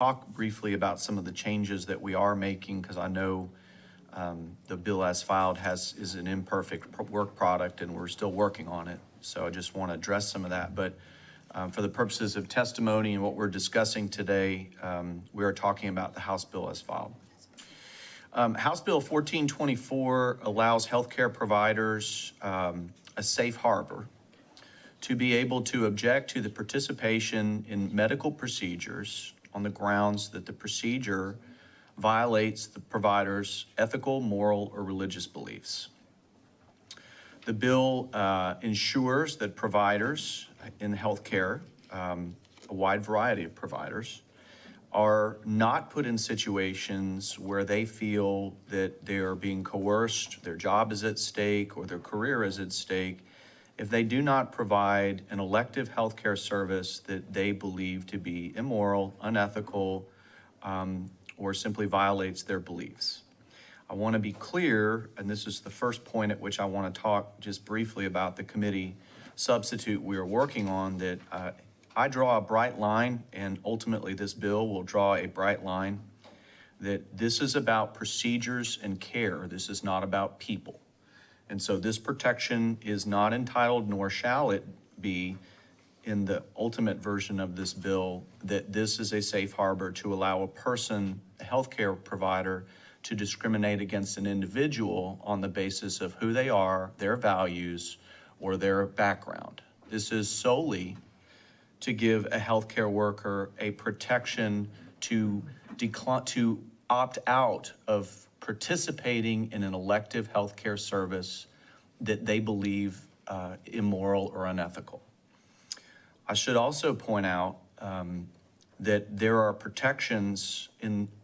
talk briefly about some of the changes that we are making, because I know the bill as filed is an imperfect work product and we're still working on it. So I just want to address some of that. But for the purposes of testimony and what we're discussing today, we are talking about the House bill as filed. House Bill 1424 allows healthcare providers a safe harbor to be able to object to the participation in medical procedures on the grounds that the procedure violates the provider's ethical, moral, or religious beliefs. The bill ensures that providers in healthcare, a wide variety of providers, are not put in situations where they feel that they are being coerced, their job is at stake, or their career is at stake, if they do not provide an elective healthcare service that they believe to be immoral, unethical, or simply violates their beliefs. I want to be clear, and this is the first point at which I want to talk just briefly about the committee substitute we are working on, that I draw a bright line, and ultimately this bill will draw a bright line, that this is about procedures and care. This is not about people. And so this protection is not entitled, nor shall it be, in the ultimate version of this bill, that this is a safe harbor to allow a person, a healthcare provider, to discriminate against an individual on the basis of who they are, their values, or their background. This is solely to give a healthcare worker a protection to opt out of participating in an elective healthcare service that they believe immoral or unethical. I should also point out that there are protections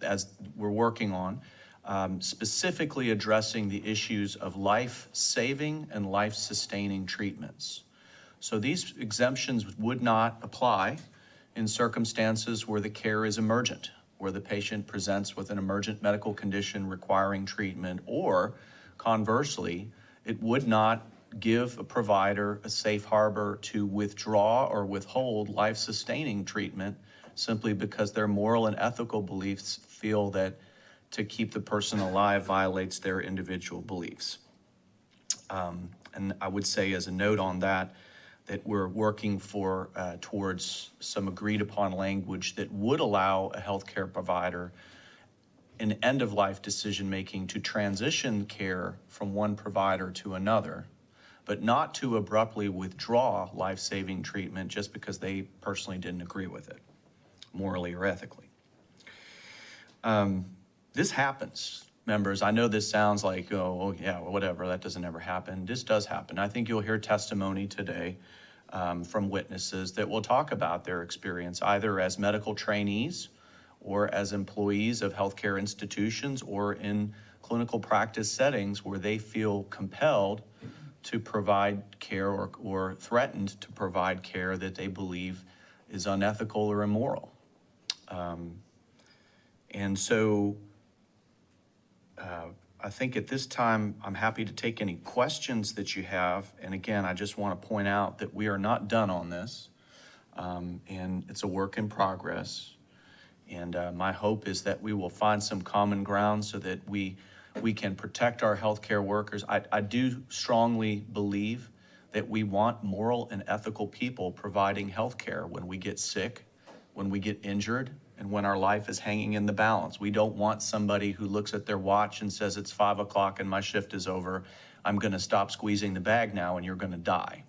as we're working on, specifically addressing the issues of life-saving and life-sustaining treatments. So these exemptions would not apply in circumstances where the care is emergent, where the patient presents with an emergent medical condition requiring treatment, or conversely, it would not give a provider a safe harbor to withdraw or withhold life-sustaining treatment simply because their moral and ethical beliefs feel that to keep the person alive violates their individual beliefs. And I would say as a note on that we're working towards some agreed upon language that would allow a healthcare provider in end-of-life decision-making to transition care from one provider to another, but not to abruptly withdraw life-saving treatment just because they personally didn't agree with it, morally or ethically. This happens, members. I know this sounds like, oh yeah, whatever, that doesn't ever happen. This does happen. I think you'll hear testimony today from witnesses that will talk about their experience either as medical trainees or as employees of healthcare institutions or in clinical practice settings where they feel compelled to provide care or threatened to provide care that they believe is unethical or immoral. And so I think at this time, I'm happy to take any questions that you have. And again, I just want to point out that we are not done on this, and it's a work in progress. And my hope is that we will find some common ground so that we can protect our healthcare workers. I do strongly believe that we want moral and ethical people providing healthcare when we get sick, when we get injured, and when our life is hanging in the balance. We don't want somebody who looks at their watch and says, it's 5 o'clock and my shift is over. I'm going to stop squeezing the bag now and you're going to die.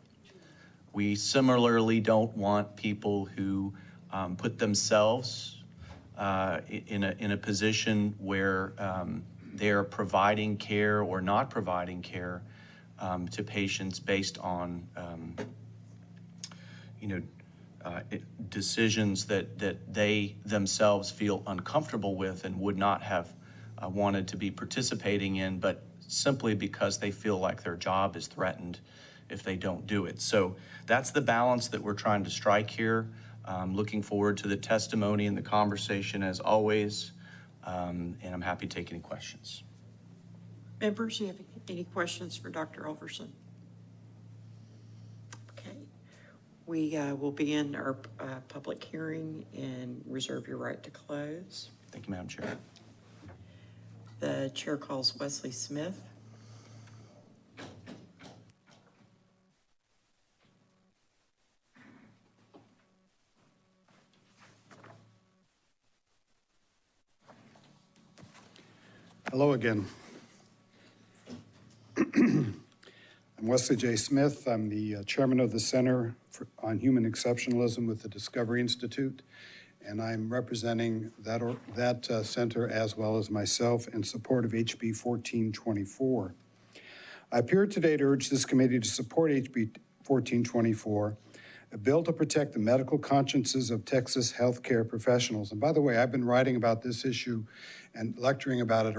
We similarly don't want people who put themselves in a position where they're providing care or not providing care to patients based on decisions that they themselves feel uncomfortable with and would not have wanted to be participating in, but simply because they feel like their job is threatened if they don't do it. So that's the balance that we're trying to strike here. Looking forward to the testimony and the conversation as always, and I'm happy to take any questions. Members, you have any questions for Dr. Oliverson? Okay. We will begin our public hearing and reserve your right to close. Thank you, Madam Chair. The chair calls Wesley Smith. Hello again. I'm Wesley J. Smith. I'm the chairman of the Center on Human Exceptionalism with the Discovery Institute, and I'm representing that center as well as myself in support of HB 1424. I appear today to urge this committee to support HB 1424, a bill to protect the medical consciences of Texas healthcare professionals. And by the way, I've been writing about this issue and lecturing about it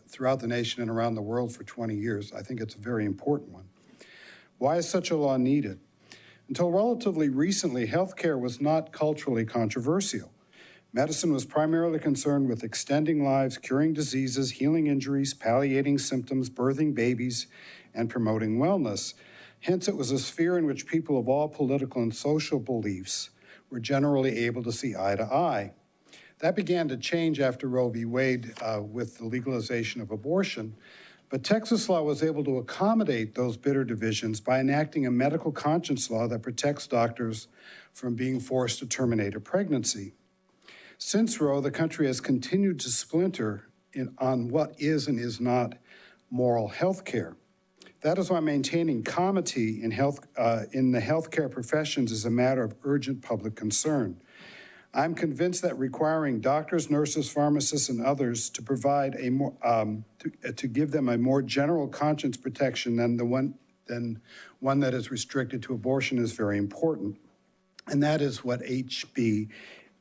throughout the nation and around the world for 20 years. I think it's a very important one. Why is such a law needed? Until relatively recently, healthcare was not culturally controversial. Medicine was primarily concerned with extending lives, curing diseases, healing injuries, palliating symptoms, birthing babies, and promoting wellness. Hence, it was a sphere in which people of all political and social beliefs were generally able to see eye to eye. That began to change after Roe v. Wade with the legalization of abortion, but Texas law was able to accommodate those bitter divisions by enacting a medical conscience law that protects doctors from being forced to terminate a pregnancy. Since Roe, the country has continued to splinter on what is and is not moral health care. That is why maintaining comity in the healthcare professions is a matter of urgent public concern. I'm convinced that requiring doctors, nurses, pharmacists, and others to provide a more to give them a more general conscience protection than one that is restricted to abortion is very important, and that is what HB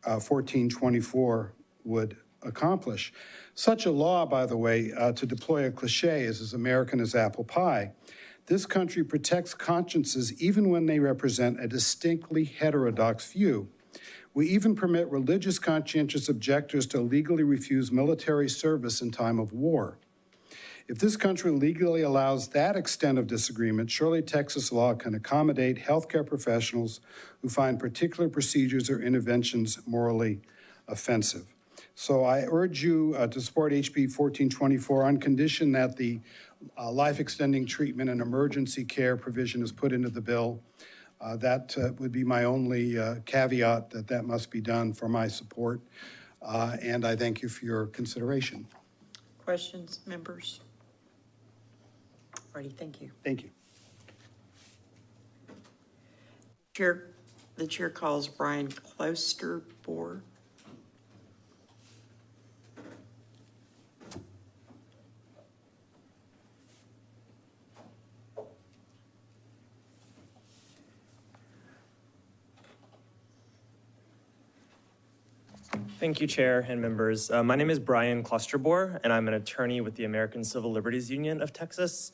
1424 would accomplish. Such a law, by the way, to deploy a cliche, is as American as apple pie. This country protects consciences even when they represent a distinctly heterodox view. We even permit religious conscientious objectors to legally refuse military service in time of war. If this country legally allows that extent of disagreement, surely Texas law can accommodate healthcare professionals who find particular procedures or interventions morally offensive. So I urge you to support HB 1424 on condition that the life-extending treatment and emergency care provision is put into the bill. That would be my only caveat, that must be done for my support. And I thank you for your consideration. Questions, members? Alrighty, thank you. Thank you. The chair calls Brian Klosterboer. Thank you, Chair and members. My name is Brian Klosterboer, and I'm an attorney with the American Civil Liberties Union of Texas,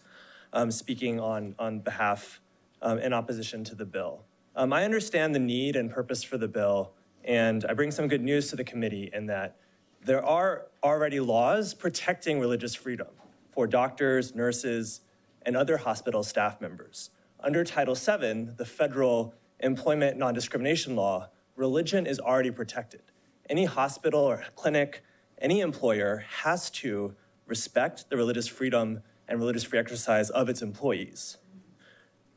speaking on behalf in opposition to the bill. I understand the need and purpose for the bill, and I bring some good news to the committee in that there are already laws protecting religious freedom for doctors, nurses, and other hospital staff members. Under Title VII, the federal employment non-discrimination law, religion is already protected. Any hospital or clinic, any employer has to respect the religious freedom and religious free exercise of its employees.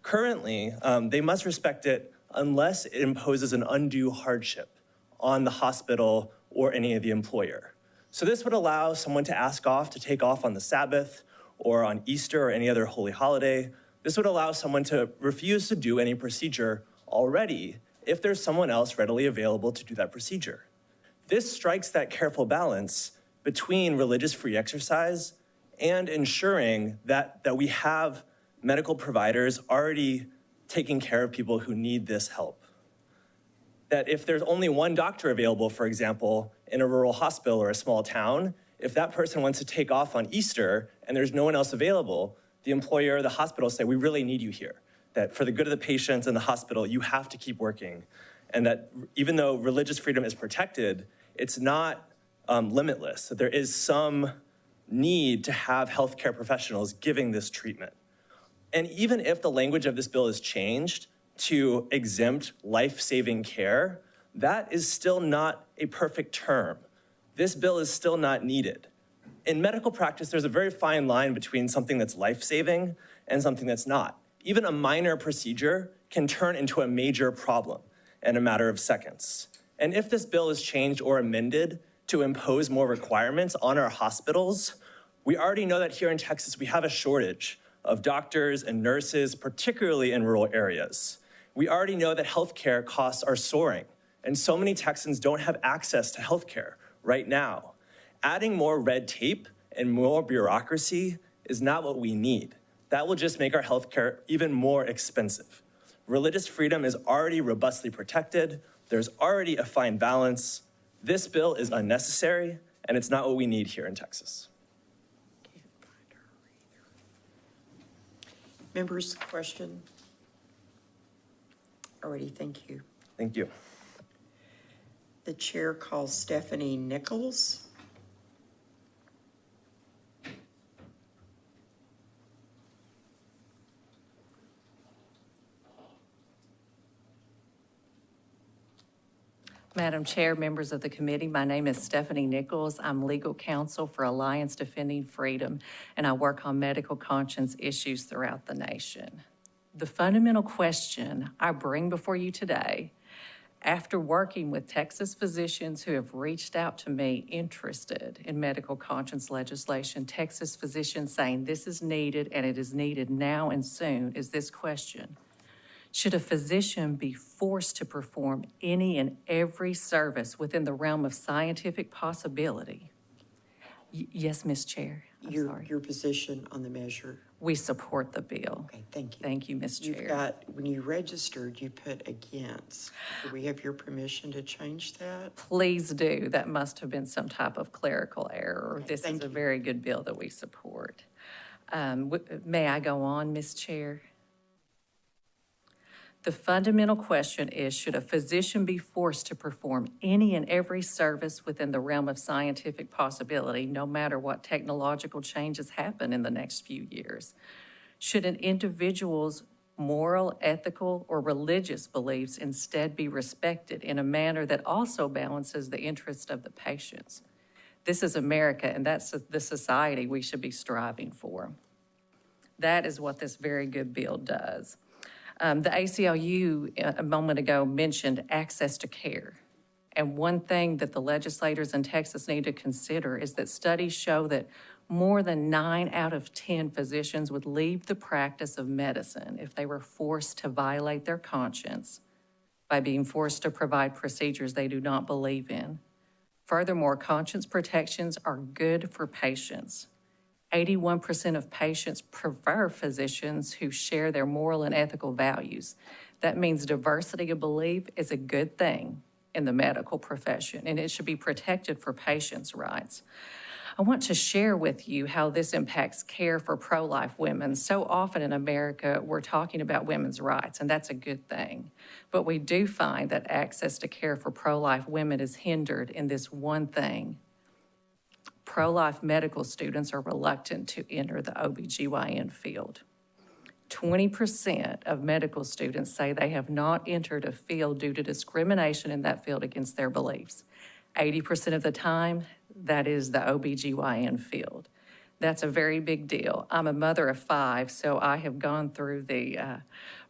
Currently, they must respect it unless it imposes an undue hardship on the hospital or any of the employer. So this would allow someone to ask off to take off on the Sabbath or on Easter or any other holy holiday. This would allow someone to refuse to do any procedure already if there's someone else readily available to do that procedure. This strikes that careful balance between religious free exercise and ensuring that we have medical providers already taking care of people who need this help. That if there's only one doctor available, for example, in a rural hospital or a small town, if that person wants to take off on Easter and there's no one else available, the employer or the hospital say, we really need you here. That for the good of the patients and the hospital, you have to keep working. And that even though religious freedom is protected, it's not limitless. That there is some need to have healthcare professionals giving this treatment. And even if the language of this bill is changed to exempt life-saving care, that is still not a perfect term. This bill is still not needed. In medical practice, there's a very fine line between something that's life-saving and something that's not. Even a minor procedure can turn into a major problem in a matter of seconds. And if this bill is changed or amended to impose more requirements on our hospitals, we already know that here in Texas, we have a shortage of doctors and nurses, particularly in rural areas. We already know that healthcare costs are soaring, and so many Texans don't have access to healthcare right now. Adding more red tape and more bureaucracy is not what we need. That will just make our healthcare even more expensive. Religious freedom is already robustly protected. There's already a fine balance. This bill is unnecessary, and it's not what we need here in Texas. Can't find her either. Members, question? Alrighty, thank you. Thank you. The chair calls Stephanie Nichols. Madam Chair, members of the committee, my name is Stephanie Nichols. I'm legal counsel for Alliance Defending Freedom, and I work on medical conscience issues throughout the nation. The fundamental question I bring before you today, after working with Texas physicians who have reached out to me interested in medical conscience legislation, Texas physicians saying this is needed and it is needed now and soon, is this question. Should a physician be forced to perform any and every service within the realm of scientific possibility? Yes, Ms. Chair. I'm sorry. Your position on the measure. We support the bill. Okay, thank you. Thank you, Ms. You've Chair. got, when you registered, you put against. Do we have your permission to change that? Please do. That must have been some type of clerical error. Okay, This is thank a you. very good bill that we support. May I go on, Ms. Chair? The fundamental question is, should a physician be forced to perform any and every service within the realm of scientific possibility, no matter what technological changes happen in the next few years? Should an individual's moral, ethical, or religious beliefs instead be respected in a manner that also balances the interest of the patients? This is America, and that's the society we should be striving for. That is what this very good bill does. The ACLU a moment ago mentioned access to care. And one thing that the legislators in Texas need to consider is that studies show that more than 9 out of 10 physicians would leave the practice of medicine if they were forced to violate their conscience by being forced to provide procedures they do not believe in. Furthermore, conscience protections are good for patients. 81% of patients prefer physicians who share their moral and ethical values. That means diversity of belief is a good thing in the medical profession, and it should be protected for patients' rights. I want to share with you how this impacts care for pro-life women. So often in America, we're talking about women's rights, and that's a good thing. But we do find that access to care for pro-life women is hindered in this one thing. Pro-life medical students are reluctant to enter the OBGYN field. 20% of medical students say they have not entered a field due to discrimination in that field against their beliefs. 80% of the time, that is the OBGYN field. That's a very big deal. I'm a mother of 5, so I have gone through the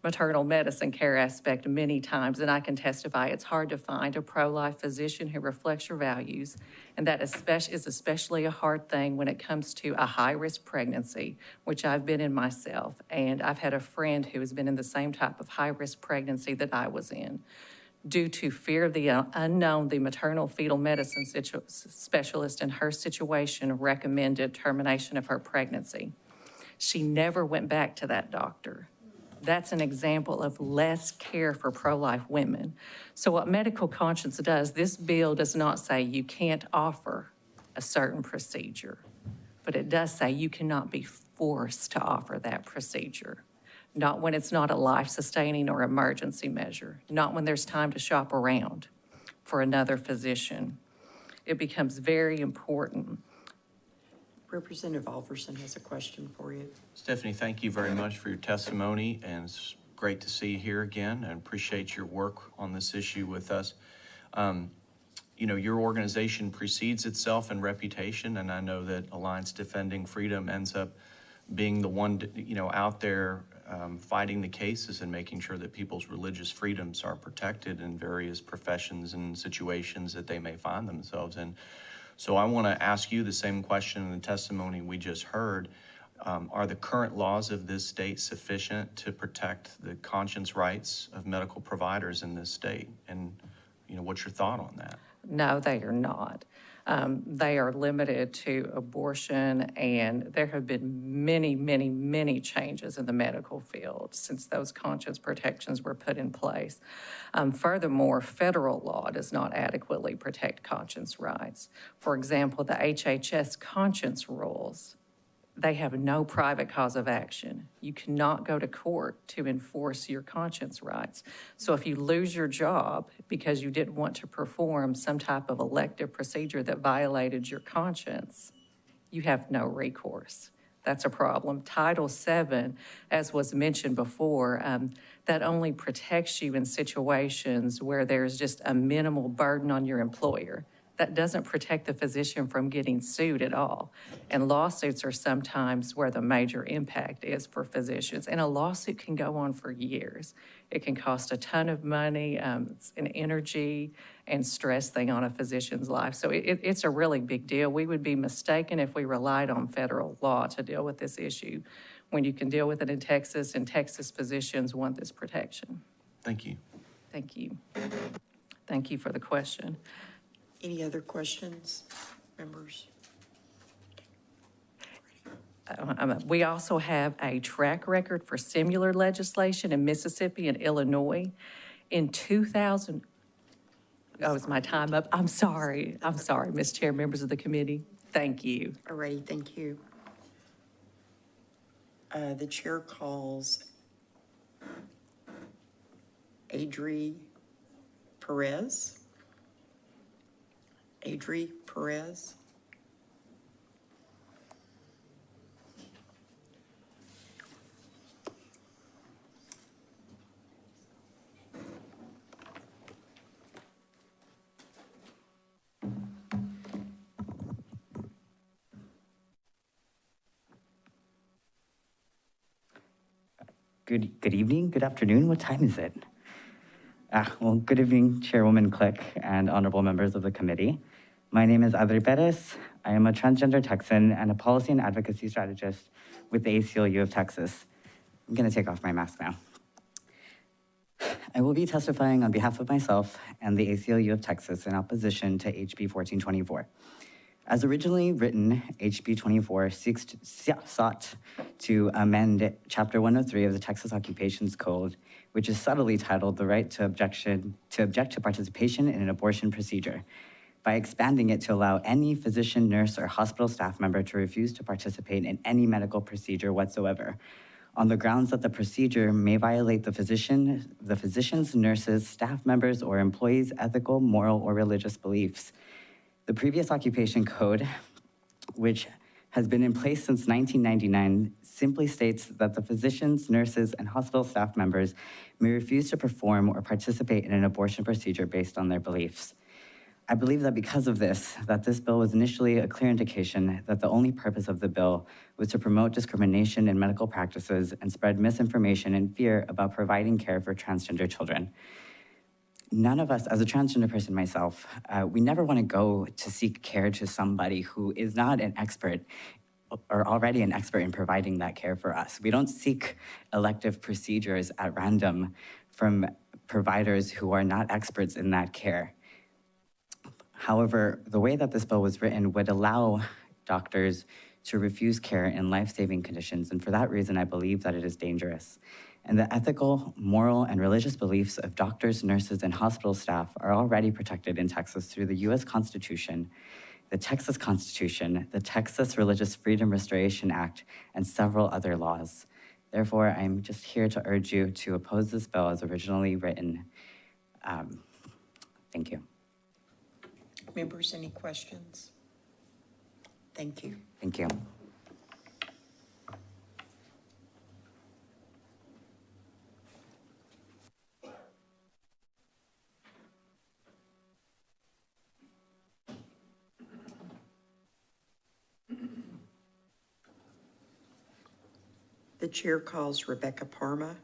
maternal medicine care aspect many times, and I can testify it's hard to find a pro-life physician who reflects your values, and that is especially a hard thing when it comes to a high-risk pregnancy, which I've been in myself, and I've had a friend who has been in the same type of high-risk pregnancy that I was in. Due to fear of the unknown, the maternal fetal medicine specialist in her situation recommended termination of her pregnancy. She never went back to that doctor. That's an example of less care for pro-life women. So what medical conscience does, this bill does not say you can't offer a certain procedure, but it does say you cannot be forced to offer that procedure. Not when it's not a life-sustaining or emergency measure, not when there's time to shop around for another physician. It becomes very important. Representative Oliverson has a question for you. Stephanie, thank you very much for your testimony and great to see you here again and appreciate your work on this issue with us. You know, your organization precedes itself in reputation, and I know that Alliance Defending Freedom ends up being the one, you know, out there fighting the cases and making sure that people's religious freedoms are protected in various professions and situations that they may find themselves in. So I want to ask you the same question in the testimony we just heard. Are the current laws of this state sufficient to protect the conscience rights of medical providers in this state? And, you know, what's your thought on that? No, they are not. They are limited to abortion, and there have been many, many, many changes in the medical field since those conscience protections were put in place. Furthermore, federal law does not adequately protect conscience rights. For example, the HHS conscience rules, they have no private cause of action. You cannot go to court to enforce your conscience rights. So if you lose your job because you didn't want to perform some type of elective procedure that violated your conscience, you have no recourse. That's a problem. Title VII, as was mentioned before, that only protects you in situations where there's just a minimal burden on your employer. That doesn't protect the physician from getting sued at all. And lawsuits are sometimes where the major impact is for physicians. And a lawsuit can go on for years. It can cost a ton of money. It's an energy and stress thing on a physician's life. So it's a really big deal. We would be mistaken if we relied on federal law to deal with this issue when you can deal with it in Texas, and Texas physicians want this protection. Thank you. Thank you. Thank you for the question. Any other questions, members? We also have a track record for similar legislation in Mississippi and Illinois. In 2000, is my time up? I'm sorry, Ms. Chair, members of the committee. Thank you. All righty, thank you. The chair calls Adri Perez. Adri Perez. Good evening, good afternoon, what time is it? Well, good evening, Chairwoman Click and honorable members of the committee. My name is Adri Perez. I am a transgender Texan and a policy and advocacy strategist with the ACLU of Texas. I'm gonna take off my mask now. I will be testifying on behalf of myself and the ACLU of Texas in opposition to HB 1424. As originally written, HB 24 sought to amend Chapter 103 of the Texas Occupations Code, which is subtly titled the right to object to participation in an abortion procedure, by expanding it to allow any physician, nurse, or hospital staff member to refuse to participate in any medical procedure whatsoever, on the grounds that the procedure may violate the physician's, nurses, staff members, or employees' ethical, moral, or religious beliefs. The previous occupation code, which has been in place since 1999, simply states that the physicians, nurses, and hospital staff members may refuse to perform or participate in an abortion procedure based on their beliefs. I believe that because of this, that this bill was initially a clear indication that the only purpose of the bill was to promote discrimination in medical practices and spread misinformation and fear about providing care for transgender children. None of us, as a transgender person myself, we never want to go to seek care to somebody who is not an expert or already an expert in providing that care for us. We don't seek elective procedures at random from providers who are not experts in that care. However, the way that this bill was written would allow doctors to refuse care in life-saving conditions, and for that reason, I believe that it is dangerous. And the ethical, moral, and religious beliefs of doctors, nurses, and hospital staff are already protected in Texas through the U.S. Constitution, the Texas Constitution, the Texas Religious Freedom Restoration Act, and several other laws. Therefore, I'm just here to urge you to oppose this bill as originally written. Thank you. Members, any questions? Thank you. Thank you. The chair calls Rebecca Parma.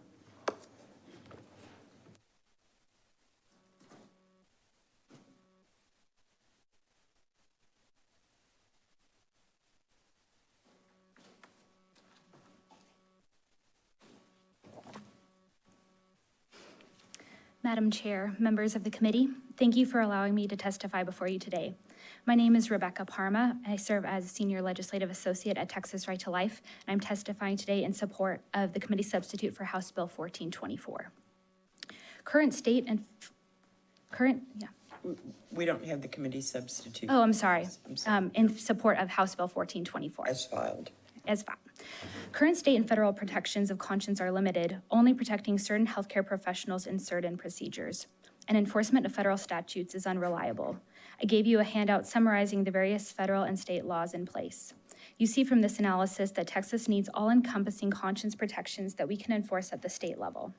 Madam Chair, members of the committee, thank you for allowing me to testify before you today. My name is Rebecca Parma. I serve as Senior Legislative Associate at Texas Right to Life, and I'm testifying today in support of the committee substitute for House Bill 1424. We don't have the committee substitute. Oh, I'm sorry. I'm sorry. In support of House Bill 1424. As filed. As filed. Current state and federal protections of conscience are limited, only protecting certain healthcare professionals in certain procedures, and enforcement of federal statutes is unreliable. I gave you a handout summarizing the various federal and state laws in place. You see from this analysis that Texas needs all-encompassing conscience protections that we can enforce at the state level.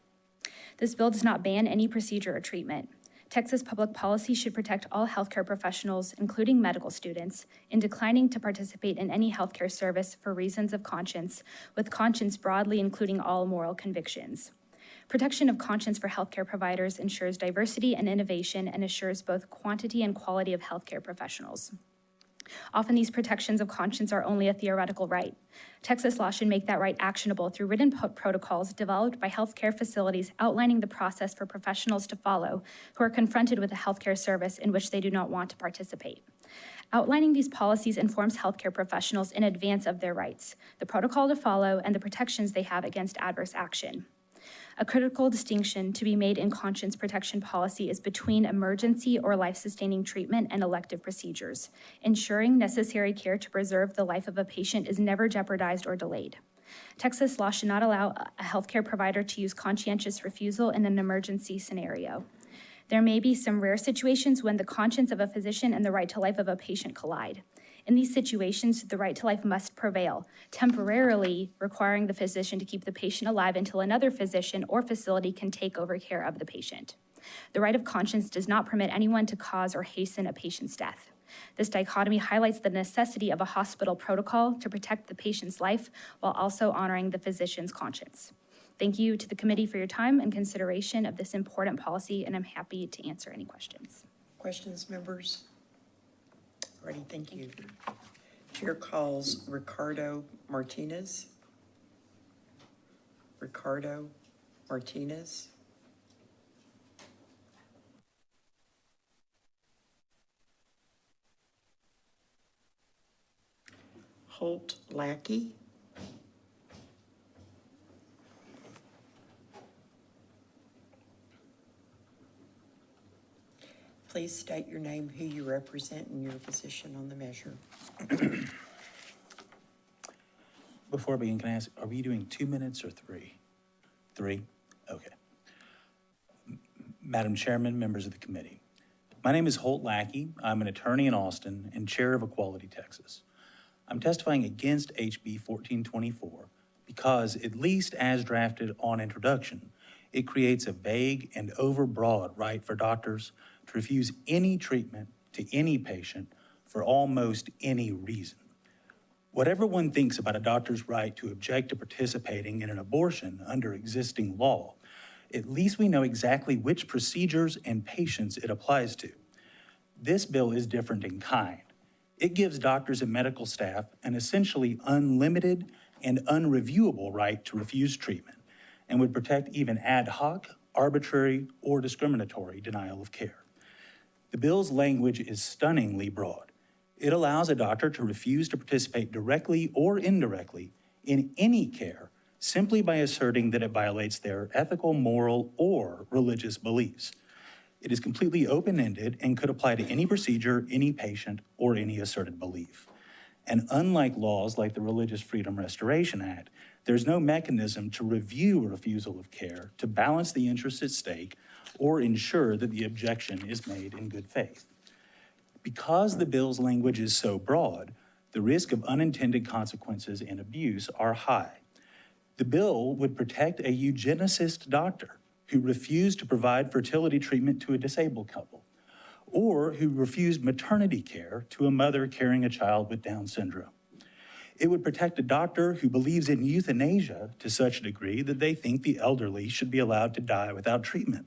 This bill does not ban any procedure or treatment. Texas public policy should protect all healthcare professionals, including medical students, in declining to participate in any healthcare service for reasons of conscience, with conscience broadly including all moral convictions. Protection of conscience for healthcare providers ensures diversity and innovation and assures both quantity and quality of healthcare professionals. Often these protections of conscience are only a theoretical right. Texas law should make that right actionable through written protocols developed by healthcare facilities outlining the process for professionals to follow who are confronted with a healthcare service in which they do not want to participate. Outlining these policies informs healthcare professionals in advance of their rights, the protocol to follow, and the protections they have against adverse action. A critical distinction to be made in conscience protection policy is between emergency or life-sustaining treatment and elective procedures. Ensuring necessary care to preserve the life of a patient is never jeopardized or delayed. Texas law should not allow a healthcare provider to use conscientious refusal in an emergency scenario. There may be some rare situations when the conscience of a physician and the right to life of a patient collide. In these situations, the right to life must prevail, temporarily requiring the physician to keep the patient alive until another physician or facility can take over care of the patient. The right of conscience does not permit anyone to cause or hasten a patient's death. This dichotomy highlights the necessity of a hospital protocol to protect the patient's life while also honoring the physician's conscience. Thank you to the committee for your time and consideration of this important policy, and I'm happy to answer any questions. Questions, members? Alrighty, thank you. Chair calls Ricardo Martinez. Ricardo Martinez. Holt Lackey. Please state your name, who you represent, and your position on the measure. Before I begin, can I ask, are we doing 2 minutes or 3? 3? Okay. Madam Chairman, members of the committee. My name is Holt Lackey. I'm an attorney in Austin and chair of Equality Texas. I'm testifying against HB 1424 because, at least as drafted on introduction, it creates a vague and overbroad right for doctors to refuse any treatment to any patient for almost any reason. Whatever one thinks about a doctor's right to object to participating in an abortion under existing law, at least we know exactly which procedures and patients it applies to. This bill is different in kind. It gives doctors and medical staff an essentially unlimited and unreviewable right to refuse treatment and would protect even ad hoc, arbitrary, or discriminatory denial of care. The bill's language is stunningly broad. It allows a doctor to refuse to participate directly or indirectly in any care simply by asserting that it violates their ethical, moral, or religious beliefs. It is completely open-ended and could apply to any procedure, any patient, or any asserted belief. And unlike laws like the Religious Freedom Restoration Act, there's no mechanism to review a refusal of care to balance the interests at stake or ensure that the objection is made in good faith. Because the bill's language is so broad, the risk of unintended consequences and abuse are high. The bill would protect a eugenicist doctor who refused to provide fertility treatment to a disabled couple, or who refused maternity care to a mother carrying a child with Down syndrome. It would protect a doctor who believes in euthanasia to such a degree that they think the elderly should be allowed to die without treatment.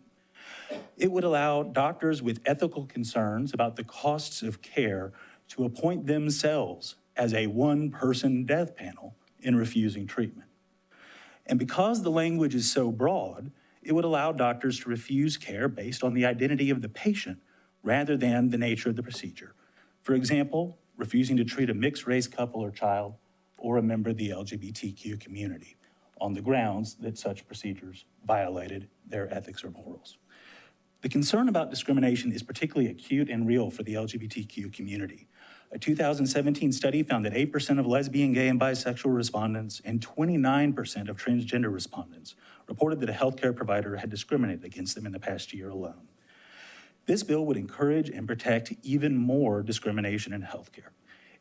It would allow doctors with ethical concerns about the costs of care to appoint themselves as a one-person death panel in refusing treatment. And because the language is so broad, it would allow doctors to refuse care based on the identity of the patient rather than the nature of the procedure. For example, refusing to treat a mixed-race couple or child or a member of the LGBTQ community on the grounds that such procedures violated their ethics or morals. The concern about discrimination is particularly acute and real for the LGBTQ community. A 2017 study found that 8% of lesbian, gay, and bisexual respondents and 29% of transgender respondents reported that a healthcare provider had discriminated against them in the past year alone. This bill would encourage and protect even more discrimination in healthcare.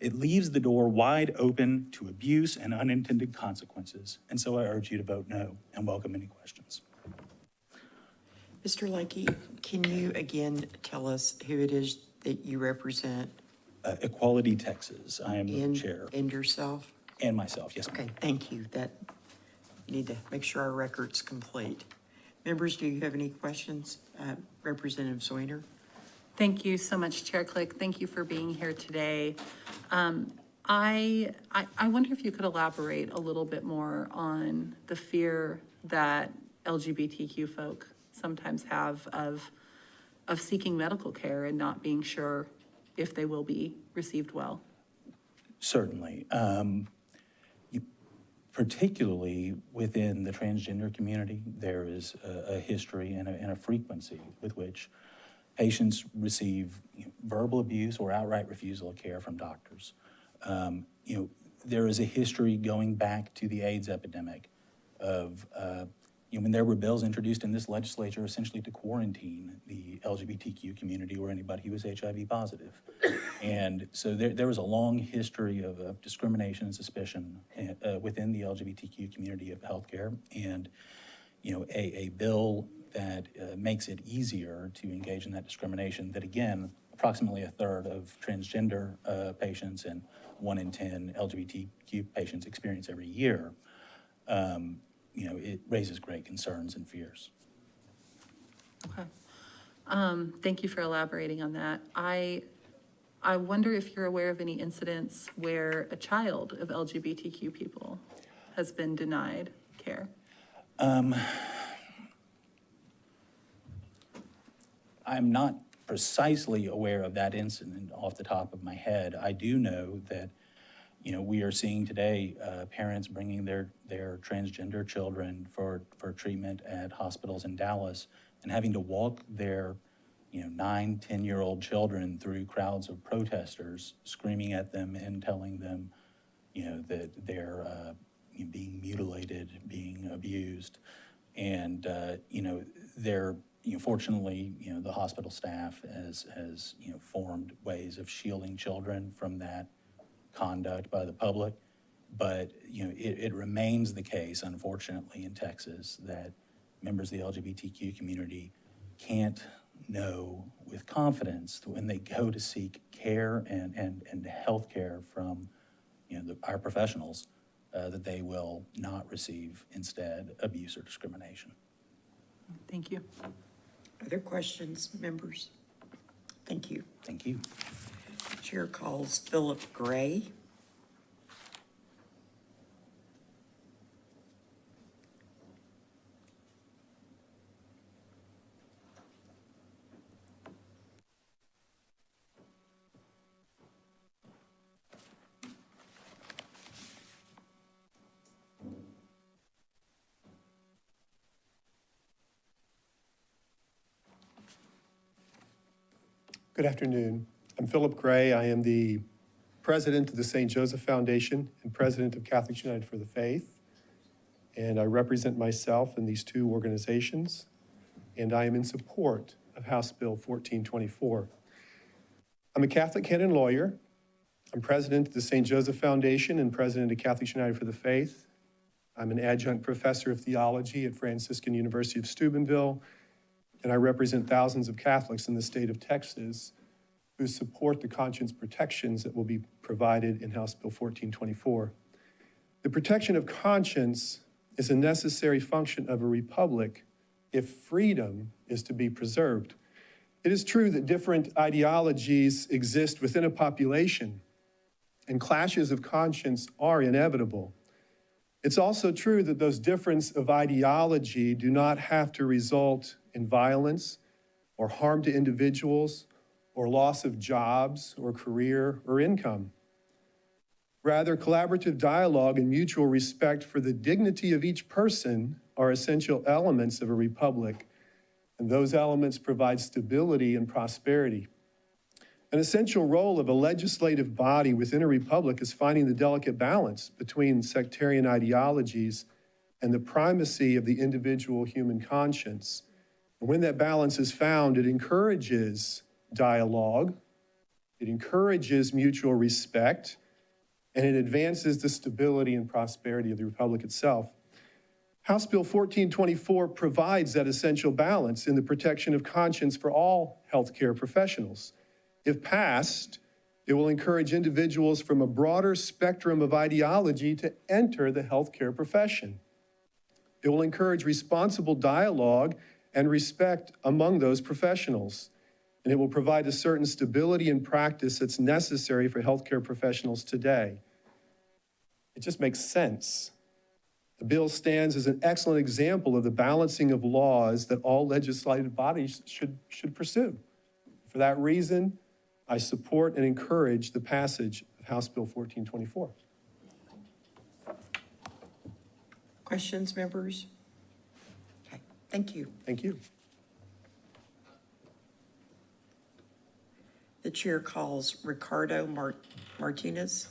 It leaves the door wide open to abuse and unintended consequences, and so I urge you to vote no and welcome any questions. Mr. Lakey, can you again tell us who it is that you represent? Equality Texas. I am the chair. And yourself? And myself, yes, ma'am. Okay, thank you. Need to make sure our record's complete. Members, do you have any questions? Representative Zoiner? Thank you so much, Chair Click. Thank you for being here today. I wonder if you could elaborate a little bit more on the fear that LGBTQ folk sometimes have of seeking medical care and not being sure if they will be received well. Certainly. Particularly within the transgender community, there is a history and a frequency with which patients receive verbal abuse or outright refusal of care from doctors. There is a history going back to the AIDS epidemic of when there were bills introduced in this legislature essentially to quarantine the LGBTQ community or anybody who was HIV positive. And so there was a long history of discrimination and suspicion within the LGBTQ community of healthcare. And, a bill that makes it easier to engage in that discrimination that, again, approximately a third of transgender patients and 1 in 10 LGBTQ patients experience every year, it raises great concerns and fears. Okay. Thank you for elaborating on that. I wonder if you're aware of any incidents where a child of LGBTQ people has been denied care. I'm not precisely aware of that incident off the top of my head. I do know that we are seeing today parents bringing their transgender children for treatment at hospitals in Dallas and having to walk their 9, 10-year-old children through crowds of protesters screaming at them and telling them that they're being mutilated, being abused. And they're fortunately the hospital staff has formed ways of shielding children from that conduct by the public, but it remains the case, unfortunately, in Texas that members of the LGBTQ community can't know with confidence that when they go to seek care and health care from our professionals, that they will not receive instead abuse or discrimination. Thank you. Other questions, members? Thank you. Thank you. Chair calls Philip Gray. Good afternoon. I'm Philip Gray. I am the president of the St. Joseph Foundation and president of Catholics United for the Faith. And I represent myself in these two organizations. And I am in support of House Bill 1424. I'm a Catholic canon lawyer. I'm president of the St. Joseph Foundation and president of Catholics United for the Faith. I'm an adjunct professor of theology at Franciscan University of Steubenville. And I represent thousands of Catholics in the state of Texas who support the conscience protections that will be provided in House Bill 1424. The protection of conscience is a necessary function of a republic if freedom is to be preserved. It is true that different ideologies exist within a population, and clashes of conscience are inevitable. It's also true that those differences of ideology do not have to result in violence or harm to individuals or loss of jobs or career or income. Rather, collaborative dialogue and mutual respect for the dignity of each person are essential elements of a republic, and those elements provide stability and prosperity. An essential role of a legislative body within a republic is finding the delicate balance between sectarian ideologies and the primacy of the individual human conscience. And when that balance is found, it encourages dialogue, it encourages mutual respect, and it advances the stability and prosperity of the republic itself. House Bill 1424 provides that essential balance in the protection of conscience for all healthcare professionals. If passed, it will encourage individuals from a broader spectrum of ideology to enter the healthcare profession. It will encourage responsible dialogue and respect among those professionals. And it will provide a certain stability in practice that's necessary for healthcare professionals today. It just makes sense. The bill stands as an excellent example of the balancing of laws that all legislative bodies should pursue. For that reason, I support and encourage the passage of House Bill 1424. Questions, members? Okay, thank you. Thank you. The chair calls Ricardo Martinez.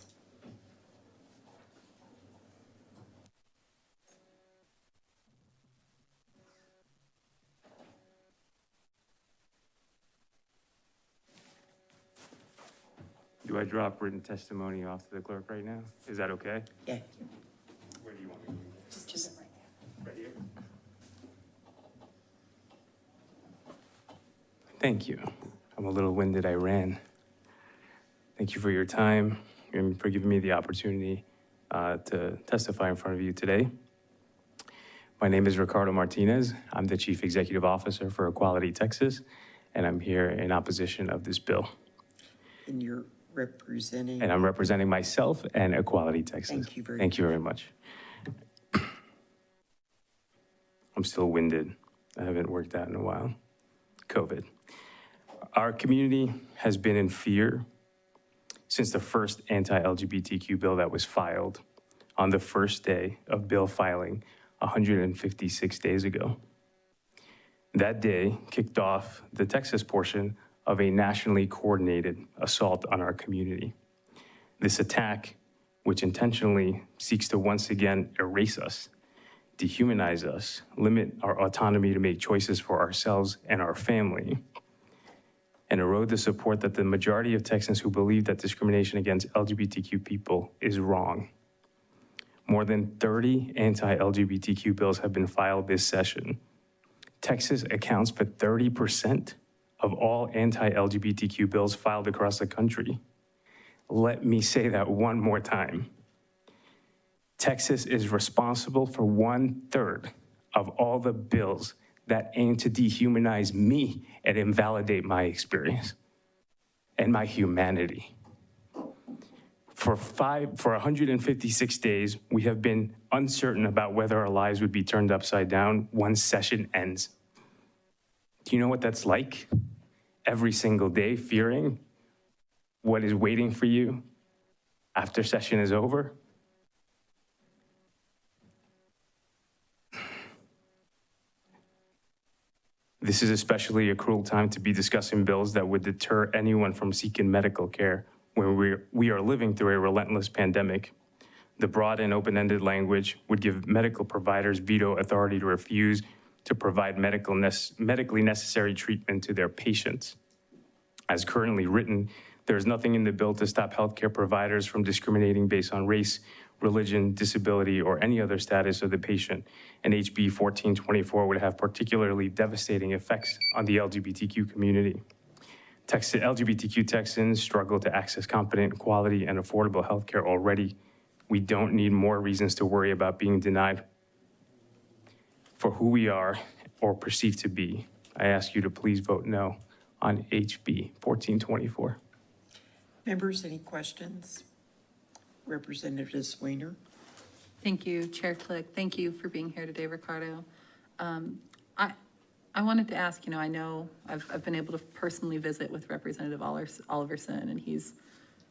Do I drop written testimony off to the clerk right now? Is that okay? Yeah. Where do you want me to? Just Right here? Thank you. I'm a little winded, I ran. Thank you for your time and for giving me the opportunity to testify in front of you today. My name is Ricardo Martinez. I'm the Chief Executive Officer for Equality Texas, and I'm here in opposition of this bill. And you're representing? And I'm representing myself and Equality Texas. Thank you very much. Thank you very much. I'm still winded. I haven't worked out in a while. COVID. Our community has been in fear since the first anti-LGBTQ bill that was filed on the first day of bill filing 156 days ago. That day kicked off the Texas portion of a nationally coordinated assault on our community. This attack, which intentionally seeks to once again erase us, dehumanize us, limit our autonomy to make choices for ourselves and our family, and erode the support that the majority of Texans who believe that discrimination against LGBTQ people is wrong. More than 30 anti-LGBTQ bills have been filed this session. Texas accounts for 30% of all anti-LGBTQ bills filed across the country. Let me say that one more time. Texas is responsible for 1/3 of all the bills that aim to dehumanize me and invalidate my experience and my humanity. For 156 days, we have been uncertain about whether our lives would be turned upside down once session ends. Do you know what that's like? Every single day, fearing what is waiting for you after session is over? This is especially a cruel time to be discussing bills that would deter anyone from seeking medical care when we are living through a relentless pandemic. The broad and open-ended language would give medical providers veto authority to refuse to provide medically necessary treatment to their patients. As currently written, there is nothing in the bill to stop healthcare providers from discriminating based on race, religion, disability, or any other status of the patient, and HB 1424 would have particularly devastating effects on the LGBTQ community. LGBTQ Texans struggle to access competent, quality, and affordable healthcare already. We don't need more reasons to worry about being denied for who we are or perceived to be. I ask you to please vote no on HB 1424. Members, any questions? Representative Weiner? Thank you, Chair Click. Thank you for being here today, Ricardo. I wanted to ask, I know I've been able to personally visit with Representative Oliverson, and he's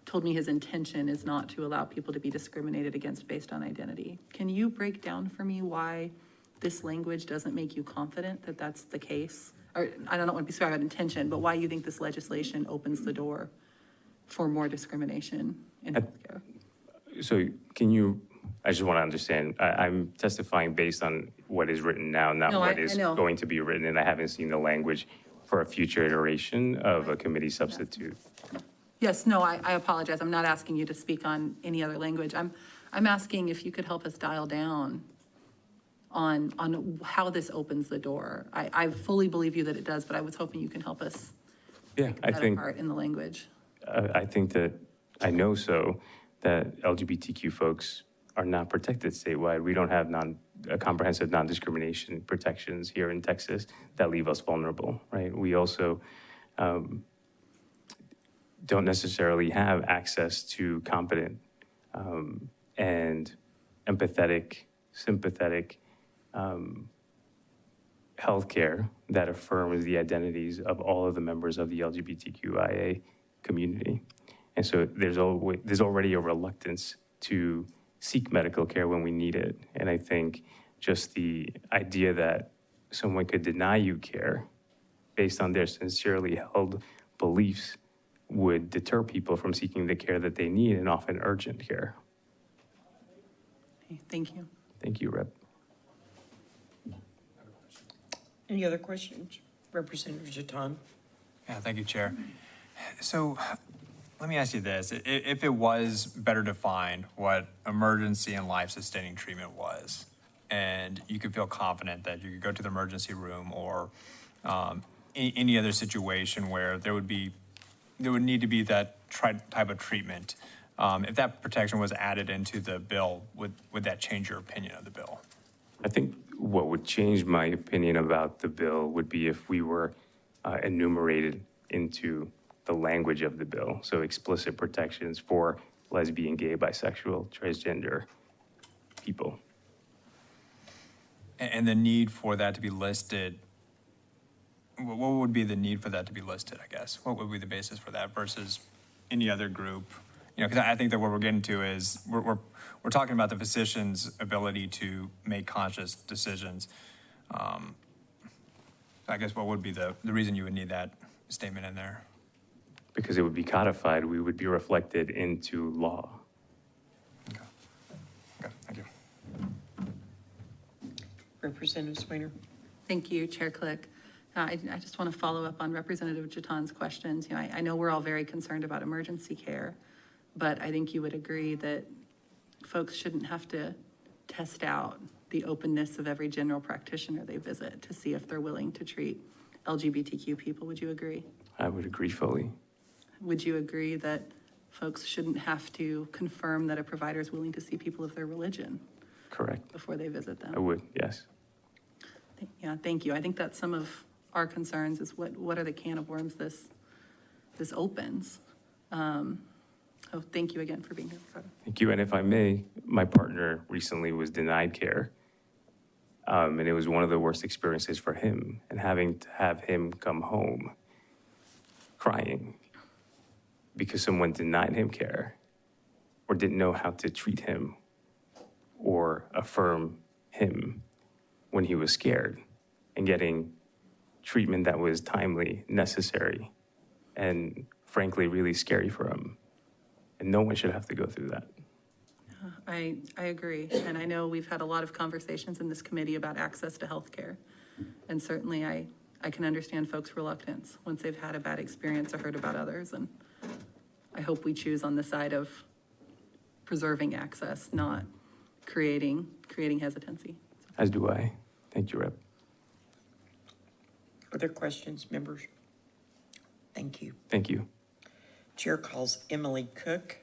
told me his intention is not to allow people to be discriminated against based on identity. Can you break down for me why this language doesn't make you confident that that's the case? Or I don't want to be sorry about intention, but why you think this legislation opens the door for more discrimination in healthcare? So I just want to understand, I'm testifying based on what is written now, not what is going to be written, and I haven't seen the language for a future iteration of a committee substitute. Yes, no, I apologize. I'm not asking you to speak on any other language. I'm asking if you could help us dial down on how this opens the door. I fully believe you that it does, but I was hoping you can help us Yeah, I think apart in the language. I think that I know that LGBTQ folks are not protected statewide. We don't have comprehensive non-discrimination protections here in Texas that leave us vulnerable, right? We also don't necessarily have access to competent and empathetic, sympathetic healthcare that affirms the identities of all of the members of the LGBTQIA community. And so there's already a reluctance to seek medical care when we need it. And I think just the idea that someone could deny you care based on their sincerely held beliefs would deter people from seeking the care that they need, and often urgent care. Okay, thank you. Thank you, Rep. Any other questions? Representative Jeton? Yeah, thank you, Chair. So let me ask you this. If it was better defined what emergency and life-sustaining treatment was, and you could feel confident that you could go to the emergency room or any other situation where there would need to be that type of treatment, if that protection was added into the bill, would that change your opinion of the bill? I think what would change my opinion about the bill would be if we were enumerated into the language of the bill. So explicit protections for lesbian, gay, bisexual, transgender people. And the need for that to be listed, what would be the need for that to be listed, I guess? What would be the basis for that versus any other group? Because I think that what we're getting to is we're talking about the physician's ability to make conscious decisions. I guess what would be the reason you would need that statement in there? Because it would be codified, we would be reflected into law. Okay, thank you. Representative Weiner? Thank you, Chair Click. I just want to follow up on Representative Jeton's questions. I know we're all very concerned about emergency care, but I think you would agree that folks shouldn't have to test out the openness of every general practitioner they visit to see if they're willing to treat LGBTQ people. Would you agree? I would agree fully. Would you agree that folks shouldn't have to confirm that a provider is willing to see people of their religion? Correct. Before they visit them? I would, yes. Yeah, thank you. I think that's some of our concerns is what are the can of worms this opens. Thank you again for being here, Ricardo. Thank you. And if I may, my partner recently was denied care. And it was one of the worst experiences for him. And having to have him come home crying because someone denied him care or didn't know how to treat him or affirm him when he was scared, and getting treatment that was timely, necessary, and frankly, really scary for him. And no one should have to go through that. I agree. And I know we've had a lot of conversations in this committee about access to health care. And certainly I can understand folks' reluctance once they've had a bad experience or heard about others. And I hope we choose on the side of preserving access, not creating hesitancy. As do I. Thank you, Rep. Other questions, members? Thank you. Thank you. Chair calls Emily Cook.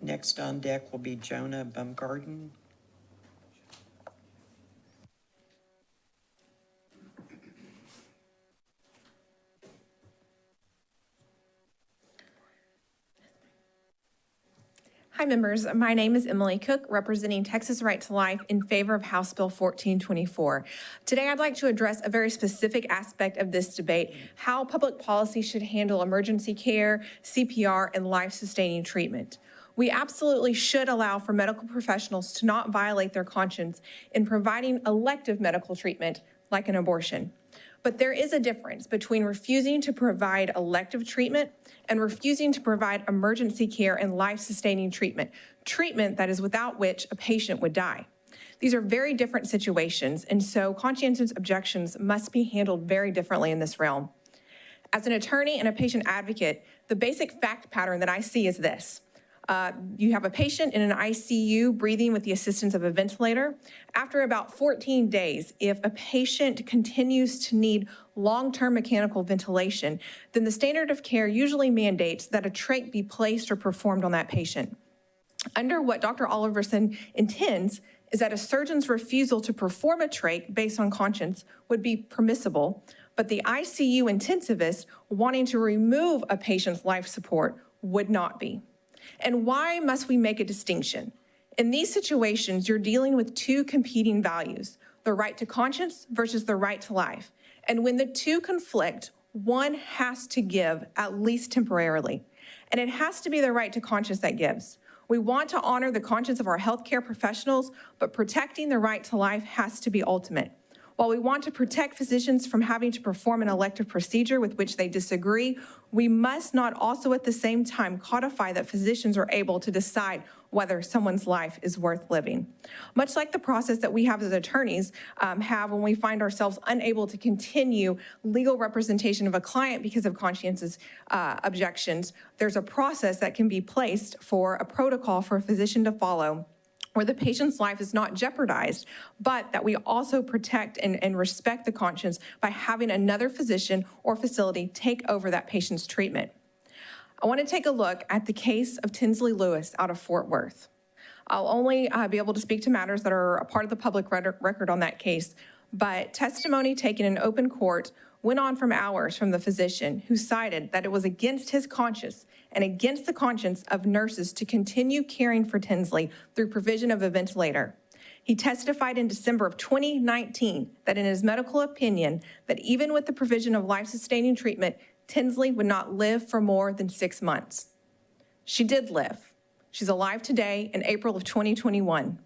Next on deck will be Jonah Baumgarten. Hi, members. My name is Emily Cook, representing Texas Right to Life in favor of House Bill 1424. Today, I'd like to address a very specific aspect of this debate, how public policy should handle emergency care, CPR, and life-sustaining treatment. We absolutely should allow for medical professionals to not violate their conscience in providing elective medical treatment, like an abortion. But there is a difference between refusing to provide elective treatment and refusing to provide emergency care and life-sustaining treatment, treatment that is without which a patient would die. These are very different situations, and so conscientious objections must be handled very differently in this realm. As an attorney and a patient advocate, the basic fact pattern that I see is this. You have a patient in an ICU breathing with the assistance of a ventilator. After about 14 days, if a patient continues to need long-term mechanical ventilation, then the standard of care usually mandates that a trach be placed or performed on that patient. Under what Dr. Oliverson intends is that a surgeon's refusal to perform a trach based on conscience would be permissible, but the ICU intensivist wanting to remove a patient's life support would not be. And why must we make a distinction? In these situations, you're dealing with two competing values, the right to conscience versus the right to life. And when the two conflict, one has to give, at least temporarily. And it has to be the right to conscience that gives. We want to honor the conscience of our healthcare professionals, but protecting the right to life has to be ultimate. While we want to protect physicians from having to perform an elective procedure with which they disagree, we must not also at the same time codify that physicians are able to decide whether someone's life is worth living. Much like the process that we have as attorneys have when we find ourselves unable to continue legal representation of a client because of conscientious objections, there's a process that can be placed for a protocol for a physician to follow where the patient's life is not jeopardized, but that we also protect and respect the conscience by having another physician or facility take over that patient's treatment. I want to take a look at the case of Tinsley Lewis out of Fort Worth. I'll only be able to speak to matters that are a part of the public record on that case, but testimony taken in open court went on from hours from the physician who cited that it was against his conscience and against the conscience of nurses to continue caring for Tinsley through provision of a ventilator. He testified in December of 2019 that in his medical opinion, that even with the provision of life-sustaining treatment, Tinsley would not live for more than 6 months. She did live. She's alive today in April of 2021.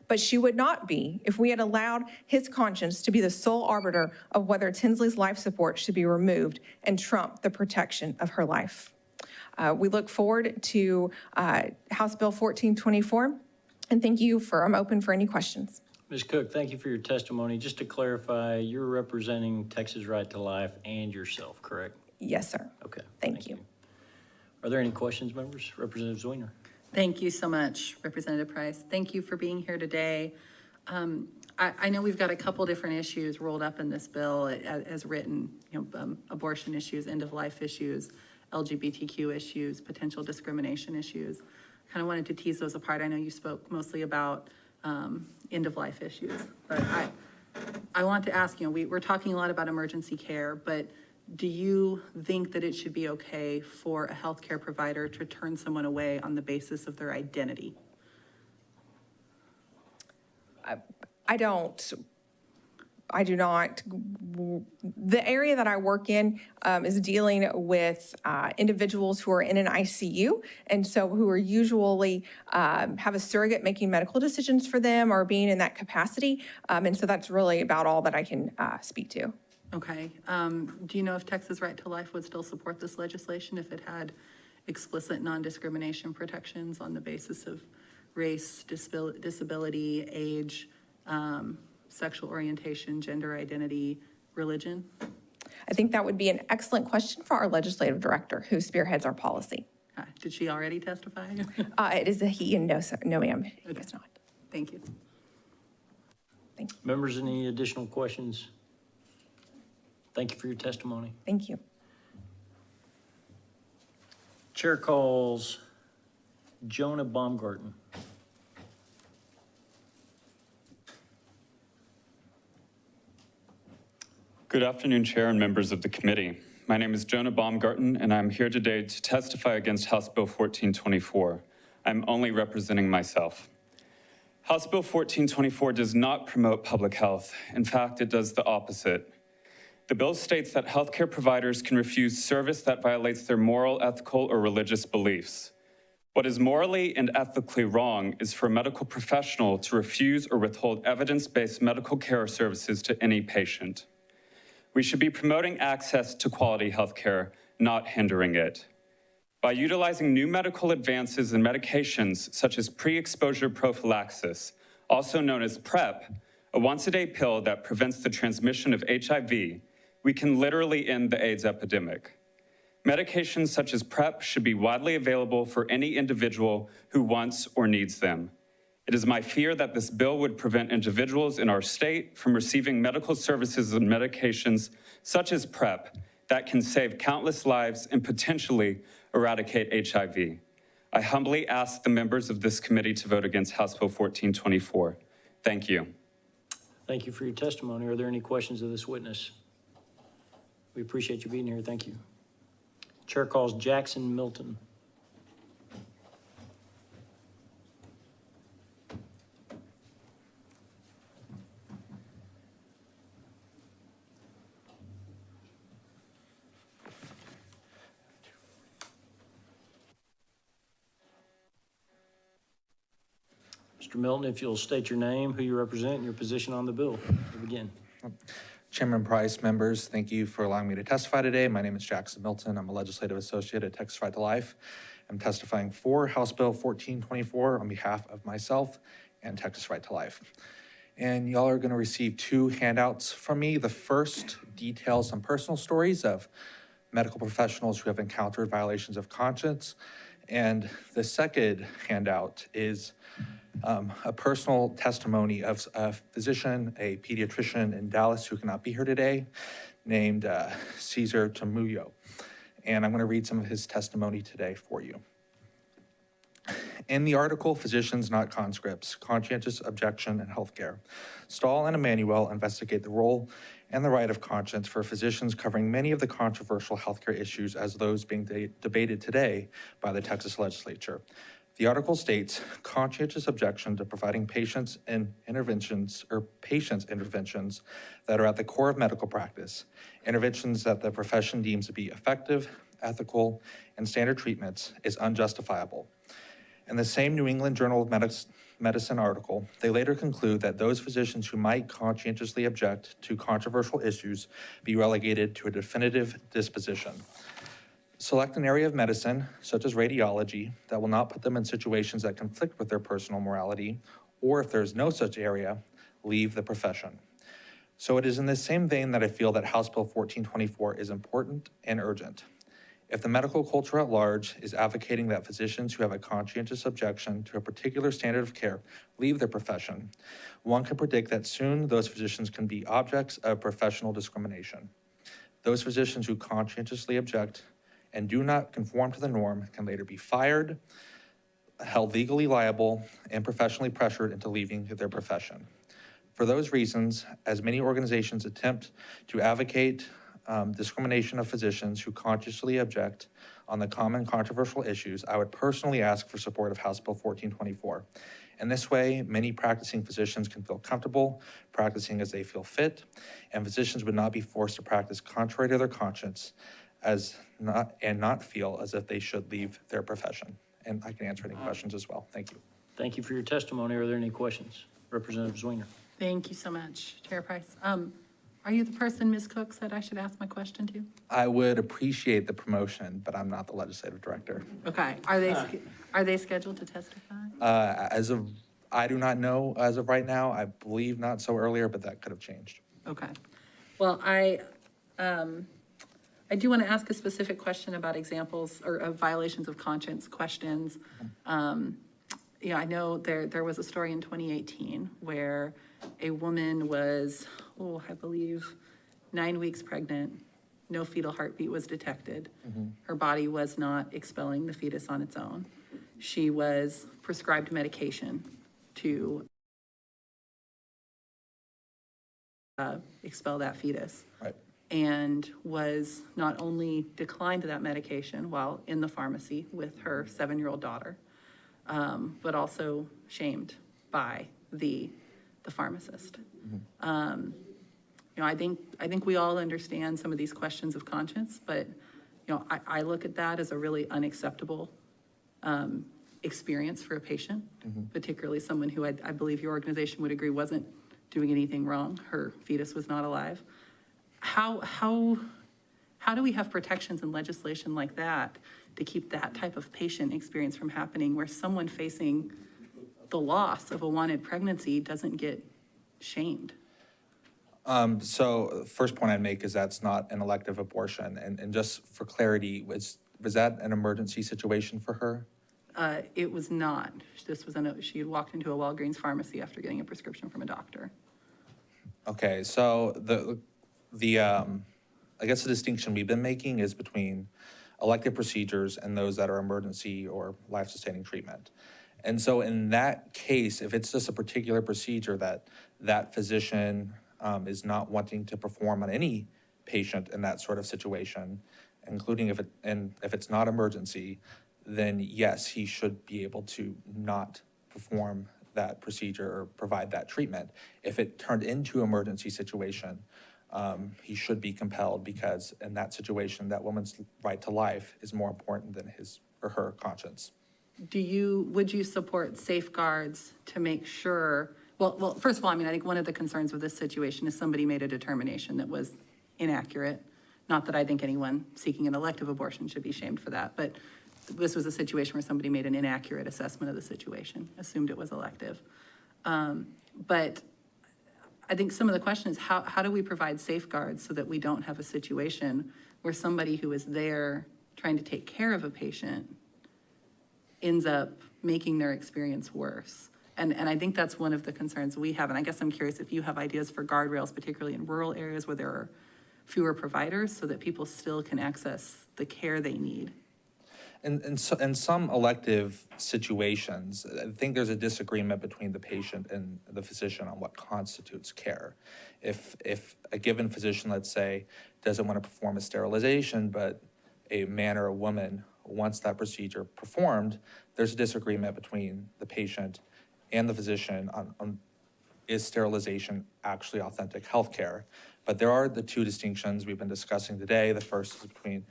But she would not be if we had allowed his conscience to be the sole arbiter of whether Tinsley's life support should be removed and trump the protection of her life. We look forward to House Bill 1424, and thank you I'm open for any questions. Ms. Cook, thank you for your testimony. Just to clarify, you're representing Texas Right to Life and yourself, correct? Yes, sir. Okay. Thank you. Are there any questions, members? Representative Zwingler. Thank you so much, Representative Price. Thank you for being here today. I know we've got a couple different issues rolled up in this bill as written, abortion issues, end-of-life issues, LGBTQ issues, potential discrimination issues. Kind of wanted to tease those apart. I know you spoke mostly about end-of-life issues, but I want to ask, we're talking a lot about emergency care, but do you think that it should be okay for a healthcare provider to turn someone away on the basis of their identity? I do not. The area that I work in is dealing with individuals who are in an ICU, and so who are usually have a surrogate making medical decisions for them or being in that capacity. And so that's really about all that I can speak to. Okay. Do you know if Texas Right to Life would still support this legislation if it had explicit non-discrimination protections on the basis of race, disability, age, sexual orientation, gender identity, religion? I think that would be an excellent question for our legislative director who spearheads our policy. Did she already testify? It is a he and no, sir. No, ma'am. Okay. It's not. Thank you. Thank you. Members, any additional questions? Thank you for your testimony. Thank you. Chair calls Jonah Baumgarten. Good afternoon, Chair and members of the committee. My name is Jonah Baumgarten, and I'm here today to testify against House Bill 1424. I'm only representing myself. House Bill 1424 does not promote public health. In fact, it does the opposite. The bill states that healthcare providers can refuse service that violates their moral, ethical, or religious beliefs. What is morally and ethically wrong is for a medical professional to refuse or withhold evidence-based medical care or services to any patient. We should be promoting access to quality healthcare, not hindering it. By utilizing new medical advances and medications such as pre-exposure prophylaxis, also known as PrEP, a once-a-day pill that prevents the transmission of HIV, we can literally end the AIDS epidemic. Medications such as PrEP should be widely available for any individual who wants or needs them. It is my fear that this bill would prevent individuals in our state from receiving medical services and medications such as PrEP that can save countless lives and potentially eradicate HIV. I humbly ask the members of this committee to vote against House Bill 1424. Thank you. Thank you for your testimony. Are there any questions of this witness? We appreciate you being here. Thank you. Chair calls Jackson Milton. Mr. Milton, if you'll state your name, who you represent, and your position on the bill, we'll begin. Chairman Price, members, thank you for allowing me to testify today. My name is Jackson Milton. I'm a legislative associate at Texas Right to Life. I'm testifying for House Bill 1424 on behalf of myself and Texas Right to Life. And y'all are going to receive two handouts from me. The first details some personal stories of medical professionals who have encountered violations of conscience. And the second handout is a personal testimony of a physician, a pediatrician in Dallas who cannot be here today, named Cesar Tamuyo. And I'm going to read some of his testimony today for you. In the article, Physicians Not Conscripts, Conscientious Objection in Healthcare, Stahl and Emanuel investigate the role and the right of conscience for physicians, covering many of the controversial healthcare issues as those being debated today by the Texas legislature. The article states, conscientious objection to providing patients interventions that are at the core of medical practice, interventions that the profession deems to be effective, ethical, and standard treatments is unjustifiable. In the same New England Journal of Medicine article, they later conclude that those physicians who might conscientiously object to controversial issues be relegated to a definitive disposition. Select an area of medicine, such as radiology, that will not put them in situations that conflict with their personal morality, or if there is no such area, leave the profession. So it is in this same vein that I feel that House Bill 1424 is important and urgent. If the medical culture at large is advocating that physicians who have a conscientious objection to a particular standard of care leave their profession, one can predict that soon those physicians can be objects of professional discrimination. Those physicians who conscientiously object and do not conform to the norm can later be fired, held legally liable, and professionally pressured into leaving their profession. For those reasons, as many organizations attempt to advocate discrimination of physicians who consciously object on the common controversial issues, I would personally ask for support of House Bill 1424. In this way, many practicing physicians can feel comfortable practicing as they feel fit, and physicians would not be forced to practice contrary to their conscience and not feel as if they should leave their profession. And I can answer any questions as well. Thank you. Thank you for your testimony. Are there any questions? Representative Zwinger. Thank you so much, Chair Price. Are you the person, Ms. Cook, said I should ask my question to? I would appreciate the promotion, but I'm not the legislative director. Okay. Are they scheduled to testify? I do not know as of right now. I believe not so earlier, but that could have changed. Okay. Well, I do want to ask a specific question about examples or of violations of conscience questions. I know there was a story in 2018 where a woman was, I believe 9 weeks pregnant. No fetal heartbeat was detected. Her body was not expelling the fetus on its own. She was prescribed medication to expel that fetus. Right. And was not only declined that medication while in the pharmacy with her 7-year-old daughter, but also shamed by the pharmacist. I think we all understand some of these questions of conscience, but I look at that as a really unacceptable experience for a patient, particularly someone who I believe your organization would agree wasn't doing anything wrong. Her fetus was not alive. How do we have protections and legislation like that to keep that type of patient experience from happening, where someone facing the loss of a wanted pregnancy doesn't get shamed? So the first point I'd make is that's not an elective abortion. And just for clarity, was that an emergency situation for her? It was not. She had walked into a Walgreens pharmacy after getting a prescription from a doctor. Okay, so I guess the distinction we've been making is between elective procedures and those that are emergency or life-sustaining treatment. And so in that case, if it's just a particular procedure that physician is not wanting to perform on any patient in that sort of situation, including if it's not emergency, then yes, he should be able to not perform that procedure or provide that treatment. If it turned into an emergency situation, he should be compelled, because in that situation, that woman's right to life is more important than his or her conscience. Would you support safeguards to make sure, well, first of all, I think one of the concerns with this situation is somebody made a determination that was inaccurate. Not that I think anyone seeking an elective abortion should be shamed for that, but this was a situation where somebody made an inaccurate assessment of the situation, assumed it was elective. But I think some of the question is how do we provide safeguards so that we don't have a situation where somebody who is there trying to take care of a patient ends up making their experience worse? And I think that's one of the concerns we have. And I guess I'm curious if you have ideas for guardrails, particularly in rural areas where there are fewer providers, so that people still can access the care they need. In some elective situations, I think there's a disagreement between the patient and the physician on what constitutes care. If a given physician, let's say, doesn't want to perform a sterilization, but a man or a woman wants that procedure performed, there's a disagreement between the patient and the physician on is sterilization actually authentic health care. But there are the two distinctions we've been discussing today. The first is between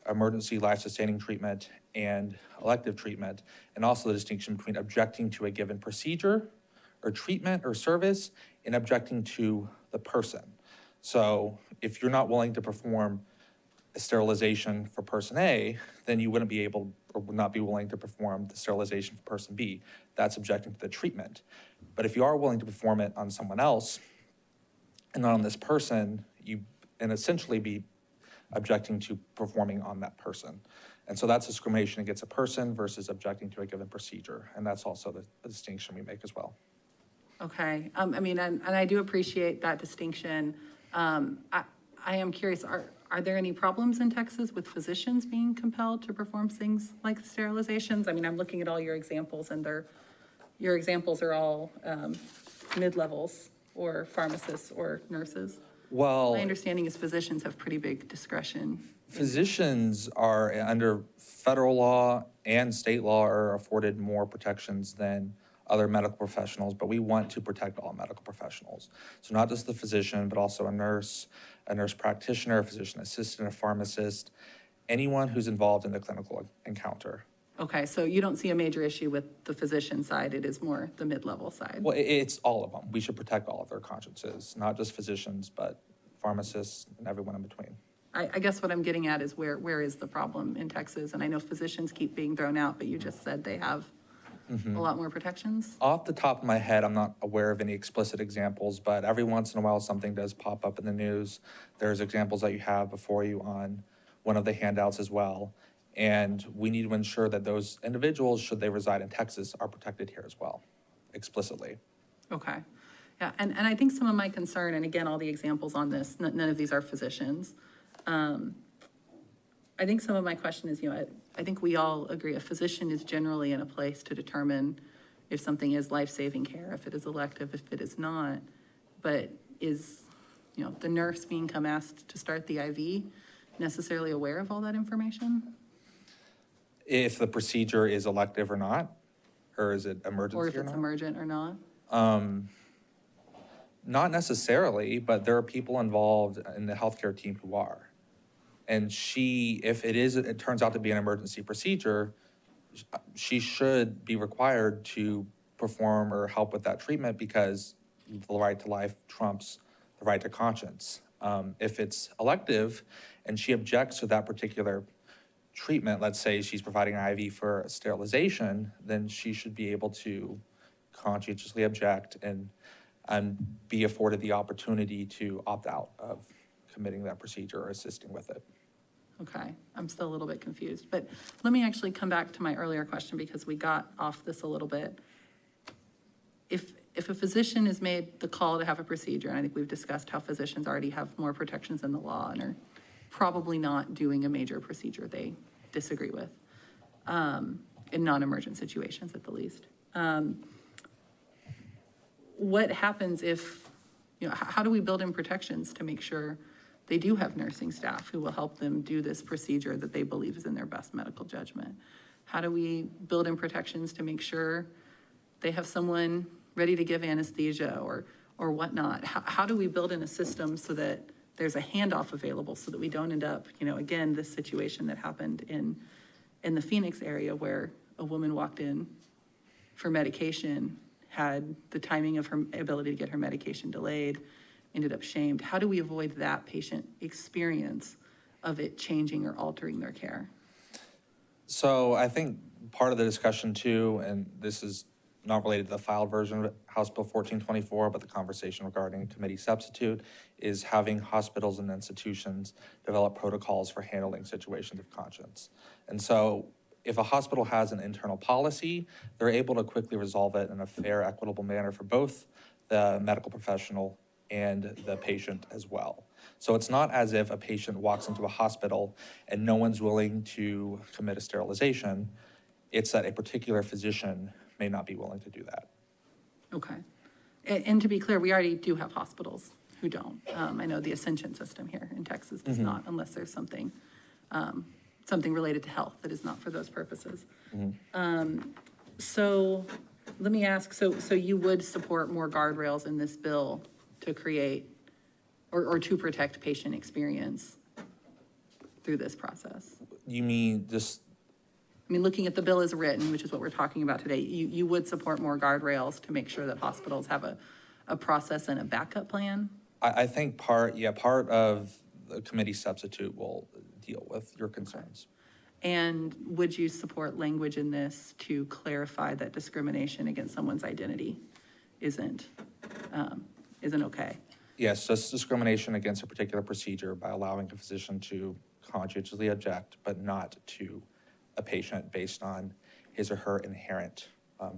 emergency life-sustaining treatment and elective treatment, and also the distinction between objecting to a given procedure or treatment or service and objecting to the person. So if you're not willing to perform a sterilization for person A, then you wouldn't be able or would not be willing to perform the sterilization for person B. That's objecting to the treatment. But if you are willing to perform it on someone else and not on this person, you and essentially be objecting to performing on that person. And so that's discrimination against a person versus objecting to a given procedure. And that's also the distinction we make as well. Okay, and I do appreciate that distinction. I am curious, are there any problems in Texas with physicians being compelled to perform things like sterilizations? I'm looking at all your examples, and your examples are all mid-levels or pharmacists or nurses. Well, my understanding is physicians have pretty big discretion. Physicians are, under federal law and state law, are afforded more protections than other medical professionals, but we want to protect all medical professionals. So not just the physician, but also a nurse practitioner, a physician assistant, a pharmacist, anyone who's involved in the clinical encounter. Okay, so you don't see a major issue with the physician side, it is more the mid-level side. Well, it's all of them. We should protect all of their consciences, not just physicians, but pharmacists and everyone in between. I guess what I'm getting at is where is the problem in Texas? And I know physicians keep being thrown out, but you just said they have a lot more protections. Off the top of my head, I'm not aware of any explicit examples, but every once in a while something does pop up in the news. There's examples that you have before you on one of the handouts as well. And we need to ensure that those individuals, should they reside in Texas, are protected here as well, explicitly. Okay. Yeah, and I think some of my concern, and again, all the examples on this, none of these are physicians. I think some of my question is, I think we all agree a physician is generally in a place to determine if something is life-saving care, if it is elective, if it is not. But is, the nurse being asked to start the IV necessarily aware of all that information? If the procedure is elective or not, or is it emergency Or if it's emergent or not? Not necessarily, but there are people involved in the healthcare team who are. And if it turns out to be an emergency procedure, she should be required to perform or help with that treatment because the right to life trumps the right to conscience. If it's elective and she objects to that particular treatment, let's say she's providing an IV for sterilization, then she should be able to conscientiously object and be afforded the opportunity to opt out of committing that procedure or assisting with it. Okay, I'm still a little bit confused, but let me actually come back to my earlier question because we got off this a little bit. If a physician has made the call to have a procedure, and I think we've discussed how physicians already have more protections in the law and are probably not doing a major procedure they disagree with, in non-emergent situations at the least. What happens if, how do we build in protections to make sure they do have nursing staff who will help them do this procedure that they believe is in their best medical judgment? How do we build in protections to make sure they have someone ready to give anesthesia or whatnot? How do we build in a system so that there's a handoff available so that we don't end up, again, this situation that happened in the Phoenix area where a woman walked in for medication, had the timing of her ability to get her medication delayed, ended up shamed. How do we avoid that patient experience of it changing or altering their care? So I think part of the discussion too, and this is not related to the filed version of House Bill 1424, but the conversation regarding committee substitute, is having hospitals and institutions develop protocols for handling situations of conscience. And so if a hospital has an internal policy, they're able to quickly resolve it in a fair, equitable manner for both the medical professional and the patient as well. So it's not as if a patient walks into a hospital and no one's willing to commit a sterilization. It's that a particular physician may not be willing to do that. Okay. And to be clear, we already do have hospitals who don't. I know the Ascension system here in Texas does not, unless there's something related to health that is not for those purposes. So let me ask, so you would support more guardrails in this bill to create or to protect patient experience through this process? You mean just? I mean, looking at the bill as written, which is what we're talking about today, you would support more guardrails to make sure that hospitals have a process and a backup plan? I think part of the committee substitute will deal with your concerns. And would you support language in this to clarify that discrimination against someone's identity isn't okay? Yes, just discrimination against a particular procedure by allowing a physician to conscientiously object, but not to a patient based on his or her inherent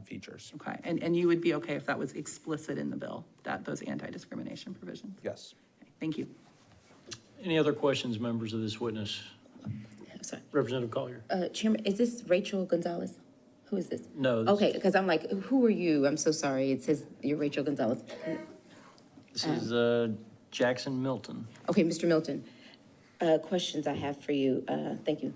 features. Okay, and you would be okay if that was explicit in the bill, those anti-discrimination provisions? Yes. Okay, thank you. Any other questions, members of this witness? Sorry. Representative Collier. Chairman, is this Rachel Gonzalez? Who is this? No. Okay, because I'm like, who are you? I'm so sorry. It says you're Rachel Gonzalez. This is Jackson Milton. Okay, Mr. Milton. Questions I have for you. Thank you.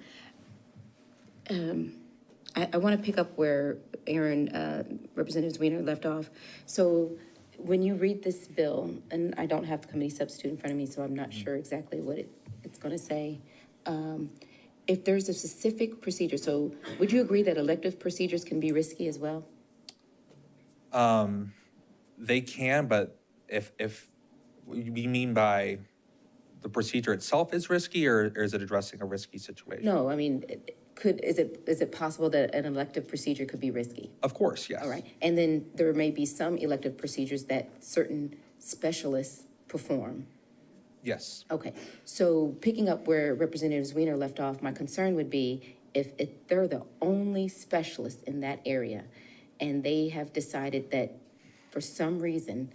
I want to pick up where Representative Wiener left off. So when you read this bill, and I don't have the committee substitute in front of me, so I'm not sure exactly what it's going to say. If there's a specific procedure, so would you agree that elective procedures can be risky as well? They can, but if you mean by the procedure itself is risky, or is it addressing a risky situation? No, I mean, is it possible that an elective procedure could be risky? Of course, yes. All right, and then there may be some elective procedures that certain specialists perform. Yes. Okay, so picking up where Representative Wiener left off, my concern would be if they're the only specialist in that area and they have decided that for some reason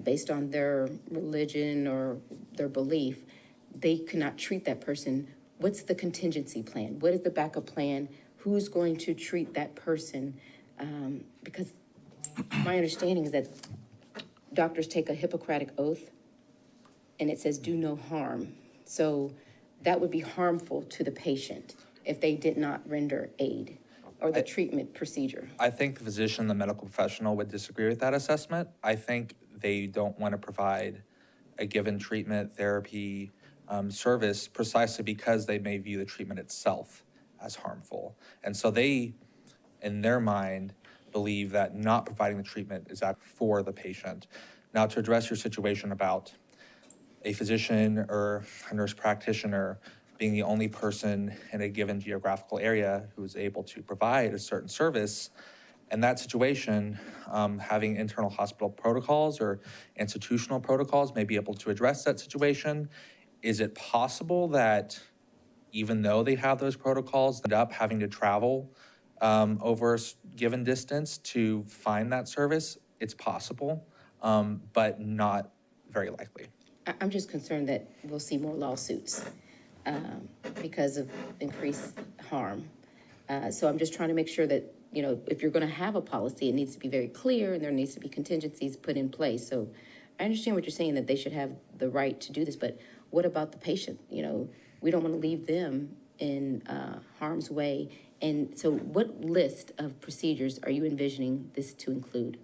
based on their religion or their belief, they cannot treat that person. What's the contingency plan? What is the backup plan? Who's going to treat that person? Because my understanding is that doctors take a Hippocratic oath and it says do no harm. So that would be harmful to the patient if they did not render aid or the treatment procedure. I think the physician, the medical professional would disagree with that assessment. I think they don't want to provide a given treatment, therapy, service precisely because they may view the treatment itself as harmful. And so they, in their mind, believe that not providing the treatment is for the patient. Now, to address your situation about a physician or a nurse practitioner being the only person in a given geographical area who is able to provide a certain service, in that situation, having internal hospital protocols or institutional protocols may be able to address that situation. Is it possible that even though they have those protocols, end up having to travel over a given distance to find that service? It's possible, but not very likely. I'm just concerned that we'll see more lawsuits because of increased harm. So I'm just trying to make sure that, you know, if you're going to have a policy, it needs to be very clear and there needs to be contingencies put in place. So I understand what you're saying, that they should have the right to do this, but what about the patient? You know, we don't want to leave them in harm's way. And so what list of procedures are you envisioning this to include?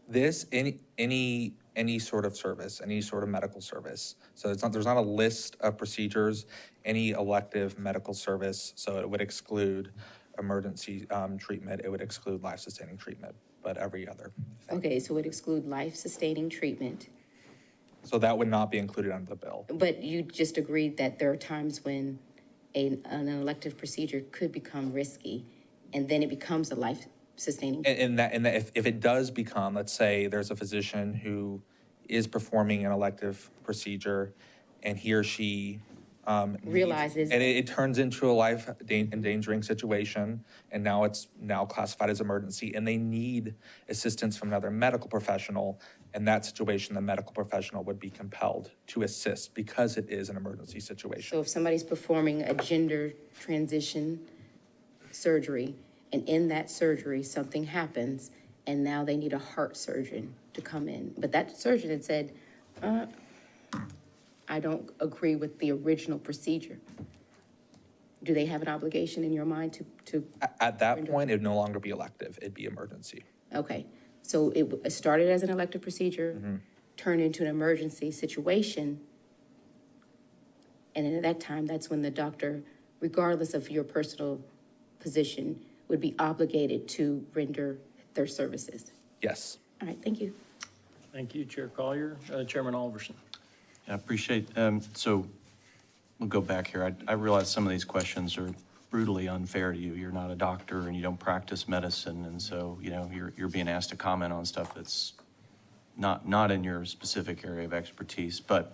This, any sort of service, any sort of medical service. So there's not a list of procedures, any elective medical service. So it would exclude emergency treatment, it would exclude life-sustaining treatment, but every other thing. Okay, so it would exclude life-sustaining treatment. So that would not be included under the bill. But you just agreed that there are times when an elective procedure could become risky, and then it becomes a life-sustaining. And that if it does become, let's say there's a physician who is performing an elective procedure, and he or she realizes, and it turns into a life-endangering situation, and now it's classified as emergency, and they need assistance from another medical professional. In that situation, the medical professional would be compelled to assist because it is an emergency situation. so if somebody's performing a gender transition surgery, and in that surgery, something happens, and now they need a heart surgeon to come in. But that surgeon had said, I don't agree with the original procedure. Do they have an obligation in your mind to At that point, it would no longer be elective, it'd be emergency. Okay, so it started as an elective procedure, turned into an emergency situation, and then at that time, that's when the doctor, regardless of your personal position, would be obligated to render their services. Yes. All right, thank you. Thank you, Chair Collier. Chairman Oliverson. I appreciate, so we'll go back here. I realize some of these questions are brutally unfair to you. You're not a doctor and you don't practice medicine, and so, you know, you're being asked to comment on stuff that's not in your specific area of expertise. But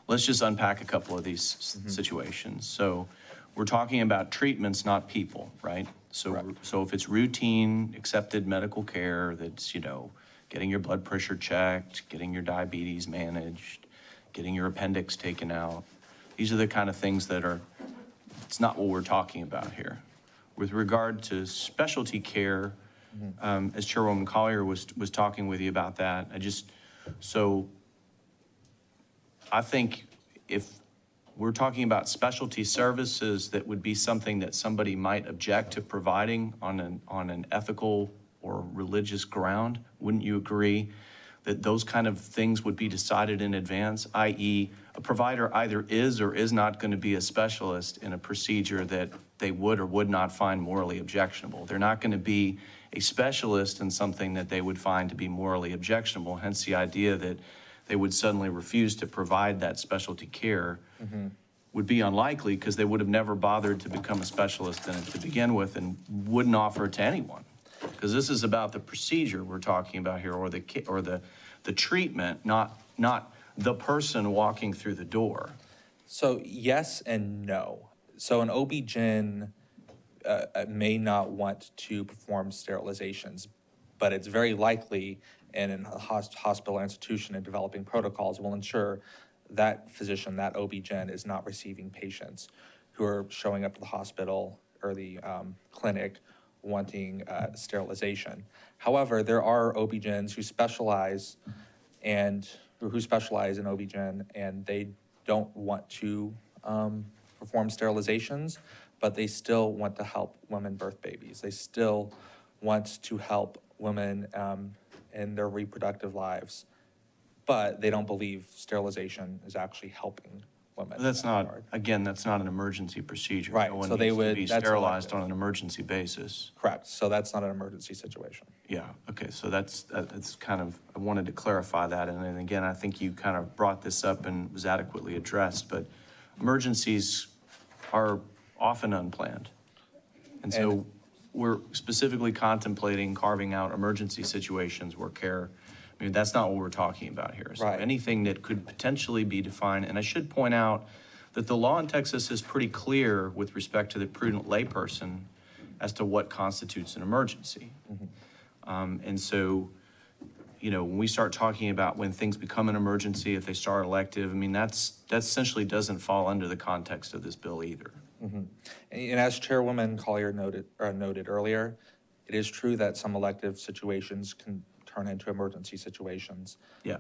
let's just unpack a couple of these situations. So we're talking about treatments, not people, right? So, so if it's routine, accepted medical care, that's, you know, getting your blood pressure checked, getting your diabetes managed, getting your appendix taken out, these are the kind of things that are, it's not what we're talking about here. With regard to specialty care, as Chairwoman Collier was talking with you about that, I think if we're talking about specialty services, that would be something that somebody might object to providing on an ethical or religious ground. Wouldn't you agree that those kind of things would be decided in advance, i.e. a provider either is or is not going to be a specialist in a procedure that they would or would not find morally objectionable? They're not going to be a specialist in something that they would find to be morally objectionable, hence the idea that they would suddenly refuse to provide that specialty care would be unlikely, because they would have never bothered to become a specialist in it to begin with and wouldn't offer it to anyone. Because this is about the procedure we're talking about here, or the treatment, not the person walking through the door. So yes and no. So an OB-GYN may not want to perform sterilizations, but it's very likely and in a hospital institution and developing protocols will ensure that physician, that OB-GYN is not receiving patients who are showing up to the hospital or the clinic wanting sterilization. However, there are OB-GYNs who specialize in OB-GYN, and they don't want to perform sterilizations, but they still want to help women birth babies. They still want to help women in their reproductive lives, but they don't believe sterilization is actually helping women. That's not, again, that's not an emergency procedure. Right, No one so they needs to would- be that's sterilized elective. on an emergency basis. Correct, so that's not an emergency situation. Yeah, okay, so that's kind of, I wanted to clarify that, and then again, I think you kind of brought this up and was adequately addressed, but emergencies are often unplanned. And so we're specifically contemplating carving out emergency situations where care, I mean, that's not what we're talking about here. So Right. anything that could potentially be defined, and I should point out that the law in Texas is pretty clear with respect to the prudent layperson as to what constitutes an emergency. And so, you know, when we start talking about when things become an emergency, if they start elective, I mean, that essentially doesn't fall under the context of this bill either. And as Chairwoman Collier noted earlier, it is true that some elective situations can turn into emergency situations. Yeah.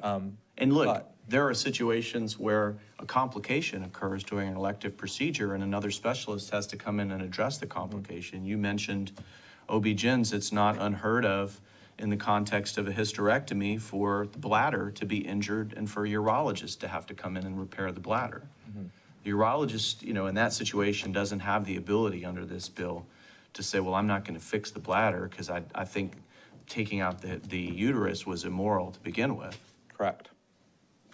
And look, there are situations where a complication occurs during an elective procedure and another specialist has to come in and address the complication. You mentioned OB-GYNs. It's not unheard of in the context of a hysterectomy for the bladder to be injured and for a urologist to have to come in and repair the bladder. The urologist, you know, in that situation doesn't have the ability under this bill to say, well, I'm not going to fix the bladder because I think taking out the uterus was immoral to begin with. Correct.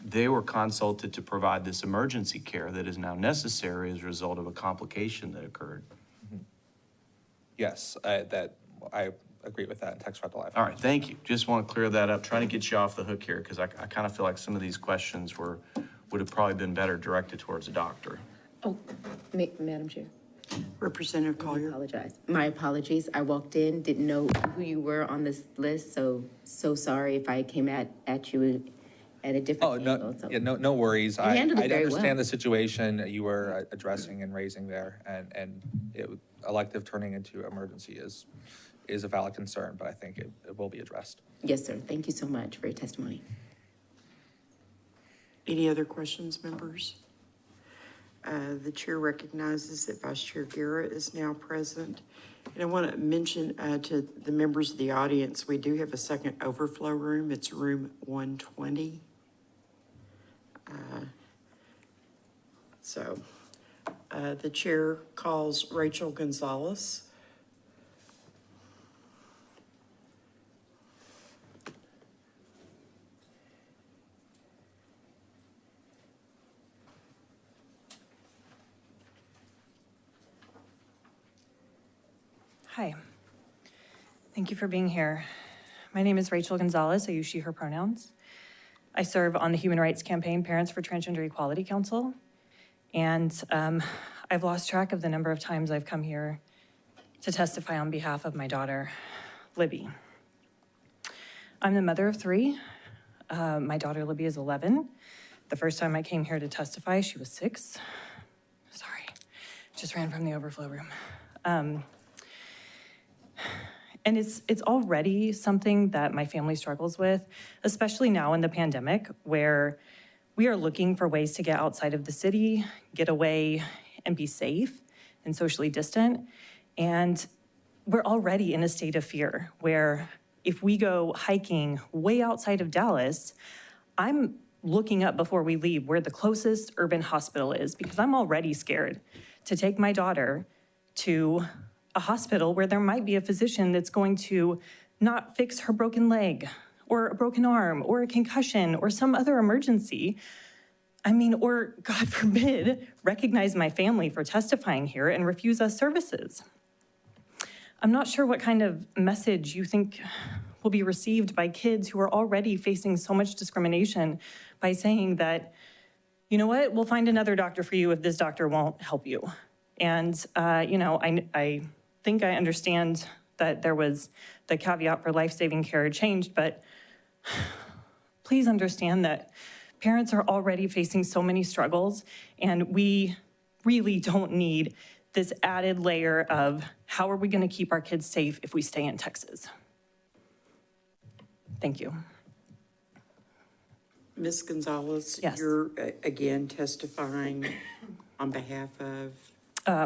They were consulted to provide this emergency care that is now necessary as a result of a complication that occurred. Yes, I agree with that in Texas Right to Life. All right, thank you. Just want to clear that up, trying to get you off the hook here because I kind of feel like some of these questions would have probably been better directed towards a doctor. Oh, Madam Chair. Representative Collier. Apologize. My apologies. I walked in, didn't know who you were on this list, so sorry if I came at you at a different angle. No, yeah, no worries. I handled it very understand well. the situation you were addressing and raising there, and elective turning into emergency is a valid concern, but I think it will be addressed. Yes, sir. Thank you so much for your testimony. Any other questions, members? The chair recognizes that Vice Chair Guerra is now present. And I want to mention to the members of the audience, we do have a second overflow room. It's room 120. The chair calls Rachel Gonzalez. Hi. Thank you for being here. My name is Rachel Gonzalez. I use she, her pronouns. I serve on the Human Rights Campaign Parents for Transgender Equality Council. And I've lost track of the number of times I've come here to testify on behalf of my daughter, Libby. I'm the mother of 3. My daughter, Libby, is 11. The first time I came here to testify, she was 6. Sorry, just ran from the overflow room. And it's already something that my family struggles with, especially now in the pandemic, where we are looking for ways to get outside of the city, get away, and be safe and socially distant. And we're already in a state of fear, where if we go hiking way outside of Dallas, I'm looking up before we leave where the closest urban hospital is, because I'm already scared to take my daughter to a hospital where there might be a physician that's going to not fix her broken leg or a broken arm or a concussion or some other emergency. I mean, or God forbid, recognize my family for testifying here and refuse us services. I'm not sure what kind of message you think will be received by kids who are already facing so much discrimination by saying that, you know what, we'll find another doctor for you if this doctor won't help you. And, you know, I think I understand that there was the caveat for life-saving care changed, but please understand that parents are already facing so many struggles, and we really don't need this added layer of how are we going to keep our kids safe if we stay in Texas? Thank you. Ms. Gonzalez, Yes. you're again testifying on behalf of?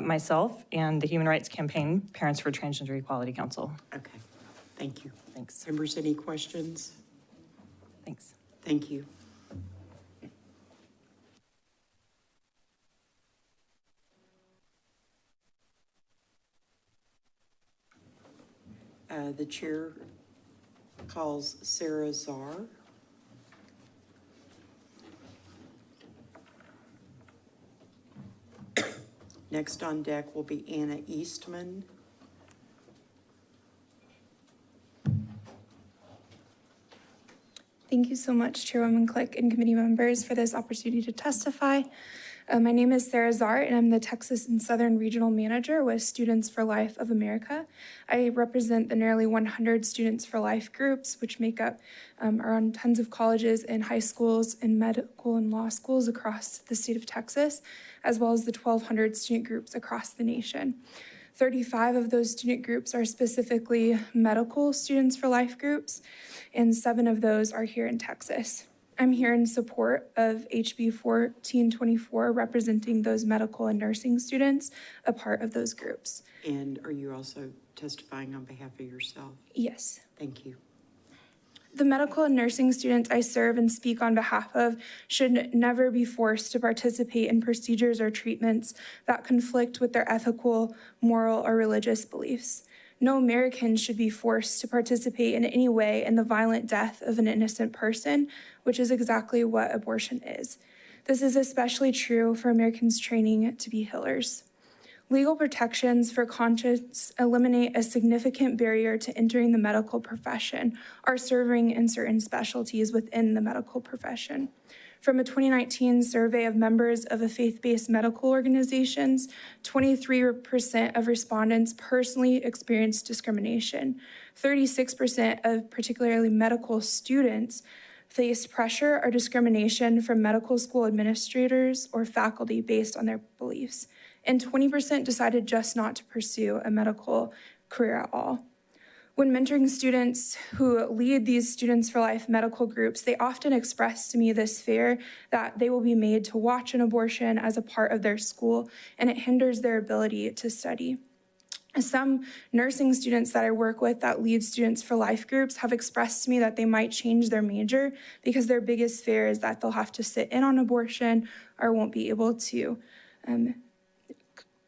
Myself and the Human Rights Campaign, Parents for Transgender Equality Council. Okay, thank you. Thanks. Members, any questions? Thanks. Thank you. The chair calls Sarah Czar. Next on deck will be Anna Eastman. Thank you so much, Chairwoman Click and committee members, for this opportunity to testify. My name is Sarah Zart, and I'm the Texas and Southern Regional Manager with Students for Life of America. I represent the nearly 100 Students for Life groups, which make up around tons of colleges and high schools and medical and law schools across the state of Texas, as well as the 1,200 student groups across the nation. 35 of those student groups are specifically medical Students for Life groups, and 7 of those are here in Texas. I'm here in support of HB 1424, representing those medical and nursing students, a part of those groups. And are you also testifying on behalf of yourself? Yes. Thank you. The medical and nursing students I serve and speak on behalf of should never be forced to participate in procedures or treatments that conflict with their ethical, moral, or religious beliefs. No American should be forced to participate in any way in the violent death of an innocent person, which is exactly what abortion is. This is especially true for Americans training to be healers. Legal protections for conscience eliminate a significant barrier to entering the medical profession or serving in certain specialties within the medical profession. From a 2019 survey of members of a faith-based medical organizations, 23% of respondents personally experienced discrimination. 36% of particularly medical students faced pressure or discrimination from medical school administrators or faculty based on their beliefs. And 20% decided just not to pursue a medical career at all. When mentoring students who lead these Students for Life medical groups, they often express to me this fear that they will be made to watch an abortion as a part of their school, and it hinders their ability to study. Some nursing students that I work with that lead Students for Life groups have expressed to me that they might change their major because their biggest fear is that they'll have to sit in on abortion or won't be able to,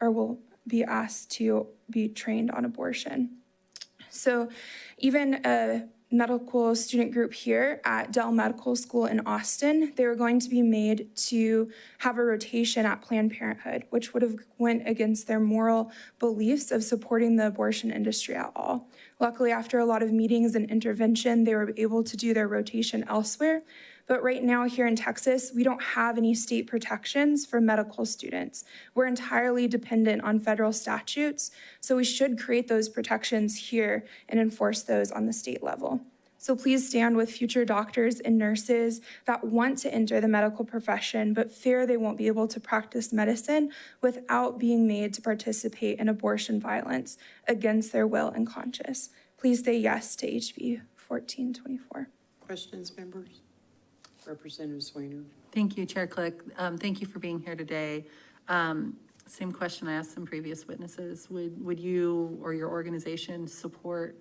or will be asked to be trained on abortion. So even a medical student group here at Dell Medical School in Austin, they were going to be made to have a rotation at Planned Parenthood, which would have went against their moral beliefs of supporting the abortion industry at all. Luckily, after a lot of meetings and intervention, they were able to do their rotation elsewhere. But right now here in Texas, we don't have any state protections for medical students. We're entirely dependent on federal statutes, so we should create those protections here and enforce those on the state level. So please stand with future doctors and nurses that want to enter the medical profession but fear they won't be able to practice medicine without being made to participate in abortion violence against their will and conscience. Please say yes to HB 1424. Questions, members? Representative Swainer. Thank you, Chair Click. Thank you for being here today. Same question I asked some previous witnesses. Would you or your organization support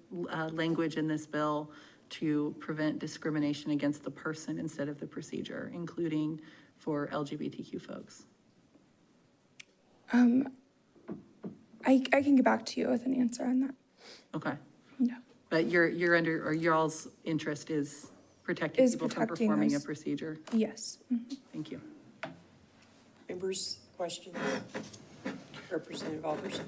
language in this bill to prevent discrimination against the person instead of the procedure, including for LGBTQ folks? I can get back to you with an answer on that. Okay. Yeah. But you're under, or your all's interest is protecting people from performing a procedure? Yes. Mm-hmm. Thank you. Members, questions? Representative Oliverson.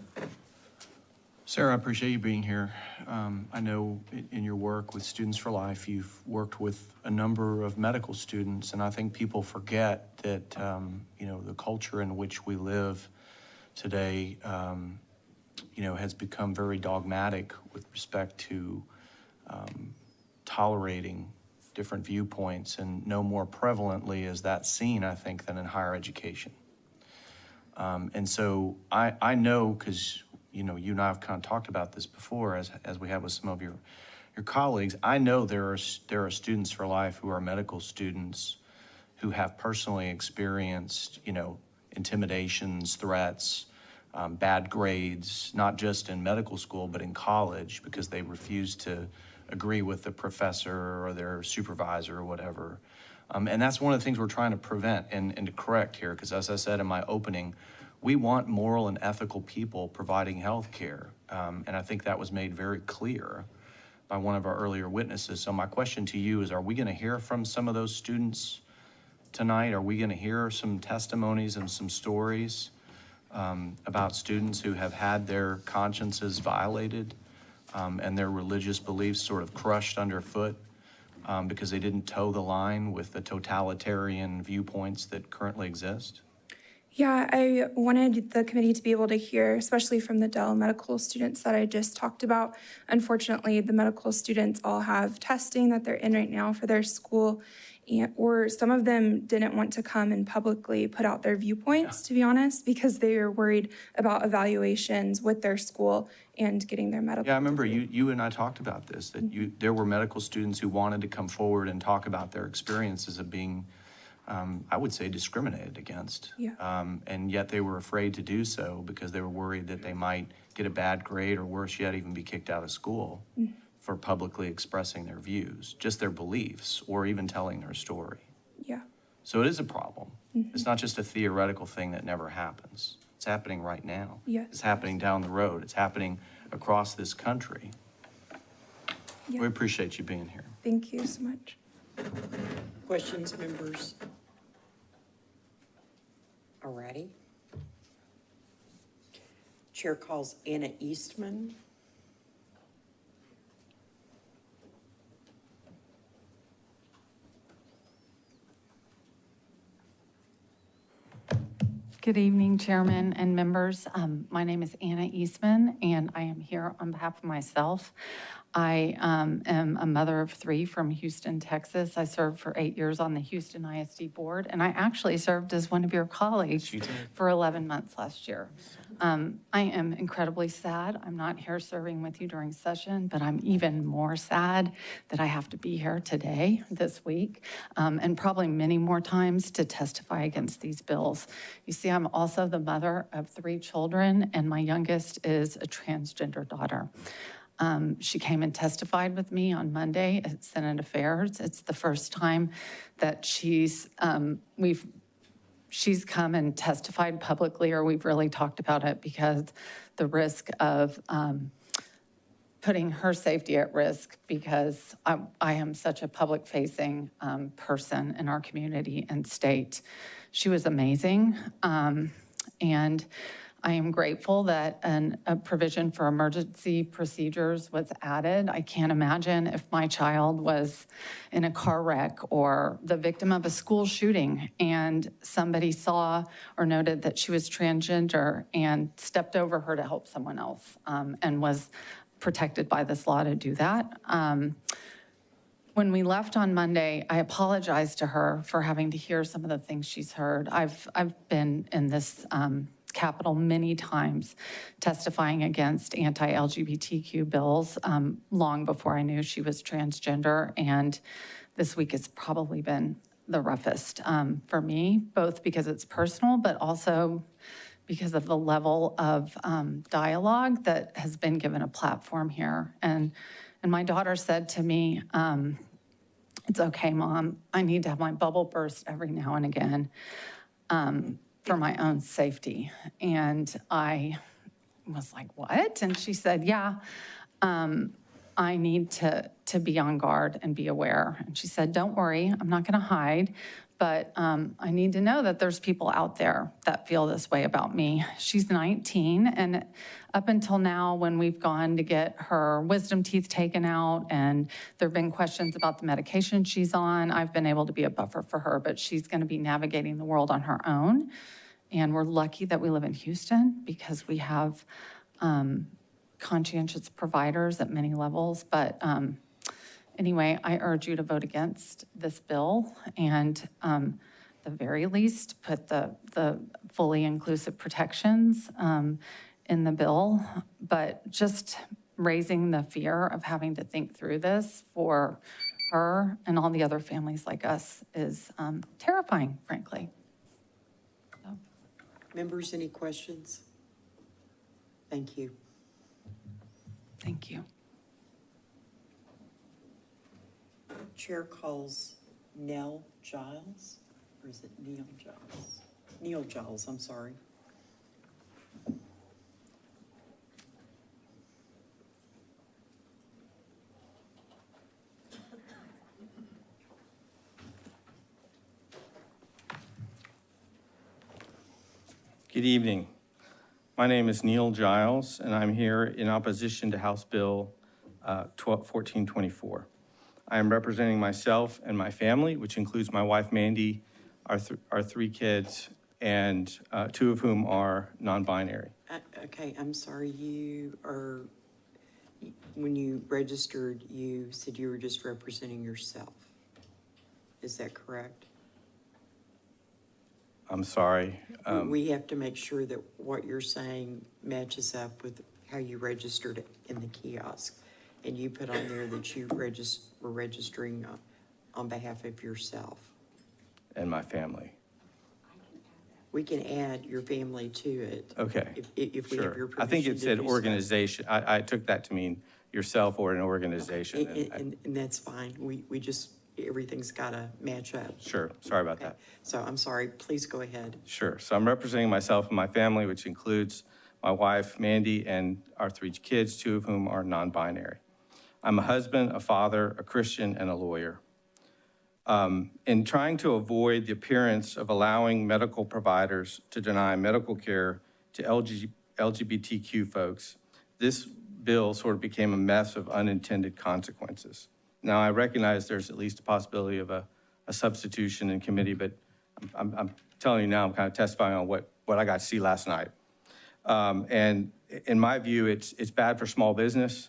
Sarah, I appreciate you being here. I know in your work with Students for Life, you've worked with a number of medical students, and I think people forget that, the culture in which we live today, has become very dogmatic with respect to tolerating different viewpoints, and no more prevalently is that seen, I think, than in higher education. And so I know, because, you know, you and I have kind of talked about this before, as we have with some of your colleagues, I know there are students for life who are medical students who have personally experienced, you know, intimidations, threats, bad grades, not just in medical school, but in college, because they refuse to agree with the professor or their supervisor or whatever. And that's one of the things we're trying to prevent and to correct here, because as I said in my opening, we want moral and ethical people providing health care. And I think that was made very clear by one of our earlier witnesses. So my question to you is, are we gonna hear from some of those students tonight? Are we gonna hear some testimonies and some stories about students who have had their consciences violated and their religious beliefs sort of crushed underfoot because they didn't toe the line with the totalitarian viewpoints that currently exist? Yeah, I wanted the committee to be able to hear, especially from the Dell medical students that I just talked about. Unfortunately, the medical students all have testing that they're in right now for their school, or some of them didn't want to come and publicly put out their viewpoints, to be honest, because they are worried about evaluations with their school and getting their medical. Yeah, I remember you and I talked about this, that there were medical students who wanted to come forward and talk about their experiences of being, I would say, discriminated against. Yeah. And yet they were afraid to do so because they were worried that they might get a bad grade, or worse yet, even be kicked out of school for publicly expressing their views, just their beliefs, or even telling their story. Yeah. So it is a problem. It's not just a theoretical thing that never happens. It's happening right now. Yes. It's happening down the road. It's happening across this country. Yeah. We appreciate you being here. Thank you so much. Questions, members? All righty. Chair calls Anna Eastman. Good evening, Chairman and members. My name is Anna Eastman, and I am here on behalf of myself. I am a mother of 3 from Houston, Texas. I served for 8 years on the Houston ISD board, and I actually served as one of your colleagues for 11 months last year. I am incredibly sad. I'm not here serving with you during session, but I'm even more sad that I have to be here today, this week, and probably many more times to testify against these bills. You see, I'm also the mother of 3 children, and my youngest is a transgender daughter. She came and testified with me on Monday at Senate Affairs. It's the first time that she's come and testified publicly, or we've really talked about it, because the risk of putting her safety at risk, because I am such a public-facing person in our community and state. She was amazing, and I am grateful that a provision for emergency procedures was added. I can't imagine if my child was in a car wreck or the victim of a school shooting and somebody saw or noted that she was transgender and stepped over her to help someone else, and was protected by this law to do that. When we left on Monday, I apologized to her for having to hear some of the things she's heard. I've been in this Capitol many times testifying against anti-LGBTQ bills long before I knew she was transgender, and this week has probably been the roughest for me, both because it's personal, but also because of the level of dialogue that has been given a platform here. And my daughter said to me, "It's okay, Mom, I need to have my bubble burst every now and again for my own safety." And I was like, "What?" And she said, "Yeah, I need to be on guard and be aware." And she said, "Don't worry, I'm not gonna hide, but I need to know that there's people out there that feel this way about me." She's 19, and up until now, when we've gone to get her wisdom teeth taken out and there've been questions about the medication she's on, I've been able to be a buffer for her, but she's gonna be navigating the world on her own. And we're lucky that we live in Houston because we have conscientious providers at many levels, but Anyway, I urge you to vote against this bill and the very least, put the fully inclusive protections in the bill, but just raising the fear of having to think through this for her and all the other families like us is terrifying, frankly. So. Members, any questions? Thank you. Thank you. Chair calls Nell Giles, or is it Neil Giles? Neil Giles, I'm sorry. Good evening. My name is Neil Giles, and I'm here in opposition to House Bill 1424. I am representing myself and my family, which includes my wife, Mandy, our three kids, and two of whom are non-binary. Okay, I'm sorry, when you registered, you said you were just representing yourself. Is that correct? I'm sorry. We have to make sure that what you're saying matches up with how you registered in the kiosk. And you put on there that you were registering on behalf of yourself. And my family. We can add your family to it. Okay. If we have your permission. I think it said to do organization. I took that to mean yourself or an organization. And that's fine. We just, everything's got to match up. Sure. Sorry about that. So I'm sorry. Please go ahead. Sure. So I'm representing myself and my family, which includes my wife, Mandy, and our three kids, two of whom are non-binary. I'm a husband, a father, a Christian, and a lawyer. In trying to avoid the appearance of allowing medical providers to deny medical care to LGBTQ folks, this bill sort of became a mess of unintended consequences. Now, I recognize there's at least a possibility of a substitution in committee, but I'm telling you now, I'm kind of testifying on what I got to see last night. And in my view, it's bad for small business.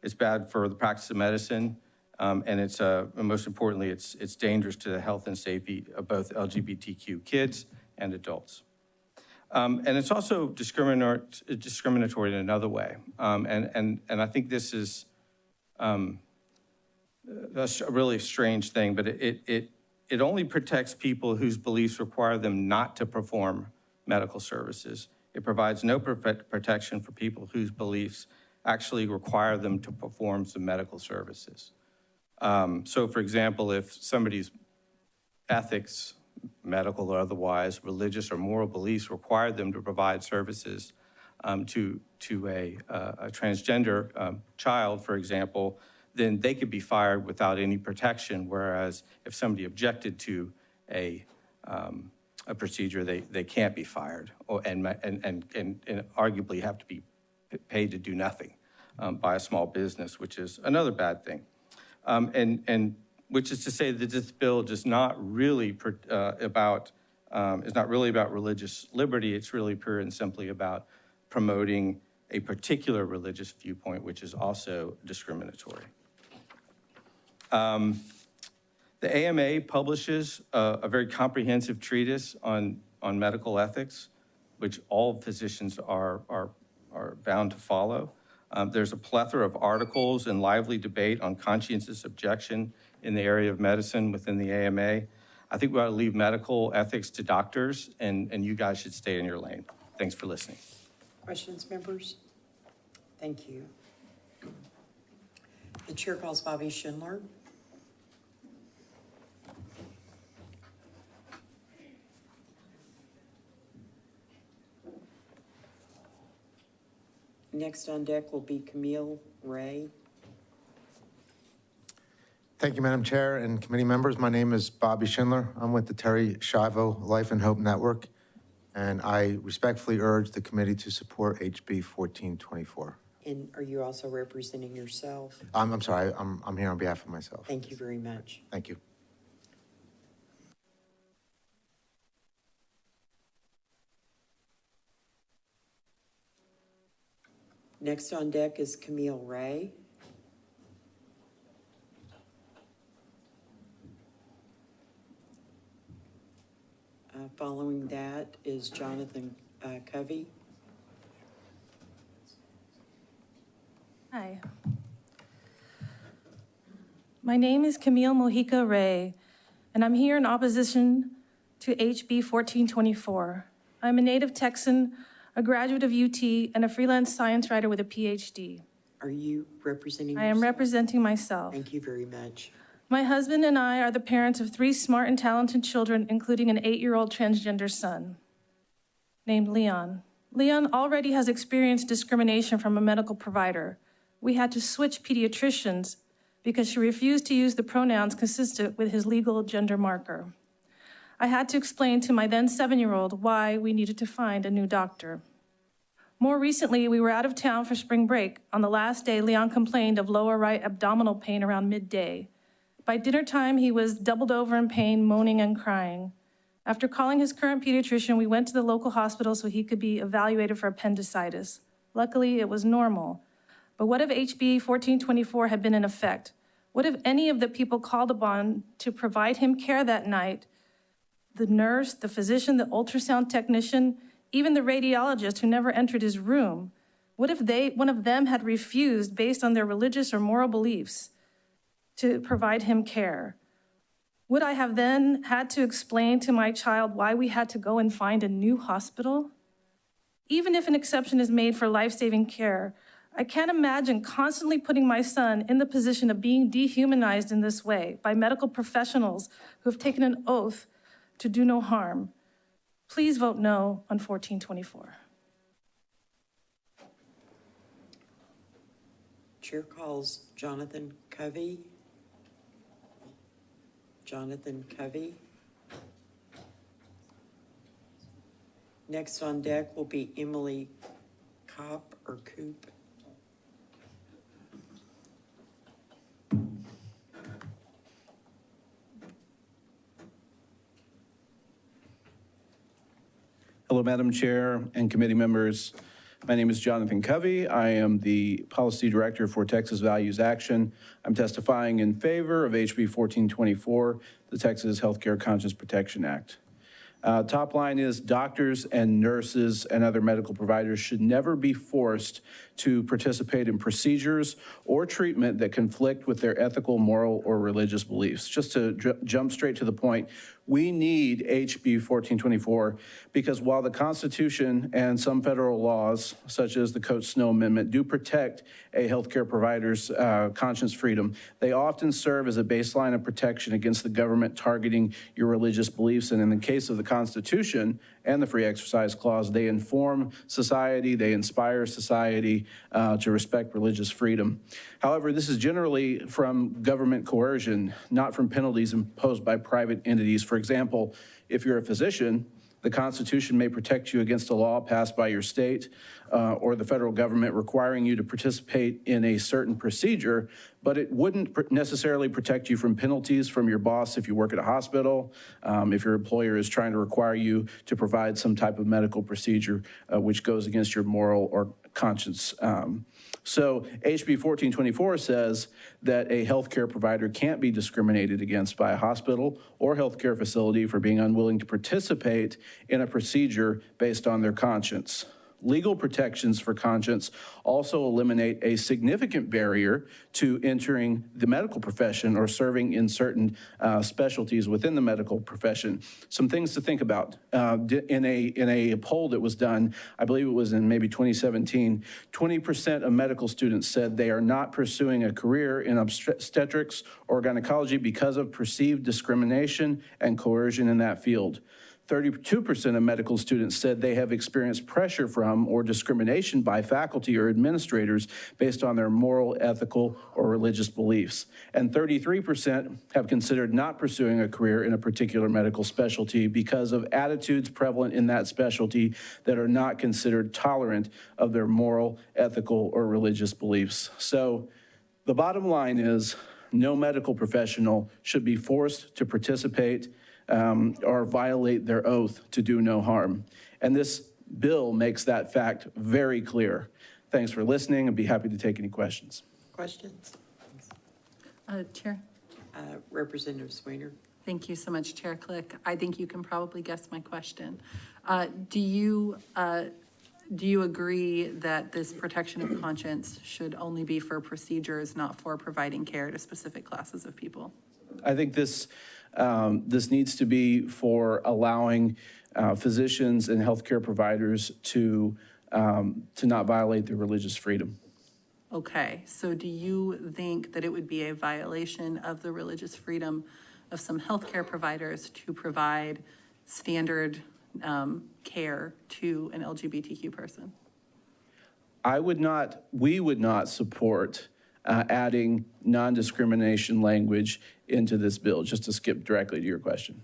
It's bad for the practice of medicine. And it's, most importantly, it's dangerous to the health and safety of both LGBTQ kids and adults. And it's also discriminatory in another way. And I think this is that's a really strange thing, but it only protects people whose beliefs require them not to perform medical services. It provides no protection for people whose beliefs actually require them to perform some medical services. So for example, if somebody's ethics, medical or otherwise, religious or moral beliefs require them to provide services to a transgender child, for example, then they could be fired without any protection. Whereas if somebody objected to a procedure, they can't be fired and arguably have to be paid to do nothing by a small business, which is another bad thing. And which is to say that this bill is not really about religious liberty. It's really pure and simply about promoting a particular religious viewpoint, which is also discriminatory. The AMA publishes a very comprehensive treatise on medical ethics, which all physicians are bound to follow. There's a plethora of articles and lively debate on conscientious objection in the area of medicine within the AMA. I think we ought to leave medical ethics to doctors, and you guys should stay in your lane. Thanks for listening. Questions, members? Thank you. The chair calls Bobby Schindler. Next on deck will be Camille Ray. Thank you, Madam Chair and committee members. My name is Bobby Schindler. I'm with the Terry Schiavo Life and Hope Network, and I respectfully urge the committee to support HB 1424. And are you also representing yourself? I'm sorry, I'm here on behalf of myself. Thank you very much. Thank you. Next on deck is Camille Ray. Following that is Jonathan Covey. Hi. My name is Camille Mojica Ray, and I'm here in opposition to HB 1424. I'm a native Texan, a graduate of UT, and a freelance science writer with a PhD. Are you representing I am yourself? representing myself. Thank you very much. My husband and I are the parents of 3 smart and talented children, including an 8-year-old transgender son named Leon. Leon already has experienced discrimination from a medical provider. We had to switch pediatricians because she refused to use the pronouns consistent with his legal gender marker. I had to explain to my then 7-year-old why we needed to find a new doctor. More recently, we were out of town for spring break. On the last day, Leon complained of lower right abdominal pain around midday. By dinner time, he was doubled over in pain, moaning and crying. After calling his current pediatrician, we went to the local hospital so he could be evaluated for appendicitis. Luckily, it was normal. But what if HB 1424 had been in effect? What if any of the people called upon to provide him care that night, the nurse, the physician, the ultrasound technician, even the radiologist who never entered his room, what if one of them had refused based on their religious or moral beliefs to provide him care? Would I have then had to explain to my child why we had to go and find a new hospital? Even if an exception is made for life-saving care, I can't imagine constantly putting my son in the position of being dehumanized in this way by medical professionals who have taken an oath to do no harm. Please vote no on 1424. Chair calls Jonathan Covey. Jonathan Covey. Next on deck will be Emily Kopp or Coop. Hello, Madam Chair and committee members. My name is Jonathan Covey. I am the Policy Director for Texas Values Action. I'm testifying in favor of HB 1424, the Texas Healthcare Conscience Protection Act. Top line is doctors and nurses and other medical providers should never be forced to participate in procedures or treatment that conflict with their ethical, moral, or religious beliefs. Just to jump straight to the point, we need HB 1424 because while the Constitution and some federal laws, such as the Coates-Snow Amendment, do protect a healthcare provider's conscience freedom, they often serve as a baseline of protection against the government targeting your religious beliefs. And in the case of the Constitution and the Free Exercise Clause, they inform society, they inspire society to respect religious freedom. However, this is generally from government coercion, not from penalties imposed by private entities. For example, if you're a physician, the Constitution may protect you against a law passed by your state or the federal government requiring you to participate in a certain procedure, but it wouldn't necessarily protect you from penalties from your boss if you work at a hospital, if your employer is trying to require you to provide some type of medical procedure which goes against your moral or conscience. So HB 1424 says that a healthcare provider can't be discriminated against by a hospital or healthcare facility for being unwilling to participate in a procedure based on their conscience. Legal protections for conscience also eliminate a significant barrier to entering the medical profession or serving in certain specialties within the medical profession. Some things to think about. In a poll that was done, I believe it was in maybe 2017, 20% of medical students said they are not pursuing a career in obstetrics or gynecology because of perceived discrimination and coercion in that field. 32% of medical students said they have experienced pressure from or discrimination by faculty or administrators based on their moral, ethical, or religious beliefs. And 33% have considered not pursuing a career in a particular medical specialty because of attitudes prevalent in that specialty that are not considered tolerant of their moral, ethical, or religious beliefs. So the bottom line is no medical professional should be forced to participate or violate their oath to do no harm. And this bill makes that fact very clear. Thanks for listening. I'd be happy to take any questions. Questions? Chair. Representative Sweener. Thank you so much, Chair Click. I think you can probably guess my question. Do you agree that this protection of conscience should only be for procedures, not for providing care to specific classes of people? I think this needs to be for allowing physicians and healthcare providers to not violate their religious freedom. Okay, so do you think that it would be a violation of the religious freedom of some healthcare providers to provide standard care to an LGBTQ person? We would not support adding non-discrimination language into this bill, just to skip directly to your question.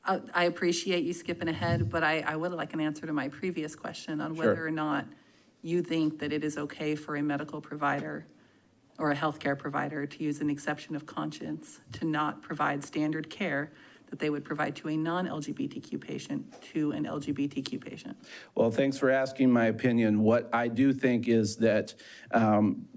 I appreciate you skipping ahead, but I would like an answer to my previous question on whether or not you think that it is okay for a medical provider or a healthcare provider to use an exception of conscience to not provide standard care that they would provide to a non-LGBTQ patient to an LGBTQ patient. Well, thanks for asking my opinion. What I do think is that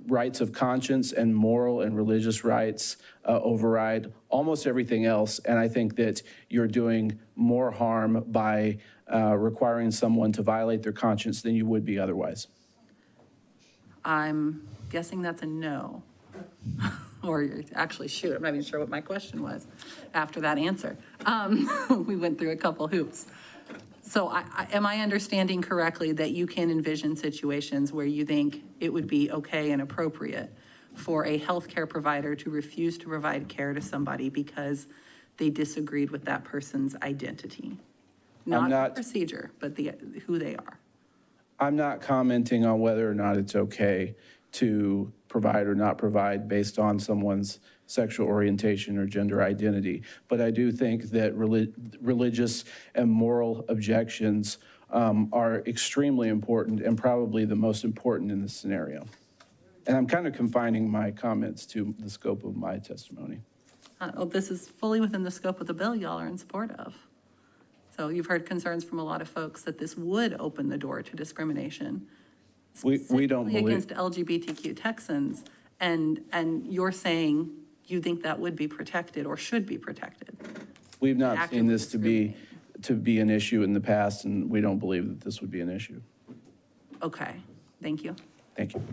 rights of conscience and moral and religious rights override almost everything else. And I think that you're doing more harm by requiring someone to violate their conscience than you would be otherwise. I'm guessing that's a no. Or you're actually, shoot, I'm not even sure what my question was after that answer. We went through a couple hoops. So am I understanding correctly that you can envision situations where you think it would be okay and appropriate for a healthcare provider to refuse to provide care to somebody because they disagreed with that person's identity? Not the procedure, but who they are. I'm not commenting on whether or not it's okay to provide or not provide based on someone's sexual orientation or gender identity. But I do think that religious and moral objections are extremely important and probably the most important in this scenario. And I'm kind of confining my comments to the scope of my testimony. This is fully within the scope of the bill y'all are in support of. So you've heard concerns from a lot of folks that this would open the door to discrimination. We don't believe against LGBTQ Texans, and you're saying you think that would be protected or should be protected. We've not seen this to be an issue in the past, and we don't believe that this would be an issue. Okay, thank you. Thank you.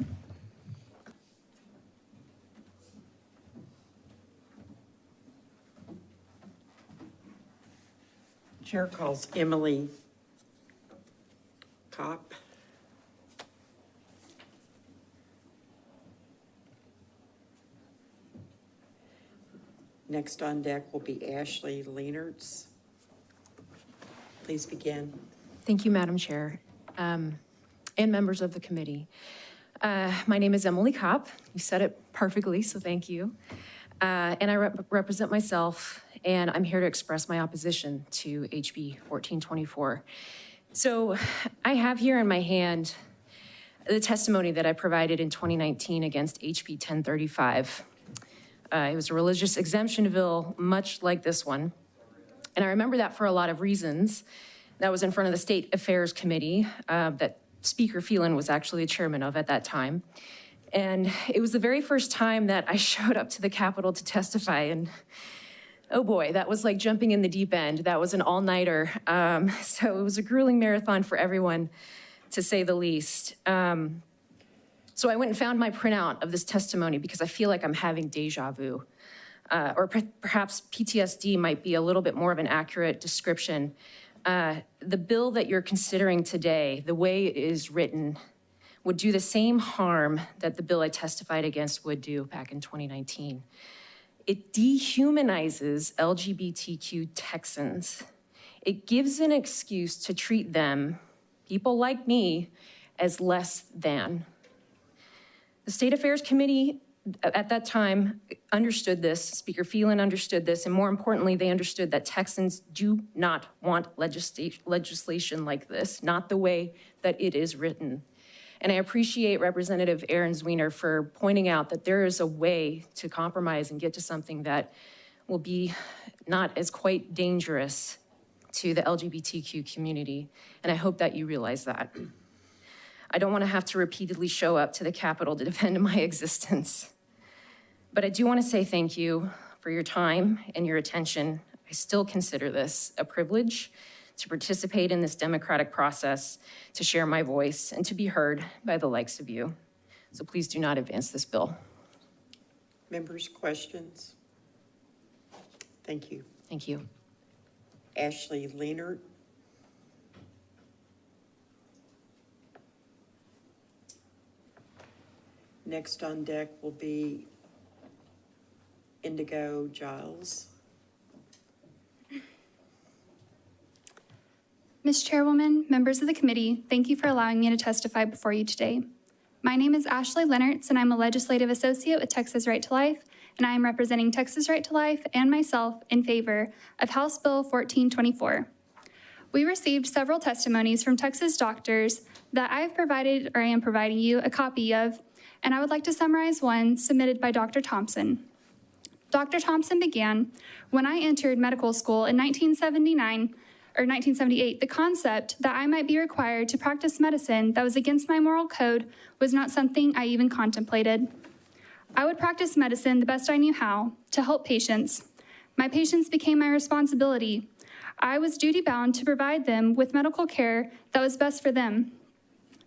Chair calls Emily Kopp. Next on deck will be Ashley Leanertz. Please begin. Thank you, Madam Chair, and members of the committee. My name is Emily Kopp. You said it perfectly, so thank you. And I represent myself, and I'm here to express my opposition to HB 1424. So I have here in my hand the testimony that I provided in 2019 against HB 1035. It was a religious exemption bill, much like this one. And I remember that for a lot of reasons. That was in front of the State Affairs Committee that Speaker Phelan was actually the chairman of at that time. And it was the very first time that I showed up to the Capitol to testify. And oh boy, that was like jumping in the deep end. That was an all-nighter. So it was a grueling marathon for everyone, to say the least. So I went and found my printout of this testimony because I feel like I'm having deja vu. Or perhaps PTSD might be a little bit more of an accurate description. The bill that you're considering today, the way it is written, would do the same harm that the bill I testified against would do back in 2019. It dehumanizes LGBTQ Texans. It gives an excuse to treat them, people like me, as less than. The State Affairs Committee at that time understood this, Speaker Phelan understood this, and more importantly, they understood that Texans do not want legislation like this, not the way that it is written. And I appreciate Representative Aaron Zwiener for pointing out that there is a way to compromise and get to something that will be not as quite dangerous to the LGBTQ community. And I hope that you realize that. I don't want to have to repeatedly show up to the Capitol to defend my existence. But I do want to say thank you for your time and your attention. I still consider this a privilege to participate in this democratic process, to share my voice, and to be heard by the likes of you. So please do not advance this bill. Members, questions? Thank you. Thank you. Ashley Leonard. Next on deck will be Indigo Giles. Ms. Chairwoman, members of the committee, thank you for allowing me to testify before you today. My name is Ashley Leonards, and I'm a legislative associate with Texas Right to Life, and I am representing Texas Right to Life and myself in favor of House Bill 1424. We received several testimonies from Texas doctors that I've provided or am providing you a copy of, and I would like to summarize one submitted by Dr. Thompson. Dr. Thompson began, when I entered medical school in 1978, the concept that I might be required to practice medicine that was against my moral code was not something I even contemplated. I would practice medicine the best I knew how to help patients. My patients became my responsibility. I was duty-bound to provide them with medical care that was best for them.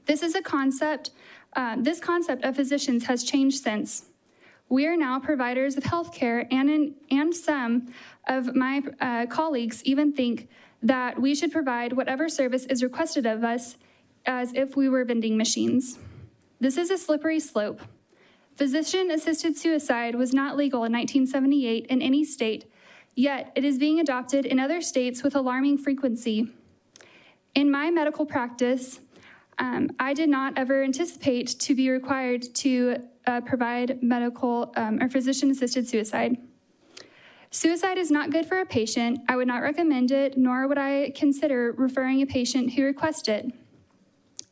This concept of physicians has changed since. We are now providers of health care, and some of my colleagues even think that we should provide whatever service is requested of us as if we were vending machines. This is a slippery slope. Physician-assisted suicide was not legal in 1978 in any state, yet it is being adopted in other states with alarming frequency. In my medical practice, I did not ever anticipate to be required to provide medical or physician-assisted suicide. Suicide is not good for a patient. I would not recommend it, nor would I consider referring a patient who requests it.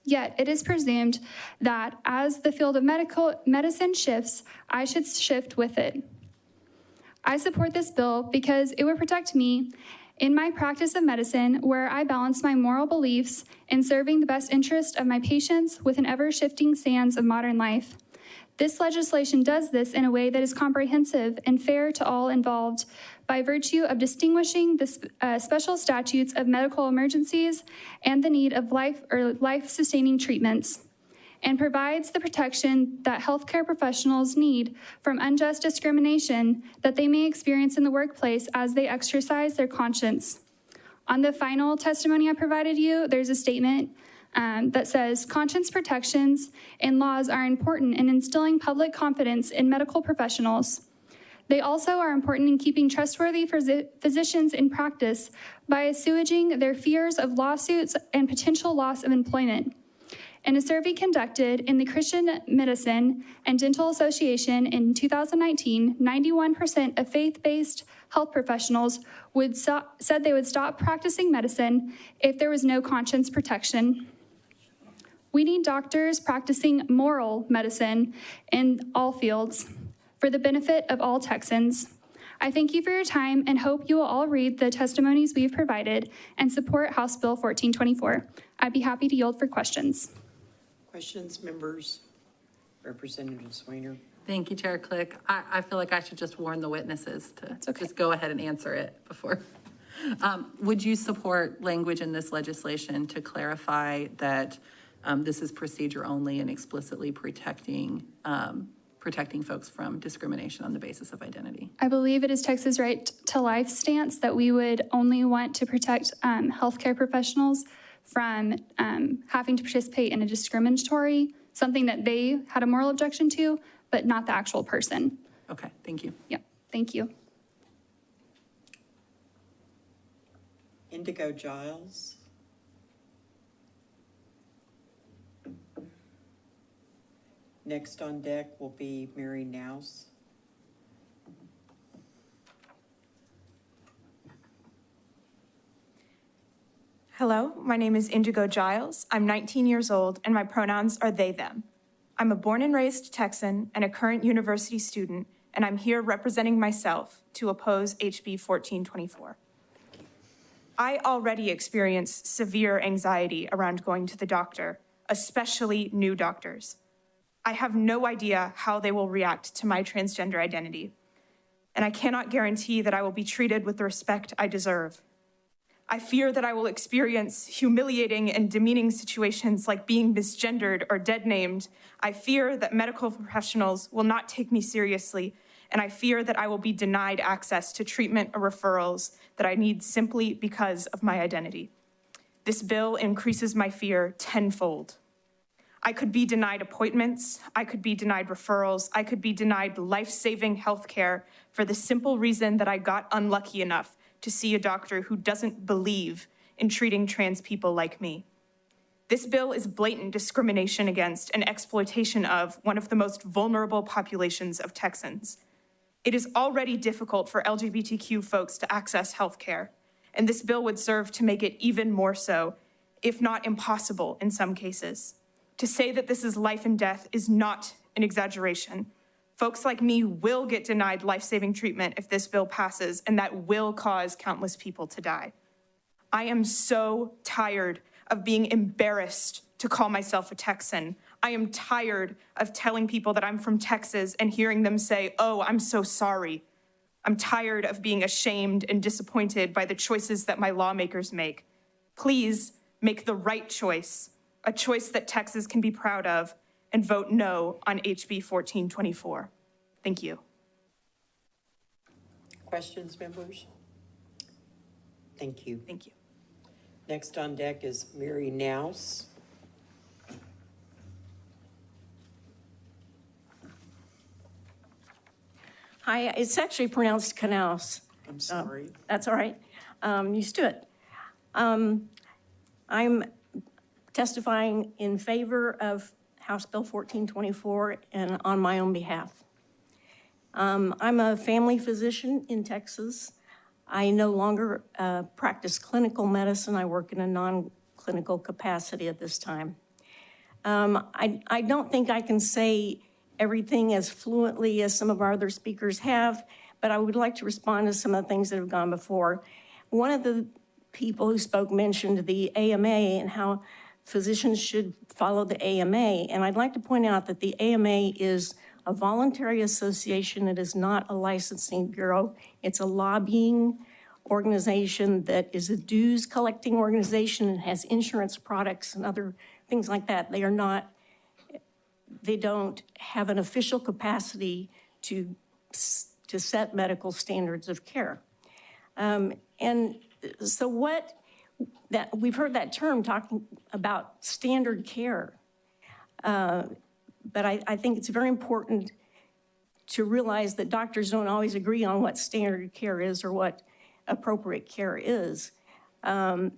Yet it is presumed that as the field of medicine shifts, I should shift with it. I support this bill because it would protect me in my practice of medicine, where I balance my moral beliefs in serving the best interest of my patients with an ever-shifting sands of modern life. This legislation does this in a way that is comprehensive and fair to all involved by virtue of distinguishing the special statutes of medical emergencies and the need of life-sustaining treatments, and provides the protection that healthcare professionals need from unjust discrimination that they may experience in the workplace as they exercise their conscience. On the final testimony I provided you, there's a statement that says, conscience protections and laws are important in instilling public confidence in medical professionals. They also are important in keeping trustworthy physicians in practice by assuaging their fears of lawsuits and potential loss of employment. In a survey conducted in the Christian Medicine and Dental Association in 2019, 91% of faith-based health professionals said they would stop practicing medicine if there was no conscience protection. We need doctors practicing moral medicine in all fields for the benefit of all Texans. I thank you for your time and hope you will all read the testimonies we've provided and support House Bill 1424. I'd be happy to yield for questions. Questions, members? Representative Swainer. Thank you, Chair Click. I feel like I should just warn the witnesses to just go ahead and answer it before. Would you support language in this legislation to clarify that this is procedure only and explicitly protecting folks from discrimination on the basis of identity? I believe it is Texas Right to Life stance that we would only want to protect healthcare professionals from having to participate in a discriminatory, something that they had a moral objection to, but not the actual person. Okay, thank you. Yep, thank you. Indigo Giles. Next on deck will be Mary Nouse. Hello, my name is Indigo Giles. I'm 19 years old, and my pronouns are they, them. I'm a born and raised Texan and a current university student, and I'm here representing myself to oppose HB 1424. I already experience severe anxiety around going to the doctor, especially new doctors. I have no idea how they will react to my transgender identity. and I cannot guarantee that I will be treated with the respect I deserve. I fear that I will experience humiliating and demeaning situations like being misgendered or dead-named. I fear that medical professionals will not take me seriously, and I fear that I will be denied access to treatment or referrals that I need simply because of my identity. This bill increases my fear tenfold. I could be denied appointments, I could be denied referrals, I could be denied life-saving health care for the simple reason that I got unlucky enough to see a doctor who doesn't believe in treating trans people like me. This bill is blatant discrimination against and exploitation of one of the most vulnerable populations of Texans. It is already difficult for LGBTQ folks to access health care, and this bill would serve to make it even more so, if not impossible in some cases. To say that this is life and death is not an exaggeration. Folks like me will get denied life-saving treatment if this bill passes, and that will cause countless people to die. I am so tired of being embarrassed to call myself a Texan. I am tired of telling people that I'm from Texas and hearing them say, "Oh, I'm so sorry." I'm tired of being ashamed and disappointed by the choices that my lawmakers make. Please make the right choice, a choice that Texas can be proud of, and vote no on HB 1424. Thank you. Questions, members? Thank you. Thank you. Next on deck is Mary Nouse. Hi, it's actually pronounced Knaus. I'm sorry. That's all right. Used to it. I'm testifying in favor of House Bill 1424 and on my own behalf. I'm a family physician in Texas. I no longer practice clinical medicine. I work in a non-clinical capacity at this time. I don't think I can say everything as fluently as some of our other speakers have, but I would like to respond to some of the things that have gone before. One of the people who spoke mentioned the AMA and how physicians should follow the AMA. And I'd like to point out that the AMA is a voluntary association. It is not a licensing bureau. It's a lobbying organization that is a dues collecting organization and has insurance products and other things like that. They don't have an official capacity to set medical standards of care. And so we've heard that term talking about standard care. But I think it's very important to realize that doctors don't always agree on what standard care is or what appropriate care is. In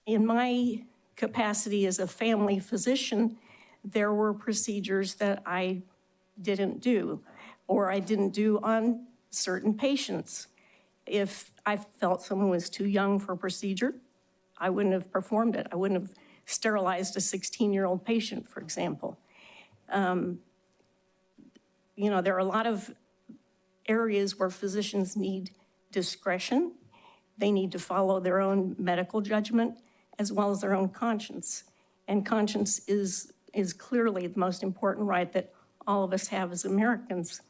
my capacity as a family physician, there were procedures that I didn't do, or I didn't do on certain patients. If I felt someone was too young for a procedure, I wouldn't have performed it. I wouldn't have sterilized a 16-year-old patient, for example. There are a lot of areas where physicians need discretion. They need to follow their own medical judgment as well as their own conscience. And conscience is clearly the most important right that all of us have as Americans.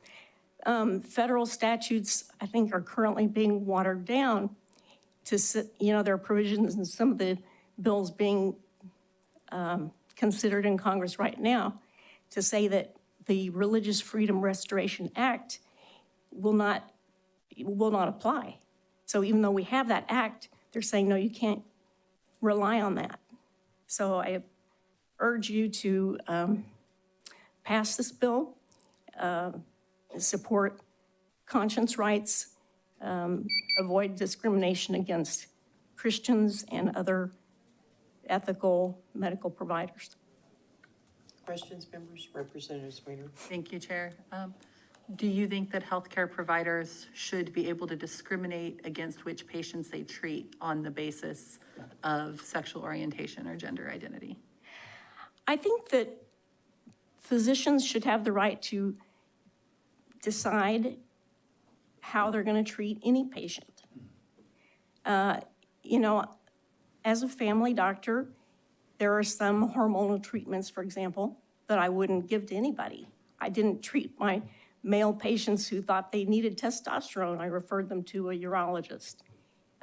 Federal statutes, I think, are currently being watered down to, there are provisions in some of the bills being considered in Congress right now to say that the Religious Freedom Restoration Act will not apply. So even though we have that act, they're saying, no, you can't rely on that. So I urge you to pass this bill, support conscience rights, avoid discrimination against Christians and other ethical medical providers. Questions, members? Representative Sweeter. Thank you, Chair. Do you think that healthcare providers should be able to discriminate against which patients they treat on the basis of sexual orientation or gender identity? I think that physicians should have the right to decide how they're going to treat any patient. As a family doctor, there are some hormonal treatments, for example, that I wouldn't give to anybody. I didn't treat my male patients who thought they needed testosterone, I referred them to a urologist.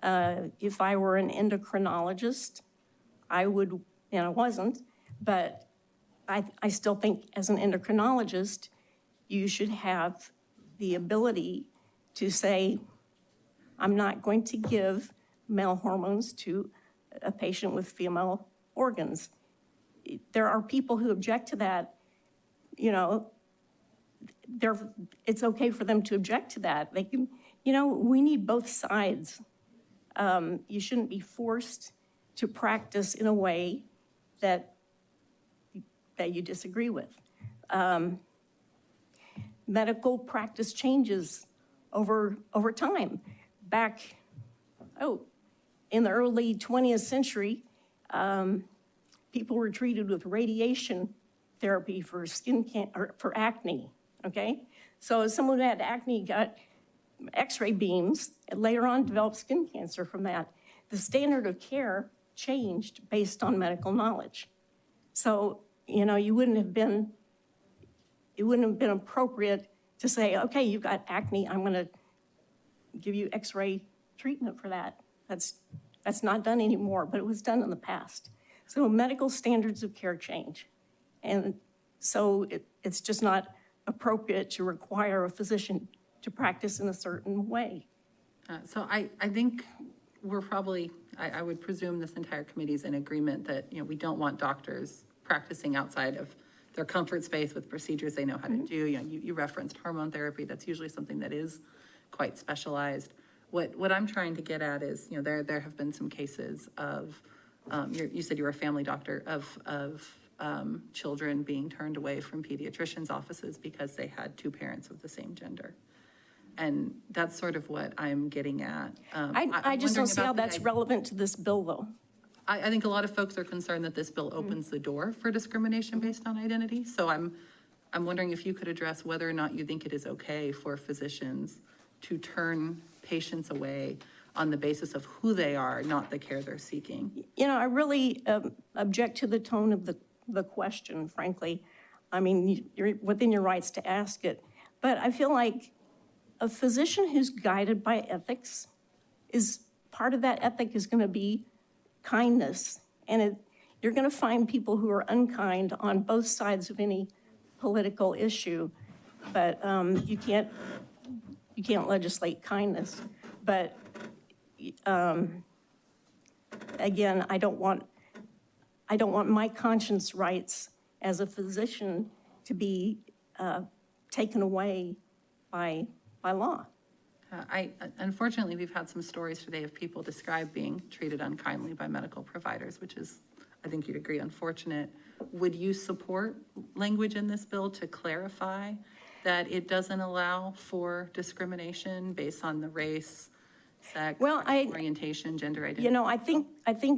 If I were an endocrinologist, I would, and I wasn't, but I still think as an endocrinologist, you should have the ability to say, I'm not going to give male hormones to a patient with female organs. There are people who object to that. You know, it's okay for them to object to that. They can, you know, we need both sides. You shouldn't be forced to practice in a way that you disagree with. Medical practice changes over time. Back, in the early 20th century, people were treated with radiation therapy for skin cancer, for acne, okay? So someone who had acne got X-ray beams and later on developed skin cancer from that. The standard of care changed based on medical knowledge. So, you know, it wouldn't have been appropriate to say, okay, you've got acne, I'm gonna give you X-ray treatment for that. That's not done anymore, but it was done in the past. So medical standards of care change. And so it's just not appropriate to require a physician to practice in a certain way. So I think we're probably, I would presume this entire committee is in agreement that, you know, we don't want doctors practicing outside of their comfort space with procedures they know how to do. You know, you referenced hormone therapy. That's usually something that is quite specialized. What I'm trying to get at is, you know, there have been some cases of, you said you were a family doctor, of children being turned away from pediatricians' offices because they had two parents of the same gender. And that's sort of what I'm getting at. I just don't see how that's relevant to this bill, though. I think a lot of folks are concerned that this bill opens the door for discrimination based on identity. So I'm wondering if you could address whether or not you think it is okay for physicians to turn patients away on the basis of who they are, not the care they're seeking. You know, I really object to the tone of the question, frankly. I mean, you're within your rights to ask it. But I feel like a physician who's guided by ethics is, part of that ethic is going to be kindness. And you're going to find people who are unkind on both sides of any political issue. But you can't legislate kindness. But again, I don't want my conscience rights as a physician to be taken away by law. Unfortunately, we've had some stories today of people described being treated unkindly by medical providers, which is, I think you'd agree, unfortunate. Would you support language in this bill to clarify that it doesn't allow for discrimination based on the race, sex, orientation, gender identity? You know, I think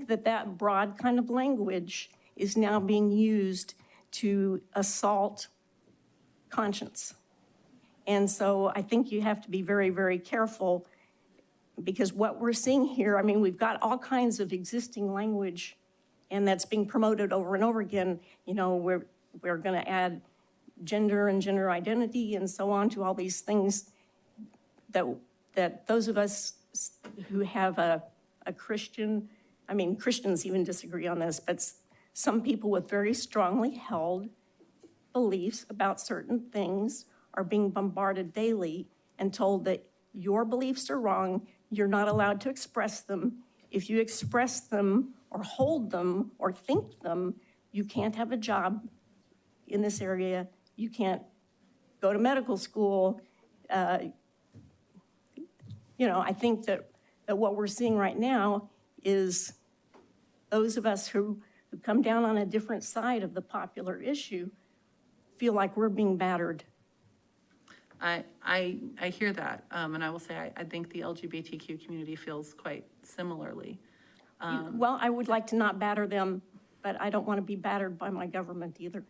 that broad kind of language is now being used to assault conscience. And so I think you have to be very, very careful, because what we're seeing here, I mean, we've got all kinds of existing language, and that's being promoted over and over again. You know, we're going to add gender and gender identity and so on to all these things that those of us who have a Christian, I mean, Christians even disagree on this, but some people with very strongly held beliefs about certain things are being bombarded daily and told that your beliefs are wrong, you're not allowed to express them. If you express them or hold them or think them, you can't have a job in this area, you can't go to medical school. You know, I think that what we're seeing right now is those of us who come down on a different side of the popular issue feel like we're being battered. I hear that, and I will say I think the LGBTQ community feels quite similarly. Well, I would like to not batter them, but I don't want to be battered by my government either,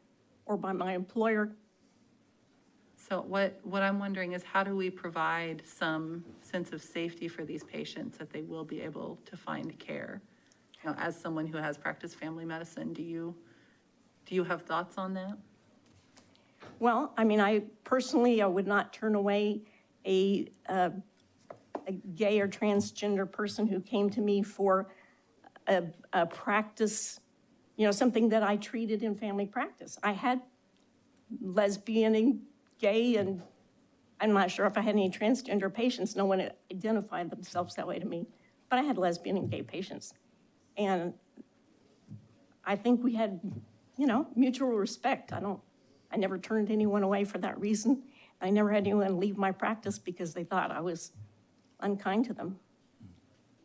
or by my employer. So what I'm wondering is, how do we provide some sense of safety for these patients that they will be able to find care? You know, as someone who has practiced family medicine, do you have thoughts on that? Well, I mean, I personally, I would not turn away a gay or transgender person who came to me for a practice, you know, something that I treated in family practice. I had lesbian and gay, and I'm not sure if I had any transgender patients. No one identified themselves that way to me, but I had lesbian and gay patients. And I think we had, you know, mutual respect. I never turned anyone away for that reason. I never had anyone leave my practice because they thought I was unkind to them.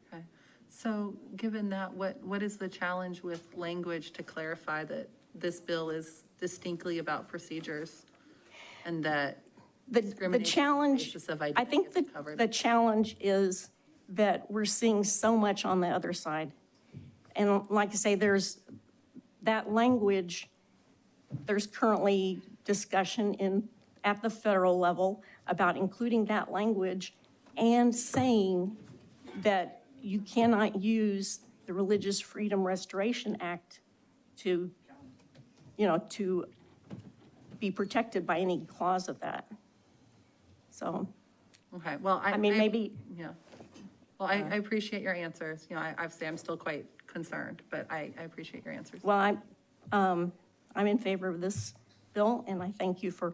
Okay. So given that, what is the challenge with language to clarify that this bill is distinctly about procedures and that The discrimination challenge, on the basis of I identity think is covered? the challenge is that we're seeing so much on the other side. And like I say, there's that language, there's currently discussion at the federal level about including that language and saying that you cannot use the Religious Freedom Restoration Act to, you know, to be protected by any clause of that. So. Okay, well, I mean, maybe. Yeah. Well, I appreciate your answers. You know, I'm still quite concerned, but I appreciate your answers. Well, I'm in favor of this bill, and I thank you for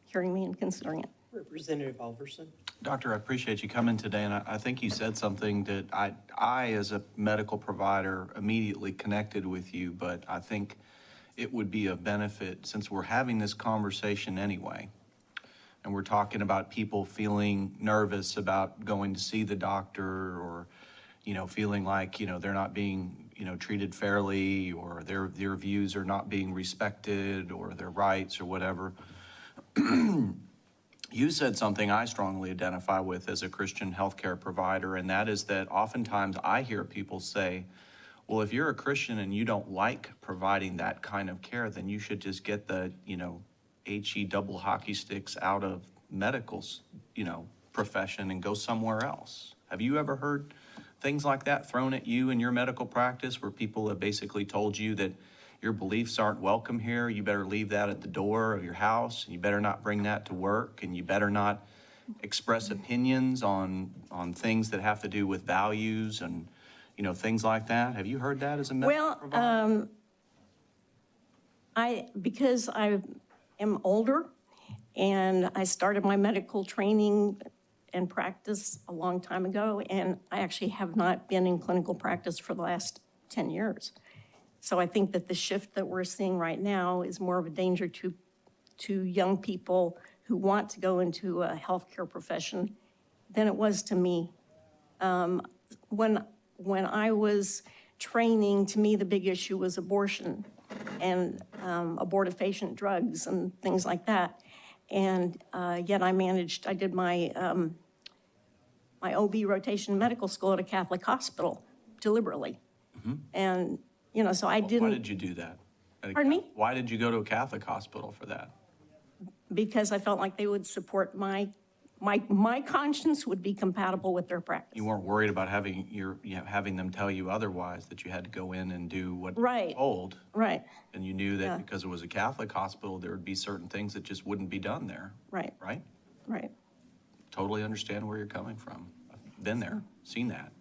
hearing me and considering it. Representative Oliverson. Doctor, I appreciate you coming today, and I think you said something that I, as a medical provider, immediately connected with you, but I think it would be of benefit, since we're having this conversation anyway, and we're talking about people feeling nervous about going to see the doctor, or, you know, feeling like, you know, they're not being, you know, treated fairly, or their views are not being respected, or their rights, or whatever. You said something I strongly identify with as a Christian healthcare provider, and that is that oftentimes I hear people say, well, if you're a Christian and you don't like providing that kind of care, then you should just get the, you know, HE double hockey sticks out of medical, you know, profession and go somewhere else. Have you ever heard things like that thrown at you in your medical practice, where people have basically told you that your beliefs aren't welcome here, you better leave that at the door of your house, and you better not bring that to work, and you better not express opinions on things that have to do with values and, you know, things like that? Have you heard that as a medical provider? Because I am older and I started my medical training and practice a long time ago, and I actually have not been in clinical practice for the last 10 years. So I think that the shift that we're seeing right now is more of a danger to young people who want to go into a healthcare profession than it was to me. When I was training, to me, the big issue was abortion and abortifacient drugs and things like that. And yet I did my OB rotation medical school at a Catholic hospital deliberately. Mm-hmm. And, you know, so I didn't. Why did you do that? Pardon me? Why did you go to a Catholic hospital for that? Because I felt like they would support my conscience would be compatible with their practice. You weren't worried about having them tell you otherwise, that you had to go in and do what Right. you were told. Right. And you knew that Yeah. because it was a Catholic hospital, there would be certain things that just wouldn't be done there. Right. Right? Right. Totally understand where you're coming from. I've been there, seen that.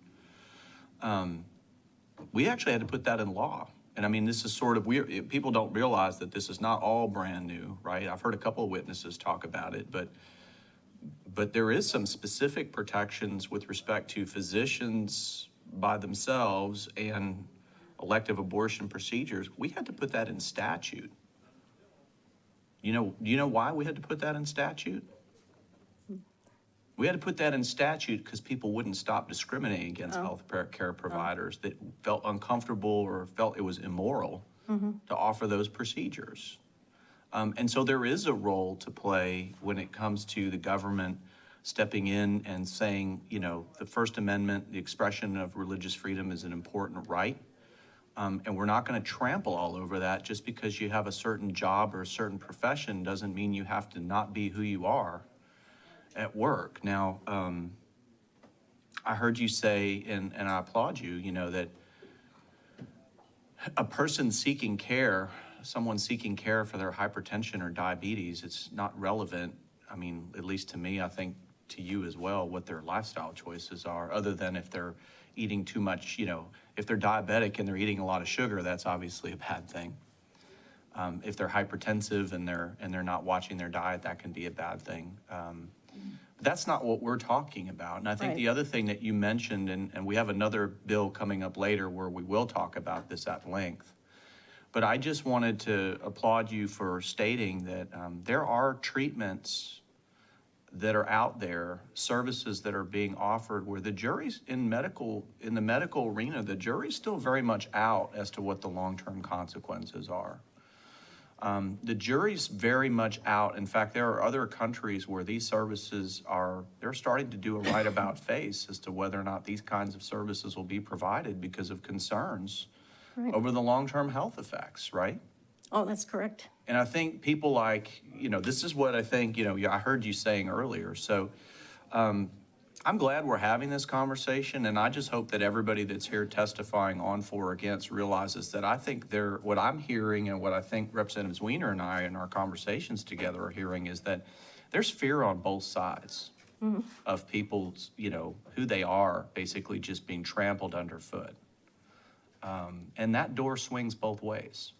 We actually had to put that in law. And I mean, this is sort of weird. People don't realize that this is not all brand new, right? I've heard a couple of witnesses talk about it, but there is some specific protections with respect to physicians by themselves and elective abortion procedures. We had to put that in statute. Do you know why we had to put that in statute? We had to put that in statute because people wouldn't stop discriminating against health care providers that felt uncomfortable or felt it was immoral to offer those procedures. And so there is a role to play when it comes to the government stepping in and saying, you know, the First Amendment, the expression of religious freedom is an important right. And we're not going to trample all over that just because you have a certain job or a certain profession doesn't mean you have to not be who you are at work. Now, I heard you say, and I applaud you, you know, that a person seeking care someone seeking care for their hypertension or diabetes, it's not relevant, I mean, at least to me, I think to you as well, what their lifestyle choices are, other than if they're eating too much, if they're diabetic and they're eating a lot of sugar, that's obviously a bad thing. If they're hypertensive and they're not watching their diet, that can be a bad thing. That's not what we're talking about. And I think the other thing that you mentioned, and we have another bill coming up later where we will talk about this at length, but I just wanted to applaud you for stating that there are treatments that are out there, services that are being offered where the jury's in the medical arena, the jury's still very much out as to what the long-term consequences are. The jury's very much out. In fact, there are other countries where these services they're starting to do a right about face as to whether or not these kinds of services will be provided because of concerns over the long-term health effects, right? Oh, that's correct. And I think people this is what I think, I heard you saying earlier. So I'm glad we're having this conversation, and I just hope that everybody that's here testifying on for or against realizes that I think what I'm hearing and what I think Representatives Wiener and I in our conversations together are hearing is that there's fear on both sides of people's, who they are basically just being trampled underfoot. And that door swings both ways.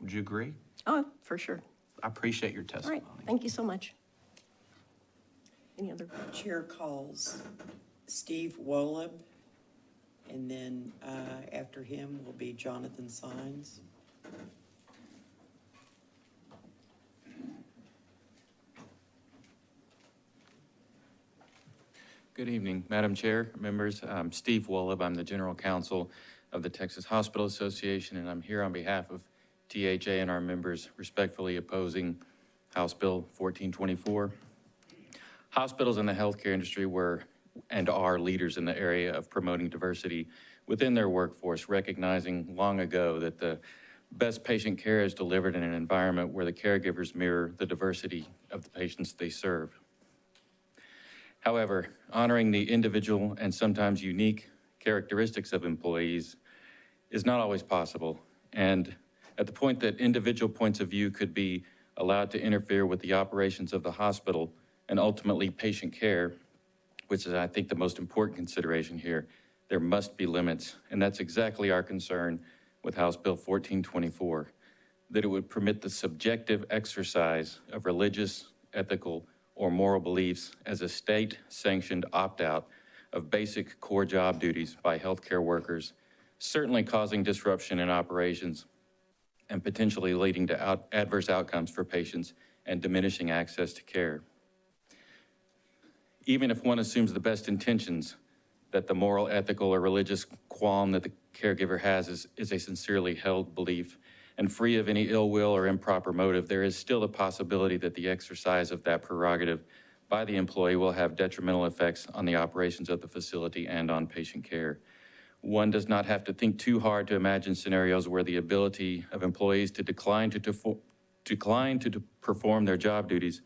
Would you agree? Oh, for sure. I appreciate your All testimony. right, thank you so much. Any other? Chair calls Steve Woleb, and then after him will be Jonathan Sines. Good evening, Madam Chair, members. I'm Steve Woleb. I'm the General Counsel of the Texas Hospital Association, and I'm here on behalf of THA and our members respectfully opposing House Bill 1424. Hospitals in the healthcare industry were and are leaders in the area of promoting diversity within their workforce, recognizing long ago that the best patient care is delivered in an environment where the caregivers mirror the diversity of the patients they serve. However, honoring the individual and sometimes unique characteristics of employees is not always possible. And at the point that individual points of view could be allowed to interfere with the operations of the hospital and ultimately patient care, which is, I think, the most important consideration here, there must be limits. And that's exactly our concern with House Bill 1424, that it would permit the subjective exercise of religious, ethical, or moral beliefs as a state-sanctioned opt-out of basic core job duties by healthcare workers, certainly causing disruption in operations and potentially leading to adverse outcomes for patients and diminishing access to care. Even if one assumes the best intentions, that the moral, ethical, or religious qualm that the caregiver has is a sincerely held belief and free of any ill will or improper motive, there is still a possibility that the exercise of that prerogative by the employee will have detrimental effects on the operations of the facility and on patient care. One does not have to think too hard to imagine scenarios where the ability of employees to decline to perform their job duties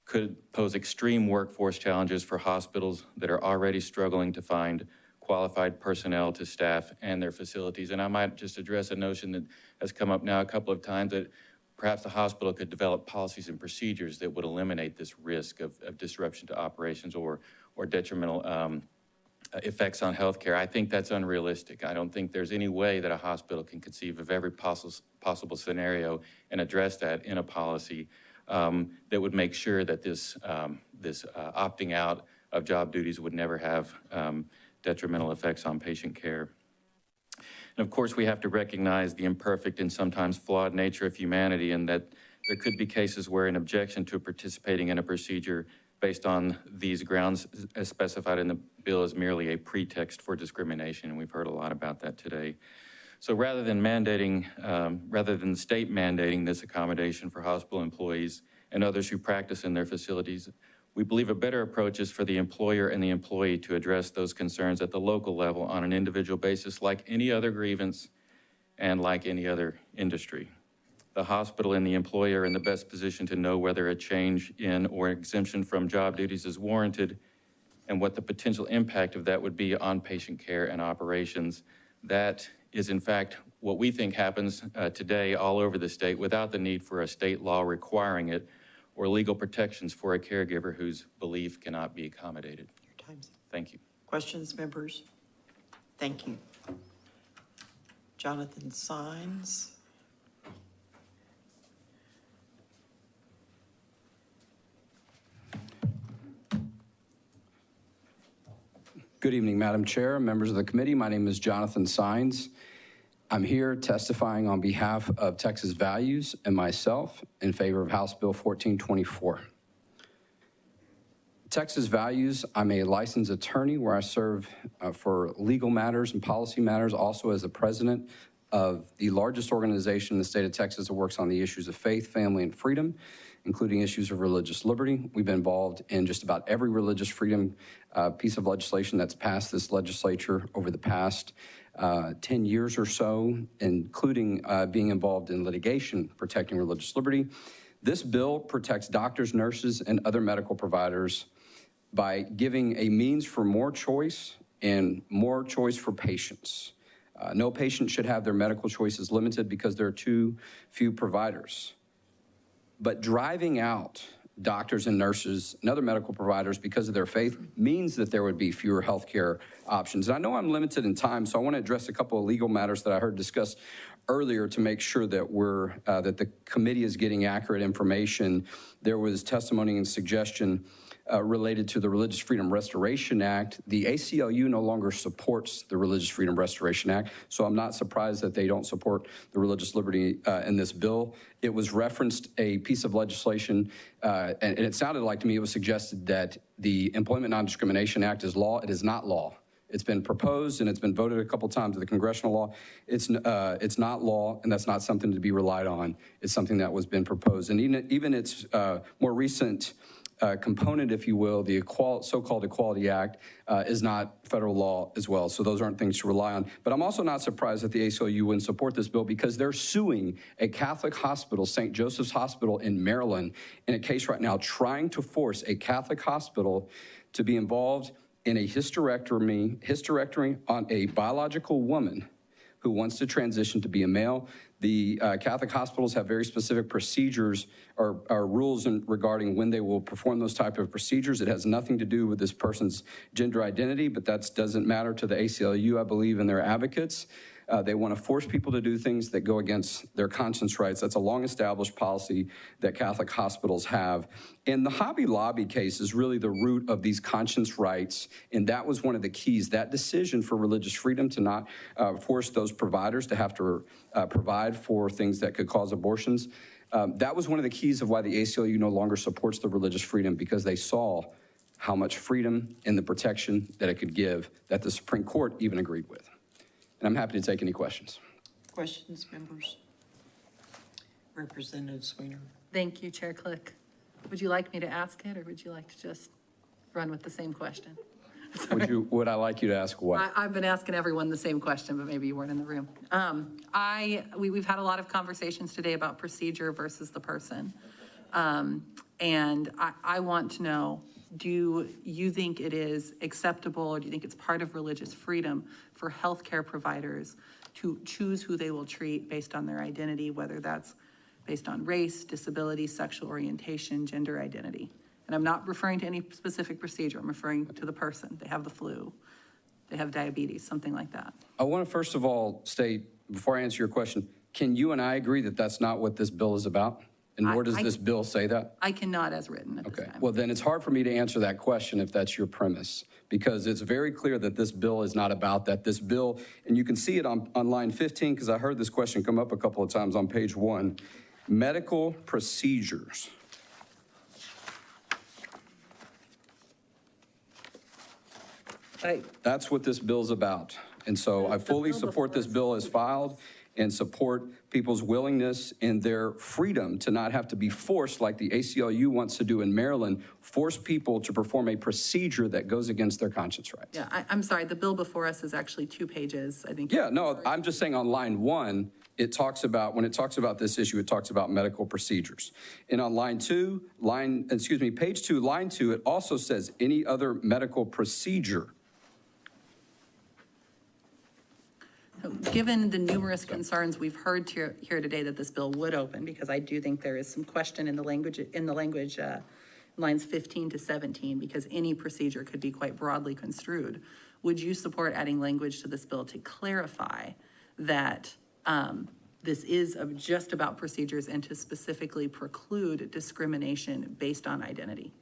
could pose extreme workforce challenges for hospitals that are already struggling to find qualified personnel to staff and their facilities. And I might just address a notion that has come up now a couple of times, that perhaps the hospital could develop policies and procedures that would eliminate this risk of disruption to operations or detrimental effects on healthcare. I think that's unrealistic. I don't think there's any way that a hospital can conceive of every possible scenario and address that in a policy that would make sure that this opting out of job duties would never have detrimental effects on patient care. And of course, we have to recognize the imperfect and sometimes flawed nature of humanity, and that there could be cases where an objection to participating in a procedure based on these grounds as specified in the bill is merely a pretext for discrimination, and we've heard a lot about that today. So rather than the state mandating this accommodation for hospital employees and others who practice in their facilities, we believe a better approach is for the employer and the employee to address those concerns at the local level on an individual basis, like any other grievance and like any other industry. The hospital and the employer are in the best position to know whether a change in or exemption from job duties is warranted and what the potential impact of that would be on patient care and operations. That is, in fact, what we think happens today all over the state without the need for a state law requiring it or legal protections for a caregiver whose belief cannot be accommodated. Your time's up. Thank you. Questions, members? Thank you. Jonathan Sines. Good evening, Madam Chair, members of the committee. My name is Jonathan Sines. I'm here testifying on behalf of Texas Values and myself in favor of House Bill 1424. Texas Values, I'm a licensed attorney where I serve for legal matters and policy matters, also as the president of the largest organization in the state of Texas that works on the issues of faith, family, and freedom, including issues of religious liberty. We've been involved in just about every religious freedom piece of legislation that's passed this legislature over the past 10 years or so, including being involved in litigation protecting religious liberty. This bill protects doctors, nurses, and other medical providers by giving a means for more choice and more choice for patients. No patient should have their medical choices limited because there are too few providers. But driving out doctors and nurses and other medical providers because of their faith means that there would be fewer healthcare options. And I know I'm limited in time, so I want to address a couple of legal matters that I heard discussed earlier to make sure that that the committee is getting accurate information. There was testimony and suggestion related to the Religious Freedom Restoration Act. The ACLU no longer supports the Religious Freedom Restoration Act, so I'm not surprised that they don't support the religious liberty in this bill. It was referenced a piece of legislation, and it sounded like to me it was suggested that the Employment Non-Discrimination Act is law. It is not law. It's been proposed and it's been voted a couple times to the congressional law. It's not law, and that's not something to be relied on. It's something that was been proposed, and even its more recent component, if you will, the so-called Equality Act, is not federal law as well. So those aren't things to rely on. But I'm also not surprised that the ACLU wouldn't support this bill because they're suing a Catholic hospital, St. Joseph's Hospital in Maryland, in a case right now trying to force a Catholic hospital to be involved in a hysterectomy on a biological woman who wants to transition to be a male. The Catholic hospitals have very specific procedures or rules regarding when they will perform those type of procedures. It has nothing to do with this person's gender identity, but that doesn't matter to the ACLU, I believe, and their advocates. They want to force people to do things that go against their conscience rights. That's a long-established policy that Catholic hospitals have. And the Hobby Lobby case is really the root of these conscience rights, and that was one of the keys. That decision for religious freedom to not force those providers to have to provide for things that could cause abortions, that was one of the keys of why the ACLU no longer supports the religious freedom, because they saw how much freedom and the protection that it could give that the Supreme Court even agreed with. And I'm happy to take any questions. Questions, members? Representative Sweener. Thank you, Chair Click. Would you like me to ask it, or would you like to just run with the same question? Would I like you to ask what? I've been asking everyone the same question, but maybe you weren't in the room. We've had a lot of conversations today about procedure versus the person. And I want to know, do you think it is acceptable, or do you think it's part of religious freedom for healthcare providers to choose who they will treat based on their identity, whether that's based on race, disability, sexual orientation, gender identity? And I'm not referring to any specific procedure. I'm referring to the person. They have the flu, they have diabetes, something like that. I want to first of all state, before I answer your question, can you and I agree that that's not what this bill is about? And nor does this bill say that? I cannot as written at this time. Well, then it's hard for me to answer that question if that's your premise, because it's very clear that this bill is not about that. This bill, and you can see it on line 15, because I heard this question come up a couple of times on page 1, medical procedures. That's what this bill's about. And so I fully support this bill as filed and support people's willingness and their freedom to not have to be forced, like the ACLU wants to do in Maryland, force people to perform a procedure that goes against their conscience rights. Yeah, I'm sorry, the bill before us is actually 2 pages, I think. Yeah, no, I'm just saying on line 1, it talks about, when it talks about this issue, it talks about medical procedures. And on page 2, line 2, it also says any other medical procedure. given the numerous concerns we've heard here today that this bill would open, because I do think there is some question in the language, lines 15 to 17, because any procedure could be quite broadly construed. Would you support adding language to this bill to clarify that this is just about procedures and to specifically preclude discrimination based on identity?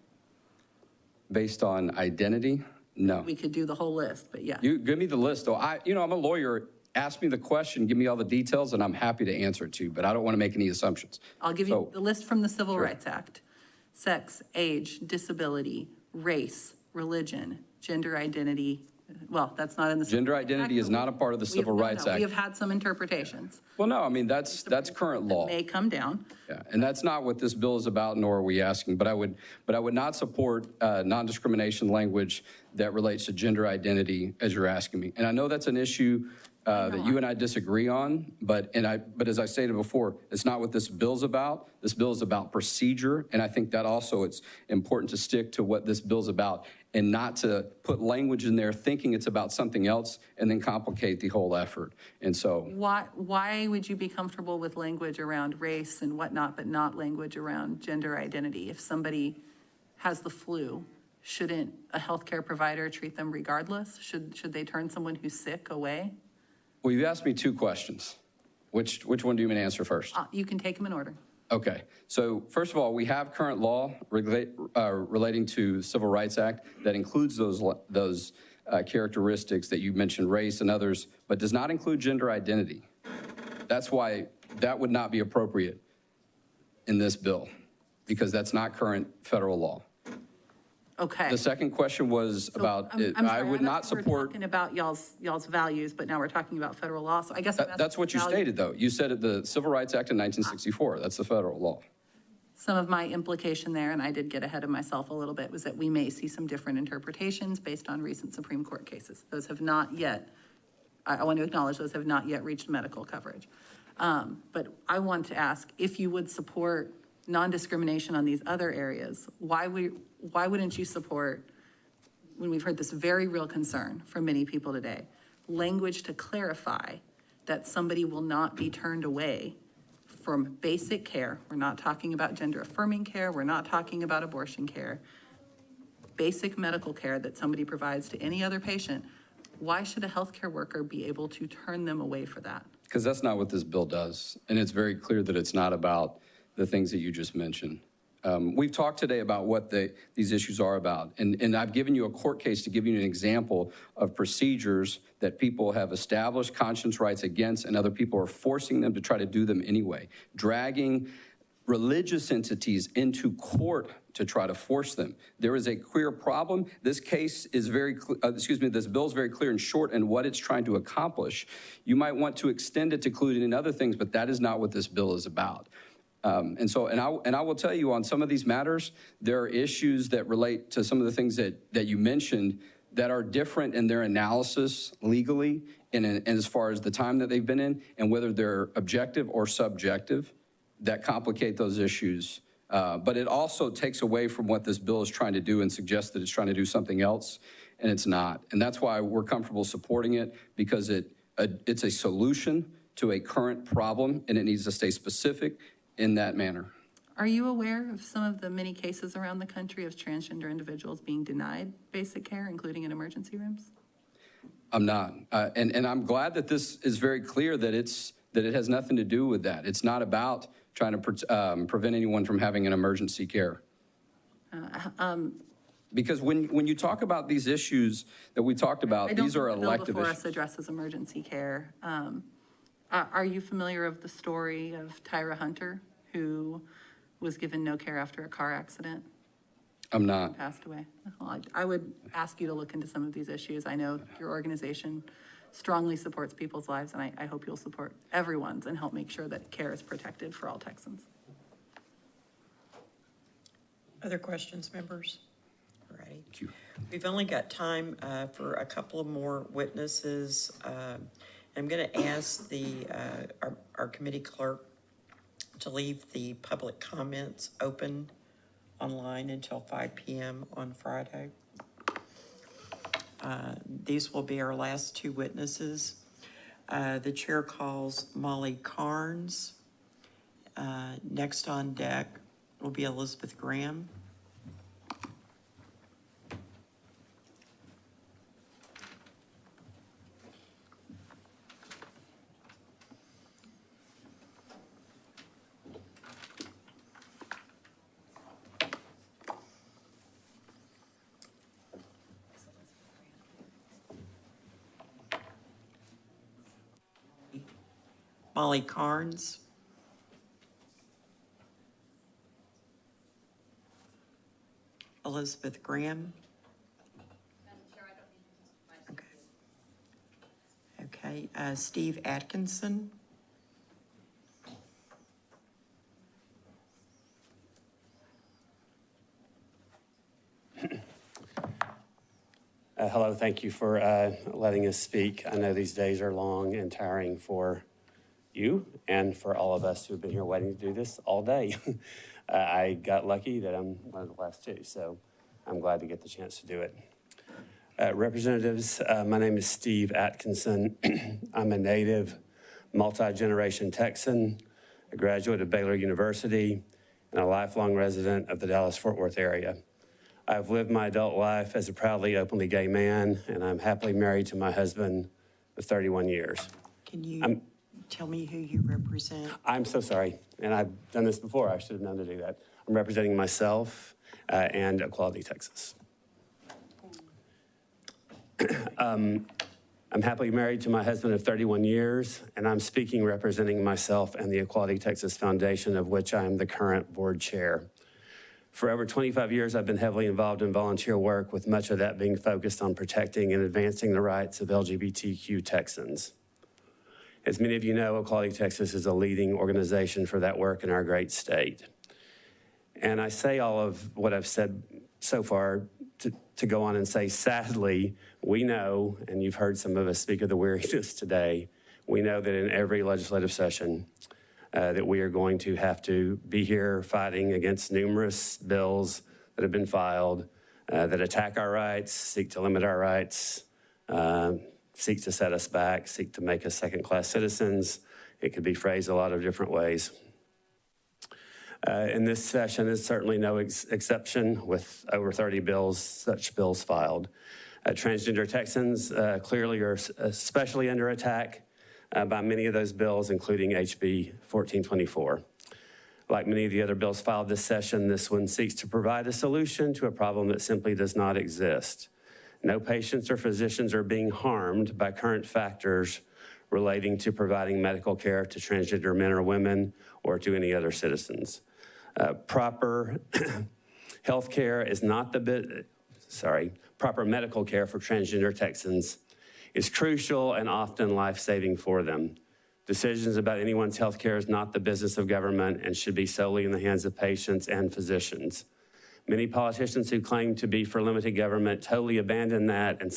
Based on identity? No. We could do the whole list, but yeah. You give me the list, though. I'm a lawyer. Ask me the question, give me all the details, and I'm happy to answer it to you, but I don't want to make any assumptions. I'll give you the list from the Civil Rights Act. Sex, age, disability, race, religion, gender identity. Well, that's not in the Gender identity is not a part of the Civil Rights Act. We have had some interpretations. Well, no, I mean, that's current law. May come down. Yeah, and that's not what this bill is about, nor are we asking. But I would not support non-discrimination language that relates to gender identity, as you're asking me. And I know that's an issue that you and I disagree on, but as I stated before, it's not what this bill's about. This bill is about procedure, and I think that also it's important to stick to what this bill's about and not to put language in there thinking it's about something else and then complicate the whole effort. And so why would you be comfortable with language around race and whatnot, but not language around gender identity? If somebody has the flu, shouldn't a healthcare provider treat them regardless? Should they turn someone who's sick away? Well, you've asked me two questions. Which one do you want me to answer first? You can take them in order. Okay. So first of all, we have current law relating to Civil Rights Act that includes those characteristics that you mentioned, race and others, but does not include gender identity. That's why that would not be appropriate in this bill, because that's not current federal law. Okay. The second question was about, I would not support. We're talking about y'all's values, but now we're talking about federal law. So I guess that's what you stated, though. You said the Civil Rights Act in 1964. That's the federal law. Some of my implication there, and I did get ahead of myself a little bit, was that we may see some different interpretations based on recent Supreme Court cases. Those have not yet, I want to acknowledge, those have not yet reached medical coverage. But I want to ask if you would support non-discrimination on these other areas. Why wouldn't you support, when we've heard this very real concern from many people today, language to clarify that somebody will not be turned away from basic care? We're not talking about gender affirming care. We're not talking about abortion care. Basic medical care that somebody provides to any other patient. Why should a healthcare worker be able to turn them away for that? Because that's not what this bill does. And it's very clear that it's not about the things that you just mentioned. We've talked today about what these issues are about, and I've given you a court case to give you an example of procedures that people have established conscience rights against, and other people are forcing them to try to do them anyway, dragging religious entities into court to try to force them. There is a clear problem. This case is this bill is very clear and short in what it's trying to accomplish. You might want to extend it to including other things, but that is not what this bill is about. And I will tell you, on some of these matters, there are issues that relate to some of the things that you mentioned that are different in their analysis legally and as far as the time that they've been in, and whether they're objective or subjective, that complicate those issues. But it also takes away from what this bill is trying to do and suggests that it's trying to do something else, and it's not. And that's why we're comfortable supporting it, because it's a solution to a current problem, and it needs to stay specific in that manner. Are you aware of some of the many cases around the country of transgender individuals being denied basic care, including in emergency rooms? I'm not. And I'm glad that this is very clear that it has nothing to do with that. It's not about trying to prevent anyone from having an emergency care. Because when you talk about these issues that we talked about, these are elective issues. Before us addresses emergency care. Are you familiar of the story of Tyra Hunter, who was given no care after a car accident? I'm not. Passed away. Well, I would ask you to look into some of these issues. I know your organization strongly supports people's lives, and I hope you'll support everyone's and help make sure that care is protected for all Texans. Other questions, members? All right. Thank you. We've only got time for a couple of more witnesses. I'm going to ask our committee clerk to leave the public comments open online until 5 p.m. on Friday. These will be our last two witnesses. The chair calls Molly Carnes. Next on deck will be Elizabeth Graham. Molly Carnes. Elizabeth Graham. Okay, Steve Atkinson. Hello, thank you for letting us speak. I know these days are long and tiring for you and for all of us who have been here waiting to do this all day. I got lucky that I'm one of the last two, so I'm glad to get the chance to do it. Representatives, my name is Steve Atkinson. I'm a native, multi-generation Texan, a graduate of Baylor University, and a lifelong resident of the Dallas-Fort Worth area. I've lived my adult life as a proudly, openly gay man, and I'm happily married to my husband of 31 years. Can you tell me who you represent? I'm so sorry, and I've done this before. I should have known to do that. I'm representing myself and Equality Texas. I'm happily married to my husband of 31 years, and I'm speaking representing myself and the Equality Texas Foundation, of which I am the current board chair. For over 25 years, I've been heavily involved in volunteer work, with much of that being focused on protecting and advancing the rights of LGBTQ Texans. As many of you know, Equality Texas is a leading organization for that work in our great state. And I say all of what I've said so far to go on and say, sadly, we know, and you've heard some of us speak of the weariness today, we know that in every legislative session, that we are going to have to be here fighting against numerous bills that have been filed that attack our rights, seek to limit our rights, seek to set us back, seek to make us second-class citizens. It could be phrased a lot of different ways. And this session is certainly no exception, with over 30 such bills filed. Transgender Texans clearly are especially under attack by many of those bills, including HB 1424. Like many of the other bills filed this session, this one seeks to provide a solution to a problem that simply does not exist. No patients or physicians are being harmed by current factors relating to providing medical care to transgender men or women or to any other citizens. Proper health care is not proper medical care for transgender Texans is crucial and often life-saving for them. Decisions about anyone's health care is not the business of government and should be solely in the hands of patients and physicians. Many politicians who claim to be for limited government totally abandon that, and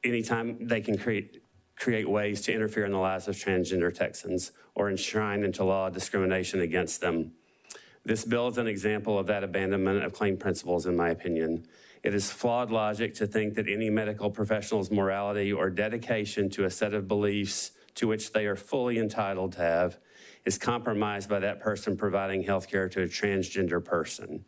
anytime they can create ways to interfere in the lives of transgender Texans or enshrine into law discrimination against them. This bill is an example of that abandonment of claimed principles, in my opinion. It is flawed logic to think that any medical professional's morality or dedication to a set of beliefs to which they are fully entitled to have is compromised by that person providing health care to a transgender person.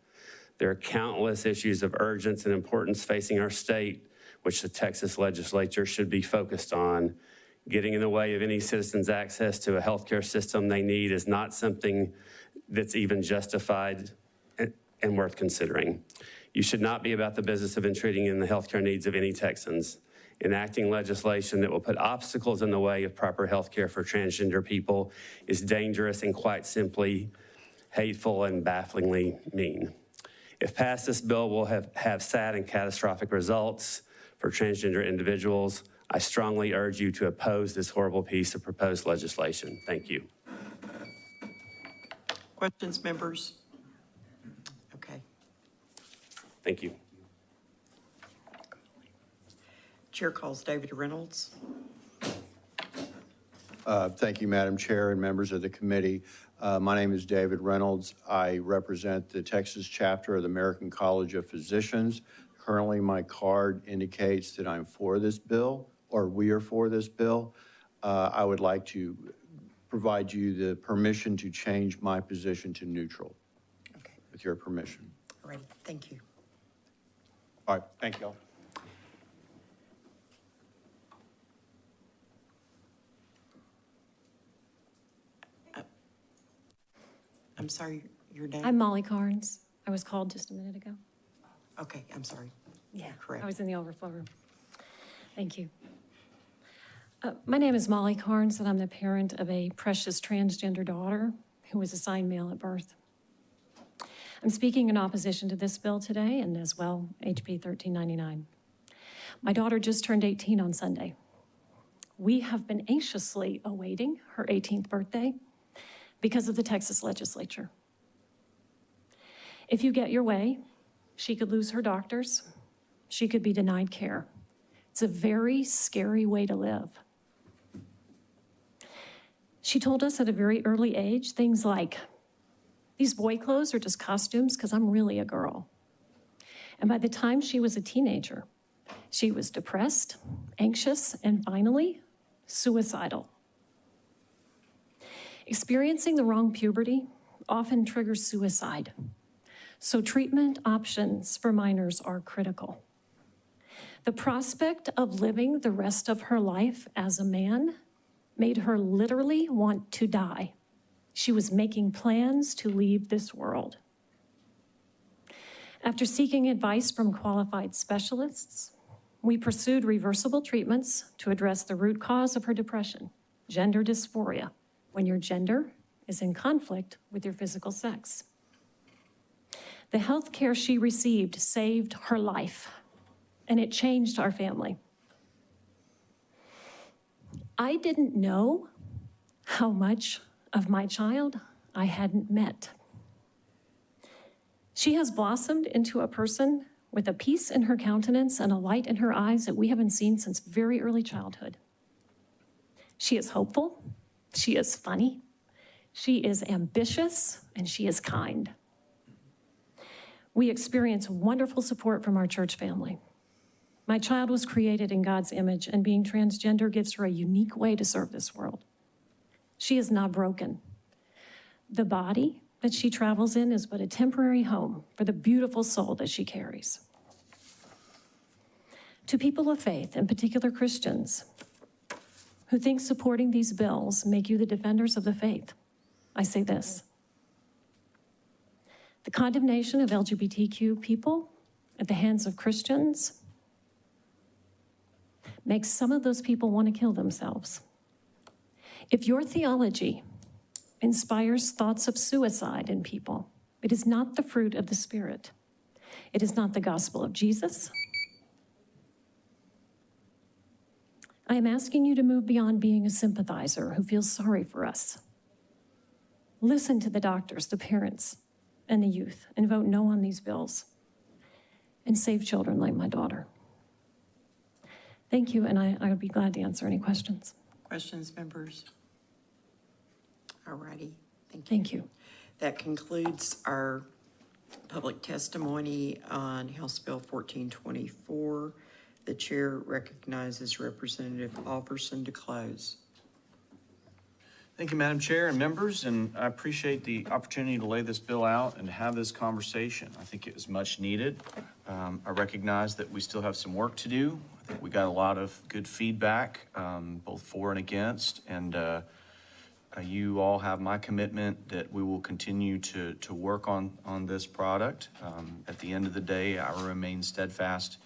There are countless issues of urgency and importance facing our state, which the Texas legislature should be focused on. Getting in the way of any citizen's access to a healthcare system they need is not something that's even justified and worth considering. You should not be about the business of intruding in the healthcare needs of any Texans. Enacting legislation that will put obstacles in the way of proper healthcare for transgender people is dangerous and quite simply hateful and bafflingly mean. If passed, this bill will have sad and catastrophic results for transgender individuals. I strongly urge you to oppose this horrible piece of proposed legislation. Thank you. Questions, members? Okay. Thank you. Chair calls David Reynolds. Thank you, Madam Chair and members of the committee. My name is David Reynolds. I represent the Texas chapter of the American College of Physicians. Currently, my card indicates that I'm for this bill, or we are for this bill. I would like to provide you the permission to change my position to neutral. Okay. With your permission. All righty, thank you. All right, thank you all. I'm sorry, your name? I'm Molly Carnes. I was called just a minute ago. Okay, I'm sorry. Yeah, correct. I was in the overflow room. Thank you. My name is Molly Carnes, and I'm the parent of a precious transgender daughter who was assigned male at birth. I'm speaking in opposition to this bill today and as well HB 1399. My daughter just turned 18 on Sunday. We have been anxiously awaiting her 18th birthday because of the Texas legislature. If you get your way, she could lose her doctors. She could be denied care. It's a very scary way to live. She told us at a very early age things like, these boy clothes are just costumes because I'm really a girl. And by the time she was a teenager, she was depressed, anxious, and finally, suicidal. Experiencing the wrong puberty often triggers suicide. So treatment options for minors are critical. The prospect of living the rest of her life as a man made her literally want to die. She was making plans to leave this world. After seeking advice from qualified specialists, we pursued reversible treatments to address the root cause of her depression, gender dysphoria, when your gender is in conflict with your physical sex. The health care she received saved her life, and it changed our family. I didn't know how much of my child I hadn't met. She has blossomed into a person with a peace in her countenance and a light in her eyes that we haven't seen since very early childhood. She is hopeful, she is funny, she is ambitious, and she is kind. We experience wonderful support from our church family. My child was created in God's image, and being transgender gives her a unique way to serve this world. She is not broken. The body that she travels in is but a temporary home for the beautiful soul that she carries. To people of faith, in particular Christians, who think supporting these bills make you the defenders of the faith, I say this. The condemnation of LGBTQ people at the hands of Christians makes some of those people want to kill themselves. If your theology inspires thoughts of suicide in people, it is not the fruit of the Spirit. It is not the gospel of Jesus. I am asking you to move beyond being a sympathizer who feels sorry for us. Listen to the doctors, the parents, and the youth, and vote no on these bills, and save children like my daughter. Thank you, and I would be glad to answer any questions. Questions, members? All righty, thank you. Thank you. That concludes our public testimony on House Bill 1424. The chair recognizes Representative Oliverson to close. Thank you, Madam Chair and members, and I appreciate the opportunity to lay this bill out and have this conversation. I think it was much needed. I recognize that we still have some work to do. I think we got a lot of good feedback, both for and against, and you all have my commitment that we will continue to work on this product. At the end of the day, I remain steadfast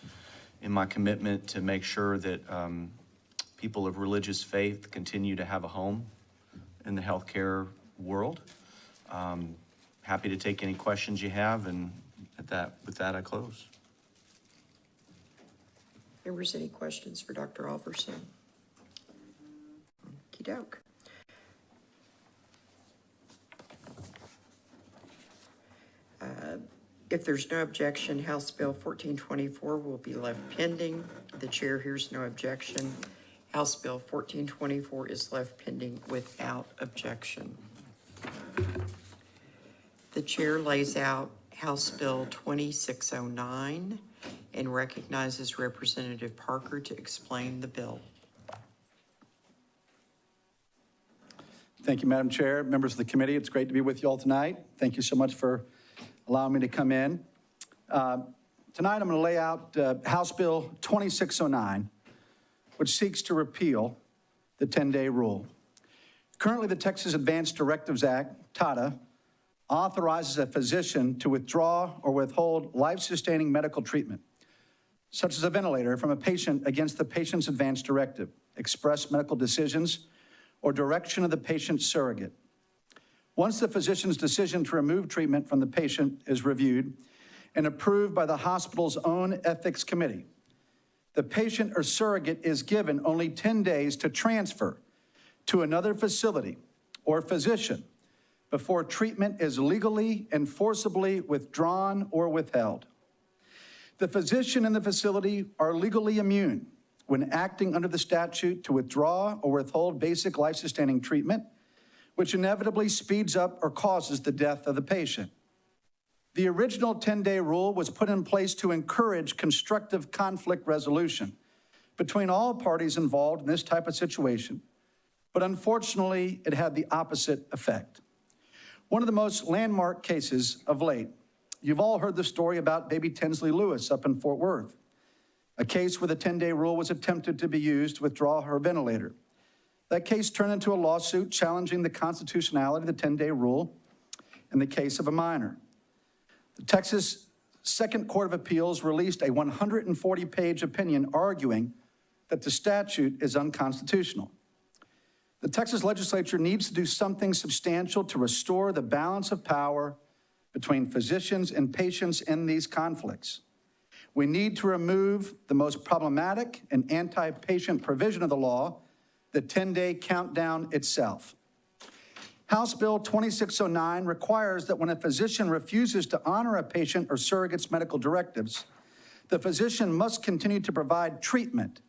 in my commitment to make sure that people of religious faith continue to have a home in the healthcare world. Happy to take any questions you have, and with that, I close. Members, any questions for Dr. Oliverson? Okey-doke. If there's no objection, House Bill 1424 will be left pending. The chair hears no objection. House Bill 1424 is left pending without objection. The chair lays out House Bill 2609 and recognizes Representative Parker to explain the bill. Thank you, Madam Chair, members of the committee. It's great to be with you all tonight. Thank you so much for allowing me to come in. Tonight, I'm going to lay out House Bill 2609, which seeks to repeal the 10-day rule. Currently, the Texas Advance Directives Act, TADA, authorizes a physician to withdraw or withhold life-sustaining medical treatment, such as a ventilator, from a patient against the patient's advance directive, express medical decisions, or direction of the patient's surrogate. Once the physician's decision to remove treatment from the patient is reviewed and approved by the hospital's own ethics committee, the patient or surrogate is given only 10 days to transfer to another facility or physician before treatment is legally and forcibly withdrawn or withheld. The physician and the facility are legally immune when acting under the statute to withdraw or withhold basic life-sustaining treatment, which inevitably speeds up or causes the death of the patient. The original 10-day rule was put in place to encourage constructive conflict resolution between all parties involved in this type of situation, but unfortunately, it had the opposite effect. One of the most landmark cases of late, you've all heard the story about baby Tinsley Lewis up in Fort Worth, a case where the 10-day rule was attempted to be used to withdraw her ventilator. That case turned into a lawsuit challenging the constitutionality of the 10-day rule in the case of a minor. The Texas Second Court of Appeals released a 140-page opinion arguing that the statute is unconstitutional. The Texas legislature needs to do something substantial to restore the balance of power between physicians and patients in these conflicts. We need to remove the most problematic and anti-patient provision of the law, the 10-day countdown itself. House Bill 2609 requires that when a physician refuses to honor a patient or surrogate's medical directives, the physician must continue to provide treatment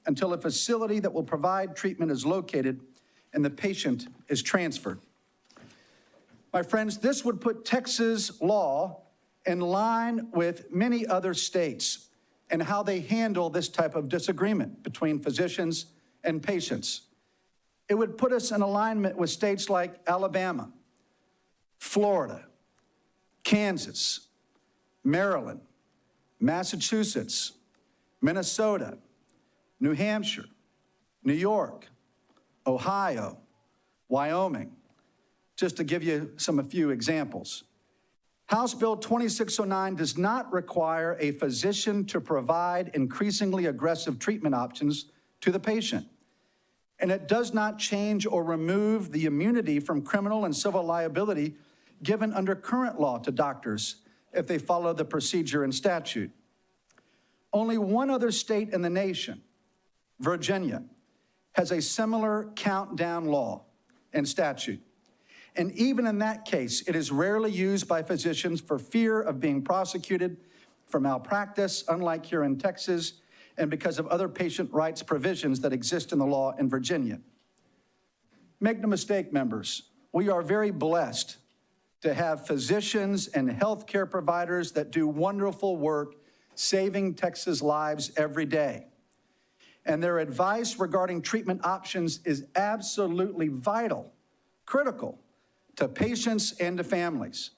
until a facility that will provide treatment is located and the patient is transferred. My friends, this would put Texas law in line with many other states and how they handle this type of disagreement between physicians and patients. It would put us in alignment with states like Alabama, Florida, Kansas, Maryland, Massachusetts, Minnesota, New Hampshire, New York, Ohio, Wyoming, just to give you a few examples. House Bill 2609 does not require a physician to provide increasingly aggressive treatment options to the patient. And it does not change or remove the immunity from criminal and civil liability given under current law to doctors if they follow the procedure and statute. Only one other state in the nation, Virginia, has a similar countdown law and statute. And even in that case, it is rarely used by physicians for fear of being prosecuted for malpractice, unlike here in Texas, and because of other patient rights provisions that exist in the law in Virginia. Make no mistake, members, we are very blessed to have physicians and healthcare providers that do wonderful work saving Texas lives every day. And their advice regarding treatment options is absolutely vital, critical to patients and to families.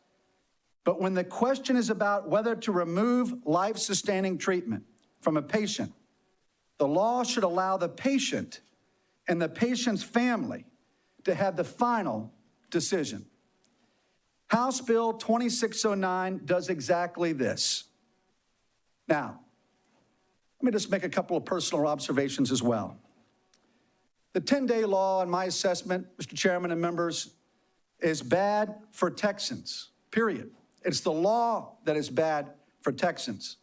But when the question is about whether to remove life-sustaining treatment from a patient, the law should allow the patient and the patient's family to have the final decision. House Bill 2609 does exactly this. Now, let me just make a couple of personal observations as well. The 10-day law, in my assessment, Mr. Chairman and members, is bad for Texans, period. It's the law that is bad for Texans.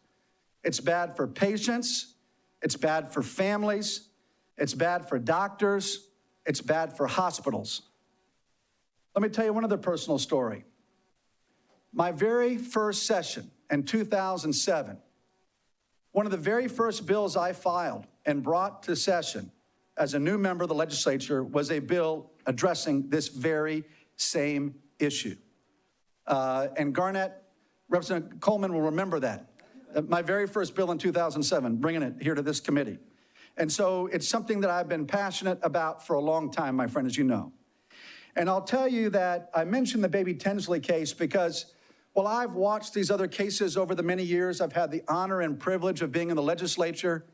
It's bad for patients. It's bad for families. It's bad for doctors. It's bad for hospitals. Let me tell you one other personal story. My very first session in 2007, one of the very first bills I filed and brought to session as a new member of the legislature was a bill addressing this very same issue. And Garnett, Representative Coleman will remember that. My very first bill in 2007, bringing it here to this committee. And so it's something that I've been passionate about for a long time, my friend, as you know. And I'll tell you that I mentioned the baby Tinsley case because while I've watched these other cases over the many years, I've had the honor and privilege of being in the legislature.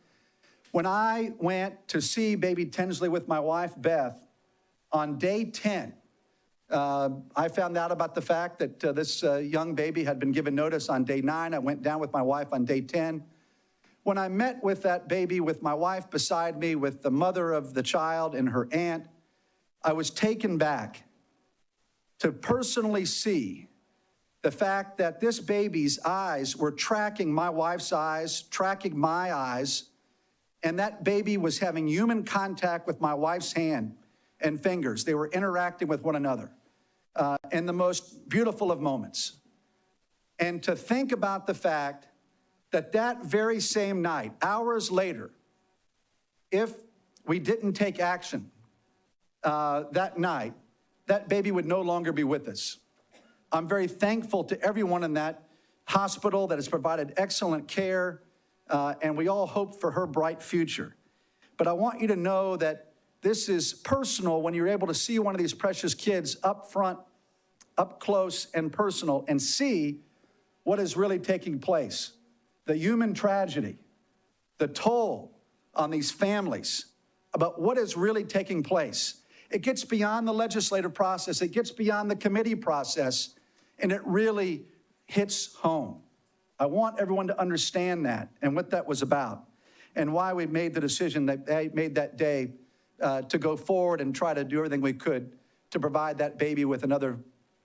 When I went to see baby Tinsley with my wife, Beth, on day 10, I found out about the fact that this young baby had been given notice on day 9. I went down with my wife on day 10. When I met with that baby, with my wife beside me, with the mother of the child and her aunt, I was taken back to personally see the fact that this baby's eyes were tracking my wife's eyes, tracking my eyes, and that baby was having human contact with my wife's hand and fingers. They were interacting with one another in the most beautiful of moments. And to think about the fact that that very same night, hours later, if we didn't take action that night, that baby would no longer be with us. I'm very thankful to everyone in that hospital that has provided excellent care, and we all hope for her bright future. But I want you to know that this is personal when you're able to see one of these precious kids up front, up close and personal, and see what is really taking place. The human tragedy, the toll on these families, about what is really taking place. It gets beyond the legislative process, it gets beyond the committee process, and it really hits home. I want everyone to understand that and what that was about, and why we made the decision that I made that day to go forward and try to do everything we could to provide that baby with another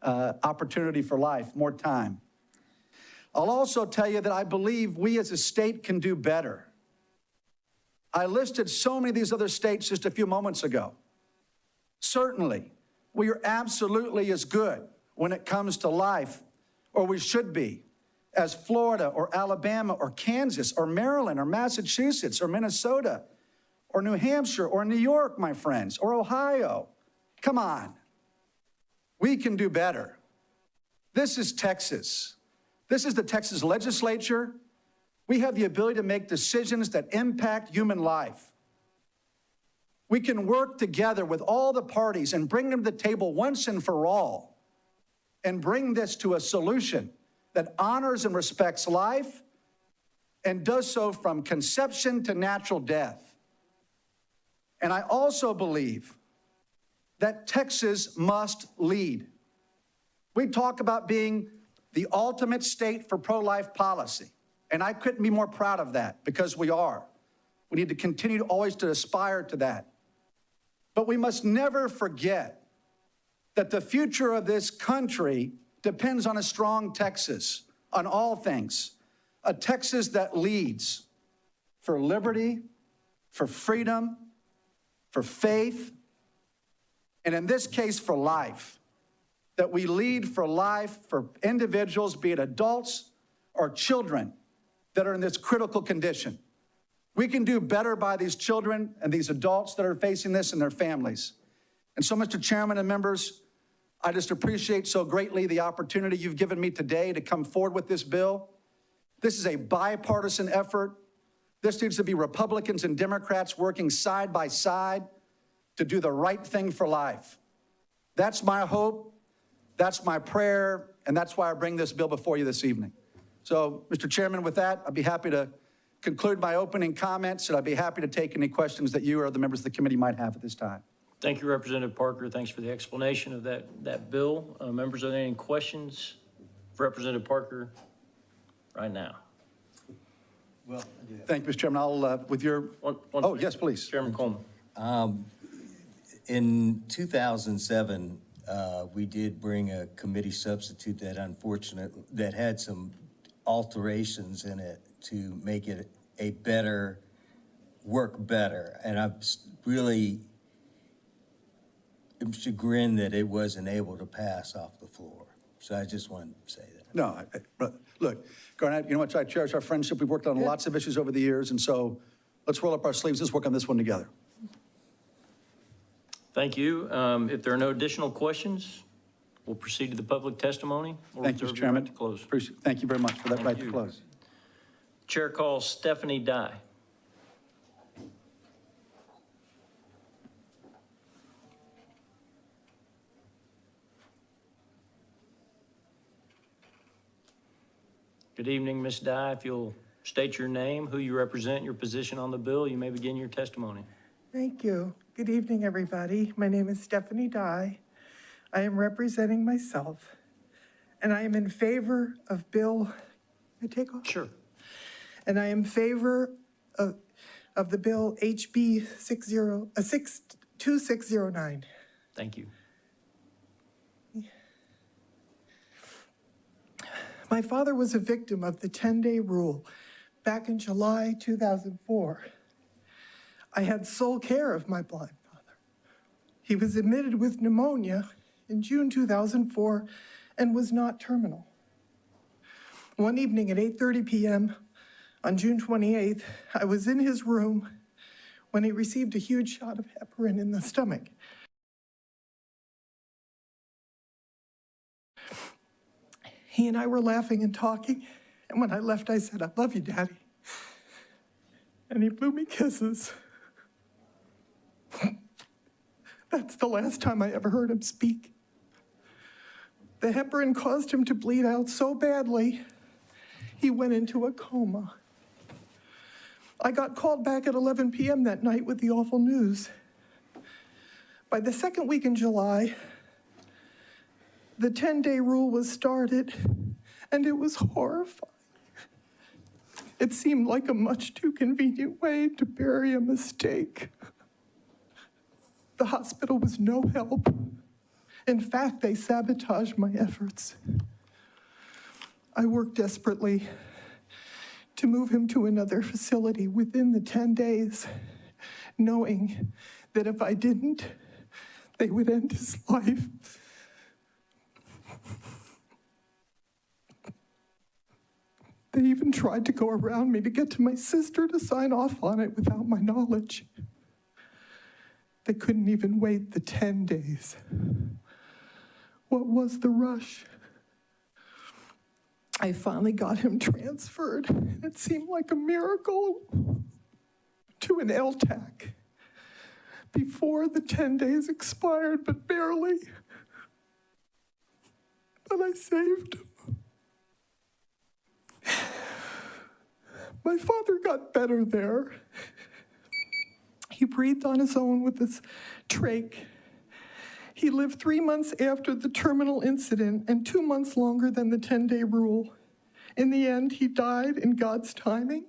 opportunity for life, more time. I'll also tell you that I believe we as a state can do better. I listed so many of these other states just a few moments ago. Certainly, we are absolutely as good when it comes to life, or we should be, as Florida or Alabama or Kansas or Maryland or Massachusetts or Minnesota or New Hampshire or New York, my friends, or Ohio. Come on. We can do better. This is Texas. This is the Texas legislature. We have the ability to make decisions that impact human life. We can work together with all the parties and bring them to the table once and for all and bring this to a solution that honors and respects life and does so from conception to natural death. And I also believe that Texas must lead. We talk about being the ultimate state for pro-life policy, and I couldn't be more proud of that because we are. We need to continue always to aspire to that. But we must never forget that the future of this country depends on a strong Texas, on all things. A Texas that leads for liberty, for freedom, for faith, and in this case, for life. That we lead for life for individuals, be it adults or children, that are in this critical condition. We can do better by these children and these adults that are facing this and their families. And so, Mr. Chairman and members, I just appreciate so greatly the opportunity you've given me today to come forward with this bill. This is a bipartisan effort. This needs to be Republicans and Democrats working side by side to do the right thing for life. That's my hope, that's my prayer, and that's why I bring this bill before you this evening. So, Mr. Chairman, with that, I'd be happy to conclude my opening comments, and I'd be happy to take any questions that you or the members of the committee might have at this time. Thank you, Representative Parker. Thanks for the explanation of that bill. Members, are there any questions for Representative Parker right now? Well, thank you, Mr. Chairman. I'll, with your, yes, please. Chairman Coleman. In 2007, we did bring a committee substitute that had some alterations in it to make it work better. And I'm really chagrined that it wasn't able to pass off the floor. So I just wanted to say that. No, look, Garnett, you know what, I cherish our friendship. We've worked on lots of issues over the years, and so let's roll up our sleeves. Let's work on this one together. Thank you. If there are no additional questions, we'll proceed to the public testimony. Thank you, Mr. Chairman. To close. Thank you very much for that right to close. Chair calls Stephanie Dye. Good evening, Ms. Dye. If you'll state your name, who you represent, your position on the bill, you may begin your testimony. Thank you. Good evening, everybody. My name is Stephanie Dye. I am representing myself, and I am in favor of Bill. Can I take off? Sure. And I am in favor of the bill HB 2609. Thank you. My father was a victim of the 10-day rule back in July 2004. I had sole care of my blind father. He was admitted with pneumonia in June 2004 and was not terminal. One evening at 8:30 p.m. on June 28th, I was in his room when he received a huge shot of heparin in the stomach. He and I were laughing and talking, and when I left, I said, "I love you, Daddy." And he blew me kisses. That's the last time I ever heard him speak. The heparin caused him to bleed out so badly, he went into a coma. I got called back at 11 p.m. that night with the awful news. By the second week in July, the 10-day rule was started, and it was horrifying. It seemed like a much too convenient way to bury a mistake. The hospital was no help. In fact, they sabotaged my efforts. I worked desperately to move him to another facility within the 10 days, knowing that if I didn't, they would end his life. They even tried to go around me to get to my sister to sign off on it without my knowledge. They couldn't even wait the 10 days. What was the rush? I finally got him transferred. It seemed like a miracle to an LTAC before the 10 days expired, but barely. But I saved him. My father got better there. He breathed on his own with his trach. He lived 3 months after the terminal incident and 2 months longer than the 10-day rule. In the end, he died in God's timing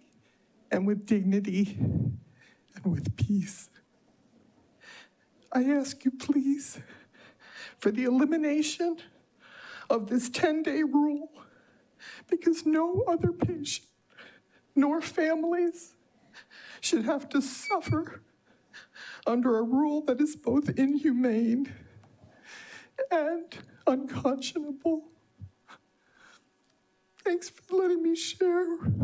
and with dignity and with peace. I ask you, please, for the elimination of this 10-day rule, because no other patient nor families should have to suffer under a rule that is both inhumane and unconscionable. Thanks for letting me share. Do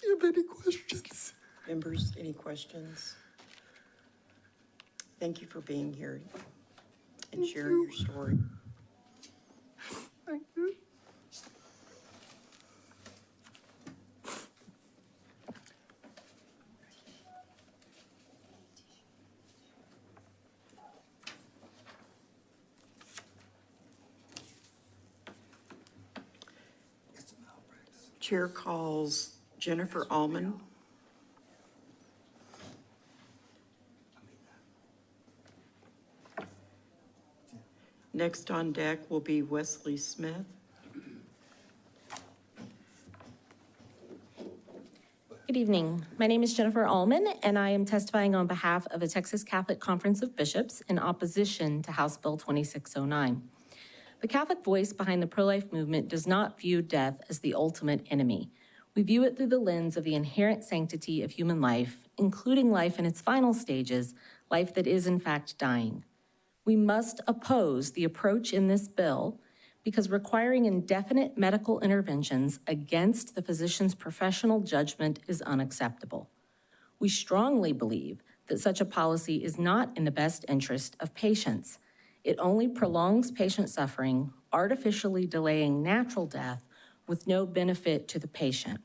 you have any questions? Members, any questions? Thank you for being here and sharing your story. Thank you. Chair calls Jennifer Allman. Next on deck will be Wesley Smith. Good evening. My name is Jennifer Allman, and I am testifying on behalf of the Texas Catholic Conference of Bishops in opposition to House Bill 2609. The Catholic voice behind the pro-life movement does not view death as the ultimate enemy. We view it through the lens of the inherent sanctity of human life, including life in its final stages, life that is in fact dying. We must oppose the approach in this bill because requiring indefinite medical interventions against the physician's professional judgment is unacceptable. We strongly believe that such a policy is not in the best interest of patients. It only prolongs patient suffering, artificially delaying natural death with no benefit to the patient.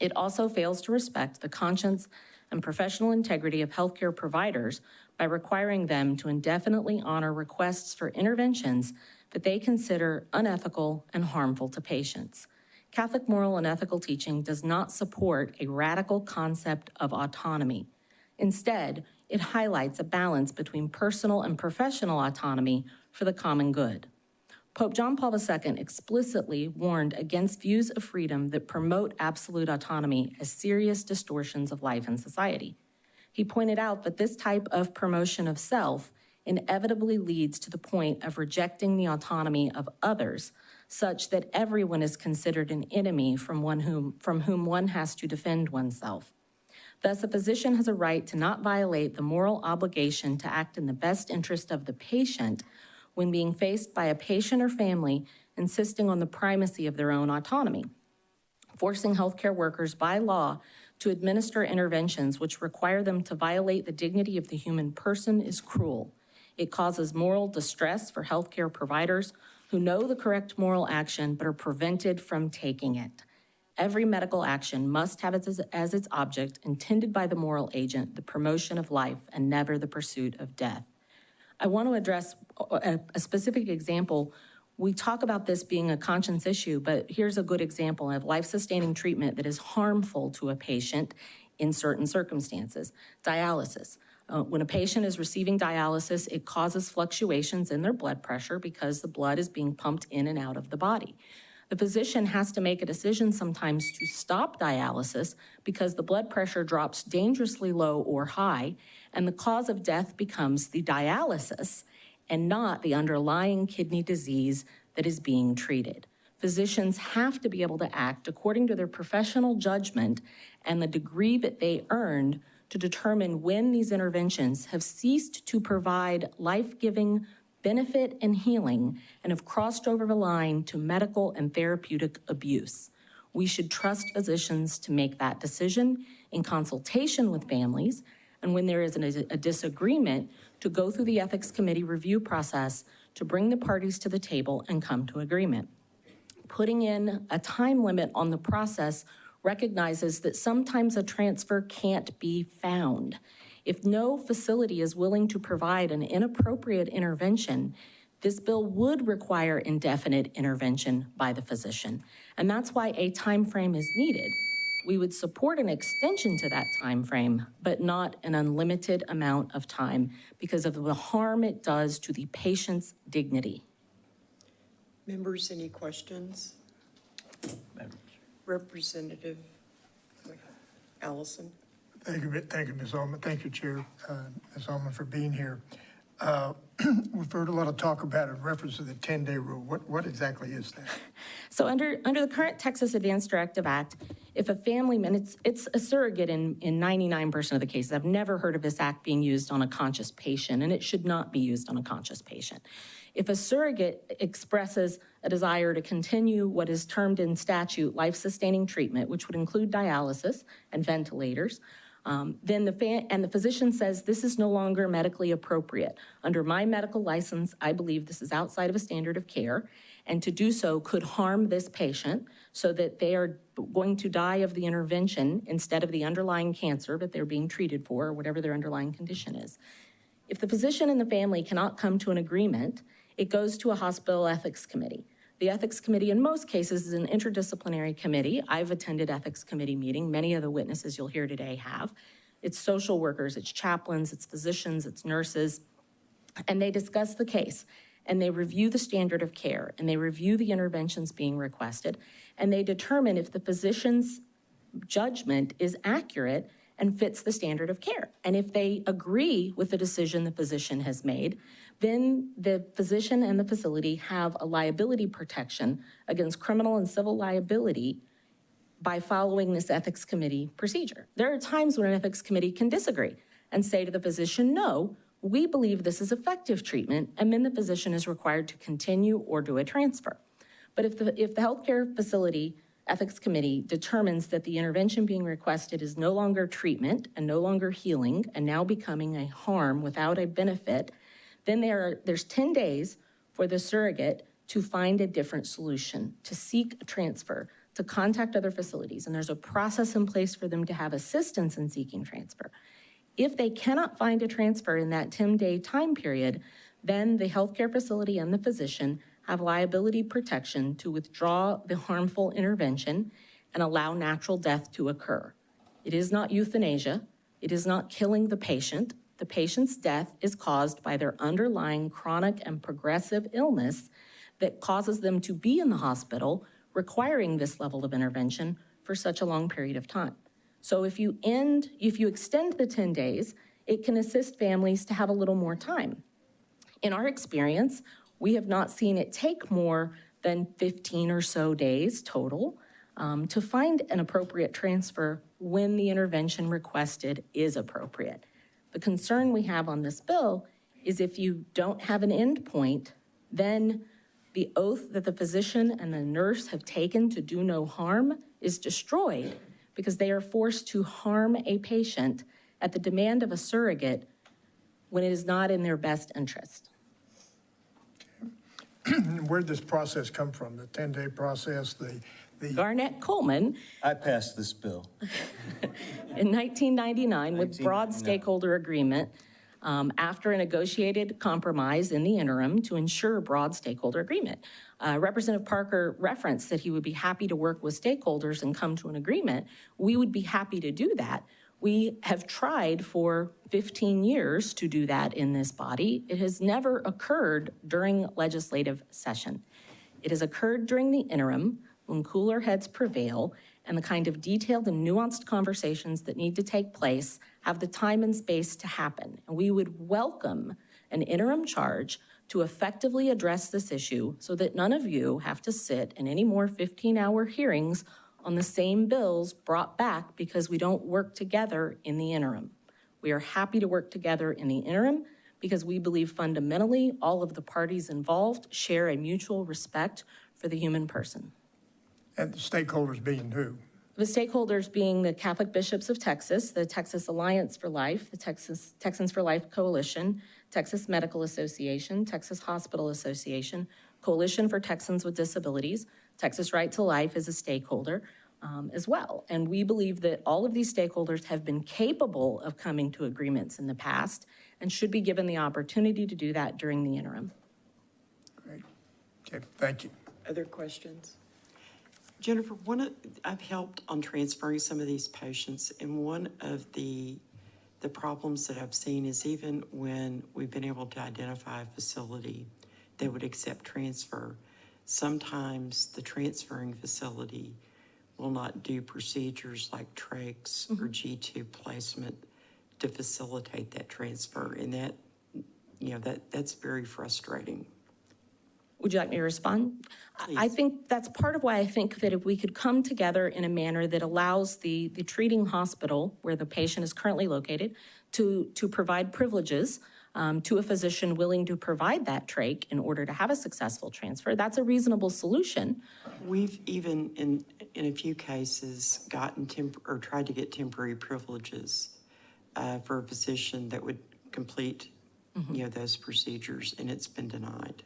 It also fails to respect the conscience and professional integrity of healthcare providers by requiring them to indefinitely honor requests for interventions that they consider unethical and harmful to patients. Catholic moral and ethical teaching does not support a radical concept of autonomy. Instead, it highlights a balance between personal and professional autonomy for the common good. Pope John Paul II explicitly warned against views of freedom that promote absolute autonomy as serious distortions of life and society. He pointed out that this type of promotion of self inevitably leads to the point of rejecting the autonomy of others, such that everyone is considered an enemy from whom one has to defend oneself. Thus, a physician has a right to not violate the moral obligation to act in the best interest of the patient when being faced by a patient or family insisting on the primacy of their own autonomy. Forcing healthcare workers by law to administer interventions which require them to violate the dignity of the human person is cruel. It causes moral distress for healthcare providers who know the correct moral action but are prevented from taking it. Every medical action must have as its object, intended by the moral agent, the promotion of life and never the pursuit of death. I want to address a specific example. We talk about this being a conscience issue, but here's a good example of life-sustaining treatment that is harmful to a patient in certain circumstances. Dialysis. When a patient is receiving dialysis, it causes fluctuations in their blood pressure because the blood is being pumped in and out of the body. The physician has to make a decision sometimes to stop dialysis because the blood pressure drops dangerously low or high, and the cause of death becomes the dialysis and not the underlying kidney disease that is being treated. Physicians have to be able to act according to their professional judgment and the degree that they earned to determine when these interventions have ceased to provide life-giving benefit and healing and have crossed over the line to medical and therapeutic abuse. We should trust physicians to make that decision in consultation with families, and when there is a disagreement, to go through the ethics committee review process to bring the parties to the table and come to agreement. Putting in a time limit on the process recognizes that sometimes a transfer can't be found. If no facility is willing to provide an inappropriate intervention, this bill would require indefinite intervention by the physician. And that's why a time frame is needed. We would support an extension to that time frame, but not an unlimited amount of time because of the harm it does to the patient's dignity. Members, any questions? Representative Allison. Thank you, Ms. Allman. Thank you, Chair, Ms. Allman, for being here. We've heard a lot of talk about it in reference to the 10-day rule. What exactly is that? So under the current Texas Advance Directive Act, if a family, and it's a surrogate in 99% of the cases. I've never heard of this act being used on a conscious patient, and it should not be used on a conscious patient. If a surrogate expresses a desire to continue what is termed in statute life-sustaining treatment, which would include dialysis and ventilators, then the physician says this is no longer medically appropriate. Under my medical license, I believe this is outside of a standard of care, and to do so could harm this patient so that they are going to die of the intervention instead of the underlying cancer that they're being treated for, or whatever their underlying condition is. If the physician and the family cannot come to an agreement, it goes to a hospital ethics committee. The ethics committee in most cases is an interdisciplinary committee. I've attended ethics committee meeting. Many of the witnesses you'll hear today have. It's social workers, it's chaplains, it's physicians, it's nurses, and they discuss the case, and they review the standard of care, and they review the interventions being requested, and they determine if the physician's judgment is accurate and fits the standard of care. And if they agree with the decision the physician has made, then the physician and the facility have a liability protection against criminal and civil liability by following this ethics committee procedure. There are times when an ethics committee can disagree and say to the physician, no, we believe this is effective treatment, and then the physician is required to continue or do a transfer. But if the healthcare facility ethics committee determines that the intervention being requested is no longer treatment and no longer healing and now becoming a harm without a benefit, then there's 10 days for the surrogate to find a different solution, to seek a transfer, to contact other facilities. And there's a process in place for them to have assistance in seeking transfer. If they cannot find a transfer in that 10-day time period, then the healthcare facility and the physician have liability protection to withdraw the harmful intervention and allow natural death to occur. It is not euthanasia. It is not killing the patient. The patient's death is caused by their underlying chronic and progressive illness that causes them to be in the hospital, requiring this level of intervention for such a long period of time. So if you extend the 10 days, it can assist families to have a little more time. In our experience, we have not seen it take more than 15 or so days total to find an appropriate transfer when the intervention requested is appropriate. The concern we have on this bill is if you don't have an end point, then the oath that the physician and the nurse have taken to do no harm is destroyed because they are forced to harm a patient at the demand of a surrogate when it is not in their best interest. Where did this process come from? The 10-day process, the Garnett Coleman. I passed this bill. In 1999 with broad stakeholder agreement after a negotiated compromise in the interim to ensure broad stakeholder agreement. Representative Parker referenced that he would be happy to work with stakeholders and come to an agreement. We would be happy to do that. We have tried for 15 years to do that in this body. It has never occurred during legislative session. It has occurred during the interim when cooler heads prevail and the kind of detailed and nuanced conversations that need to take place have the time and space to happen. And we would welcome an interim charge to effectively address this issue so that none of you have to sit in any more 15-hour hearings on the same bills brought back because we don't work together in the interim. We are happy to work together in the interim because we believe fundamentally all of the parties involved share a mutual respect for the human person. And the stakeholders being who? The stakeholders being the Catholic Bishops of Texas, the Texas Alliance for Life, the Texans for Life Coalition, Texas Medical Association, Texas Hospital Association, Coalition for Texans with Disabilities, Texas Right to Life is a stakeholder as well. And we believe that all of these stakeholders have been capable of coming to agreements in the past and should be given the opportunity to do that during the interim. Great. Okay, thank you. Other questions? Jennifer, I've helped on transferring some of these patients, and one of the problems that I've seen is even when we've been able to identify a facility that would accept transfer, sometimes the transferring facility will not do procedures like trachs or G2 placement to facilitate that transfer, and that's very frustrating. Would you like me to respond? Please. I think that's part of why I think that if we could come together in a manner that allows the treating hospital where the patient is currently located to provide privileges to a physician willing to provide that trach in order to have a successful transfer, that's a reasonable solution. We've even, in a few cases, gotten tried to get temporary privileges for a physician that would complete, those procedures, and it's been denied.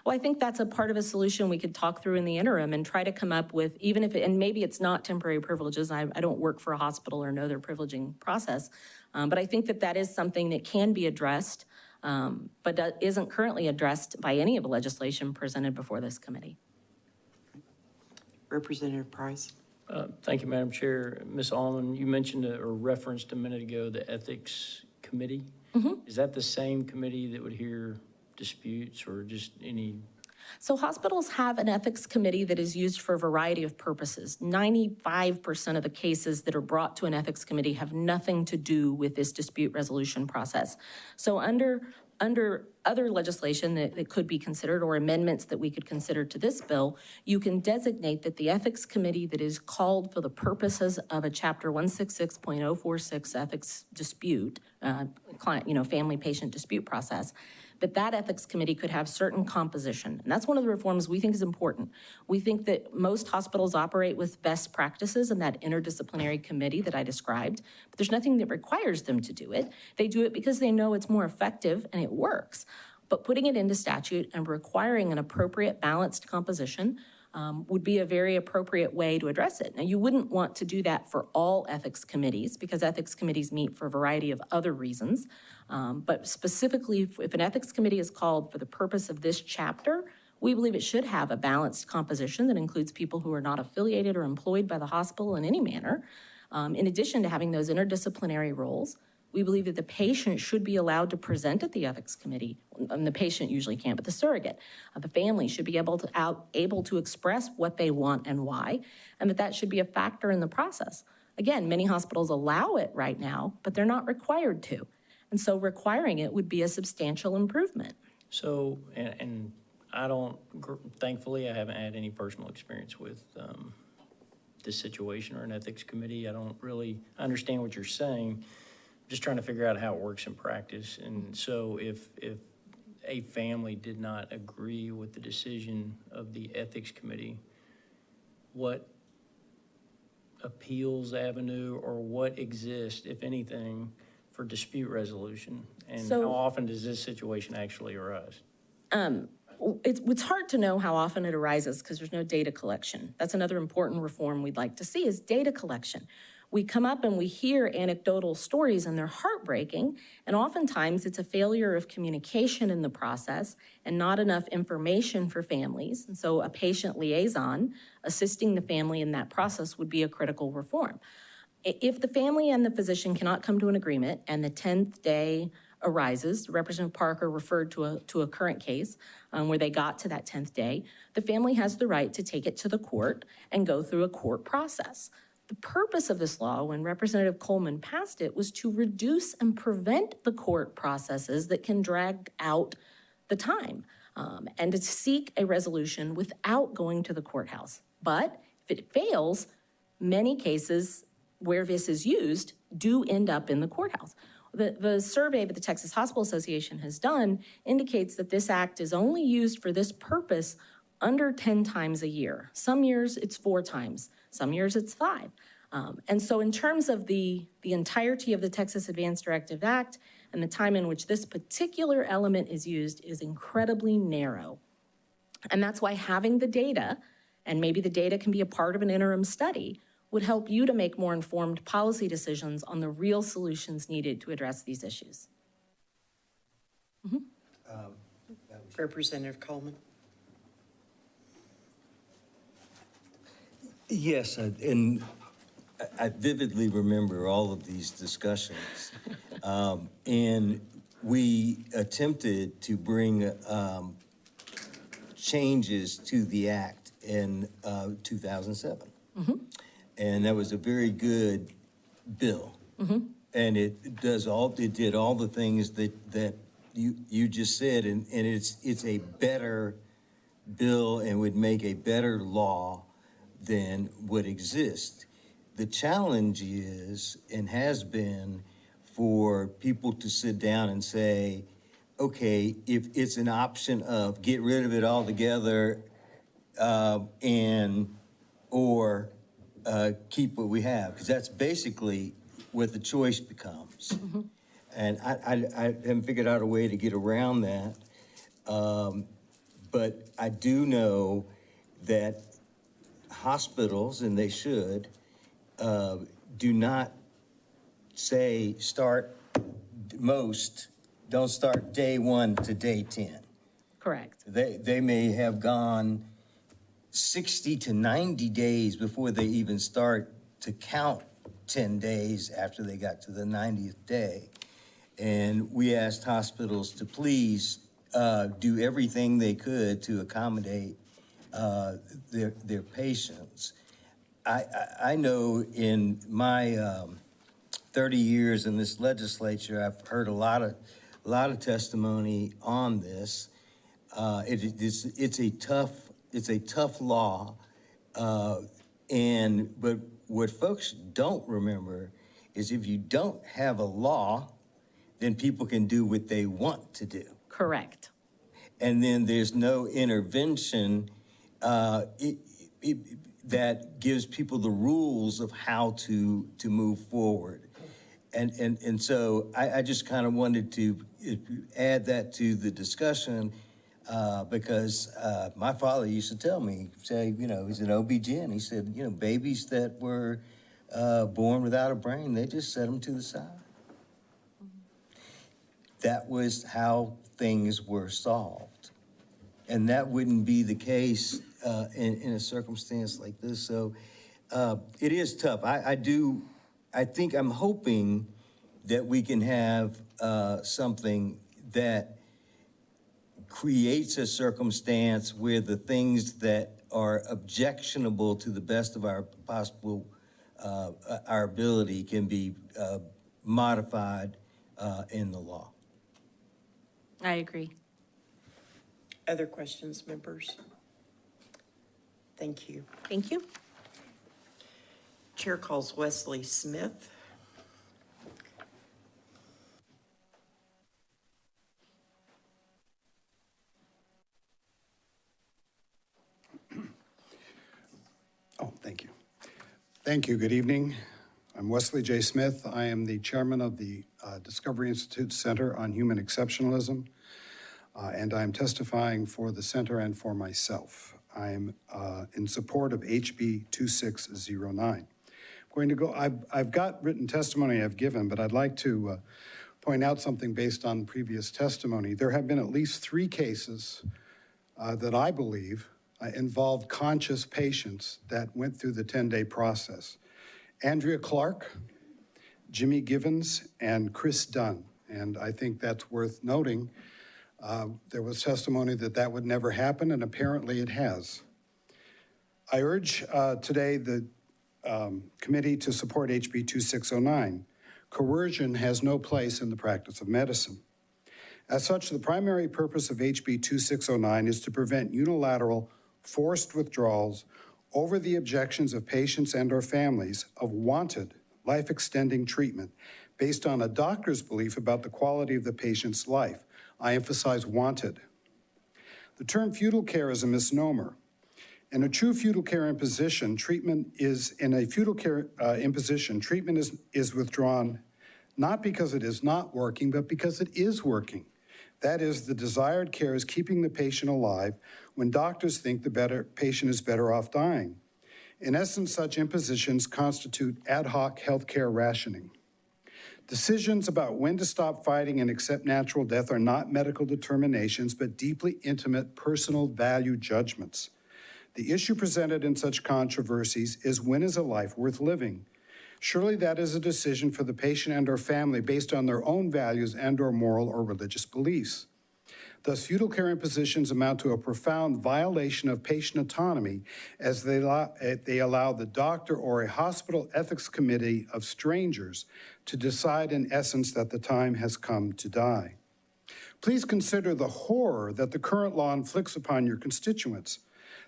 Well, I think that's a part of a solution we could talk through in the interim and try to come up with, even if, and maybe it's not temporary privileges. I don't work for a hospital or know their privileging process, but I think that is something that can be addressed, but that isn't currently addressed by any of the legislation presented before this committee. Representative Price. Thank you, Madam Chair. Ms. Allman, you mentioned or referenced a minute ago the Ethics Committee. Is that the same committee that would hear disputes or just any? So hospitals have an ethics committee that is used for a variety of purposes. 95% of the cases that are brought to an ethics committee have nothing to do with this dispute resolution process. So under other legislation that could be considered or amendments that we could consider to this bill, you can designate that the ethics committee that is called for the purposes of a chapter 166.046 ethics dispute, family patient dispute process, that ethics committee could have certain composition. And that's one of the reforms we think is important. We think that most hospitals operate with best practices in that interdisciplinary committee that I described, but there's nothing that requires them to do it. They do it because they know it's more effective and it works. But putting it into statute and requiring an appropriate balanced composition would be a very appropriate way to address it. Now, you wouldn't want to do that for all ethics committees because ethics committees meet for a variety of other reasons. But specifically, if an ethics committee is called for the purpose of this chapter, we believe it should have a balanced composition that includes people who are not affiliated or employed by the hospital in any manner. In addition to having those interdisciplinary roles, we believe that the patient should be allowed to present at the ethics committee. And the patient usually can't, but the surrogate. The family should be able to express what they want and why, and that should be a factor in the process. Again, many hospitals allow it right now, but they're not required to. And so requiring it would be a substantial improvement. So, and I don't, thankfully, I haven't had any personal experience with this situation or an ethics committee. I understand what you're saying. Just trying to figure out how it works in practice. And so if a family did not agree with the decision of the ethics committee, what appeals avenue or what exists, if anything, for dispute resolution? And how often does this situation actually arise? It's hard to know how often it arises because there's no data collection. That's another important reform we'd like to see is data collection. We come up and we hear anecdotal stories and they're heartbreaking, and oftentimes it's a failure of communication in the process and not enough information for families. And so a patient liaison assisting the family in that process would be a critical reform. If the family and the physician cannot come to an agreement and the 10th day arises, Representative Parker referred to a current case where they got to that 10th day, the family has the right to take it to the court and go through a court process. The purpose of this law, when Representative Coleman passed it, was to reduce and prevent the court processes that can drag out the time and to seek a resolution without going to the courthouse. But if it fails, many cases where this is used do end up in the courthouse. The survey that the Texas Hospital Association has done indicates that this act is only used for this purpose under 10 times a year. Some years it's 4 times, some years it's 5. And so in terms of the entirety of the Texas Advance Directives Act and the time in which this particular element is used is incredibly narrow. And that's why having the data, and maybe the data can be a part of an interim study, would help you to make more informed policy decisions on the real solutions needed to address these issues. Representative Coleman. Yes, and I vividly remember all of these discussions. And we attempted to bring changes to the act in 2007. And that was a very good bill. And it did all the things that you just said, and it's a better bill and would make a better law than would exist. The challenge is, and has been, for people to sit down and say, okay, if it's an option of get rid of it altogether or keep what we have, because that's basically what the choice becomes. And I haven't figured out a way to get around that. But I do know that hospitals, and they should, do not say don't start day 1 to day 10. Correct. They may have gone 60 to 90 days before they even start to count 10 days after they got to the 90th day. And we asked hospitals to please do everything they could to accommodate their patients. I know in my 30 years in this legislature, I've heard a lot of testimony on this. It's a tough law, but what folks don't remember is if you don't have a law, then people can do what they want to do. Correct. And then there's no intervention that gives people the rules of how to move forward. And so I just kind of wanted to add that to the discussion. because my father used to tell me, say, you know, he's an OB-GYN. He said, you know, babies that were born without a brain, they just set them to the side. That was how things were solved. And that wouldn't be the case in a circumstance like this. So it is tough. I'm hoping that we can have something that creates a circumstance where the things that are objectionable to the best of our possible, our ability can be modified in the law. I agree. Other questions, members? Thank you. Thank you. Chair calls Wesley Smith. Oh, thank you. Thank you. Good evening. I'm Wesley J. Smith. I am the chairman of the Discovery Institute Center on Human Exceptionalism, and I'm testifying for the center and for myself. I'm in support of HB 2609. I've got written testimony I've given, but I'd like to point out something based on previous testimony. There have been at least 3 cases that I believe involved conscious patients that went through the 10-day process. Andrea Clark, Jimmy Givens, and Chris Dunn. And I think that's worth noting. There was testimony that that would never happen, and apparently it has. I urge today the committee to support HB 2609. Coercion has no place in the practice of medicine. As such, the primary purpose of HB 2609 is to prevent unilateral forced withdrawals over the objections of patients and or families of wanted life-extending treatment based on a doctor's belief about the quality of the patient's life. I emphasize wanted. The term feudal care is a misnomer. In a true feudal care imposition, treatment is withdrawn not because it is not working, but because it is working. That is, the desired care is keeping the patient alive when doctors think the patient is better off dying. In essence, such impositions constitute ad hoc healthcare rationing. Decisions about when to stop fighting and accept natural death are not medical determinations, but deeply intimate personal value judgments. The issue presented in such controversies is when is a life worth living? Surely that is a decision for the patient and or family based on their own values and or moral or religious beliefs. Thus, feudal care impositions amount to a profound violation of patient autonomy as they allow the doctor or a hospital ethics committee of strangers to decide in essence that the time has come to die. Please consider the horror that the current law inflicts upon your constituents.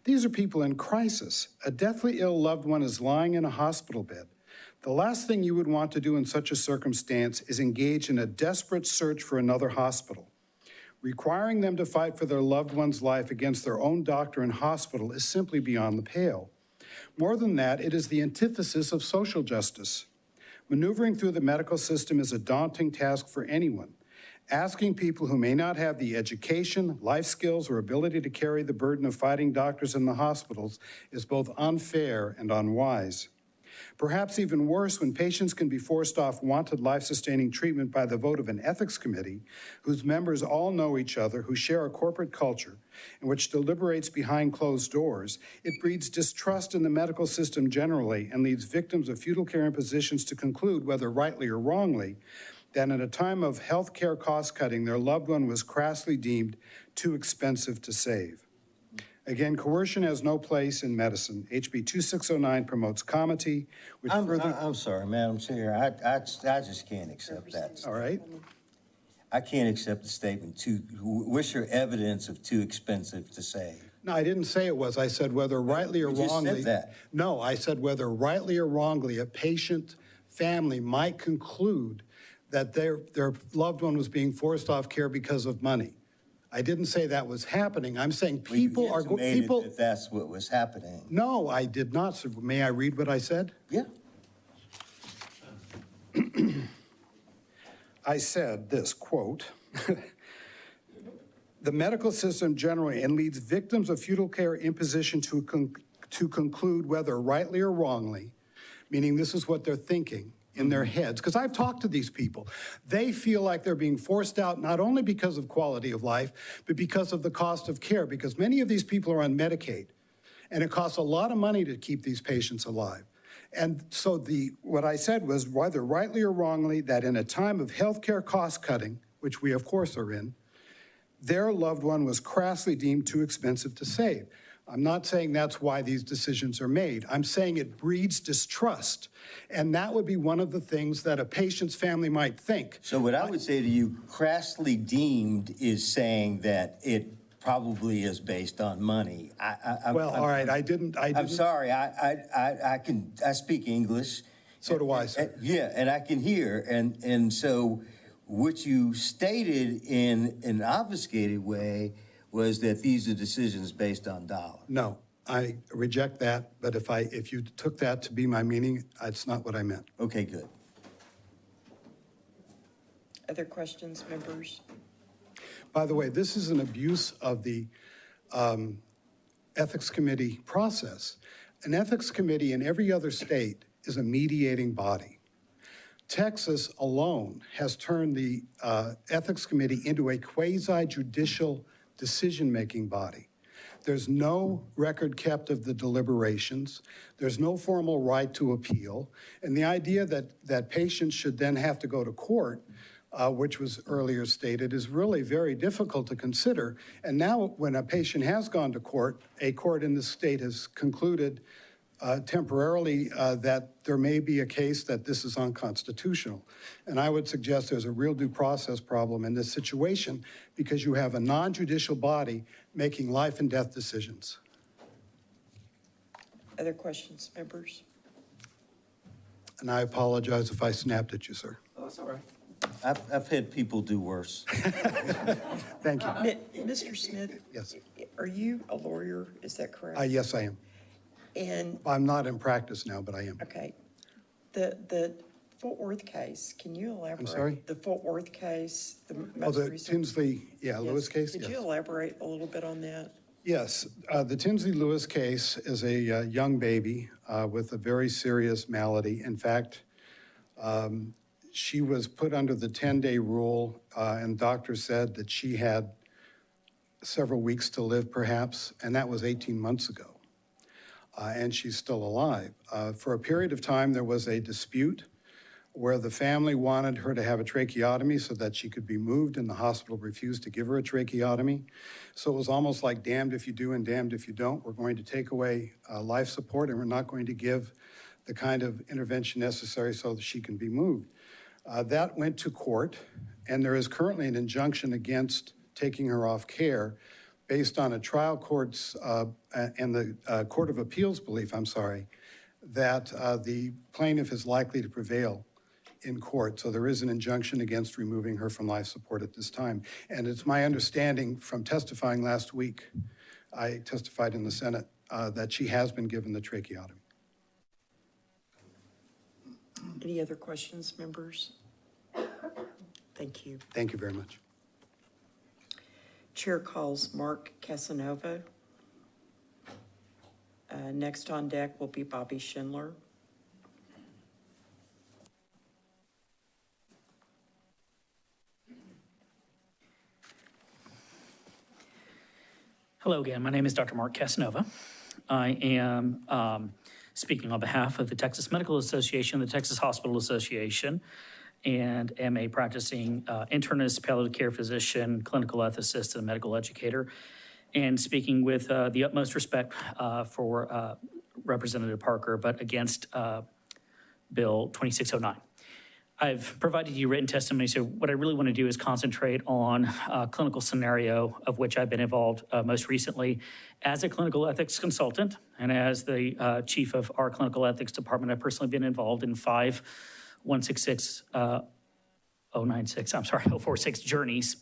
These are people in crisis. A deathly ill loved one is lying in a hospital bed. The last thing you would want to do in such a circumstance is engage in a desperate search for another hospital. Requiring them to fight for their loved one's life against their own doctor and hospital is simply beyond the pale. More than that, it is the antithesis of social justice. Maneuvering through the medical system is a daunting task for anyone. Asking people who may not have the education, life skills, or ability to carry the burden of fighting doctors in the hospitals is both unfair and unwise. Perhaps even worse, when patients can be forced off wanted life-sustaining treatment by the vote of an ethics committee, whose members all know each other, who share a corporate culture, and which deliberates behind closed doors, it breeds distrust in the medical system generally and leads victims of feudal care impositions to conclude, whether rightly or wrongly, that in a time of health care cost-cutting, their loved one was crassly deemed too expensive to save. Again, coercion has no place in medicine. HB 2609 promotes comity, which I'm sorry, Madam Chair. I just can't accept that. All right. I can't accept the statement, what's your evidence of too expensive to save? No, I didn't say it was. I said whether rightly or wrongly. You just said that. No, I said whether rightly or wrongly a patient family might conclude that their loved one was being forced off care because of money. I didn't say that was happening. I'm saying people are people. That that's what was happening. No, I did not. So may I read what I said? Yeah. I said this, quote, the medical system generally and leads victims of fetal care in position to conclude whether rightly or wrongly, meaning this is what they're thinking in their heads. Because I've talked to these people. They feel like they're being forced out not only because of quality of life, but because of the cost of care, because many of these people are on Medicaid, and it costs a lot of money to keep these patients alive. And so what I said was, whether rightly or wrongly, that in a time of healthcare cost cutting, which we of course are in, their loved one was crassly deemed too expensive to save. I'm not saying that's why these decisions are made. I'm saying it breeds distrust. And that would be one of the things that a patient's family might think. So what I would say to you, crassly deemed is saying that it probably is based on money. All right, I didn't. I'm sorry, I speak English. So do I, sir. Yeah, and I can hear, and so what you stated in an obfuscated way was that these are decisions based on dollars. No, I reject that, but if you took that to be my meaning, it's not what I meant. Okay, good. Other questions, members? By the way, this is an abuse of the ethics committee process. An ethics committee in every other state is a mediating body. Texas alone has turned the ethics committee into a quasi-judicial decision-making body. There's no record kept of the deliberations. There's no formal right to appeal. And the idea that patients should then have to go to court, which was earlier stated, is really very difficult to consider. And now when a patient has gone to court, a court in the state has concluded temporarily that there may be a case that this is unconstitutional. And I would suggest there's a real due process problem in this situation because you have a non-judicial body making life and death decisions. Other questions, members? And I apologize if I snapped at you, sir. Oh, that's all right. I've had people do worse. Thank you. Mr. Smith? Yes. Are you a lawyer? Is that correct? Yes, I am. And I'm not in practice now, but I am. okay, the Fort Worth case, can you elaborate? I'm sorry? The Fort Worth case, the most the recent? Tinsley, Lewis case? Could Yes. you elaborate a little bit on that? Yes, the Tinsley Lewis case is a young baby with a very serious malady. In fact, she was put under the 10-day rule, and doctors said that she had several weeks to live, perhaps, and that was 18 months ago. And she's still alive. For a period of time, there was a dispute where the family wanted her to have a tracheotomy so that she could be moved, and the hospital refused to give her a tracheotomy. So it was almost like damned if you do and damned if you don't. We're going to take away life support, and we're not going to give the kind of intervention necessary so that she can be moved. That went to court, and there is currently an injunction against taking her off care based on a trial court's and the Court of Appeals belief, that the plaintiff is likely to prevail in court. So there is an injunction against removing her from life support at this time. And it's my understanding from testifying last week, I testified in the Senate, that she has been given the tracheotomy. Any other questions, members? Thank you. Thank you very much. Chair calls Mark Casanova. Next on deck will be Bobby Schindler. Hello again. My name is Dr. Mark Casanova. I am speaking on behalf of the Texas Medical Association, the Texas Hospital Association, and am a practicing internist, palliative care physician, clinical ethicist, and medical educator, and speaking with the utmost respect for Representative Parker, but against Bill 2609. I've provided you written testimony, so what I really want to do is concentrate on a clinical scenario of which I've been involved most recently as a clinical ethics consultant, and as the chief of our clinical ethics department, I've personally been involved in 046 journeys.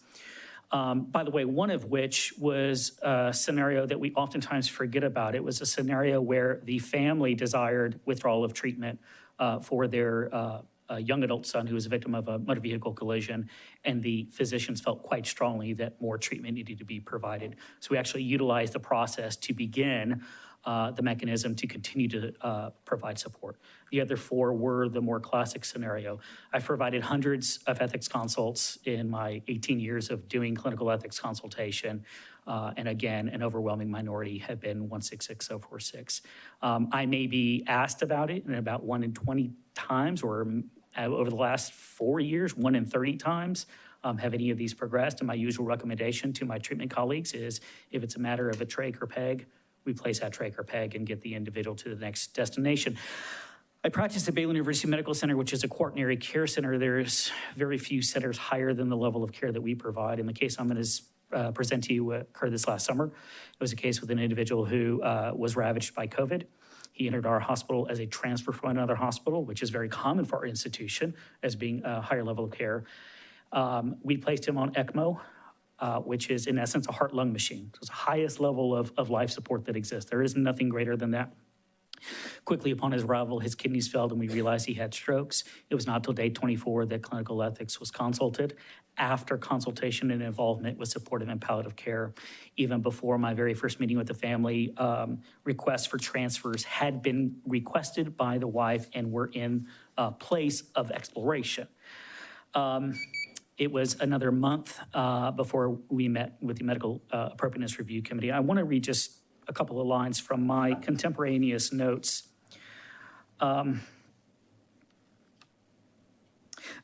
By the way, one of which was a scenario that we oftentimes forget about. It was a scenario where the family desired withdrawal of treatment for their a young adult son who was a victim of a motor vehicle collision, and the physicians felt quite strongly that more treatment needed to be provided. So we actually utilized the process to begin the mechanism to continue to provide support. The other four were the more classic scenario. I've provided hundreds of ethics consults in my 18 years of doing clinical ethics consultation. And again, an overwhelming minority have been 166046. I may be asked about it in about 1 in 20 times, or over the last 4 years, 1 in 30 times. Have any of these progressed? And my usual recommendation to my treatment colleagues is, if it's a matter of a trach or peg, we place that trach or peg and get the individual to the next destination. I practice at Baylor University Medical Center, which is a quaternary care center. There's very few centers higher than the level of care that we provide. In the case I'm going to present to you occurred this last summer. It was a case with an individual who was ravaged by COVID. He entered our hospital as a transfer from another hospital, which is very common for our institution as being a higher level of care. We placed him on ECMO, which is in essence a heart-lung machine. So it's the highest level of life support that exists. There is nothing greater than that. Quickly upon his arrival, his kidneys failed and we realized he had strokes. It was not till day 24 that clinical ethics was consulted. After consultation and involvement with supportive and palliative care, even before my very first meeting with the family, requests for transfers had been requested by the wife and were in place of exploration. It was another month before we met with the Medical Appropriateness Review Committee. I want to read just a couple of lines from my contemporaneous notes.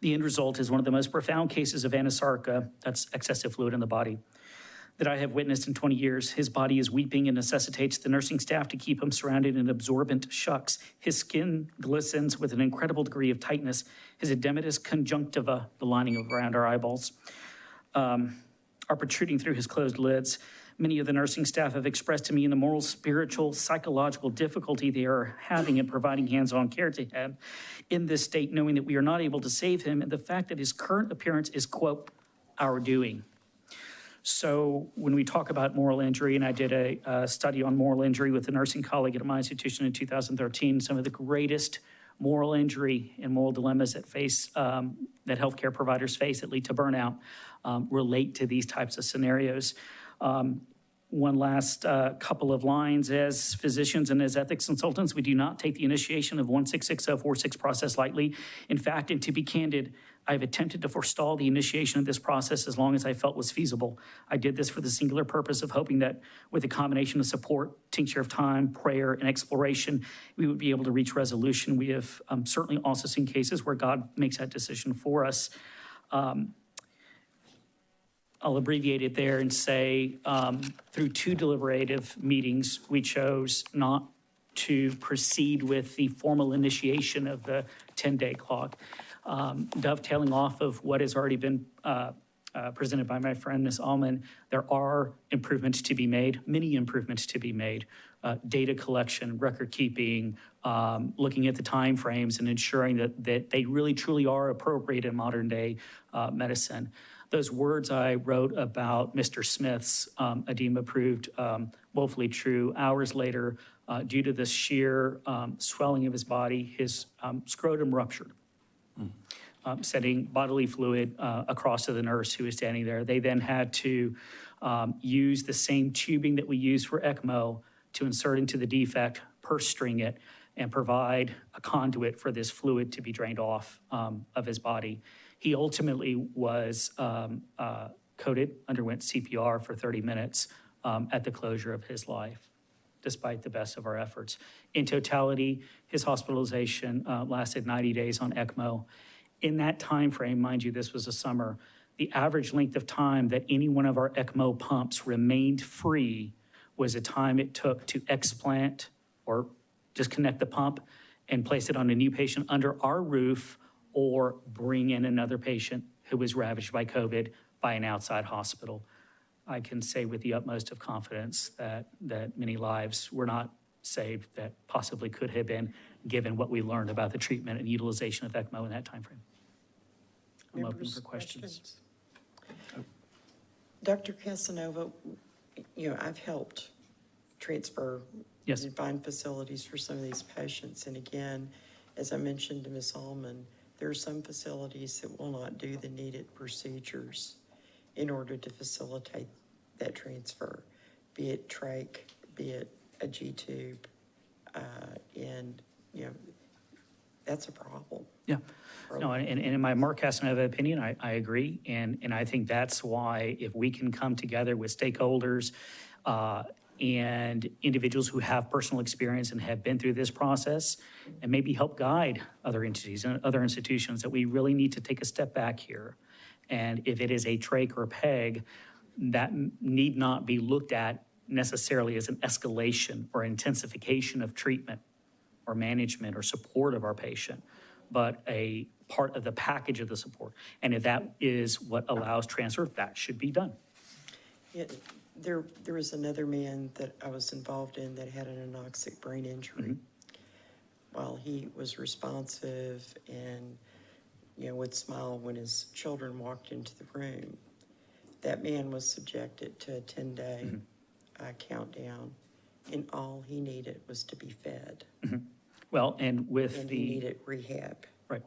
The end result is one of the most profound cases of anasarca, that's excessive fluid in the body, that I have witnessed in 20 years. His body is weeping and necessitates the nursing staff to keep him surrounded in absorbent shucks. His skin glistens with an incredible degree of tightness. His edematous conjunctiva, the lining around our eyeballs, are protruding through his closed lids. Many of the nursing staff have expressed to me the moral, spiritual, psychological difficulty they are having in providing hands-on care to him in this state, knowing that we are not able to save him, and the fact that his current appearance is, quote, our doing. So when we talk about moral injury, and I did a study on moral injury with a nursing colleague at my institution in 2013, some of the greatest moral injury and moral dilemmas that that healthcare providers face that lead to burnout relate to these types of scenarios. One last couple of lines. As physicians and as ethics consultants, we do not take the initiation of 166046 process lightly. In fact, and to be candid, I've attempted to forestall the initiation of this process as long as I felt was feasible. I did this for the singular purpose of hoping that with a combination of support, tincture of time, prayer, and exploration, we would be able to reach resolution. We have certainly also seen cases where God makes that decision for us. I'll abbreviate it there and say through 2 deliberative meetings, we chose not to proceed with the formal initiation of the 10-day clock. Dovetailing off of what has already been presented by my friend, Ms. Allman, there are improvements to be made, many improvements to be made. Data collection, record keeping, looking at the timeframes and ensuring that they really truly are appropriate in modern day medicine. Those words I wrote about Mr. Smith's edema-approved, woefully true. Hours later, due to the sheer swelling of his body, his scrotum ruptured, sending bodily fluid across to the nurse who was standing there. They then had to use the same tubing that we use for ECMO to insert into the defect, purse string it, and provide a conduit for this fluid to be drained off of his body. He ultimately was coded, underwent CPR for 30 minutes at the closure of his life, despite the best of our efforts. In totality, his hospitalization lasted 90 days on ECMO. In that time frame, mind you, this was a summer, the average length of time that any one of our ECMO pumps remained free was the time it took to explant or disconnect the pump and place it on a new patient under our roof, or bring in another patient who was ravaged by COVID by an outside hospital. I can say with the utmost of confidence that many lives were not saved that possibly could have been, given what we learned about the treatment and utilization of ECMO in that time frame. I'm open for questions. Dr. Casanova, I've helped transfer and find facilities for some of these patients. And again, as I mentioned to Ms. Allman, there are some facilities that will not do the needed procedures in order to facilitate that transfer, be it trach, be it a G-tube, and, that's a problem. Yeah. No, and in my Mark Casanova opinion, I agree. And I think that's why if we can come together with stakeholders and individuals who have personal experience and have been through this process and maybe help guide other entities and other institutions, that we really need to take a step back here. And if it is a trach or a peg, that need not be looked at necessarily as an escalation or intensification of treatment or management or support of our patient, but a part of the package of the support. And if that is what allows transfer, that should be done. Yeah, there was another man that I was involved in that had an anoxic brain injury. While he was responsive and, would smile when his children walked into the room, that man was subjected to a 10-day countdown, and all he needed was to be fed. Well, and with he needed rehab. Right.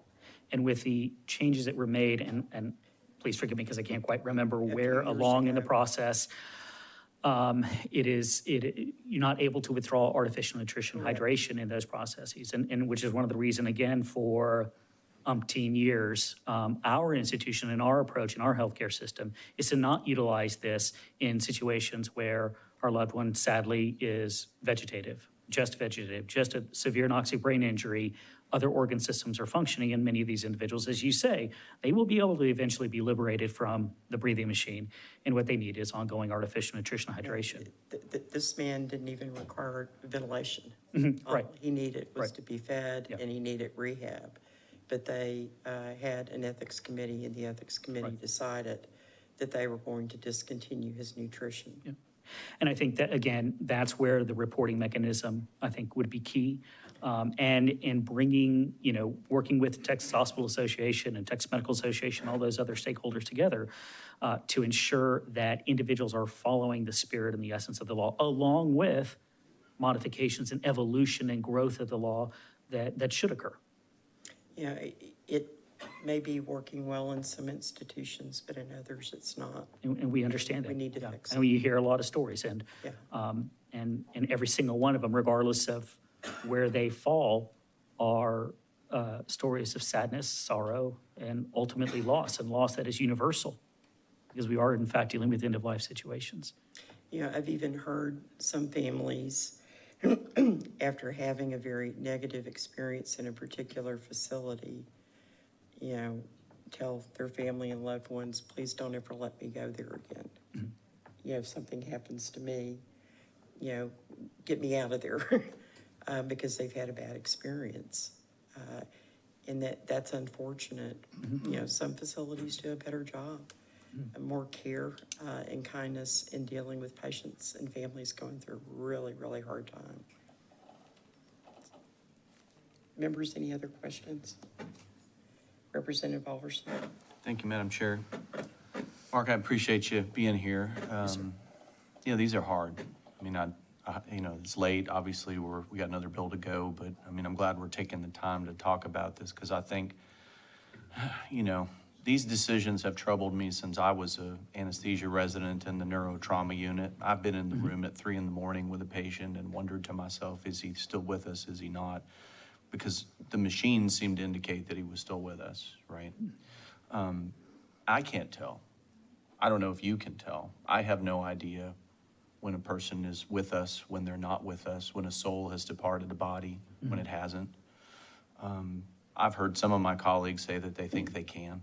And with the changes that were made, and please forgive me because I can't quite remember where along in the process, you're not able to withdraw artificial nutrition hydration in those processes. And which is one of the reasons, again, for umpteen years, our institution and our approach in our healthcare system is to not utilize this in situations where our loved one sadly is vegetative, just a severe anoxic brain injury. Other organ systems are functioning, and many of these individuals, as you say, they will be able to eventually be liberated from the breathing machine, and what they need is ongoing artificial nutrition hydration. This man didn't even require ventilation. Right. All he needed was to be fed, and he needed rehab. But they had an ethics committee, and the ethics committee decided that they were going to discontinue his nutrition. Yeah. And I think that, again, that's where the reporting mechanism, I think, would be key. And in bringing, working with the Texas Hospital Association and Texas Medical Association, all those other stakeholders together to ensure that individuals are following the spirit and the essence of the law, along with modifications and evolution and growth of the law that should occur. Yeah, it may be working well in some institutions, but in others it's not. And we understand that. We need to fix it. And we hear a lot of stories, and every single one of them, regardless of where they fall, are stories of sadness, sorrow, and ultimately loss, and loss that is universal, because we are, in fact, dealing with end-of-life situations. I've even heard some families, after having a very negative experience in a particular facility, tell their family and loved ones, please don't ever let me go there again. If something happens to me, get me out of there. Because they've had a bad experience. And that's unfortunate. Some facilities do a better job, more care and kindness in dealing with patients and families going through a really, really hard time. Members, any other questions? Representative Oliverson. Thank you, Madam Chair. Mark, I appreciate you being here. These are hard. I mean, it's late. Obviously, we got another bill to go, but I'm glad we're taking the time to talk about this, because I think, these decisions have troubled me since I was an anesthesia resident in the neurotrauma unit. I've been in the room at 3 a.m. with a patient and wondered to myself, is he still with us? Is he not? Because the machine seemed to indicate that he was still with us, right? I can't tell. I don't know if you can tell. I have no idea when a person is with us, when they're not with us, when a soul has departed the body, when it hasn't. I've heard some of my colleagues say that they think they can.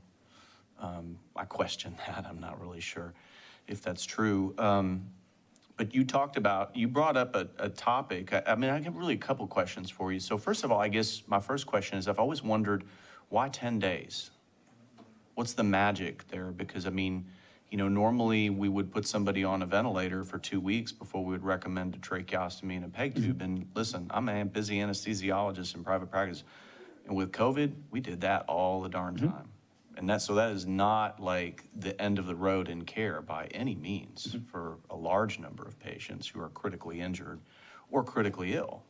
I question that. I'm not really sure if that's true. But you brought up a topic. I have really a couple questions for you. So first of all, I guess my first question is, I've always wondered, why 10 days? What's the magic there? Because normally we would put somebody on a ventilator for 2 weeks before we would recommend a tracheostomy and a PEG tube. And listen, I'm a busy anesthesiologist in private practice. And with COVID, we did that all the darn time. And that is not like the end of the road in care by any means for a large number of patients who are critically injured or critically ill.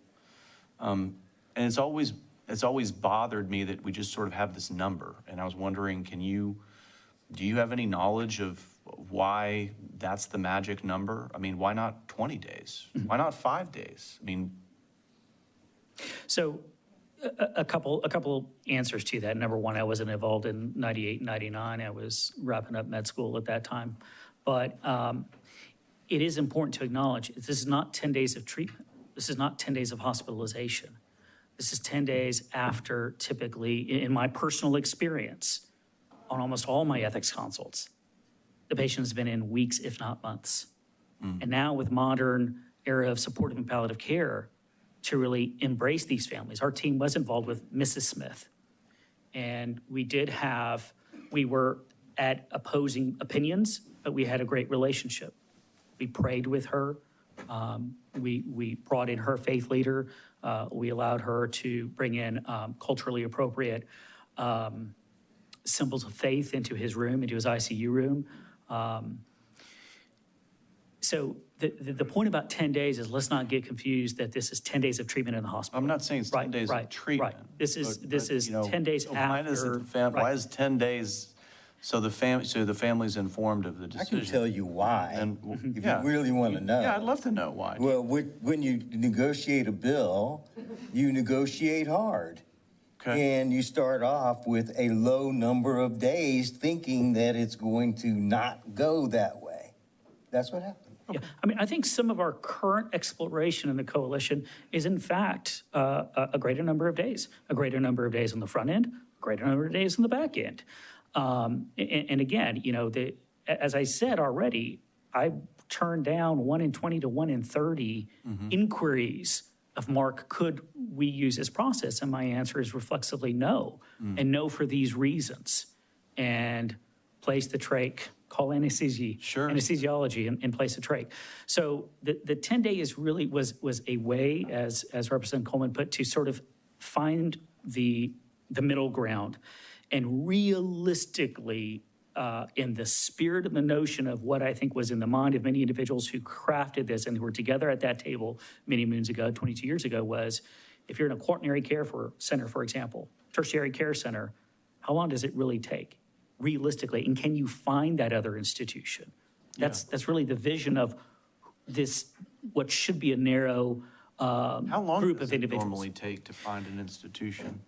And it's always it's always bothered me that we just sort of have this number. And I was wondering, do you have any knowledge of why that's the magic number? I mean, why not 20 days? Why not 5 days? I mean, So a couple answers to that. Number one, I wasn't involved in 98, 99. I was wrapping up med school at that time. But it is important to acknowledge this is not 10 days of treatment. This is not 10 days of hospitalization. This is 10 days after, typically, in my personal experience, on almost all my ethics consults, the patient has been in weeks, if not months. And now with modern era of supportive and palliative care, to really embrace these families. Our team was involved with Mrs. Smith. And we were at opposing opinions, but we had a great relationship. We prayed with her. We brought in her faith leader. We allowed her to bring in culturally appropriate symbols of faith into his room, into his ICU room. So the point about 10 days is, let's not get confused that this is 10 days of treatment in the hospital. I'm not saying it's 10 days of treatment. Right. This is 10 days after. Why is 10 days, so the family's informed of the decision? I can tell you why, if you really want to know. Yeah, I'd love to know why. Well, when you negotiate a bill, you negotiate hard. Okay. And you start off with a low number of days thinking that it's going to not go that way. That's what happened. Yeah, I mean, I think some of our current exploration in the coalition is, in fact, a greater number of days on the front end, a greater number of days on the back end. And again, as I said already, I turned down 1 in 20 to 1 in 30 inquiries of, Mark, could we use this process? And my answer is reflexively no, and no for these reasons. And place the trach, call anesthesiology and place the trach. So the 10-day is really was a way, as Representative Coleman put, to sort of find the middle ground and realistically, in the spirit of the notion of what I think was in the mind of many individuals who crafted this and who were together at that table many moons ago, 22 years ago, was if you're in a quaternary care center, for example, tertiary care center, how long does it really take, realistically? And can you find that other institution? That's really the vision of this, what should be a narrow How long group does of it individuals. normally take to find an institution?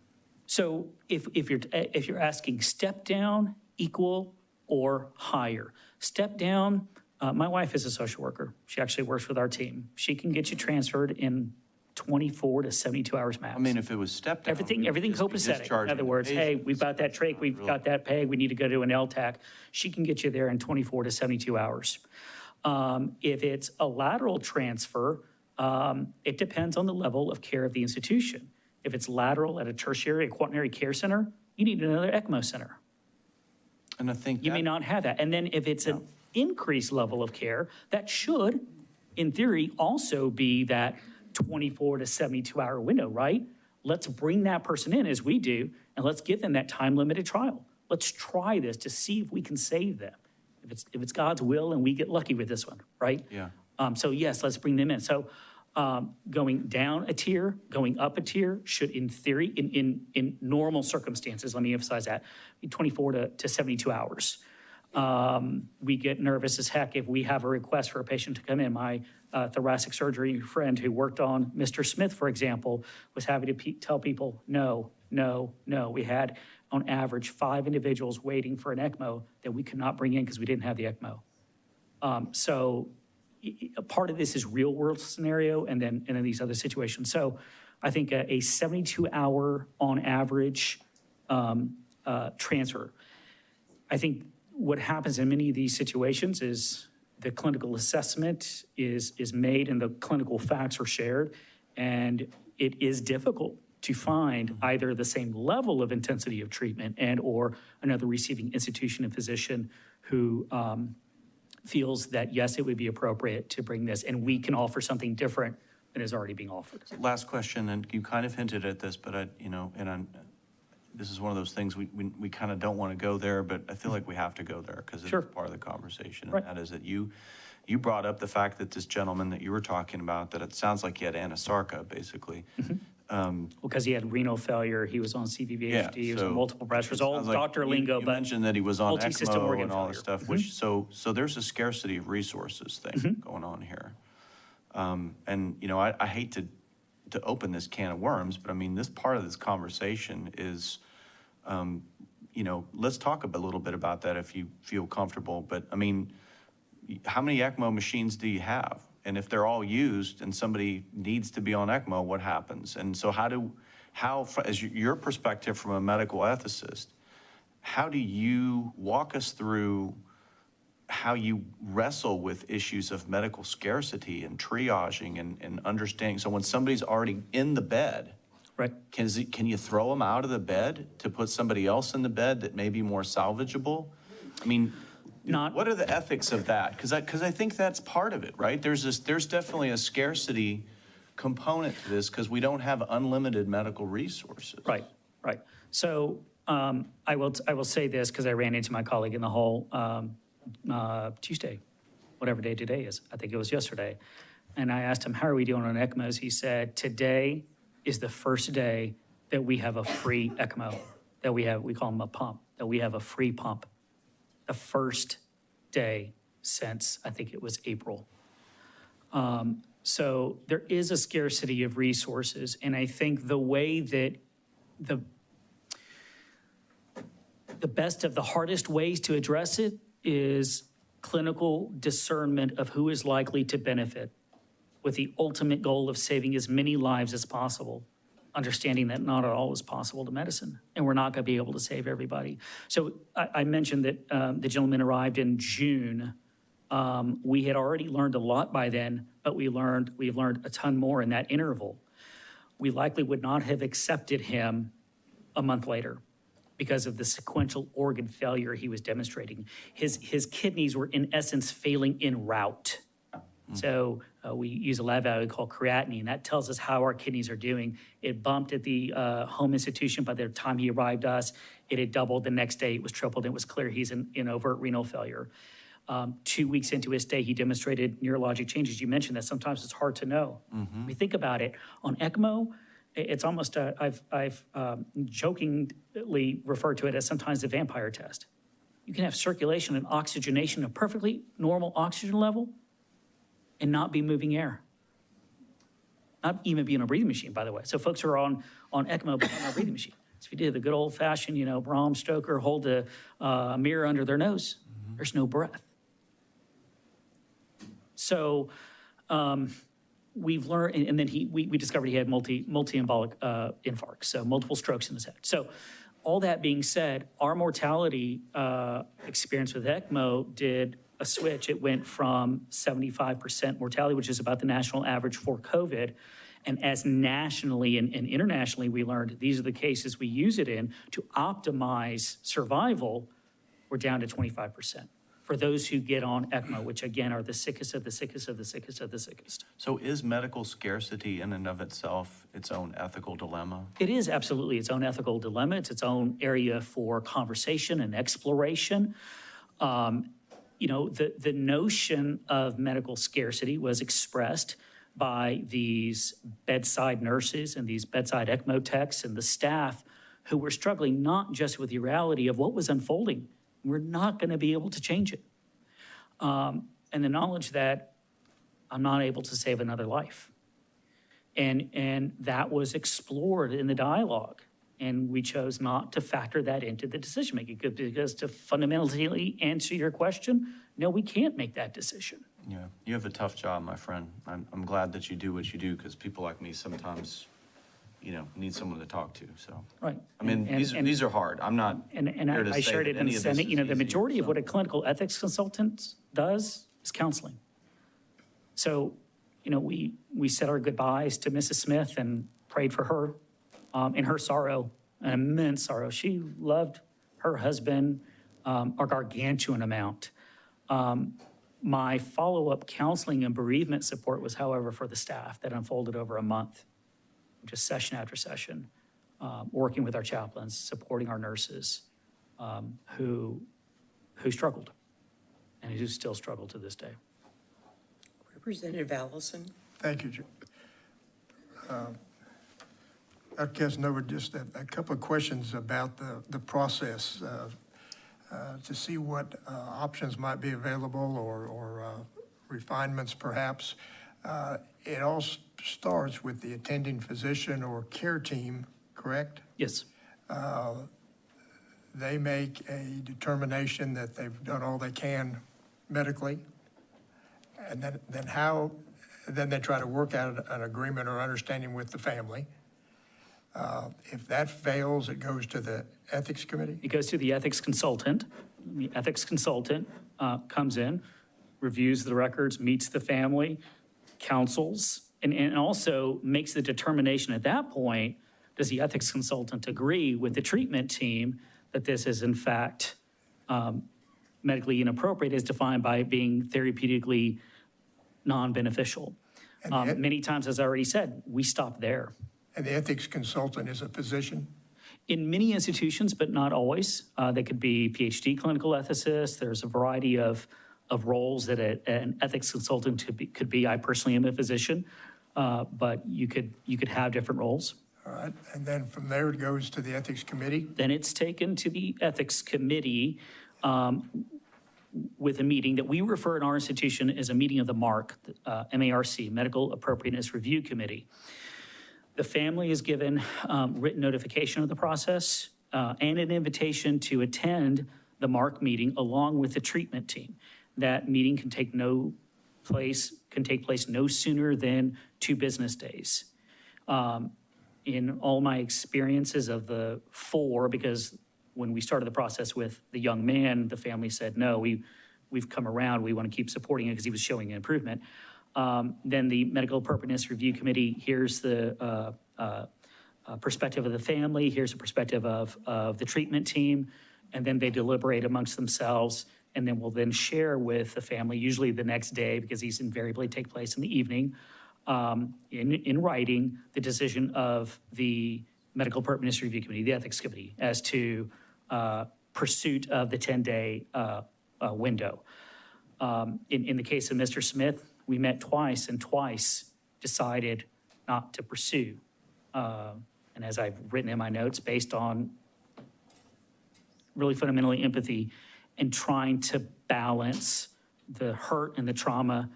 So if you're asking step down, equal, or higher. Step down, my wife is a social worker. She actually works with our team. She can get you transferred in 24 to 72 hours max. I mean, if it was step down. Everything copacetic. In other words, hey, we've got that trach, we've got that peg, we need to go to an LTAC. She can get you there in 24 to 72 hours. If it's a lateral transfer, it depends on the level of care of the institution. If it's lateral at a tertiary, a quaternary care center, you need another ECMO center. And I think you may not have that. And then if it's an increased level of care, that should, in theory, also be that 24 to 72 hour window, right? Let's bring that person in as we do, and let's give them that time-limited trial. Let's try this to see if we can save them. If it's God's will and we get lucky with this one, right? Yeah. So yes, let's bring them in. So going down a tier, going up a tier should, in theory, in normal circumstances, let me emphasize that, be 24 to 72 hours. We get nervous as heck if we have a request for a patient to come in. My thoracic surgery friend who worked on Mr. Smith, for example, was having to tell people, no. We had, on average, 5 individuals waiting for an ECMO that we could not bring in because we didn't have the ECMO. So a part of this is real world scenario and then these other situations. So I think a 72-hour on average transfer. I think what happens in many of these situations is the clinical assessment is made and the clinical facts are shared, and it is difficult to find either the same level of intensity of treatment and or another receiving institution and physician who feels that, yes, it would be appropriate to bring this, and we can offer something different than is already being offered. Last question, and you kind of hinted at this, but this is one of those things we kind of don't want to go there, but I feel like we have to go there because it's part of the conversation. Right. And that is that you brought up the fact that this gentleman that you were talking about, that it sounds like he had anasarca, basically. Because he had renal failure, he was on CVVHD, he was on so multiple pressures, all sounds like doctor you- lingo, you but mentioned that he was on multi-system ECMO organ and all this failure. stuff, which, so there's a scarcity of resources thing going on here. And, you know, I hate to open this can of worms, but I mean, this part of this conversation is, you know, let's talk a little bit about that if you feel comfortable. But I mean, how many ECMO machines do you have? And if they're all used and somebody needs to be on ECMO, what happens? And so as your perspective from a medical ethicist, how do you walk us through how you wrestle with issues of medical scarcity and triaging and understanding? So when somebody's already in the bed, right? Can you throw them out of the bed to put somebody else in the bed that may be more salvageable? I mean, what are the ethics of that? Because I think that's part of it, right? There's definitely a scarcity component to this because we don't have unlimited medical resources. Right. So I will say this because I ran into my colleague in the hall Tuesday, whatever day today is. I think it was yesterday. And I asked him, how are we doing on ECMOs? He said, today is the first day that we have a free ECMO, that we call them a pump, that we have a free pump. The first day since, I think it was April. So there is a scarcity of resources. And I think the way that the best of the hardest ways to address it is clinical discernment of who is likely to benefit, with the ultimate goal of saving as many lives as possible, understanding that not at all is possible to medicine, and we're not going to be able to save everybody. So I mentioned that the gentleman arrived in June. We had already learned a lot by then, but we've learned a ton more in that interval. We likely would not have accepted him a month later because of the sequential organ failure he was demonstrating. His kidneys were, in essence, failing en route. So we use a lab value called creatinine. That tells us how our kidneys are doing. It bumped at the home institution. By the time he arrived us, it had doubled. The next day, it was tripled. It was clear he's in overt renal failure. 2 weeks into his stay, he demonstrated neurologic changes. You mentioned that sometimes it's hard to know. We think about it. On ECMO, it's almost, I've jokingly referred to it as sometimes the vampire test. You can have circulation and oxygenation, a perfectly normal oxygen level, and not be moving air. Not even be on a breathing machine, by the way. So folks who are on ECMO but on a breathing machine. So if you did the good old-fashioned, Bram Stoker, hold a mirror under their nose, there's no breath. So we've learned, and then we discovered he had multi-embolic infarcts, so multiple strokes in his head. So all that being said, our mortality experience with ECMO did a switch. It went from 75% mortality, which is about the national average for COVID. And as nationally and internationally, we learned these are the cases we use it in to optimize survival, we're down to 25% for those who get on ECMO, which again are the sickest of the sickest of the sickest of the sickest. So is medical scarcity in and of itself its own ethical dilemma? It is absolutely its own ethical dilemma. It's its own area for conversation and exploration. The notion of medical scarcity was expressed by these bedside nurses and these bedside ECMO techs and the staff who were struggling not just with the reality of what was unfolding. We're not going to be able to change it. And the knowledge that I'm not able to save another life. And that was explored in the dialogue. And we chose not to factor that into the decision-making because to fundamentally answer your question, no, we can't make that decision. Yeah, you have a tough job, my friend. I'm glad that you do what you do because people like me sometimes, need someone to talk to. So, right. I mean, these are hard. I'm not and here to I say shared that it in any the of this Senate. is The easy, majority of so. what a clinical ethics consultant does is counseling. So, we said our goodbyes to Mrs. Smith and prayed for her in her sorrow, an immense sorrow. She loved her husband a gargantuan amount. My follow-up counseling and bereavement support was, however, for the staff that unfolded over a month, just session after session, working with our chaplains, supporting our nurses who struggled and who still struggle to this day. Representative Allison. Thank you, Dr. Casanova, just a couple of questions about the process to see what options might be available or refinements perhaps. It all starts with the attending physician or care team, correct? Yes. They make a determination that they've done all they can medically, and then they try to work out an agreement or understanding with the family. If that fails, it goes to the ethics committee? It goes to the ethics consultant. The ethics consultant comes in, reviews the records, meets the family, counsels, and also makes the determination at that point, does the ethics consultant agree with the treatment team that this is in fact medically inappropriate as defined by being therapeutically non-beneficial. Many times, as I already said, we stop there. And the ethics consultant is a physician? In many institutions, but not always. They could be PhD clinical ethicists. There's a variety of roles that an ethics consultant could be. I personally am a physician, but you could have different roles. All right, and then from there it goes to the ethics committee? Then it's taken to the ethics committee with a meeting that we refer in our institution as a meeting of the MARC, M-A-R-C, Medical Appropriateness Review Committee. The family is given written notification of the process and an invitation to attend the MARC meeting along with the treatment team. That meeting can take place no sooner than 2 business days. In all my experiences of the 4, because when we started the process with the young man, the family said, no, we've come around, we want to keep supporting it because he was showing improvement. Then the Medical Appropriateness Review Committee hears the perspective of the family, here's the perspective of the treatment team, and then they deliberate amongst themselves, and then we'll then share with the family, usually the next day, because these invariably take place in the evening, in writing, the decision of the Medical Appropriateness Review Committee, the Ethics Committee, as to pursuit of the 10-day window. In the case of Mr. Smith, we met twice and twice decided not to pursue. And as I've written in my notes, based on really fundamentally empathy and trying to balance the hurt and the trauma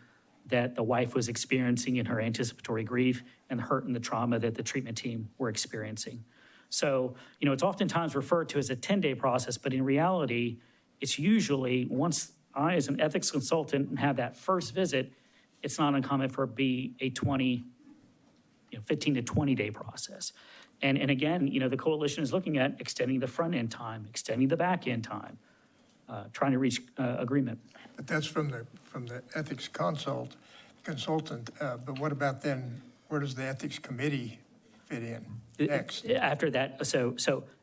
that the wife was experiencing in her anticipatory grief and the hurt and the trauma that the treatment team were experiencing. So, it's oftentimes referred to as a 10-day process, but in reality, it's usually once I, as an ethics consultant, have that first visit, it's not uncommon for it to be a 15 to 20-day process. And again, the coalition is looking at extending the front end time, extending the back end time, trying to reach agreement. But that's from the ethics consultant. But what about then, where does the ethics committee fit in next? After that, so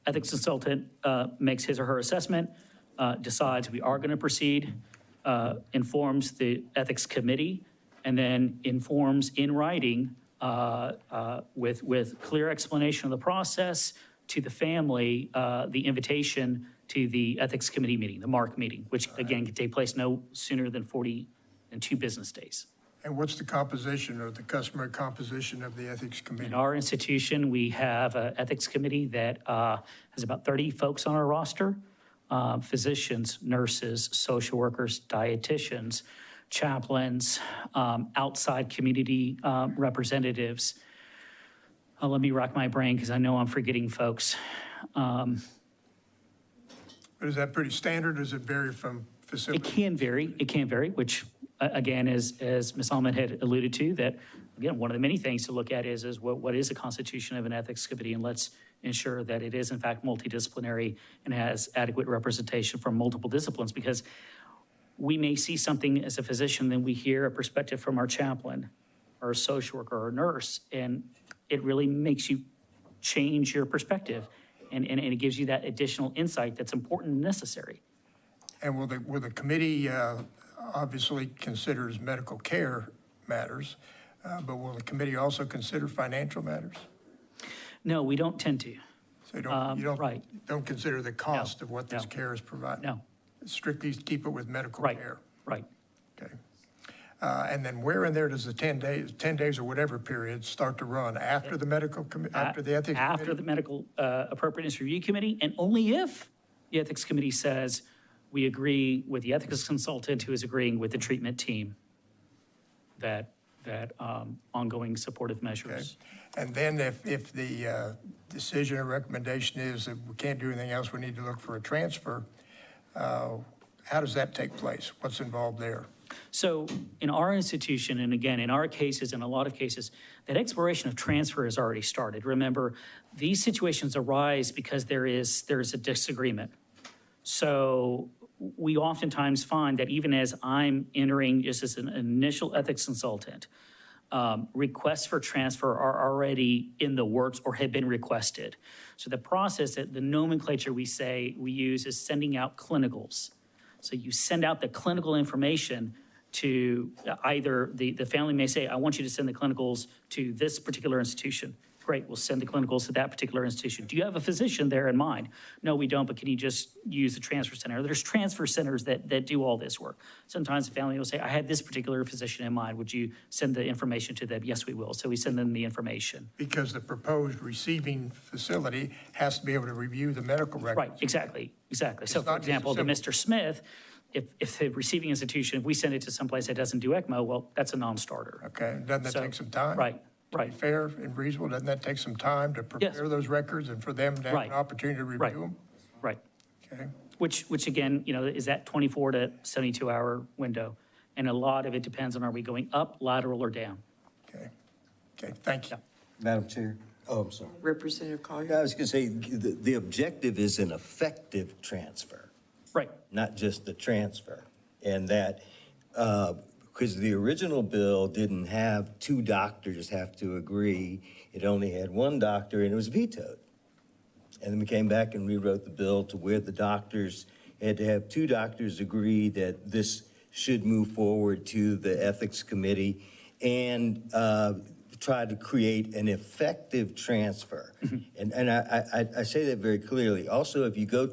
ethics consultant makes his or her assessment, decides we are going to proceed, informs the ethics committee, and then informs in writing with clear explanation of the process to the family, the invitation to the ethics committee meeting, the MARC meeting, which again can take place no sooner than 2 business days. And what's the composition or the customary composition of the ethics committee? In our institution, we have an ethics committee that has about 30 folks on our roster, physicians, nurses, social workers, dietitians, chaplains, outside community representatives. Let me rack my brain because I know I'm forgetting folks. But is that pretty standard, or does it vary from facility? It can vary, which again, as Ms. Allman had alluded to, that again, one of the many things to look at is what is the constitution of an ethics committee, and let's ensure that it is in fact multidisciplinary and has adequate representation from multiple disciplines, because we may see something as a physician, then we hear a perspective from our chaplain or a social worker or a nurse, and it really makes you change your perspective, and it gives you that additional insight that's important and necessary. And will the committee obviously considers medical care matters, but will the committee also consider financial matters? No, we don't tend to. So you don't consider the cost of what this care is providing? No. Strictly keep it with medical care? Right. Okay. And then where in there does the 10 days or whatever period start to run? After the after the ethics After committee? the medical appropriateness review committee, and only if the ethics committee says, we agree with the ethics consultant who is agreeing with the treatment team that ongoing supportive measures. And then if the decision or recommendation is that we can't do anything else, we need to look for a transfer, how does that take place? What's involved there? So in our institution, and again, in our cases, in a lot of cases, that exploration of transfer has already started. Remember, these situations arise because there's a disagreement. So we oftentimes find that even as I'm entering just as an initial ethics consultant, requests for transfer are already in the works or have been requested. So the process, the nomenclature we use is sending out clinicals. So you send out the clinical information to either the family may say, I want you to send the clinicals to this particular institution. Great, we'll send the clinicals to that particular institution. Do you have a physician there in mind? No, we don't, but can you just use the transfer center? There's transfer centers that do all this work. Sometimes the family will say, I had this particular physician in mind. Would you send the information to them? Yes, we will. So we send them the information. Because the proposed receiving facility has to be able to review the medical records. Right, exactly. So for example, to Mr. Smith, if the receiving institution, if we send it to someplace that doesn't do ECMO, well, that's a non-starter. Okay, doesn't that take some time? Right. To be fair and reasonable, doesn't that take some time to prepare those records and for them to have an opportunity to review them? Right. Okay. Which again, is that 24 to 72 hour window. And a lot of it depends on, are we going up, lateral, or down? Okay, thank you. Madam Chair. Oh, I'm sorry. Representative Collier. I was going to say, the objective is an effective transfer. Right. Not just the transfer. And that, because the original bill didn't have two doctors have to agree. It only had one doctor, and it was vetoed. And then we came back and rewrote the bill to where the doctors had to have two doctors agree that this should move forward to the ethics committee and try to create an effective transfer. And I say that very clearly. Also, if you go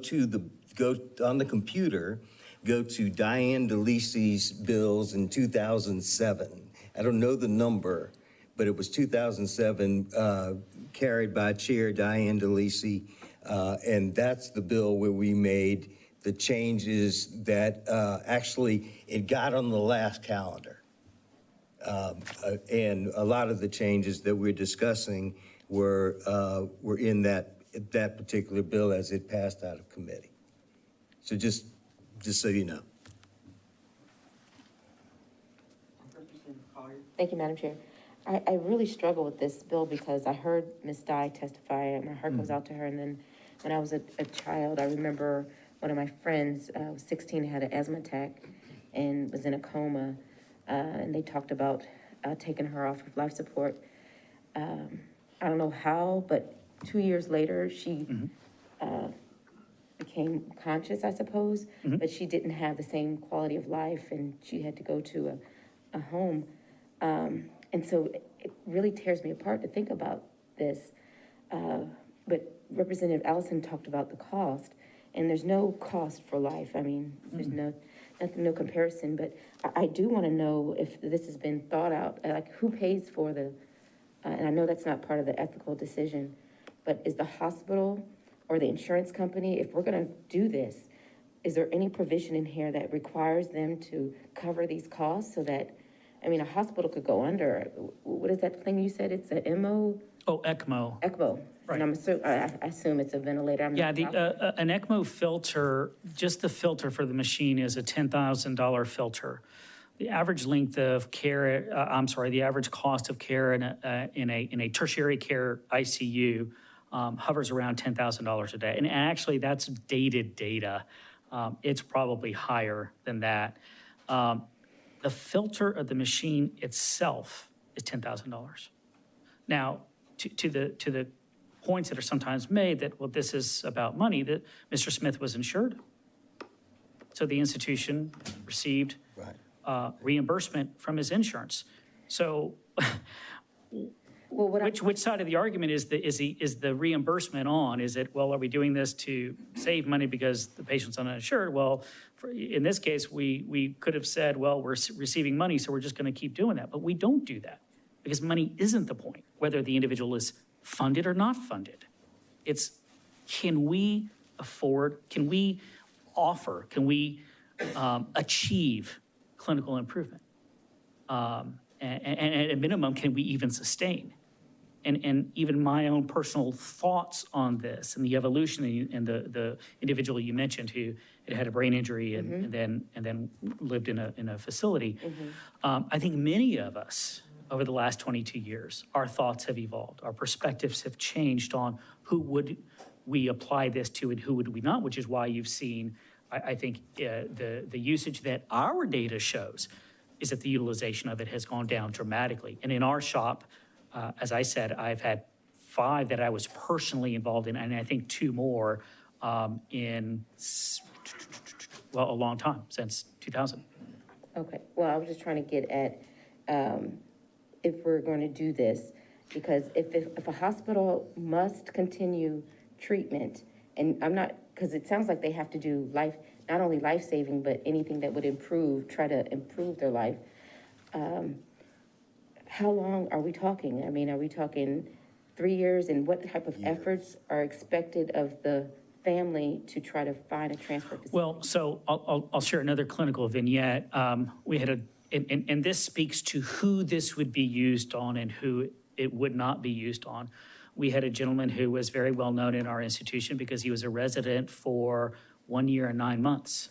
on the computer, go to Diane DeLisi's bills in 2007. I don't know the number, but it was 2007, carried by Chair Diane DeLisi. And that's the bill where we made the changes that actually it got on the last calendar. And a lot of the changes that we're discussing were in that particular bill as it passed out of committee. So just so you know. Thank you, Madam Chair. I really struggle with this bill because I heard Ms. Dye testify, and my heart goes out to her. And then when I was a child, I remember one of my friends, was 16, had an asthma attack and was in a coma. And they talked about taking her off of life support. I don't know how, but 2 years later, she became conscious, I suppose, but she didn't have the same quality of life, and she had to go to a home. And so it really tears me apart to think about this. But Representative Allison talked about the cost, and there's no cost for life. I mean, there's no comparison, but I do want to know if this has been thought out, like who pays for the, and I know that's not part of the ethical decision, but is the hospital or the insurance company, if we're going to do this, is there any provision in here that requires them to cover these costs so that, I mean, a hospital could go under, what is that thing you said? It's an MO? Oh, ECMO. ECMO. Right. And I assume it's a ventilator. An ECMO filter, just the filter for the machine is a $10,000 filter. The average length of care, the average cost of care in a tertiary care ICU hovers around $10,000 a day. And actually, that's dated data. It's probably higher than that. The filter of the machine itself is $10,000. Now, to the points that are sometimes made that, well, this is about money, that Mr. Smith was insured. So the institution received reimbursement from his insurance. So which side of the argument is the reimbursement on? Is it, well, are we doing this to save money because the patient's uninsured? Well, in this case, we could have said, well, we're receiving money, so we're just going to keep doing that. But we don't do that because money isn't the point, whether the individual is funded or not funded. It's, can we afford, can we offer, can we achieve clinical improvement? And at a minimum, can we even sustain? And even my own personal thoughts on this and the evolution and the individual you mentioned who had a brain injury and then lived in a facility. I think many of us over the last 22 years, our thoughts have evolved. Our perspectives have changed on who would we apply this to and who would we not, which is why you've seen, I think, the usage that our data shows is that the utilization of it has gone down dramatically. And in our shop, as I said, I've had 5 that I was personally involved in, and I think 2 more in, well, a long time, since 2000. Okay, well, I was just trying to get at if we're going to do this, because if a hospital must continue treatment, and I'm not, because it sounds like they have to do life, not only life-saving, but anything that would try to improve their life. How long are we talking? I mean, are we talking 3 years, and what type of efforts are expected of the family to try to find a transfer facility? Well, so I'll share another clinical vignette. We had and this speaks to who this would be used on and who it would not be used on. We had a gentleman who was very well known in our institution because he was a resident for 1 year and 9 months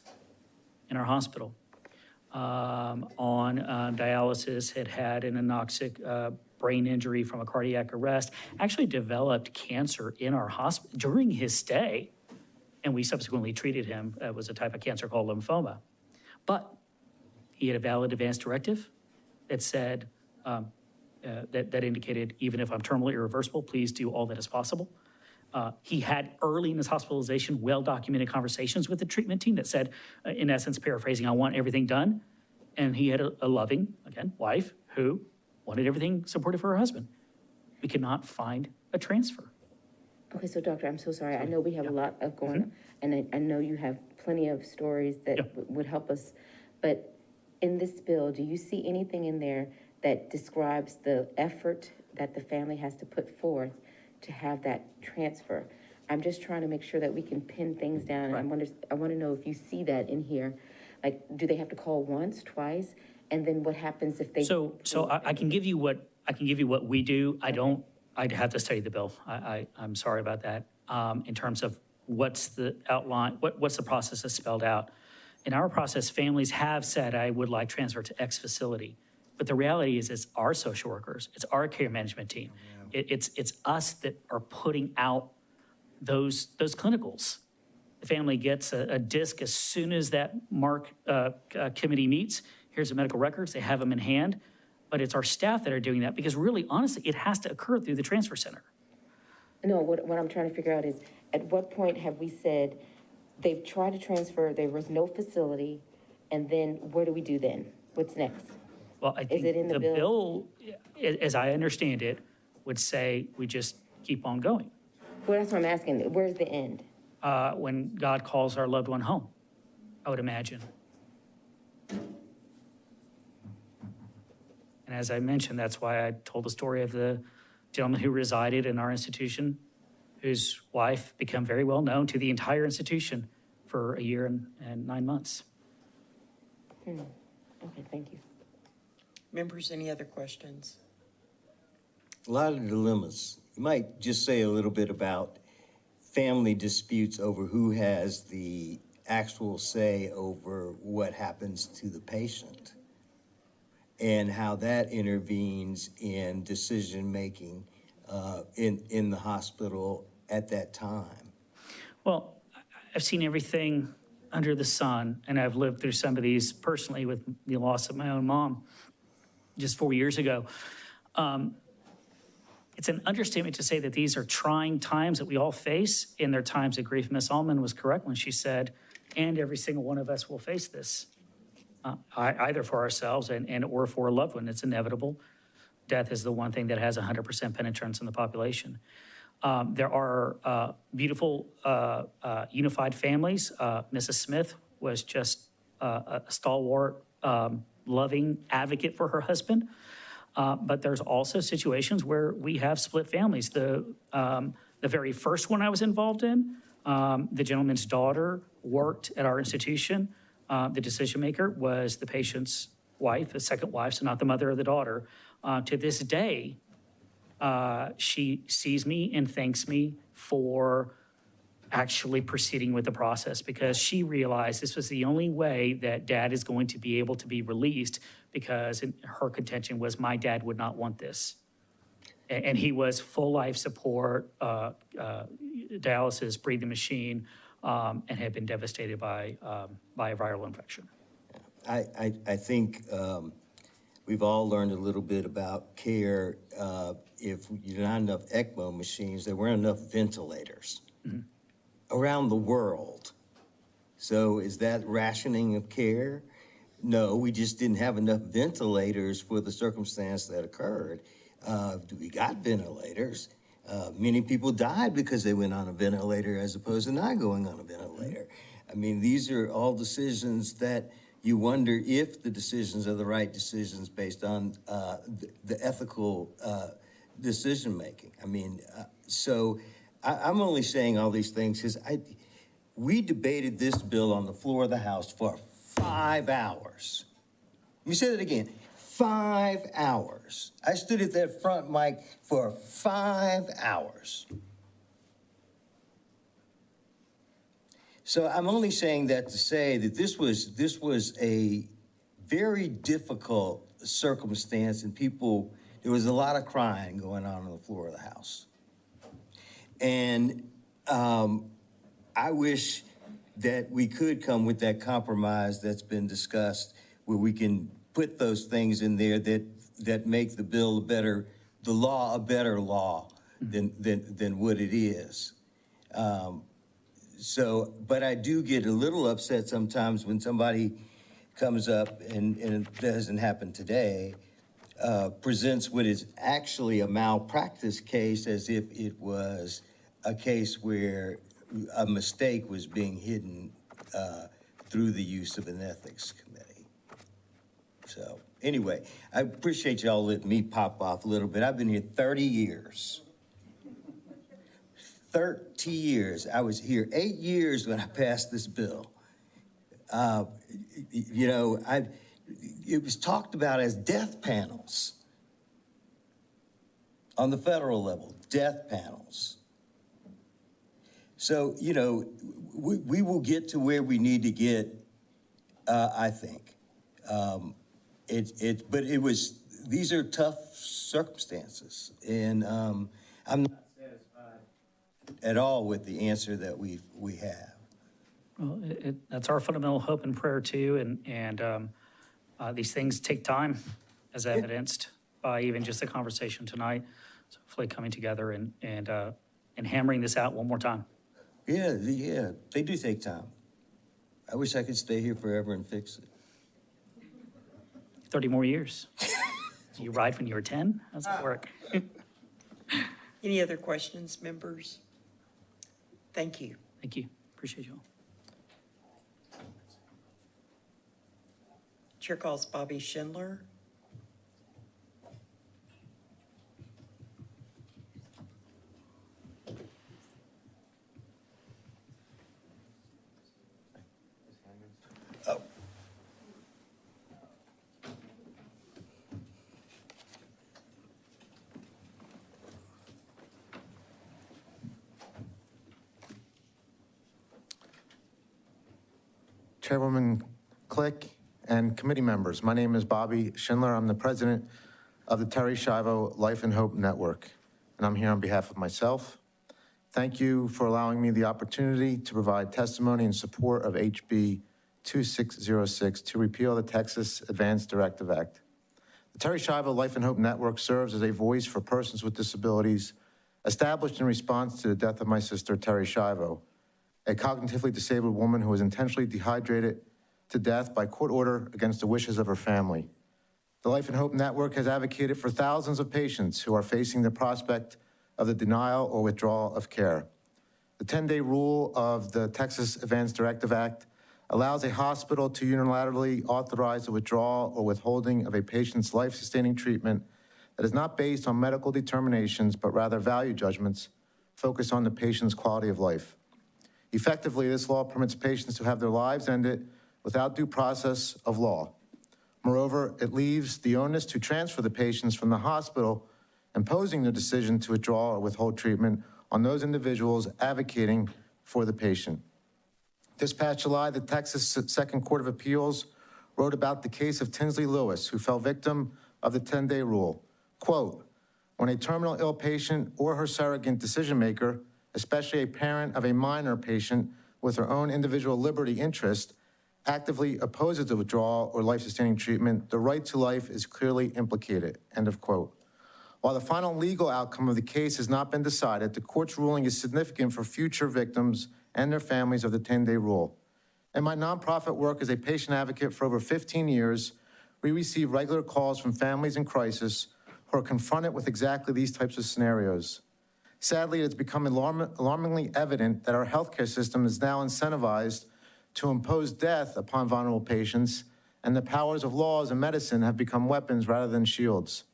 in our hospital. On dialysis, had an anoxic brain injury from a cardiac arrest, actually developed cancer in our hospital during his stay, and we subsequently treated him. It was a type of cancer called lymphoma. But he had a valid advance directive that said, that indicated, even if I'm terminally irreversible, please do all that is possible. He had early in his hospitalization well-documented conversations with the treatment team that said, in essence, paraphrasing, I want everything done. And he had a loving, again, wife who wanted everything supported for her husband. We could not find a transfer. Okay, so doctor, I'm so sorry. I know we have a lot of going on, and I know you have plenty of stories that would help us. But in this bill, do you see anything in there that describes the effort that the family has to put forth to have that transfer? I'm just trying to make sure that we can pin things down. Right. And I want to know if you see that in here. Like, do they have to call once, twice? And then what happens if they... So I can give you what we do. I'd have to study the bill. I'm sorry about that. In terms of what's the outline, what's the process that's spelled out. In our process, families have said, I would like transfer to X facility. But the reality is it's our social workers, it's our care management team. It's us that are putting out those clinicals. The family gets a disc as soon as that committee meets. Here's the medical records, they have them in hand. But it's our staff that are doing that because really, honestly, it has to occur through the transfer center. No, what I'm trying to figure out is, at what point have we said, they've tried to transfer, there was no facility, and then what do we do then? What's next? Well, I think the bill, as I understand it, would say we just keep on going. Well, that's what I'm asking. Where's the end? When God calls our loved one home, I would imagine. And as I mentioned, that's why I told the story of the gentleman who resided in our institution, whose wife became very well known to the entire institution for 1 year and 9 months. Okay, thank you. Members, any other questions? A lot of dilemmas. You might just say a little bit about family disputes over who has the actual say over what happens to the patient and how that intervenes in decision-making in the hospital at that time. Well, I've seen everything under the sun, and I've lived through some of these personally with the loss of my own mom just 4 years ago. It's an understatement to say that these are trying times that we all face, and they're times of grief. Ms. Allman was correct when she said, and every single one of us will face this, either for ourselves and or for a loved one. It's inevitable. Death is the one thing that has 100% penetrance in the population. There are beautiful unified families. Mrs. Smith was just a stalwart, loving advocate for her husband. But there's also situations where we have split families. The very first one I was involved in, the gentleman's daughter worked at our institution. The decision maker was the patient's wife, a second wife, so not the mother of the daughter. To this day, she sees me and thanks me for actually proceeding with the process, because she realized this was the only way that dad is going to be able to be released, because her contention was my dad would not want this. And he was full life support, dialysis, breathing machine, and had been devastated by a viral infection. I think we've all learned a little bit about care. If you're not enough ECMO machines, there weren't enough ventilators around the world. So is that rationing of care? No, we just didn't have enough ventilators for the circumstance that occurred. We got ventilators. Many people died because they went on a ventilator as opposed to not going on a ventilator. I mean, these are all decisions that you wonder if the decisions are the right decisions based on the ethical decision-making. I mean, so I'm only saying all these things because we debated this bill on the floor of the House for 5 hours. Let me say that again, 5 hours. I stood at that front mic for 5 hours. So I'm only saying that to say that this was a very difficult circumstance, and there was a lot of crying going on the floor of the House. And I wish that we could come with that compromise that's been discussed, where we can put those things in there that make the bill the law a better law than what it is. But I do get a little upset sometimes when somebody comes up, and it doesn't happen today, presents what is actually a malpractice case as if it was a case where a mistake was being hidden through the use of an ethics committee. So anyway, I appreciate y'all letting me pop off a little bit. I've been here 30 years. 30 years. I was here 8 years when I passed this bill. It was talked about as death panels on the federal level, death panels. So, we will get to where we need to get, I think. These are tough circumstances, and I'm not satisfied at all with the answer that we have. Well, that's our fundamental hope and prayer too, and these things take time, as evidenced by even just the conversation tonight. So hopefully coming together and hammering this out one more time. Yeah, they do take time. I wish I could stay here forever and fix it. 30 more years. You ride when you were 10? How's that work? Any other questions, members? Thank you. Thank you. Appreciate you all. Chair calls Bobby Schindler. Chairwoman Click and committee members, my name is Bobby Schindler. I'm the president of the Terry Schiavo Life and Hope Network, and I'm here on behalf of myself. Thank you for allowing me the opportunity to provide testimony in support of HB 2606 to repeal the Texas Advance Directives Act. The Terry Schiavo Life and Hope Network serves as a voice for persons with disabilities established in response to the death of my sister, Terry Schiavo, a cognitively disabled woman who was intentionally dehydrated to death by court order against the wishes of her family. The Life and Hope Network has advocated for thousands of patients who are facing the prospect of the denial or withdrawal of care. The 10-day rule of the Texas Advance Directives Act allows a hospital to unilaterally authorize the withdrawal or withholding of a patient's life-sustaining treatment that is not based on medical determinations, but rather value judgments focused on the patient's quality of life. Effectively, this law permits patients to have their lives ended without due process of law. Moreover, it leaves the onus to transfer the patients from the hospital, imposing the decision to withdraw or withhold treatment on those individuals advocating for the patient. This past July, the Texas Second Court of Appeals wrote about the case of Tinsley Lewis, who fell victim of the 10-day rule. Quote, when a terminal ill patient or her surrogate decision maker, especially a parent of a minor patient with her own individual liberty interest, actively opposes the withdrawal or life-sustaining treatment, the right to life is clearly implicated, end of quote. While the final legal outcome of the case has not been decided, the court's ruling is significant for future victims and their families of the 10-day rule. In my nonprofit work as a patient advocate for over 15 years, we receive regular calls from families in crisis who are confronted with exactly these types of scenarios. Sadly, it's become alarmingly evident that our healthcare system is now incentivized to impose death upon vulnerable patients, and the powers of laws and medicine have become weapons rather than shields.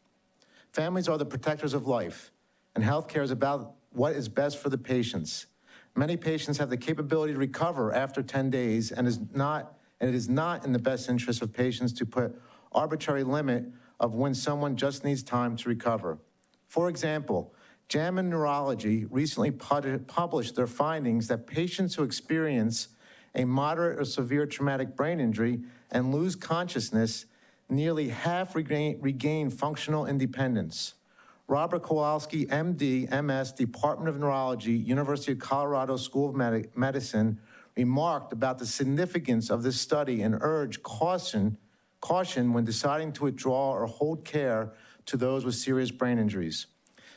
Families are the protectors of life, and healthcare is about what is best for the patients. Many patients have the capability to recover after 10 days, and it is not in the best interest of patients to put arbitrary limit of when someone just needs time to recover. For example, JAMA Neurology recently published their findings that patients who experience a moderate or severe traumatic brain injury and lose consciousness nearly half regain functional independence. Robert Kowalski, MD, MS, Department of Neurology, University of Colorado School of Medicine, remarked about the significance of this study and urged caution when deciding to withdraw or hold care to those with serious brain injuries.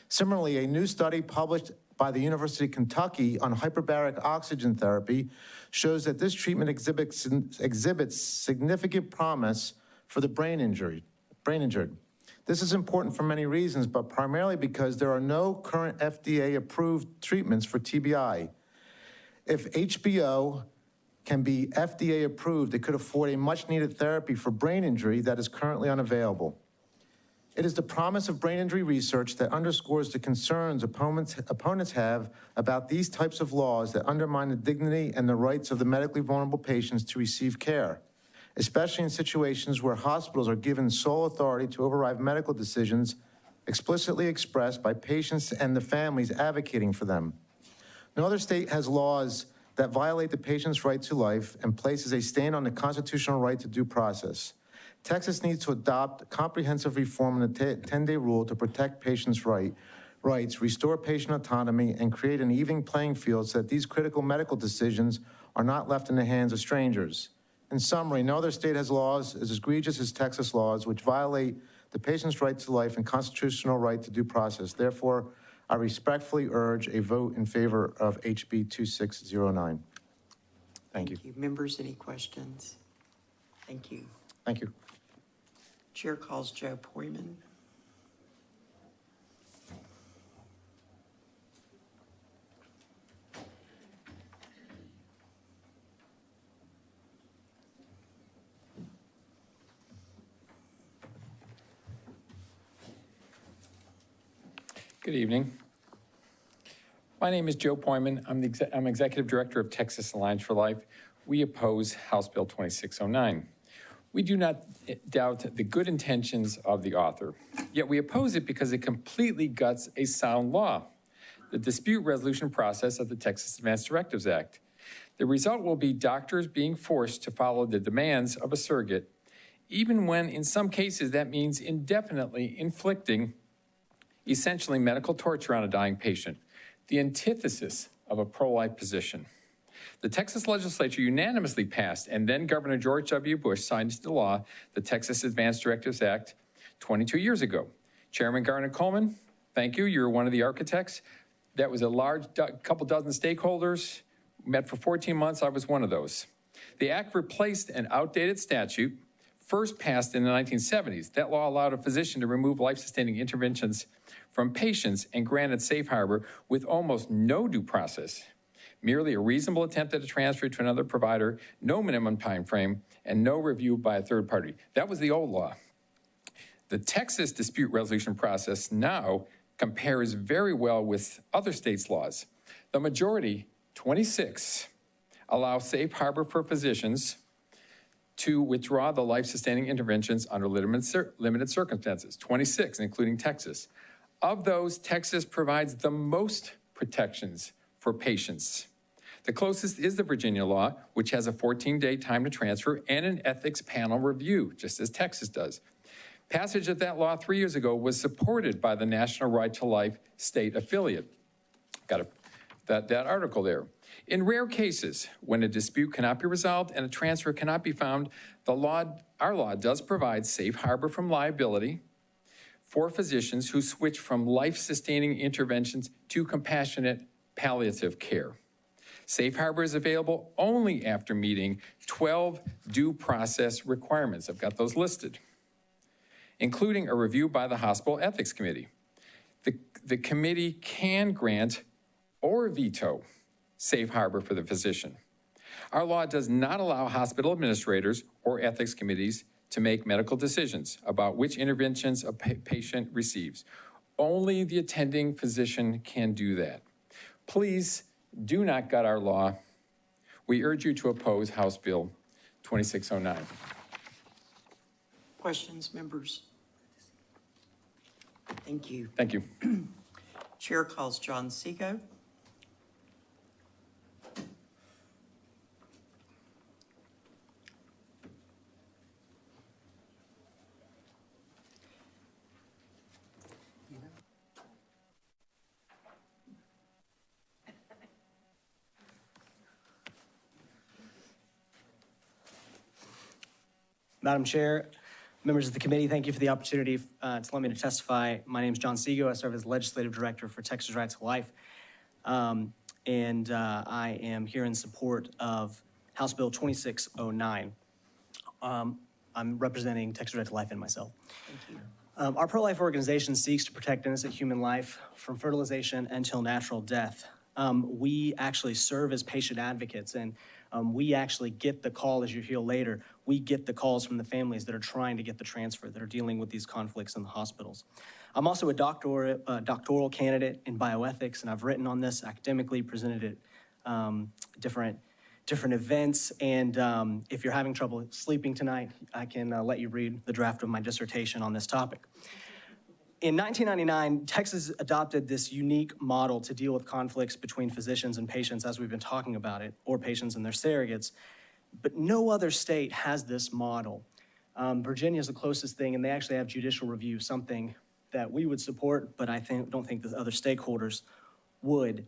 Similarly, a new study published by the University of Kentucky on hyperbaric oxygen therapy shows that this treatment exhibits significant promise for the brain injured. This is important for many reasons, but primarily because there are no current FDA-approved treatments for TBI. If HBO can be FDA-approved, it could afford a much-needed therapy for brain injury that is currently unavailable. It is the promise of brain injury research that underscores the concerns opponents have about these types of laws that undermine the dignity and the rights of the medically vulnerable patients to receive care, especially in situations where hospitals are given sole authority to override medical decisions explicitly expressed by patients and the families advocating for them. No other state has laws that violate the patient's right to life and places a stain on the constitutional right to due process. Texas needs to adopt comprehensive reform in the 10-day rule to protect patients' rights, restore patient autonomy, and create an even playing field so that these critical medical decisions are not left in the hands of strangers. In summary, no other state has laws as egregious as Texas laws, which violate the patient's right to life and constitutional right to due process. Therefore, I respectfully urge a vote in favor of HB 2609. Thank you. Members, any questions? Thank you. Thank you. Chair calls Joe Poyman. Good evening. My name is Joe Poyman. I'm Executive Director of Texas Alliance for Life. We oppose House Bill 2609. We do not doubt the good intentions of the author, yet we oppose it because it completely guts a sound law, the dispute resolution process of the Texas Advance Directives Act. The result will be doctors being forced to follow the demands of a surrogate, even when in some cases that means indefinitely inflicting essentially medical torture on a dying patient, the antithesis of a pro-life position. The Texas legislature unanimously passed, and then Governor George W. Bush signed into law the Texas Advance Directives Act 22 years ago. Chairman Garnet Coleman, thank you. You're one of the architects. That was a large couple dozen stakeholders, met for 14 months. I was one of those. The act replaced an outdated statute first passed in the 1970s. That law allowed a physician to remove life-sustaining interventions from patients and granted safe harbor with almost no due process, merely a reasonable attempt at a transfer to another provider, no minimum time frame, and no review by a third party. That was the old law. The Texas dispute resolution process now compares very well with other states' laws. The majority, 26, allow safe harbor for physicians to withdraw the life-sustaining interventions under limited circumstances, 26, including Texas. Of those, Texas provides the most protections for patients. The closest is the Virginia law, which has a 14-day time to transfer and an ethics panel review, just as Texas does. Passage of that law 3 years ago was supported by the National Right to Life state affiliate. Got that article there. In rare cases, when a dispute cannot be resolved and a transfer cannot be found, our law does provide safe harbor from liability for physicians who switch from life-sustaining interventions to compassionate palliative care. Safe harbor is available only after meeting 12 due process requirements. I've got those listed, including a review by the Hospital Ethics Committee. The committee can grant or veto safe harbor for the physician. Our law does not allow hospital administrators or ethics committees to make medical decisions about which interventions a patient receives. Only the attending physician can do that. Please do not gut our law. We urge you to oppose House Bill 2609. Questions, members? Thank you. Thank you. Chair calls John Seago. Madam Chair, members of the committee, thank you for the opportunity to allow me to testify. My name is John Seago. I serve as Legislative Director for Texas Right to Life. I am here in support of House Bill 2609. I'm representing Texas Right to Life and myself. Thank you. Our pro-life organization seeks to protect innocent human life from fertilization until natural death. We actually serve as patient advocates, and we actually get the call, as you hear later, we get the calls from the families that are trying to get the transfer, that are dealing with these conflicts in the hospitals. I'm also a doctoral candidate in bioethics, and I've written on this academically, presented at different events, and if you're having trouble sleeping tonight, I can let you read the draft of my dissertation on this topic. In 1999, Texas adopted this unique model to deal with conflicts between physicians and patients, as we've been talking about it, or patients and their surrogates. But no other state has this model. Virginia is the closest thing, and they actually have judicial review, something that we would support, but I don't think the other stakeholders would.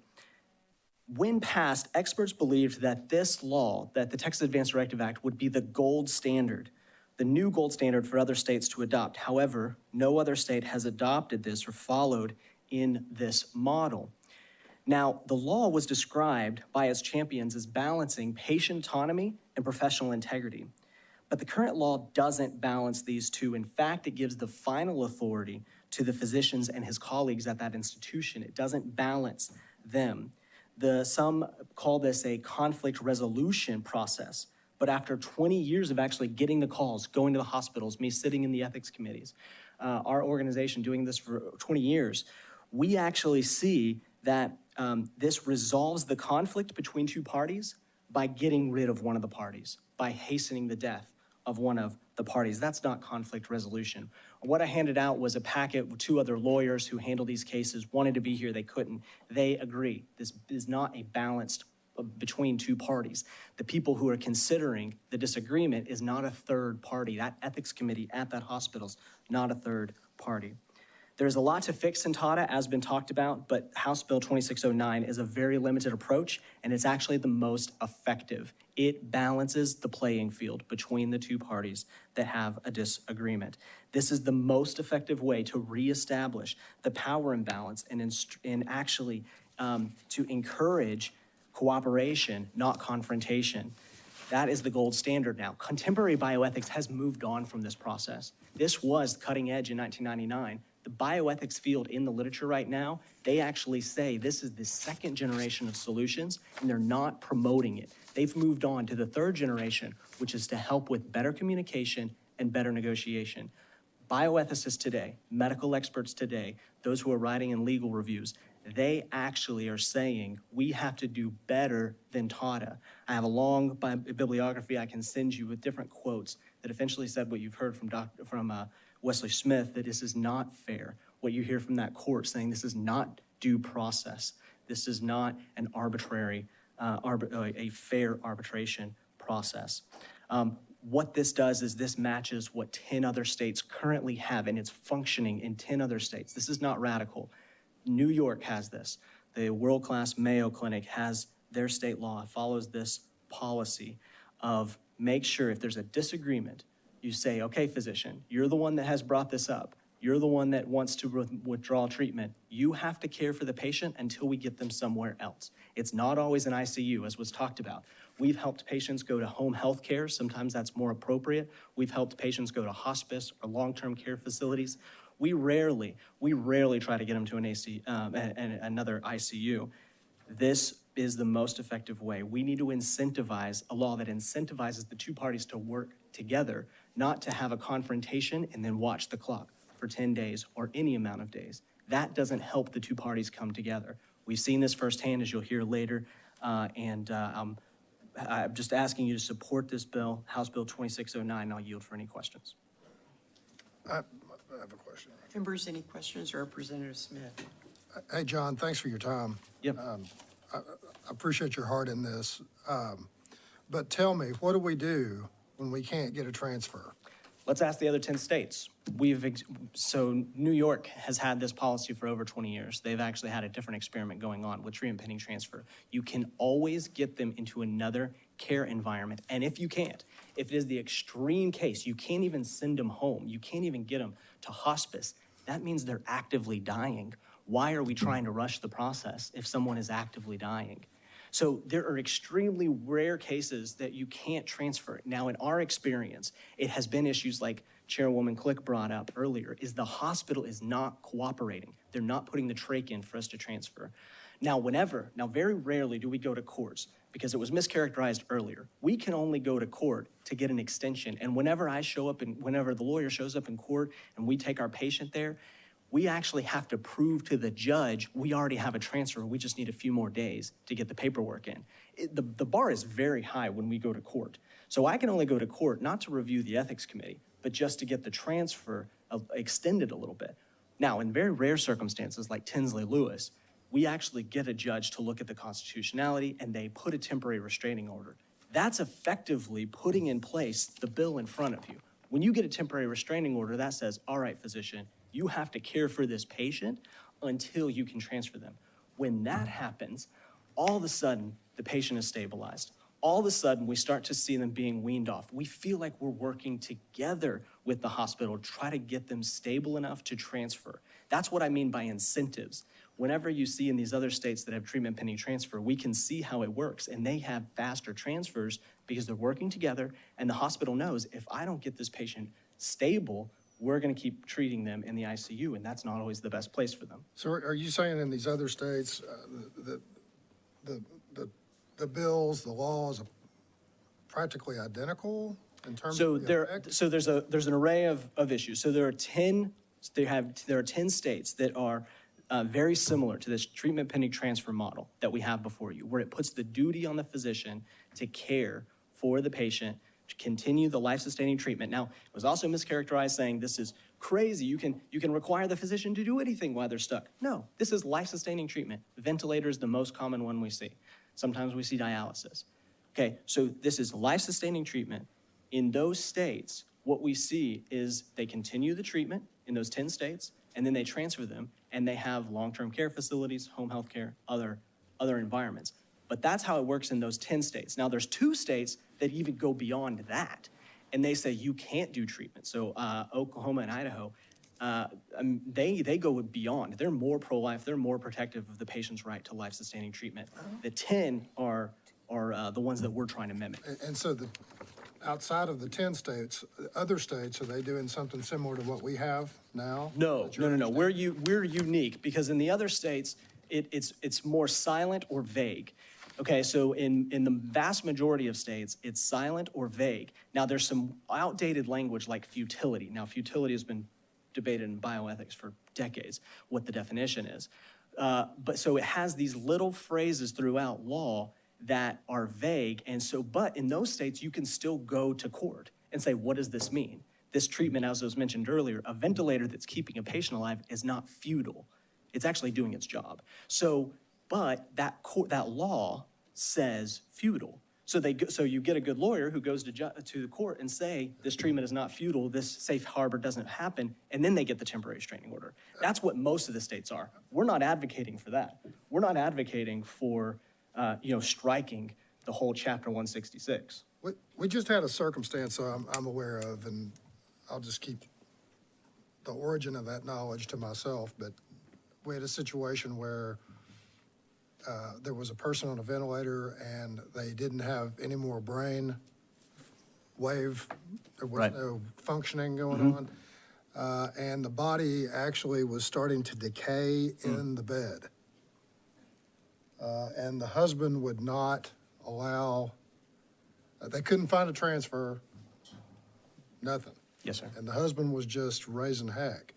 When passed, experts believed that this law, that the Texas Advance Directives Act, would be the gold standard, the new gold standard for other states to adopt. However, no other state has adopted this or followed in this model. Now, the law was described by its champions as balancing patient autonomy and professional integrity. But the current law doesn't balance these two. In fact, it gives the final authority to the physicians and his colleagues at that institution. It doesn't balance them. Some call this a conflict resolution process. But after 20 years of actually getting the calls, going to the hospitals, me sitting in the ethics committees, our organization doing this for 20 years, we actually see that this resolves the conflict between two parties by getting rid of one of the parties, by hastening the death of one of the parties. That's not conflict resolution. What I handed out was a packet with 2 other lawyers who handle these cases, wanted to be here, they couldn't. They agree. This is not a balanced between two parties. The people who are considering the disagreement is not a third party. That ethics committee at that hospital is not a third party. There's a lot to fix in TADA, as been talked about, but House Bill 2609 is a very limited approach, and it's actually the most effective. It balances the playing field between the two parties that have a disagreement. This is the most effective way to reestablish the power imbalance and actually to encourage cooperation, not confrontation. That is the gold standard now. Contemporary bioethics has moved on from this process. This was cutting edge in 1999. The bioethics field in the literature right now, they actually say this is the second generation of solutions, and they're not promoting it. They've moved on to the third generation, which is to help with better communication and better negotiation. Bioethicists today, medical experts today, those who are writing in legal reviews, they actually are saying we have to do better than TATA. I have a long bibliography I can send you with different quotes that essentially said what you've heard from Wesley Smith, that this is not fair. What you hear from that court saying this is not due process. This is not an arbitrary, a fair arbitration process. What this does is this matches what 10 other states currently have, and it's functioning in 10 other states. This is not radical. New York has this. The world-class Mayo Clinic has their state law, follows this policy of make sure if there's a disagreement, you say, okay, physician, you're the one that has brought this up. You're the one that wants to withdraw treatment. You have to care for the patient until we get them somewhere else. It's not always an ICU, as was talked about. We've helped patients go to home health care. Sometimes that's more appropriate. We've helped patients go to hospice or long-term care facilities. We rarely try to get them to another ICU. This is the most effective way. We need to incentivize a law that incentivizes the two parties to work together, not to have a confrontation and then watch the clock for 10 days or any amount of days. That doesn't help the two parties come together. We've seen this firsthand, as you'll hear later, I'm just asking you to support this bill, House Bill 2609. I'll yield for any questions. I have a question. Members, any questions? Representative Smith. Hey, John, thanks for your time. Yep. I appreciate your heart in this. But tell me, what do we do when we can't get a transfer? Let's ask the other 10 states. So New York has had this policy for over 20 years. They've actually had a different experiment going on with treatment pending transfer. You can always get them into another care environment. And if you can't, if it is the extreme case, you can't even send them home. You can't even get them to hospice. That means they're actively dying. Why are we trying to rush the process if someone is actively dying? So there are extremely rare cases that you can't transfer. Now, in our experience, it has been issues like Chairwoman Click brought up earlier, is the hospital is not cooperating. They're not putting the trach in for us to transfer. Now, very rarely do we go to courts because it was mischaracterized earlier. We can only go to court to get an extension. And whenever the lawyer shows up in court and we take our patient there, we actually have to prove to the judge we already have a transfer. We just need a few more days to get the paperwork in. The bar is very high when we go to court. So I can only go to court not to review the ethics committee, but just to get the transfer extended a little bit. Now, in very rare circumstances like Tinsley Lewis, we actually get a judge to look at the constitutionality and they put a temporary restraining order. That's effectively putting in place the bill in front of you. When you get a temporary restraining order, that says, all right, physician, you have to care for this patient until you can transfer them. When that happens, all of a sudden, the patient is stabilized. All of a sudden, we start to see them being weaned off. We feel like we're working together with the hospital to try to get them stable enough to transfer. That's what I mean by incentives. Whenever you see in these other states that have treatment pending transfer, we can see how it works, and they have faster transfers because they're working together, and the hospital knows if I don't get this patient stable, we're going to keep treating them in the ICU, and that's not always the best place for them. So are you saying in these other states the bills, the laws are practically identical in terms of the effect? So there's an array of issues. So there are 10 states that are very similar to this treatment pending transfer model that we have before you, where it puts the duty on the physician to care for the patient, to continue the life-sustaining treatment. Now, it was also mischaracterized saying this is crazy. You can require the physician to do anything while they're stuck. No, this is life-sustaining treatment. Ventilator is the most common one we see. Sometimes we see dialysis. Okay, so this is life-sustaining treatment. In those states, what we see is they continue the treatment in those 10 states, and then they transfer them, and they have long-term care facilities, home health care, other environments. But that's how it works in those 10 states. Now, there's 2 states that even go beyond that, and they say you can't do treatment. So Oklahoma and Idaho, they go beyond. They're more pro-life. They're more protective of the patient's right to life-sustaining treatment. The 10 are the ones that we're trying to mimic. And so outside of the 10 states, other states, are they doing something similar to what we have now? No. We're unique because in the other states, it's more silent or vague. Okay, so in the vast majority of states, it's silent or vague. Now, there's some outdated language like futility. Now, futility has been debated in bioethics for decades, what the definition is. But so it has these little phrases throughout law that are vague. And so, but in those states, you can still go to court and say, what does this mean? This treatment, as was mentioned earlier, a ventilator that's keeping a patient alive is not futile. It's actually doing its job. So, but that law says futile. So you get a good lawyer who goes to the court and say, this treatment is not futile, this safe harbor doesn't happen, and then they get the temporary restraining order. That's what most of the states are. We're not advocating for that. We're not advocating for, striking the whole Chapter 166. We just had a circumstance I'm aware of, and I'll just keep the origin of that knowledge to myself, but we had a situation where there was a person on a ventilator and they didn't have any more brain wave. There was no functioning going on. And the body actually was starting to decay in the bed. And the husband would not allow, they couldn't find a transfer, nothing. Yes, sir. And the husband was just raising heck.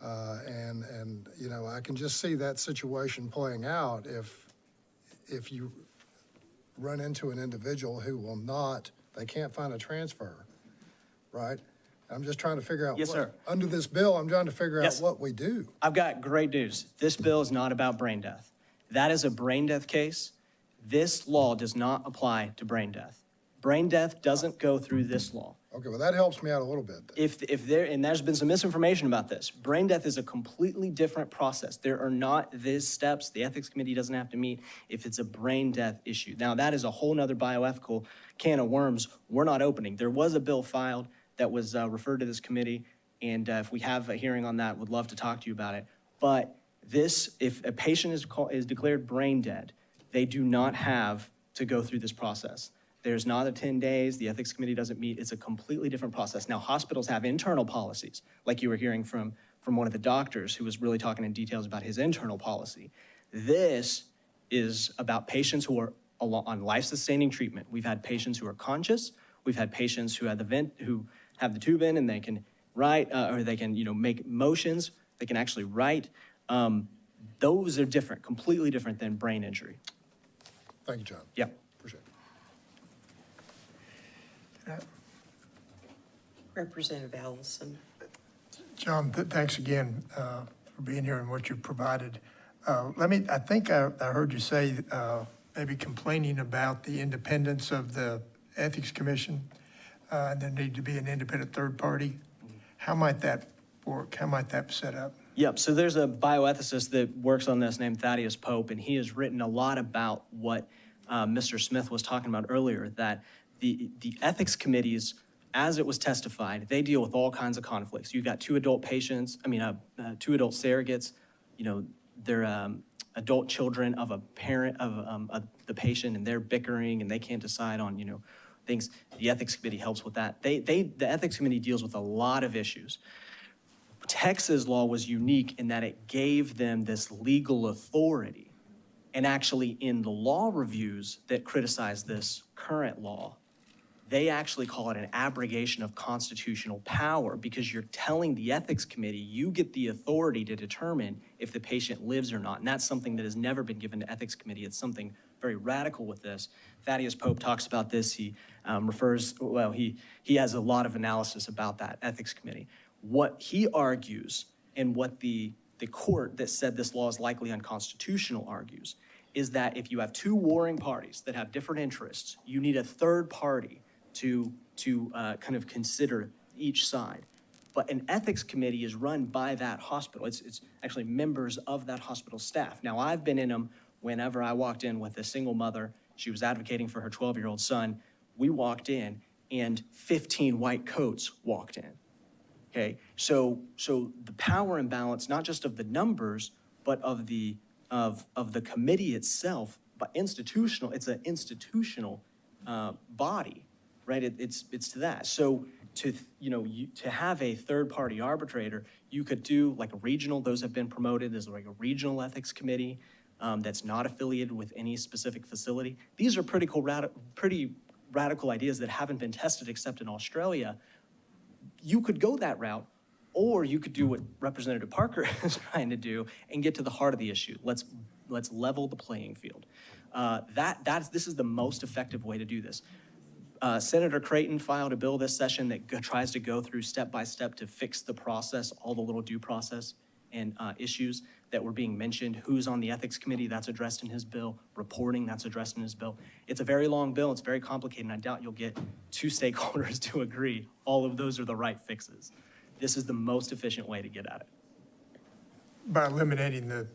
I can just see that situation playing out if you run into an individual who will not, they can't find a transfer, right? I'm just trying to figure out. Yes, sir. Under this bill, I'm trying to figure out what we do. I've got great news. This bill is not about brain death. That is a brain death case. This law does not apply to brain death. Brain death doesn't go through this law. Okay, well, that helps me out a little bit. And there's been some misinformation about this. Brain death is a completely different process. There are not these steps. The ethics committee doesn't have to meet if it's a brain death issue. Now, that is a whole nother bioethical can of worms we're not opening. There was a bill filed that was referred to this committee, and if we have a hearing on that, would love to talk to you about it. But if a patient is declared brain dead, they do not have to go through this process. There's not a 10 days, the ethics committee doesn't meet, it's a completely different process. Now, hospitals have internal policies, like you were hearing from one of the doctors who was really talking in details about his internal policy. This is about patients who are on life-sustaining treatment. We've had patients who are conscious, we've had patients who have the tube in and they can write, or they can, make motions, they can actually write. Those are different, completely different than brain injury. Thank you, John. Yep. Appreciate it. Representative Allison. John, thanks again for being here and what you've provided. I think I heard you say maybe complaining about the independence of the Ethics Commission, and there need to be an independent third party. How might that work? How might that be set up? Yep, so there's a bioethicist that works on this named Thaddeus Pope, and he has written a lot about what Mr. Smith was talking about earlier, that the ethics committees, as it was testified, they deal with all kinds of conflicts. You've got two adult surrogates, they're adult children of a parent of the patient, and they're bickering and they can't decide on, things. The ethics committee helps with that. The ethics committee deals with a lot of issues. Texas law was unique in that it gave them this legal authority. And actually in the law reviews that criticize this current law, they actually call it an abrogation of constitutional power because you're telling the ethics committee you get the authority to determine if the patient lives or not. And that's something that has never been given to ethics committee. It's something very radical with this. Thaddeus Pope talks about this. He he has a lot of analysis about that ethics committee. What he argues and what the court that said this law is likely unconstitutional argues is that if you have two warring parties that have different interests, you need a third party to kind of consider each side. But an ethics committee is run by that hospital. It's actually members of that hospital staff. Now, I've been in them whenever I walked in with a single mother. She was advocating for her 12-year-old son. We walked in, and 15 white coats walked in. Okay, so the power imbalance, not just of the numbers, but of the committee itself, but institutional. It's an institutional body right? It's to that. So to have a third-party arbitrator, you could do like a regional, those have been promoted as like a regional ethics committee that's not affiliated with any specific facility. These are pretty radical ideas that haven't been tested except in Australia. You could go that route, or you could do what Representative Parker is trying to do and get to the heart of the issue. Let's level the playing field. This is the most effective way to do this. Senator Creighton filed a bill this session that tries to go through step by step to fix the process, all the little due process and issues that were being mentioned. Who's on the ethics committee, that's addressed in his bill. Reporting, that's addressed in his bill. It's a very long bill. It's very complicated, and I doubt you'll get two stakeholders to agree all of those are the right fixes. This is the most efficient way to get at it. By eliminating the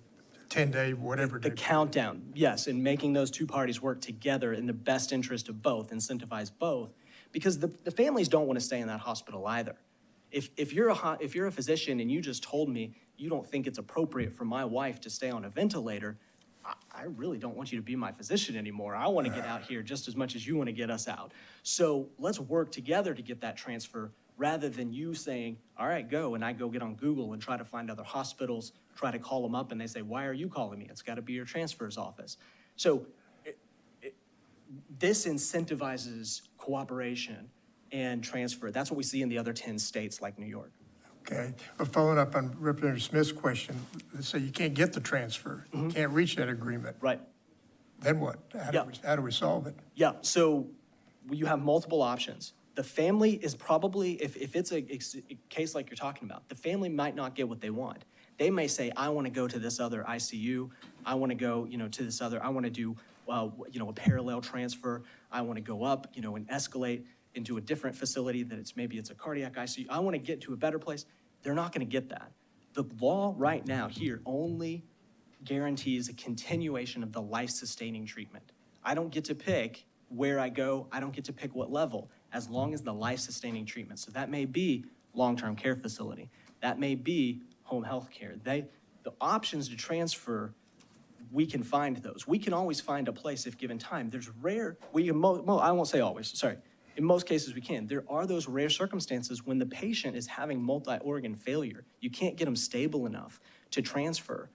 10-day, whatever. The countdown, yes, and making those two parties work together in the best interest of both, incentivize both, because the families don't want to stay in that hospital either. If you're a physician and you just told me you don't think it's appropriate for my wife to stay on a ventilator, I really don't want you to be my physician anymore. I want to get out here just as much as you want to get us out. So let's work together to get that transfer, rather than you saying, all right, go, and I go get on Google and try to find other hospitals, try to call them up, and they say, why are you calling me? It's got to be your transfers office. So this incentivizes cooperation and transfer. That's what we see in the other 10 states like New York. Okay, but following up on Representative Smith's question, let's say you can't get the transfer, you can't reach that agreement. Right. Then what? How do we solve it? Yeah, so you have multiple options. The family is probably, if it's a case like you're talking about, the family might not get what they want. They may say, I want to go to this other ICU. I want to go, to this other, I want to do, a parallel transfer. I want to go up, and escalate into a different facility that maybe it's a cardiac ICU. I want to get to a better place. They're not going to get that. The law right now here only guarantees a continuation of the life-sustaining treatment. I don't get to pick where I go. I don't get to pick what level, as long as the life-sustaining treatment. So that may be long-term care facility. That may be home health care. The options to transfer, we can find those. We can always find a place if given time. There's rare, I won't say always, sorry. In most cases we can. There are those rare circumstances when the patient is having multi-organ failure. You can't get them stable enough to transfer.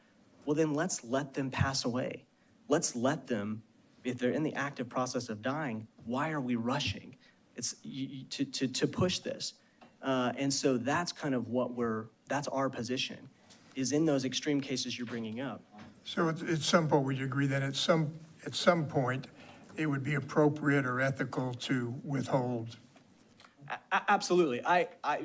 Well, then let's let them pass away. Let's let them, if they're in the active process of dying, why are we rushing? It's to push this. And so that's kind of that's our position, is in those extreme cases you're bringing up. So at some point, would you agree that at some point, it would be appropriate or ethical to withhold? Absolutely.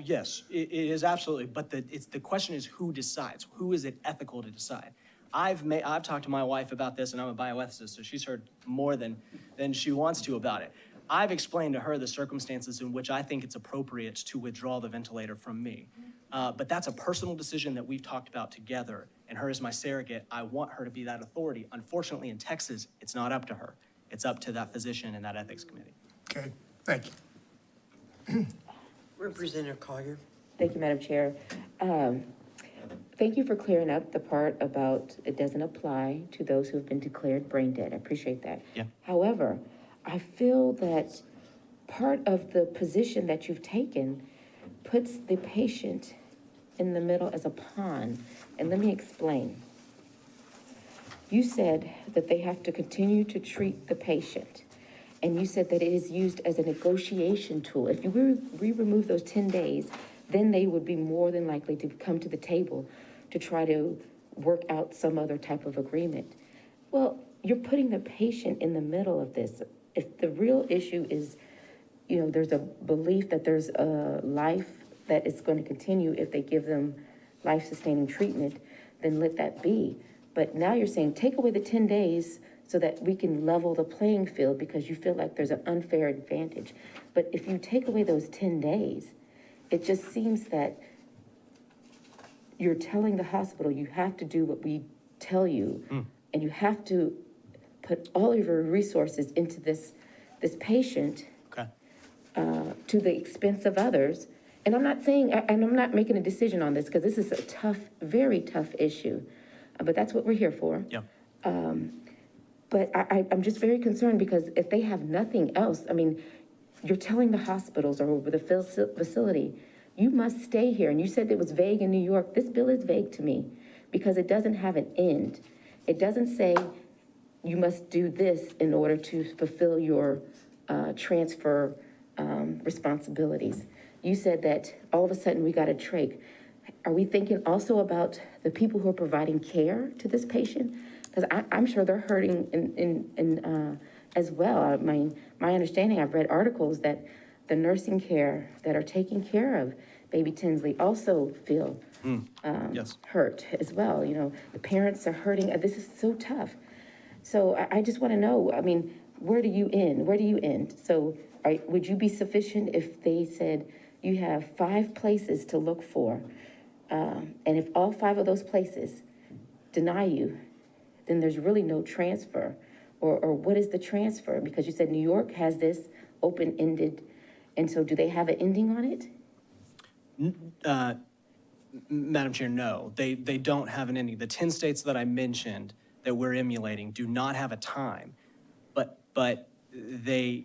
Yes, it is absolutely. But the question is, who decides? Who is it ethical to decide? I've talked to my wife about this, and I'm a bioethicist, so she's heard more than she wants to about it. I've explained to her the circumstances in which I think it's appropriate to withdraw the ventilator from me. But that's a personal decision that we've talked about together, and her as my surrogate, I want her to be that authority. Unfortunately, in Texas, it's not up to her. It's up to that physician and that ethics committee. Okay, thank you. Representative Collier. Thank you, Madam Chair. Thank you for clearing up the part about it doesn't apply to those who have been declared brain dead. I appreciate that. Yeah. However, I feel that part of the position that you've taken puts the patient in the middle as a pawn. And let me explain. You said that they have to continue to treat the patient. And you said that it is used as a negotiation tool. If we remove those 10 days, then they would be more than likely to come to the table to try to work out some other type of agreement. Well, you're putting the patient in the middle of this. If the real issue is, there's a belief that there's a life that is going to continue if they give them life-sustaining treatment, then let that be. But now you're saying take away the 10 days so that we can level the playing field because you feel like there's an unfair advantage. But if you take away those 10 days, it just seems that you're telling the hospital you have to do what we tell you, and you have to put all of your resources into this patient to the expense of others. And I'm not saying, and I'm not making a decision on this because this is a tough, very tough issue, but that's what we're here for. Yeah. But I'm just very concerned because if they have nothing else, you're telling the hospitals or the facility, you must stay here. And you said it was vague in New York. This bill is vague to me because it doesn't have an end. It doesn't say you must do this in order to fulfill your transfer responsibilities. You said that all of a sudden we got a trach. Are we thinking also about the people who are providing care to this patient? Because I'm sure they're hurting as well. I mean, my understanding, I've read articles that the nursing care that are taking care of baby Tinsley also feel hurt as well. You know, the parents are hurting. This is so tough. So I just want to know, I mean, where do you end? Where do you end? So would you be sufficient if they said you have 5 places to look for, and if all 5 of those places deny you, then there's really no transfer? Or what is the transfer? Because you said New York has this open-ended, and so do they have an ending on it? Madam Chair, no, they don't have an ending. The 10 states that I mentioned that we're emulating do not have a time, but they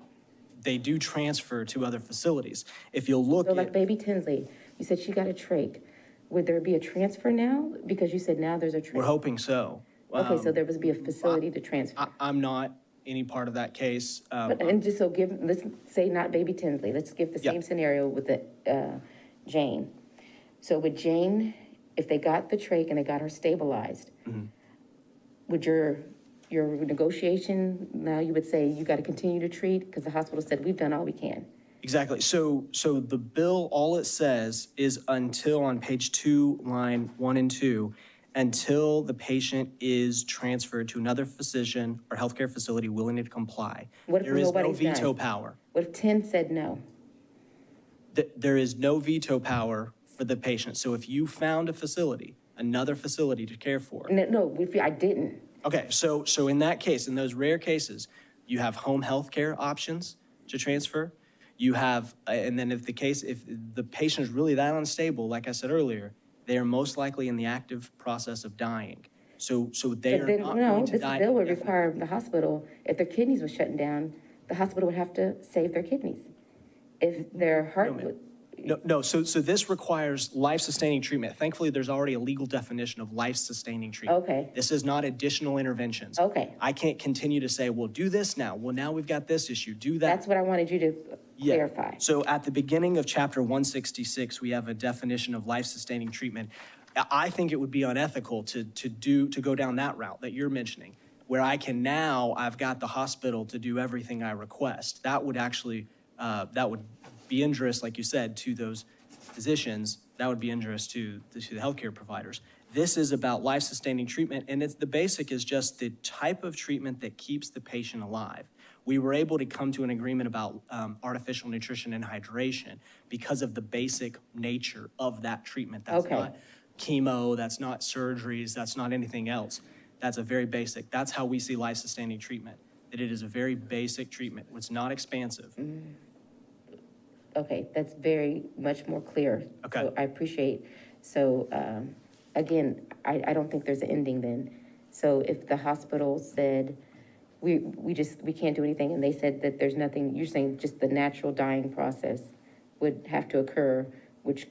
do transfer to other facilities. If you'll look so like baby Tinsley, you said she got a trach. Would there be a transfer now? Because you said now there's a trach. We're hoping so. Okay, so there would be a facility to transfer. I'm not any part of that case. And just so let's say not baby Tinsley, let's give the same scenario with the Jane. So with Jane, if they got the trach and they got her stabilized, would your negotiation, now you would say you got to continue to treat because the hospital said we've done all we can? Exactly. So the bill, all it says is until on page 2, line 1 and 2, until the patient is transferred to another physician or healthcare facility willing to comply. What if there is no nobody's veto done? power. What if 10 said no? There is no veto power for the patient. So if you found a facility, another facility to care for. No, I didn't. Okay, so in that case, in those rare cases, you have home health care options to transfer. You have, and then if the patient is really that unstable, like I said earlier, they are most likely in the active process of dying. So they are not going to die. This bill would require the hospital, if their kidneys were shutting down, the hospital would have to save their kidneys. If their heart would. No, so this requires life-sustaining treatment. Thankfully, there's already a legal definition of life-sustaining treatment. Okay. This is not additional interventions. Okay. I can't continue to say, well, do this now. Well, now we've got this issue, do that. That's what I wanted you to clarify. So at the beginning of chapter 166, we have a definition of life-sustaining treatment. I think it would be unethical to go down that route that you're mentioning, where I've got the hospital to do everything I request. That would actually, that would be injurious, like you said, to those physicians. That would be injurious to the healthcare providers. This is about life-sustaining treatment, and the basic is just the type of treatment that keeps the patient alive. We were able to come to an agreement about artificial nutrition and hydration because of the basic nature of that treatment. That's not chemo, that's not surgeries, that's not anything else. That's a very basic. That's how we see life-sustaining treatment, that it is a very basic treatment. It's not expansive. Okay, that's very much more clear. Okay. So I appreciate. So again, I don't think there's an ending then. So if the hospital said, we can't do anything, and they said that there's nothing, you're saying just the natural dying process would have to occur, which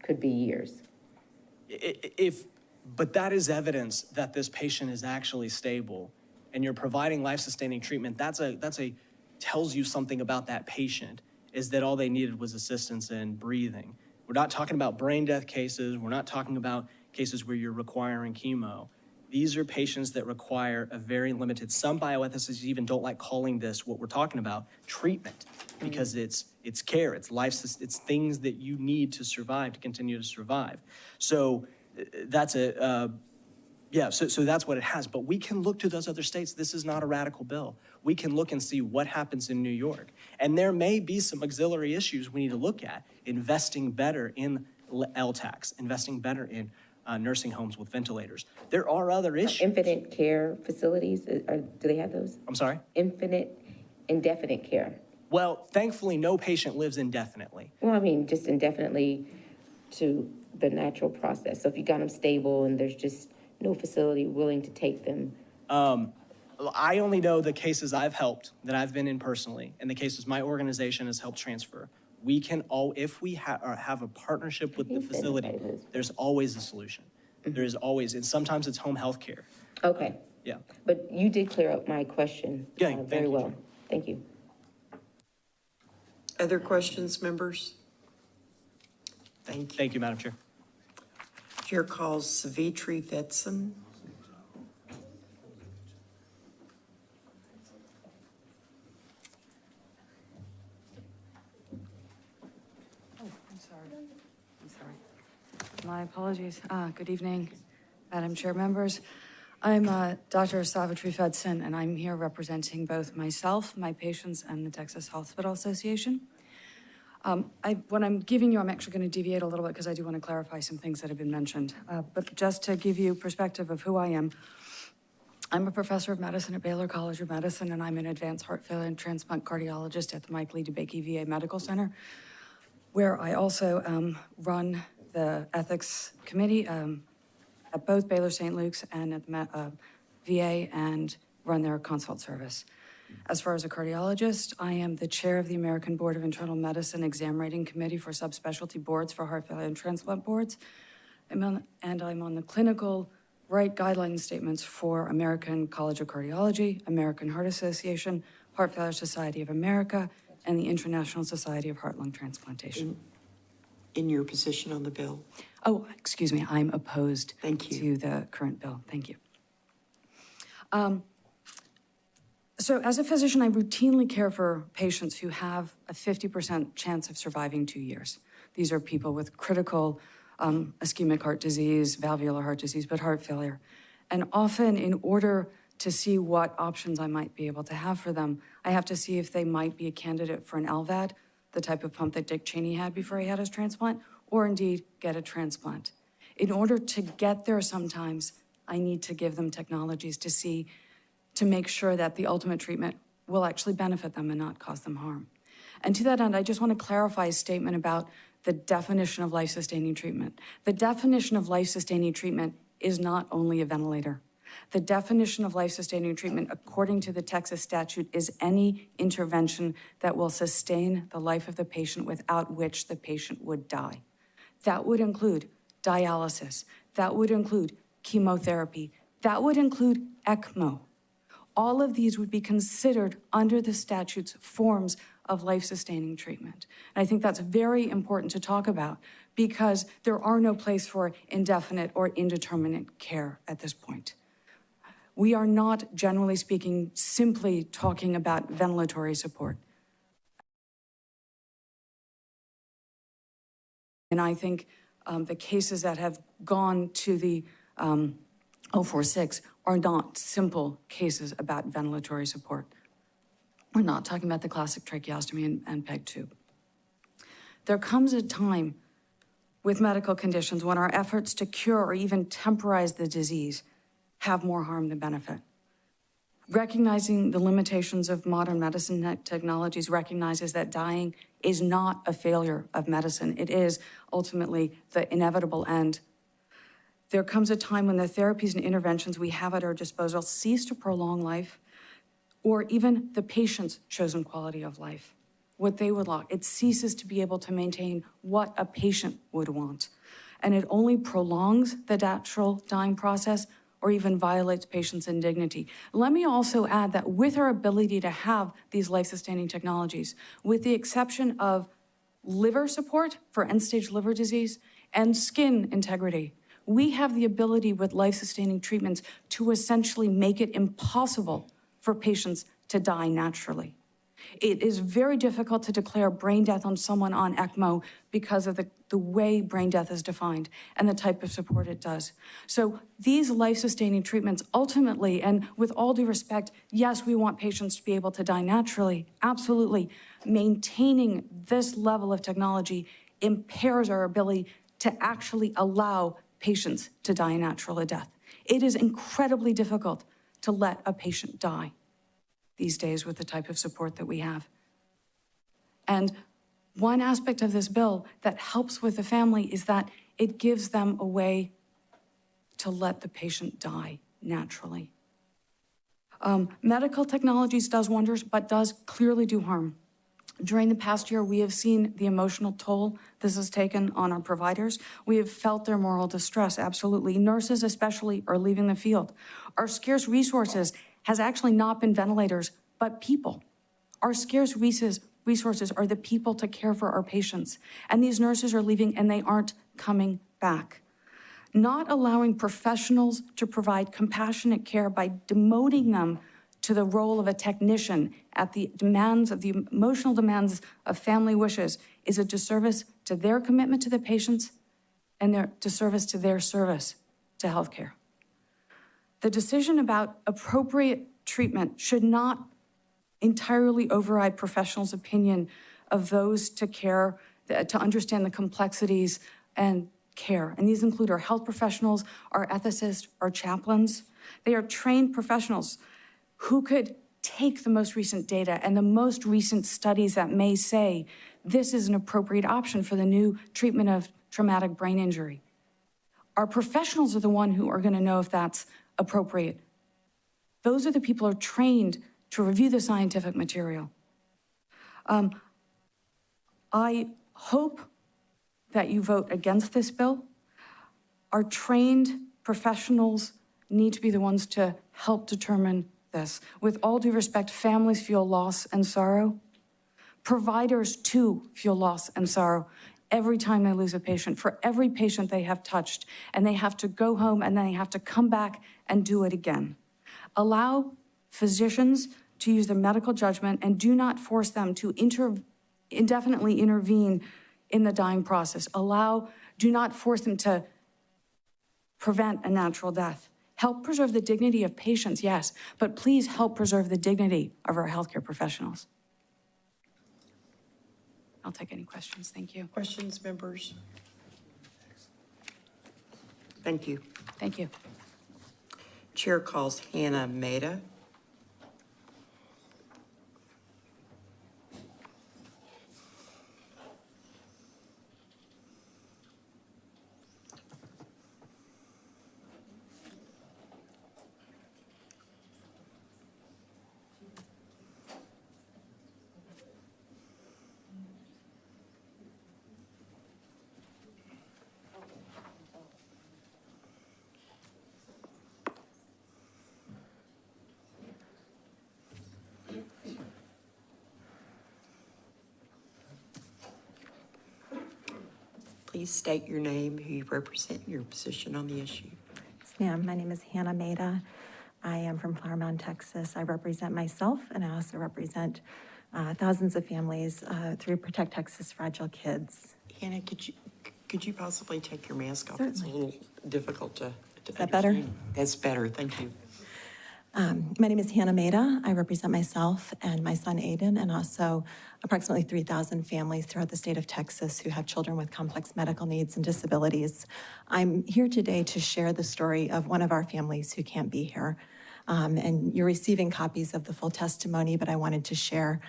could be years. But that is evidence that this patient is actually stable, and you're providing life-sustaining treatment. Tells you something about that patient, is that all they needed was assistance in breathing. We're not talking about brain death cases. We're not talking about cases where you're requiring chemo. These are patients that require a very limited, some bioethicists even don't like calling this, what we're talking about, treatment, because it's care, it's life, it's things that you need to survive, to continue to survive. So that's so that's what it has. But we can look to those other states. This is not a radical bill. We can look and see what happens in New York. And there may be some auxiliary issues we need to look at, investing better in LTACs, investing better in nursing homes with ventilators. There are other issues. Infinite care facilities, do they have those? I'm sorry? Indefinite care. Well, thankfully, no patient lives indefinitely. Well, I mean, just indefinitely to the natural process. So if you got them stable and there's just no facility willing to take them. I only know the cases I've helped, that I've been in personally, and the cases my organization has helped transfer. We can if we have a partnership with the facility, there's always a solution. There is always, and sometimes it's home health care. Okay. Yeah. But you did clear up my question very well. Thank you. Other questions, members? Thank you. Thank you, Madam Chair. Chair calls Savitri Vetson. My apologies. Good evening, Madam Chair, members. I'm Dr. Savitri Fedson, and I'm here representing both myself, my patients, and the Texas Hospital Association. What I'm giving you, I'm actually going to deviate a little bit because I do want to clarify some things that have been mentioned. But just to give you perspective of who I am, I'm a professor of medicine at Baylor College of Medicine, and I'm an advanced heart failure and transplant cardiologist at the Mike Lee DeBakey VA Medical Center, where I also run the ethics committee at both Baylor St. Luke's and at the VA, and run their consult service. As far as a cardiologist, I am the chair of the American Board of Internal Medicine Exam Rating Committee for subspecialty boards for heart failure and transplant boards. I'm on the clinical right guideline statements for American College of Cardiology, American Heart Association, Heart Failure Society of America, and the International Society of Heart-Lung Transplantation. In your position on the bill? Oh, excuse me, I'm opposed to the current bill. Thank you. So as a physician, I routinely care for patients who have a 50% chance of surviving 2 years. These are people with critical ischemic heart disease, valvular heart disease, but heart failure. And often, in order to see what options I might be able to have for them, I have to see if they might be a candidate for an LVAD, the type of pump that Dick Cheney had before he had his transplant, or indeed get a transplant. In order to get there sometimes, I need to give them technologies to make sure that the ultimate treatment will actually benefit them and not cause them harm. And to that end, I just want to clarify a statement about the definition of life-sustaining treatment. The definition of life-sustaining treatment is not only a ventilator. The definition of life-sustaining treatment, according to the Texas statute, is any intervention that will sustain the life of the patient without which the patient would die. That would include dialysis. That would include chemotherapy. That would include ECMO. All of these would be considered under the statute's forms of life-sustaining treatment. And I think that's very important to talk about because there are no place for indefinite or indeterminate care at this point. We are not, generally speaking, simply talking about ventilatory support. And I think the cases that have gone to the 046 are not simple cases about ventilatory support. We're not talking about the classic tracheostomy and PEG tube. There comes a time with medical conditions when our efforts to cure or even temporize the disease have more harm than benefit. Recognizing the limitations of modern medicine technologies recognizes that dying is not a failure of medicine. It is ultimately the inevitable end. There comes a time when the therapies and interventions we have at our disposal cease to prolong life, or even the patient's chosen quality of life, what they would like. It ceases to be able to maintain what a patient would want. And it only prolongs the natural dying process or even violates patients' indignity. Let me also add that with our ability to have these life-sustaining technologies, with the exception of liver support for end-stage liver disease and skin integrity, we have the ability with life-sustaining treatments to essentially make it impossible for patients to die naturally. It is very difficult to declare brain death on someone on ECMO because of the way brain death is defined and the type of support it does. So these life-sustaining treatments ultimately, and with all due respect, yes, we want patients to be able to die naturally, absolutely. Maintaining this level of technology impairs our ability to actually allow patients to die a natural death. It is incredibly difficult to let a patient die these days with the type of support that we have. And one aspect of this bill that helps with the family is that it gives them a way to let the patient die naturally. Medical technologies does wonders, but does clearly do harm. During the past year, we have seen the emotional toll this has taken on our providers. We have felt their moral distress, absolutely. Nurses especially are leaving the field. Our scarce resources has actually not been ventilators, but people. Our scarce resources are the people to care for our patients. And these nurses are leaving and they aren't coming back. Not allowing professionals to provide compassionate care by demoting them to the role of a technician at the demands of the emotional demands of family wishes is a disservice to their commitment to the patients and their disservice to their service to healthcare. The decision about appropriate treatment should not entirely override professionals' opinion of those to care, to understand the complexities and care. And these include our health professionals, our ethicists, our chaplains. They are trained professionals who could take the most recent data and the most recent studies that may say this is an appropriate option for the new treatment of traumatic brain injury. Our professionals are the one who are going to know if that's appropriate. Those are the people who are trained to review the scientific material. I hope that you vote against this bill. Our trained professionals need to be the ones to help determine this. With all due respect, families feel loss and sorrow. Providers too feel loss and sorrow every time they lose a patient, for every patient they have touched, and they have to go home and then they have to come back and do it again. Allow physicians to use their medical judgment and do not force them to indefinitely intervene in the dying process. Do not force them to prevent a natural death. Help preserve the dignity of patients, yes, but please help preserve the dignity of our healthcare professionals. I'll take any questions. Thank you. Questions, members? Thank you. Thank you. Chair calls Hannah Maida. Please state your name, who you represent, and your position on the issue. Yes, ma'am. My name is Hannah Maida. I am from Flower Mound, Texas. I represent myself, and I also represent thousands of families through Protect Texas Fragile Kids. Hannah, could you possibly take your mask off? Certainly. It's a little difficult to Is that better? That's better. Thank you. My name is Hannah Maida. I represent myself and my son Aiden, and also approximately 3,000 families throughout the state of Texas who have children with complex medical needs and disabilities. I'm here today to share the story of one of our families who can't be here. And you're receiving copies of the full testimony, but I wanted to share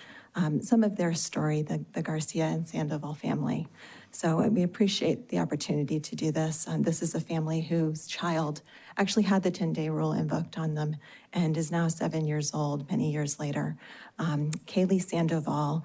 some of their story, the Garcia and Sandoval family. So we appreciate the opportunity to do this. This is a family whose child actually had the 10-day rule invoked on them and is now 7 years old, many years later. Kaylee Sandoval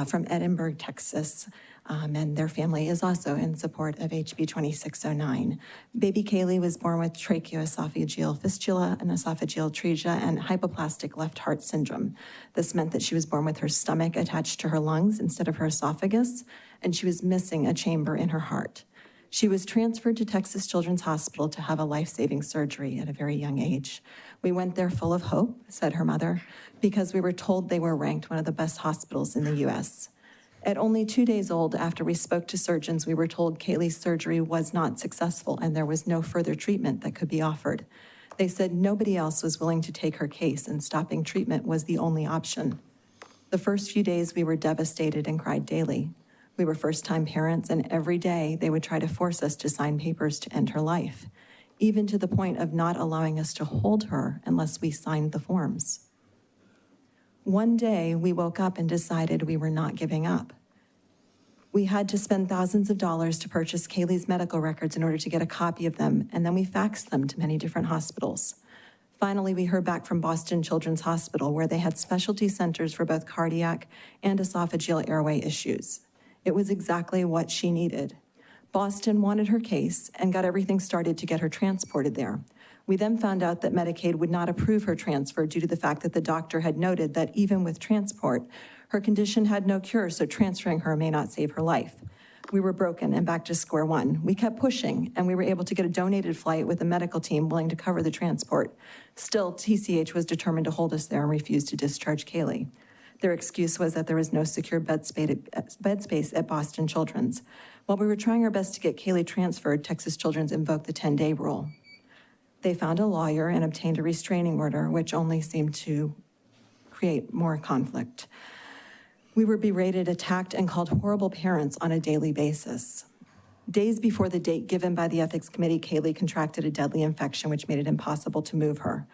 from Edinburgh, Texas, and their family is also in support of HB 2609. Baby Kaylee was born with tracheoesophageal fistula and esophageal atresia and hypoplastic left heart syndrome. This meant that she was born with her stomach attached to her lungs instead of her esophagus, and she was missing a chamber in her heart. She was transferred to Texas Children's Hospital to have a life-saving surgery at a very young age. We went there full of hope, said her mother, because we were told they were ranked one of the best hospitals in the U.S. At only 2 days old, after we spoke to surgeons, we were told Kaylee's surgery was not successful and there was no further treatment that could be offered. They said nobody else was willing to take her case and stopping treatment was the only option. The first few days we were devastated and cried daily. We were first-time parents, and every day they would try to force us to sign papers to end her life, even to the point of not allowing us to hold her unless we signed the forms. One day, we woke up and decided we were not giving up. We had to spend thousands of dollars to purchase Kaylee's medical records in order to get a copy of them, and then we faxed them to many different hospitals. Finally, we heard back from Boston Children's Hospital, where they had specialty centers for both cardiac and esophageal airway issues. It was exactly what she needed. Boston wanted her case and got everything started to get her transported there. We then found out that Medicaid would not approve her transfer due to the fact that the doctor had noted that even with transport, her condition had no cure, so transferring her may not save her life. We were broken and back to square one. We kept pushing, and we were able to get a donated flight with a medical team willing to cover the transport. Still, TCH was determined to hold us there and refused to discharge Kaylee. Their excuse was that there was no secure bed space at Boston Children's. While we were trying our best to get Kaylee transferred, Texas Children's invoked the 10-day rule. They found a lawyer and obtained a restraining order, which only seemed to create more conflict. We were berated, attacked, and called horrible parents on a daily basis. Days before the date given by the Ethics Committee, Kaylee contracted a deadly infection, which made it impossible to move her.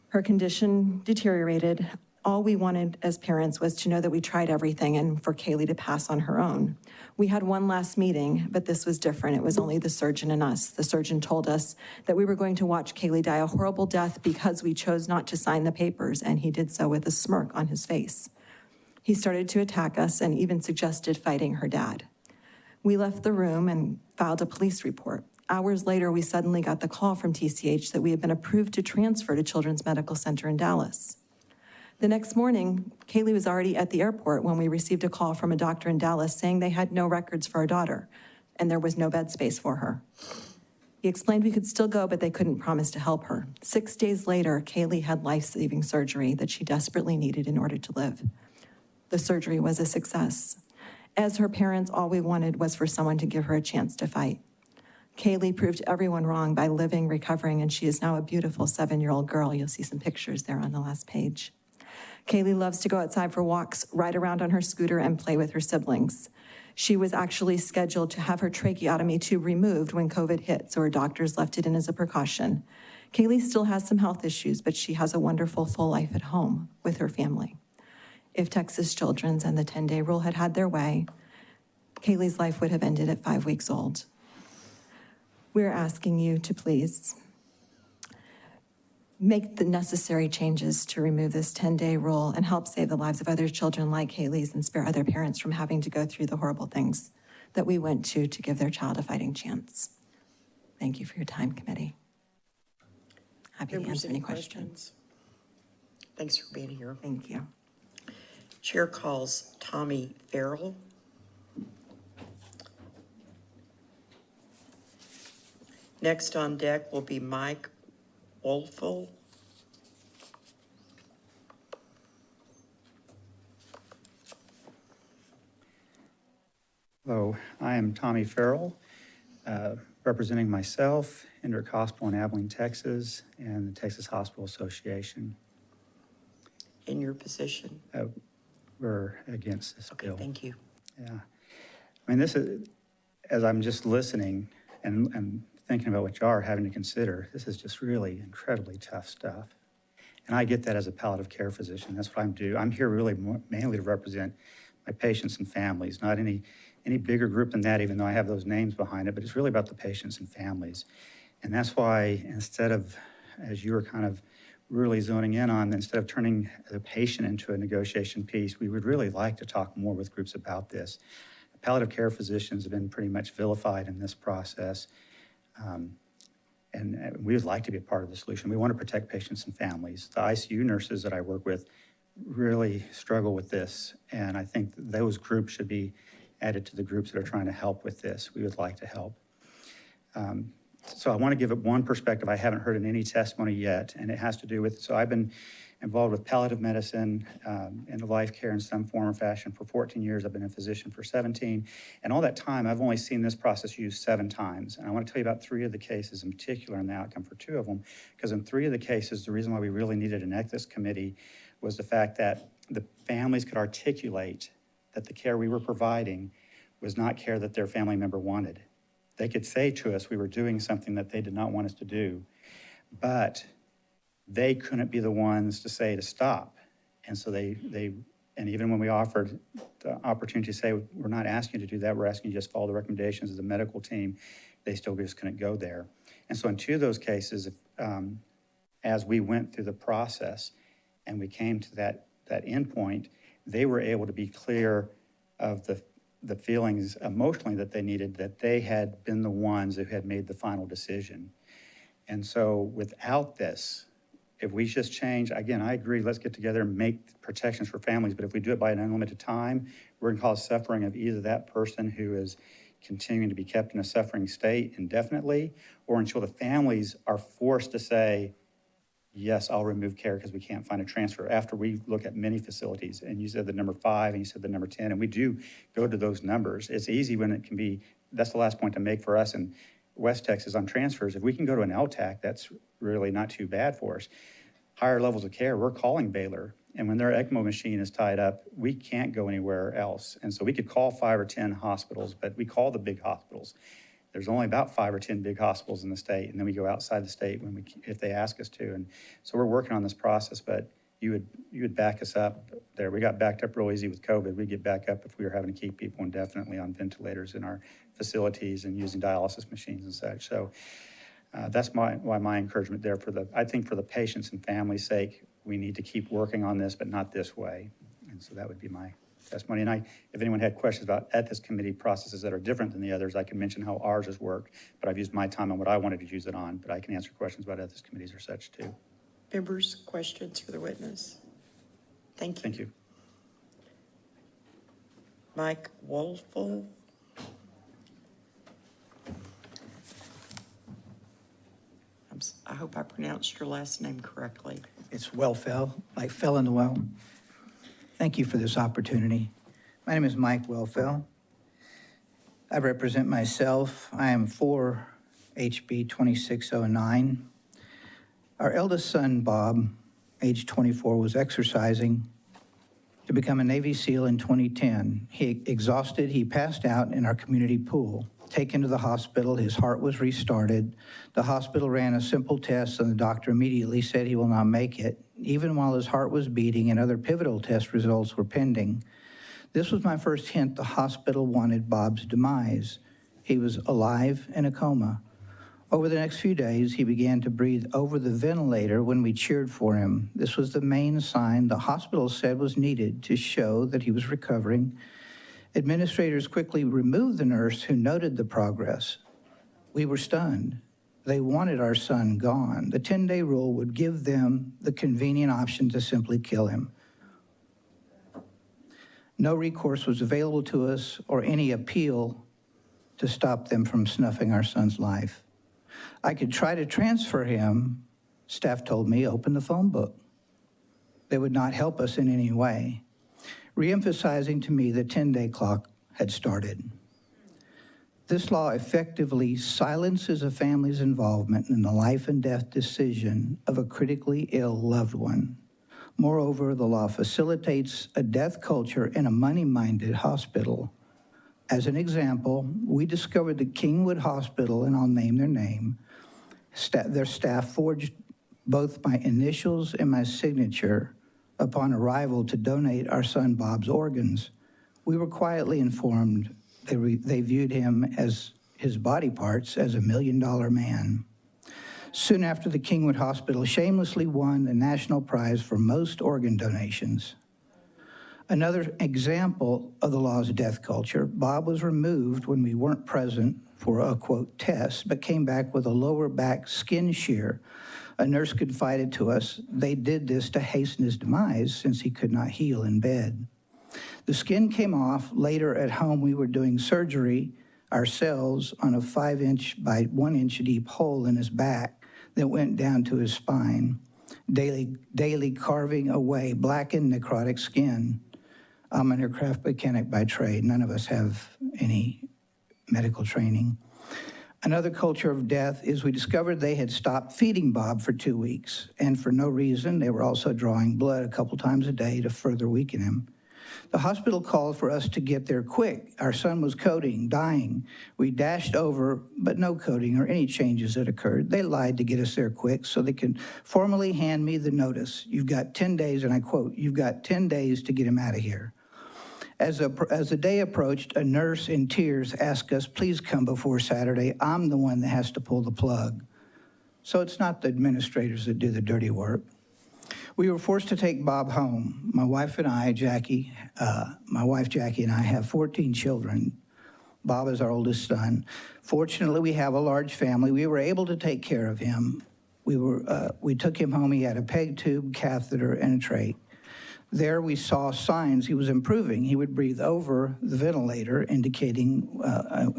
Her condition deteriorated. All we wanted as parents was to know that we tried everything and for Kaylee to pass on her own. We had one last meeting, but this was different. It was only the surgeon and us. The surgeon told us that we were going to watch Kaylee die a horrible death because we chose not to sign the papers, and he did so with a smirk on his face. He started to attack us and even suggested fighting her dad. We left the room and filed a police report. Hours later, we suddenly got the call from TCH that we had been approved to transfer to Children's Medical Center in Dallas. The next morning, Kaylee was already at the airport when we received a call from a doctor in Dallas saying they had no records for our daughter and there was no bed space for her. He explained we could still go, but they couldn't promise to help her. 6 days later, Kaylee had life-saving surgery that she desperately needed in order to live. The surgery was a success. As her parents, all we wanted was for someone to give her a chance to fight. Kaylee proved everyone wrong by living, recovering, and she is now a beautiful 7-year-old girl. You'll see some pictures there on the last page. Kaylee loves to go outside for walks, ride around on her scooter, and play with her siblings. She was actually scheduled to have her tracheotomy tube removed when COVID hit, so her doctors left it in as a precaution. Kaylee still has some health issues, but she has a wonderful full life at home with her family. If Texas Children's and the 10-day rule had had their way, Kaylee's life would have ended at 5 weeks old. We're asking you to please make the necessary changes to remove this 10-day rule and help save the lives of other children like Kaylee's and spare other parents from having to go through the horrible things that we went to give their child a fighting chance. Thank you for your time, committee. Happy to answer any questions. Thanks for being here. Thank you. Chair calls Tommy Farrell. Next on deck will be Mike Wolfel. Hello, I am Tommy Farrell, representing myself, Hendrick Hospital in Abilene, Texas, and the Texas Hospital Association. In your position? We're against this bill. Thank you. Yeah. I mean, this is, as I'm just listening and thinking about what you are having to consider, this is just really incredibly tough stuff. And I get that as a palliative care physician. That's what I'm doing. I'm here really mainly to represent my patients and families, not any bigger group than that, even though I have those names behind it, but it's really about the patients and families. And that's why instead of, as you were kind of really zoning in on, instead of turning the patient into a negotiation piece, we would really like to talk more with groups about this. Palliative care physicians have been pretty much vilified in this process. And we would like to be a part of the solution. We want to protect patients and families. The ICU nurses that I work with really struggle with this, and I think those groups should be added to the groups that are trying to help with this. We would like to help. So I want to give it one perspective I haven't heard in any testimony yet, and it has to do with, so I've been involved with palliative medicine, end of life care in some form or fashion for 14 years. I've been a physician for 17. And all that time, I've only seen this process used 7 times. And I want to tell you about 3 of the cases in particular and the outcome for 2 of them. Because in 3 of the cases, the reason why we really needed an ethics committee was the fact that the families could articulate that the care we were providing was not care that their family member wanted. They could say to us we were doing something that they did not want us to do, but they couldn't be the ones to say to stop. And so and even when we offered the opportunity to say, we're not asking you to do that, we're asking you to just follow the recommendations of the medical team, they still just couldn't go there. And so in 2 of those cases, as we went through the process and we came to that end point, they were able to be clear of the feelings emotionally that they needed, that they had been the ones who had made the final decision. And so without this, if we just change, again, I agree, let's get together and make protections for families, but if we do it by an unlimited time, we're gonna cause suffering of either that person who is continuing to be kept in a suffering state indefinitely, or until the families are forced to say, yes, I'll remove care because we can't find a transfer, after we look at many facilities. And you said the number 5 and you said the number 10, and we do go to those numbers. It's easy when it can be, that's the last point to make for us in West Texas on transfers. If we can go to an LTAC, that's really not too bad for us. Higher levels of care, we're calling Baylor. And when their ECMO machine is tied up, we can't go anywhere else. And so we could call 5 or 10 hospitals, but we call the big hospitals. There's only about 5 or 10 big hospitals in the state, and then we go outside the state if they ask us to. And so we're working on this process, but you would back us up there. We got backed up real easy with COVID. We'd get back up if we were having to keep people indefinitely on ventilators in our facilities and using dialysis machines and such. So that's why my encouragement there I think for the patients and family's sake, we need to keep working on this, but not this way. And so that would be my testimony. And if anyone had questions about ethics committee processes that are different than the others, I can mention how ours has worked, but I've used my time on what I wanted to use it on, but I can answer questions about ethics committees or such too. Members, questions for the witness? Thank you. Thank you. Mike Wolfel. I hope I pronounced your last name correctly. It's Wellfell, like fell in the well. Thank you for this opportunity. My name is Mike Wellfell. I represent myself. I am for HB 2609. Our eldest son, Bob, age 24, was exercising to become a Navy SEAL in 2010. He passed out in our community pool. Taken to the hospital, his heart was restarted. The hospital ran a simple test and the doctor immediately said he will not make it, even while his heart was beating and other pivotal test results were pending. This was my first hint the hospital wanted Bob's demise. He was alive in a coma. Over the next few days, he began to breathe over the ventilator when we cheered for him. This was the main sign the hospital said was needed to show that he was recovering. Administrators quickly removed the nurse who noted the progress. We were stunned. They wanted our son gone. The 10-day rule would give them the convenient option to simply kill him. No recourse was available to us or any appeal to stop them from snuffing our son's life. I could try to transfer him. Staff told me, open the phone book. They would not help us in any way, re-emphasizing to me the 10-day clock had started. This law effectively silences a family's involvement in the life and death decision of a critically ill loved one. Moreover, the law facilitates a death culture in a money-minded hospital. As an example, we discovered the Kingwood Hospital, and I'll name their name, their staff forged both my initials and my signature upon arrival to donate our son Bob's organs. We were quietly informed they viewed him as his body parts as $1 million man. Soon after, the Kingwood Hospital shamelessly won the national prize for most organ donations. Another example of the law's death culture, Bob was removed when we weren't present for a, quote, test, but came back with a lower back skin shear. A nurse confided to us they did this to hasten his demise since he could not heal in bed. The skin came off. Later at home, we were doing surgery ourselves on a 5-inch by 1-inch deep hole in his back that went down to his spine, daily carving away blackened necrotic skin. I'm an aircraft mechanic by trade. None of us have any medical training. Another culture of death is we discovered they had stopped feeding Bob for 2 weeks, and for no reason. They were also drawing blood a couple times a day to further weaken him. The hospital called for us to get there quick. Our son was coding, dying. We dashed over, but no coding or any changes had occurred. They lied to get us there quick so they could formally hand me the notice. You've got 10 days, and I quote, you've got 10 days to get him out of here. As the day approached, a nurse in tears asked us, please come before Saturday. I'm the one that has to pull the plug. so it's not the administrators that do the dirty work. We were forced to take Bob home. My wife and I, Jackie, and I have 14 children. Bob is our oldest son. Fortunately, we have a large family. We were able to take care of him. We took him home. He had a peg tube, catheter, and a trach. There we saw signs he was improving. He would breathe over the ventilator, indicating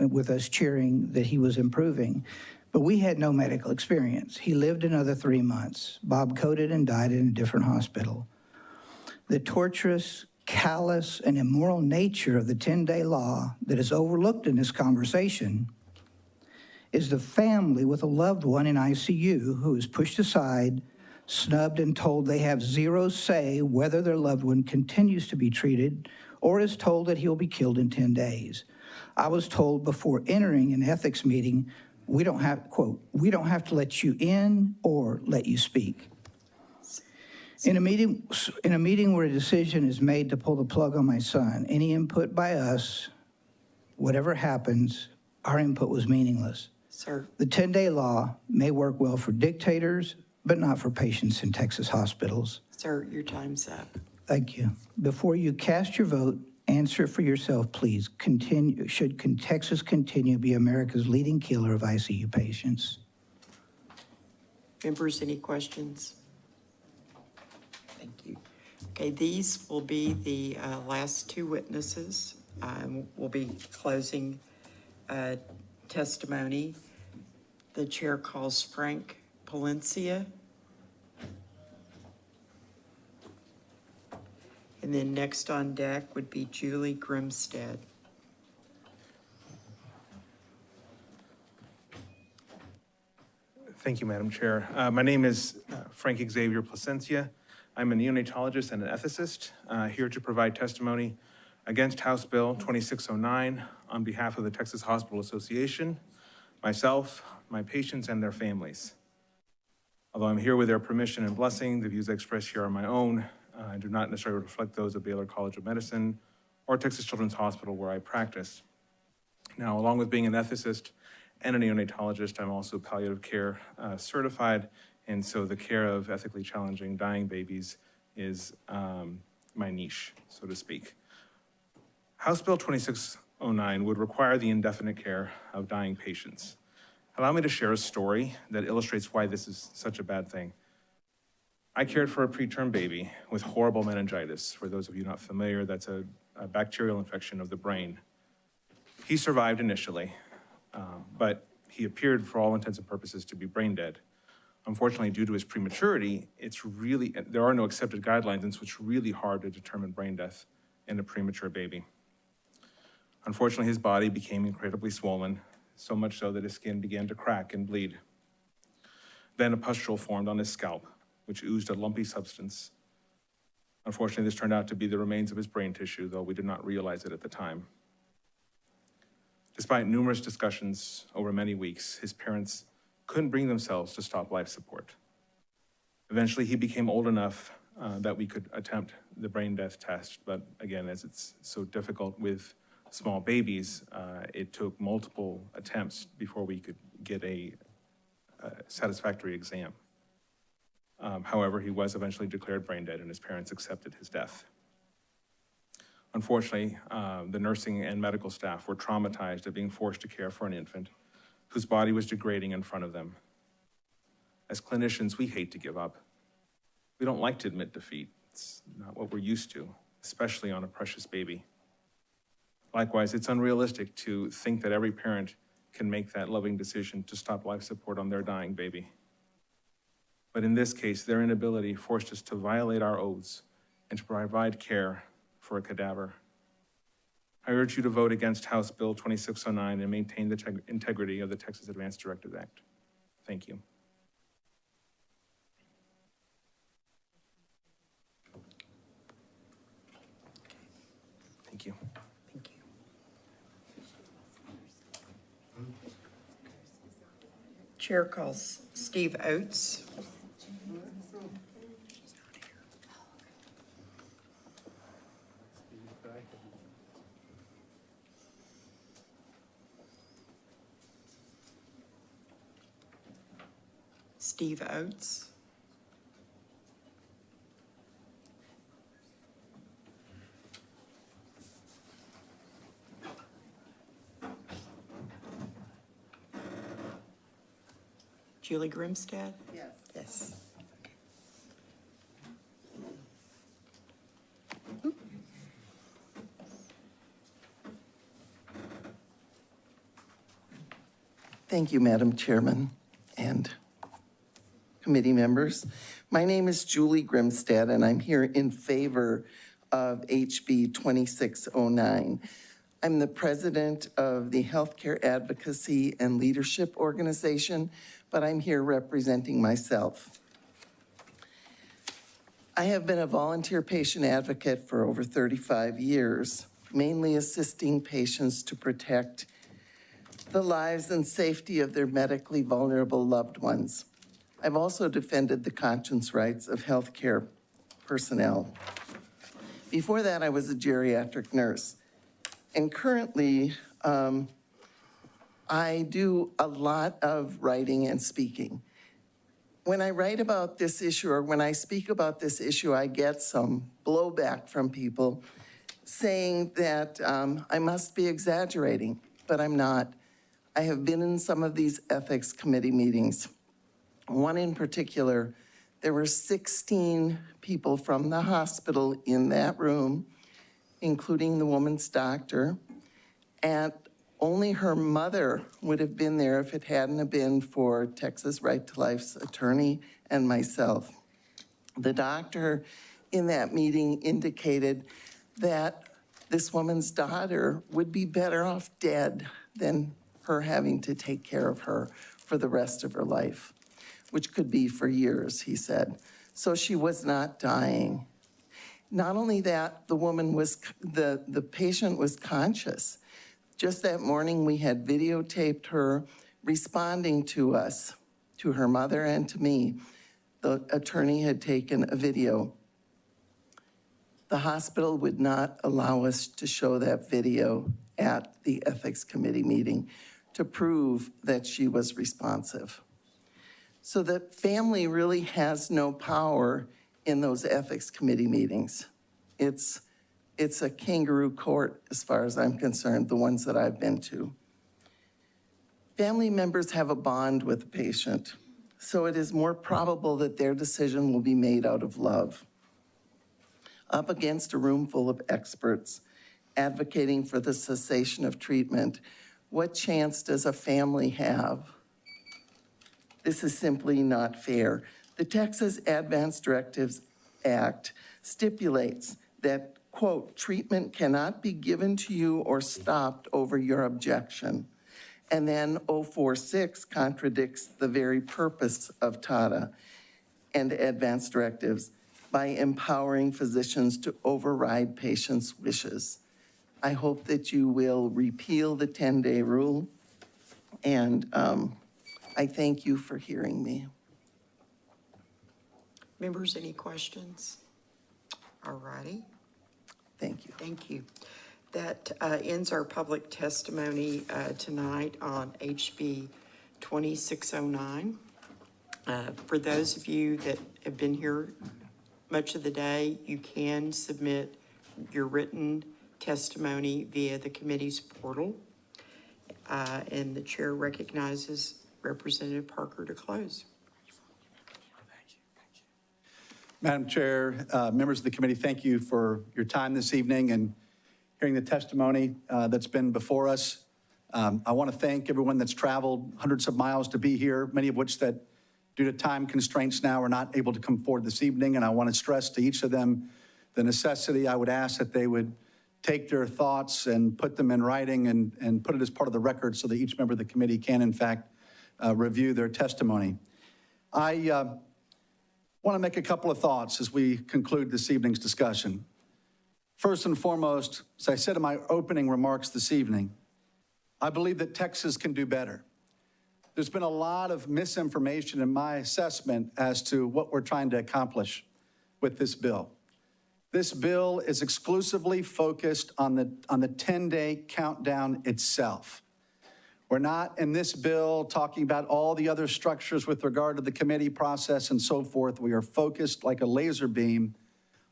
with us cheering that he was improving. But we had no medical experience. He lived another 3 months. Bob coded and died in a different hospital. The torturous, callous, and immoral nature of the 10-day law that is overlooked in this conversation is the family with a loved one in ICU who is pushed aside, snubbed, and told they have zero say whether their loved one continues to be treated or is told that he'll be killed in 10 days. I was told before entering an ethics meeting, we don't have, quote, we don't have to let you in or let you speak. In a meeting where a decision is made to pull the plug on my son, any input by us, whatever happens, our input was meaningless. Sir. The 10-day law may work well for dictators, but not for patients in Texas hospitals. Sir, your time's up. Thank you. Before you cast your vote, answer for yourself, please. Should Texas continue to be America's leading killer of ICU patients? Members, any questions? Thank you. Okay, these will be the last two witnesses. We'll be closing testimony. The chair calls Frank Palencia. And then next on deck would be Julie Grimstead. Thank you, Madam Chair. My name is Frank Xavier Placencia. I'm a neonatologist and an ethicist here to provide testimony against House Bill 2609 on behalf of the Texas Hospital Association, myself, my patients, and their families. Although I'm here with their permission and blessing, the views I express here are my own and do not necessarily reflect those of Baylor College of Medicine or Texas Children's Hospital where I practice. Now, along with being an ethicist and a neonatologist, I'm also palliative care certified, and so the care of ethically challenging dying babies is my niche, so to speak. House Bill 2609 would require the indefinite care of dying patients. Allow me to share a story that illustrates why this is such a bad thing. I cared for a preterm baby with horrible meningitis. For those of you not familiar, that's a bacterial infection of the brain. He survived initially, but he appeared for all intents and purposes to be brain dead. Unfortunately, due to his prematurity, there are no accepted guidelines, and so it's really hard to determine brain death in a premature baby. Unfortunately, his body became incredibly swollen, so much so that his skin began to crack and bleed. Then a pustule formed on his scalp, which oozed a lumpy substance. Unfortunately, this turned out to be the remains of his brain tissue, though we did not realize it at the time. Despite numerous discussions over many weeks, his parents couldn't bring themselves to stop life support. Eventually, he became old enough that we could attempt the brain death test, but again, as it's so difficult with small babies, it took multiple attempts before we could get a satisfactory exam. However, he was eventually declared brain dead and his parents accepted his death. Unfortunately, the nursing and medical staff were traumatized at being forced to care for an infant whose body was degrading in front of them. As clinicians, we hate to give up. We don't like to admit defeat. It's not what we're used to, especially on a precious baby. Likewise, it's unrealistic to think that every parent can make that loving decision to stop life support on their dying baby. But in this case, their inability forced us to violate our oaths and to provide care for a cadaver. I urge you to vote against House Bill 2609 and maintain the integrity of the Texas Advance Directives Act. Thank you. Thank you. Thank you. Chair calls Steve Oates. Steve Oates. Julie Grimstad? Yes. Yes. Thank you, Madam Chairman and committee members. My name is Julie Grimstad, and I'm here in favor of HB 2609. I'm the president of the Healthcare Advocacy and Leadership Organization, but I'm here representing myself. I have been a volunteer patient advocate for over 35 years, mainly assisting patients to protect the lives and safety of their medically vulnerable loved ones. I've also defended the conscience rights of healthcare personnel. Before that, I was a geriatric nurse. And currently, I do a lot of writing and speaking. When I write about this issue or when I speak about this issue, I get some blowback from people saying that I must be exaggerating, but I'm not. I have been in some of these ethics committee meetings. One in particular, there were 16 people from the hospital in that room, including the woman's doctor, and only her mother would have been there if it hadn't been for Texas Right to Life's attorney and myself. The doctor in that meeting indicated that this woman's daughter would be better off dead than her having to take care of her for the rest of her life, which could be for years, he said. So she was not dying. Not only that, the patient was conscious. Just that morning, we had videotaped her responding to us, to her mother and to me. The attorney had taken a video. The hospital would not allow us to show that video at the ethics committee meeting to prove that she was responsive. So the family really has no power in those ethics committee meetings. It's a kangaroo court as far as I'm concerned, the ones that I've been to. Family members have a bond with the patient, so it is more probable that their decision will be made out of love. Up against a room full of experts advocating for the cessation of treatment, what chance does a family have? This is simply not fair. The Texas Advance Directives Act stipulates that, quote, treatment cannot be given to you or stopped over your objection. And then 046 contradicts the very purpose of TADA and advance directives by empowering physicians to override patients' wishes. I hope that you will repeal the 10-day rule, and I thank you for hearing me. Members, any questions? All righty. Thank you. Thank you. That ends our public testimony tonight on HB 2609. For those of you that have been here much of the day, you can submit your written testimony via the committee's portal. And the chair recognizes Representative Parker to close. Madam Chair, members of the committee, thank you for your time this evening and hearing the testimony that's been before us. I want to thank everyone that's traveled hundreds of miles to be here, many of which that due to time constraints now are not able to come forward this evening. And I want to stress to each of them the necessity. I would ask that they would take their thoughts and put them in writing and put it as part of the record so that each member of the committee can, in fact, review their testimony. I want to make a couple of thoughts as we conclude this evening's discussion. First and foremost, as I said in my opening remarks this evening, I believe that Texas can do better. There's been a lot of misinformation in my assessment as to what we're trying to accomplish with this bill. This bill is exclusively focused on the 10-day countdown itself. We're not in this bill talking about all the other structures with regard to the committee process and so forth. We are focused like a laser beam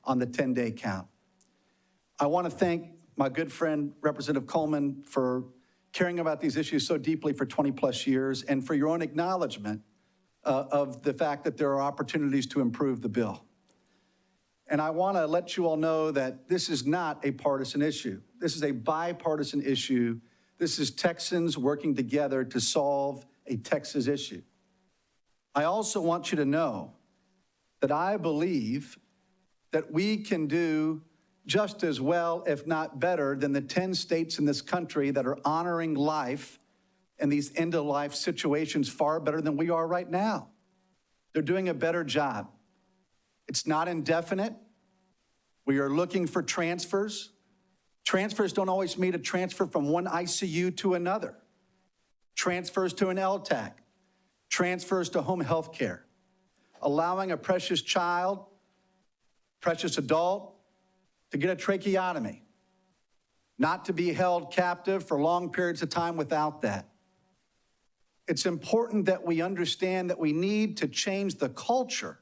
on the 10-day count. I want to thank my good friend, Representative Coleman, for caring about these issues so deeply for 20-plus years and for your own acknowledgement of the fact that there are opportunities to improve the bill. And I want to let you all know that this is not a partisan issue. This is a bipartisan issue. This is Texans working together to solve a Texas issue. I also want you to know that I believe that we can do just as well, if not better, than the 10 states in this country that are honoring life and these end-of-life situations far better than we are right now. They're doing a better job. It's not indefinite. We are looking for transfers. Transfers don't always mean a transfer from one ICU to another. Transfers to an LTAC. Transfers to home health care. Allowing a precious child, precious adult, to get a tracheotomy, not to be held captive for long periods of time without that. It's important that we understand that we need to change the culture.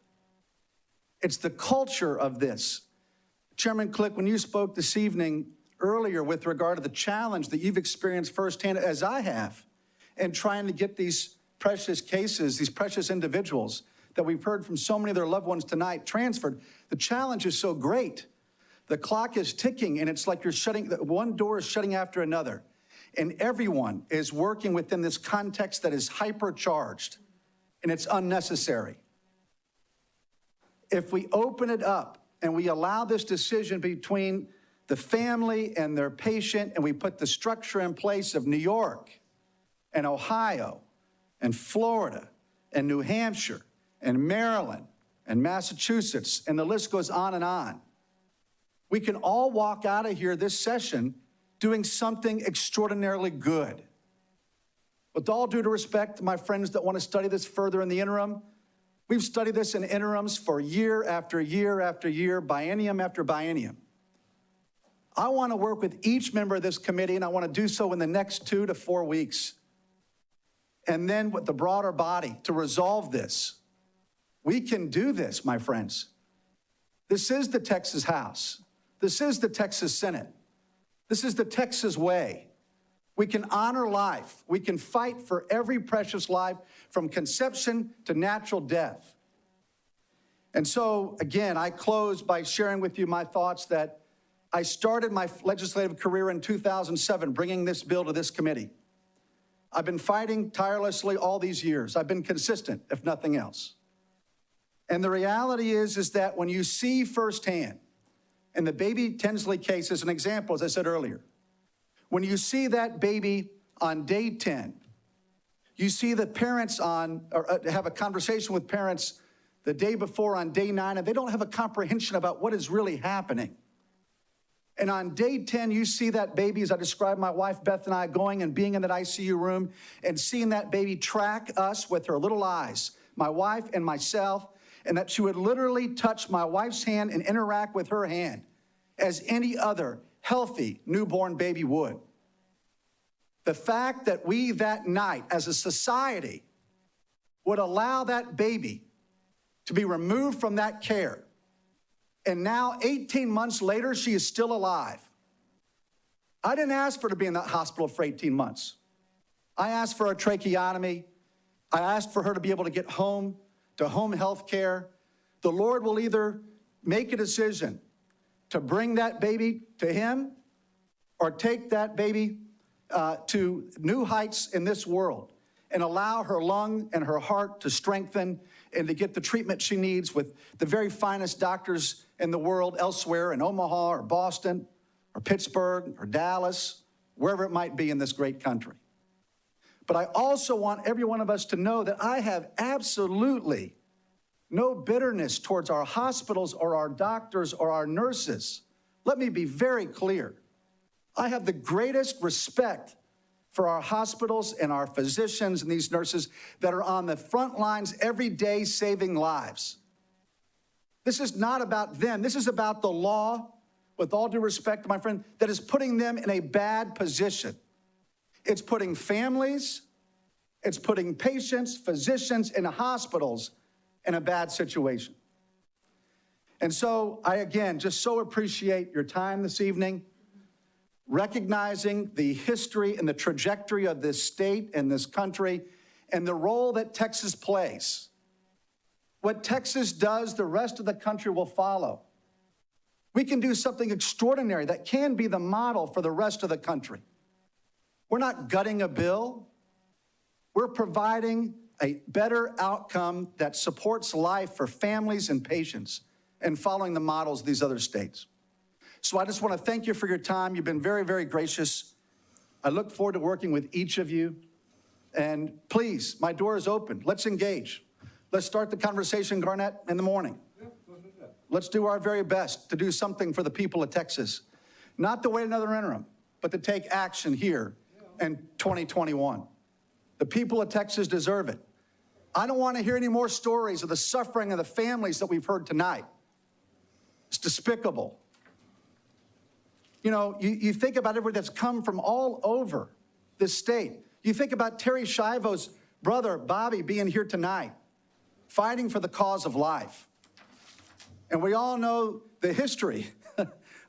It's the culture of this. Chairman Click, when you spoke this evening earlier with regard to the challenge that you've experienced firsthand, as I have, in trying to get these precious cases, these precious individuals that we've heard from so many of their loved ones tonight transferred, the challenge is so great. The clock is ticking, and it's like you're shutting, one door is shutting after another. And everyone is working within this context that is hypercharged, and it's unnecessary. If we open it up and we allow this decision between the family and their patient, and we put the structure in place of New York and Ohio and Florida and New Hampshire and Maryland and Massachusetts, and the list goes on and on, we can all walk out of here this session doing something extraordinarily good. With all due respect to my friends that want to study this further in the interim, we've studied this in interims for year after year after year, biennium after biennium. I want to work with each member of this committee, and I want to do so in the next 2 to 4 weeks. And then with the broader body to resolve this. We can do this, my friends. This is the Texas House. This is the Texas Senate. This is the Texas way. We can honor life. We can fight for every precious life from conception to natural death. And so, again, I close by sharing with you my thoughts that I started my legislative career in 2007, bringing this bill to this committee. I've been fighting tirelessly all these years. I've been consistent, if nothing else. And the reality is that when you see firsthand, and the baby Tinsley case is an example, as I said earlier, when you see that baby on day 10, you see the parents have a conversation with parents the day before on day 9, and they don't have a comprehension about what is really happening. And on day 10, you see that baby, as I described my wife Beth and I, going and being in that ICU room and seeing that baby track us with her little eyes, my wife and myself, and that she would literally touch my wife's hand and interact with her hand as any other healthy newborn baby would. The fact that we that night as a society would allow that baby to be removed from that care, and now 18 months later, she is still alive. I didn't ask for her to be in that hospital for 18 months. I asked for a tracheotomy. I asked for her to be able to get home to home health care. The Lord will either make a decision to bring that baby to him or take that baby to new heights in this world and allow her lung and her heart to strengthen and to get the treatment she needs with the very finest doctors in the world elsewhere in Omaha or Boston or Pittsburgh or Dallas, wherever it might be in this great country. But I also want every one of us to know that I have absolutely no bitterness towards our hospitals or our doctors or our nurses. Let me be very clear. I have the greatest respect for our hospitals and our physicians and these nurses that are on the front lines every day saving lives. This is not about them. This is about the law, with all due respect to my friend, that is putting them in a bad position. It's putting families, it's putting patients, physicians in hospitals in a bad situation. And so I, again, just so appreciate your time this evening, recognizing the history and the trajectory of this state and this country and the role that Texas plays. What Texas does, the rest of the country will follow. We can do something extraordinary that can be the model for the rest of the country. We're not gutting a bill. We're providing a better outcome that supports life for families and patients and following the models of these other states. So I just want to thank you for your time. You've been very, very gracious. I look forward to working with each of you. And please, my door is open. Let's engage. Let's start the conversation, Garnett, in the morning. Let's do our very best to do something for the people of Texas. Not to wait another interim, but to take action here in 2021. The people of Texas deserve it. I don't want to hear any more stories of the suffering of the families that we've heard tonight. It's despicable. You know, you think about everybody that's come from all over this state. You think about Terry Schiavo's brother, Bobby, being here tonight, fighting for the cause of life. And we all know the history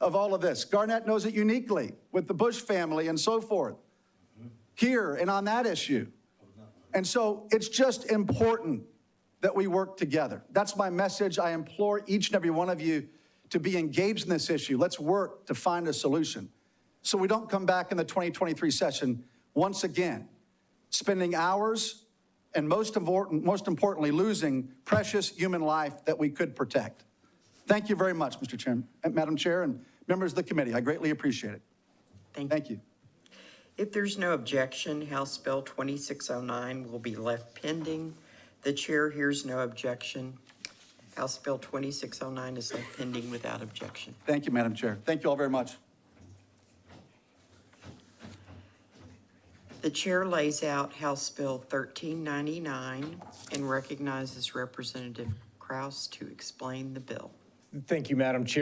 of all of this. Garnett knows it uniquely with the Bush family and so forth, here and on that issue. And so it's just important that we work together. That's my message. I implore each and every one of you to be engaged in this issue. Let's work to find a solution so we don't come back in the 2023 session once again, spending hours and most importantly, losing precious human life that we could protect. Thank you very much, Mr. Chairman, Madam Chair, and members of the committee. I greatly appreciate it. Thank you. If there's no objection, House Bill 2609 will be left pending. The chair hears no objection. House Bill 2609 is left pending without objection. Thank you, Madam Chair. Thank you all very much. The chair lays out House Bill 1399 and recognizes Representative Kraus to explain the bill. Thank you, Madam Chair.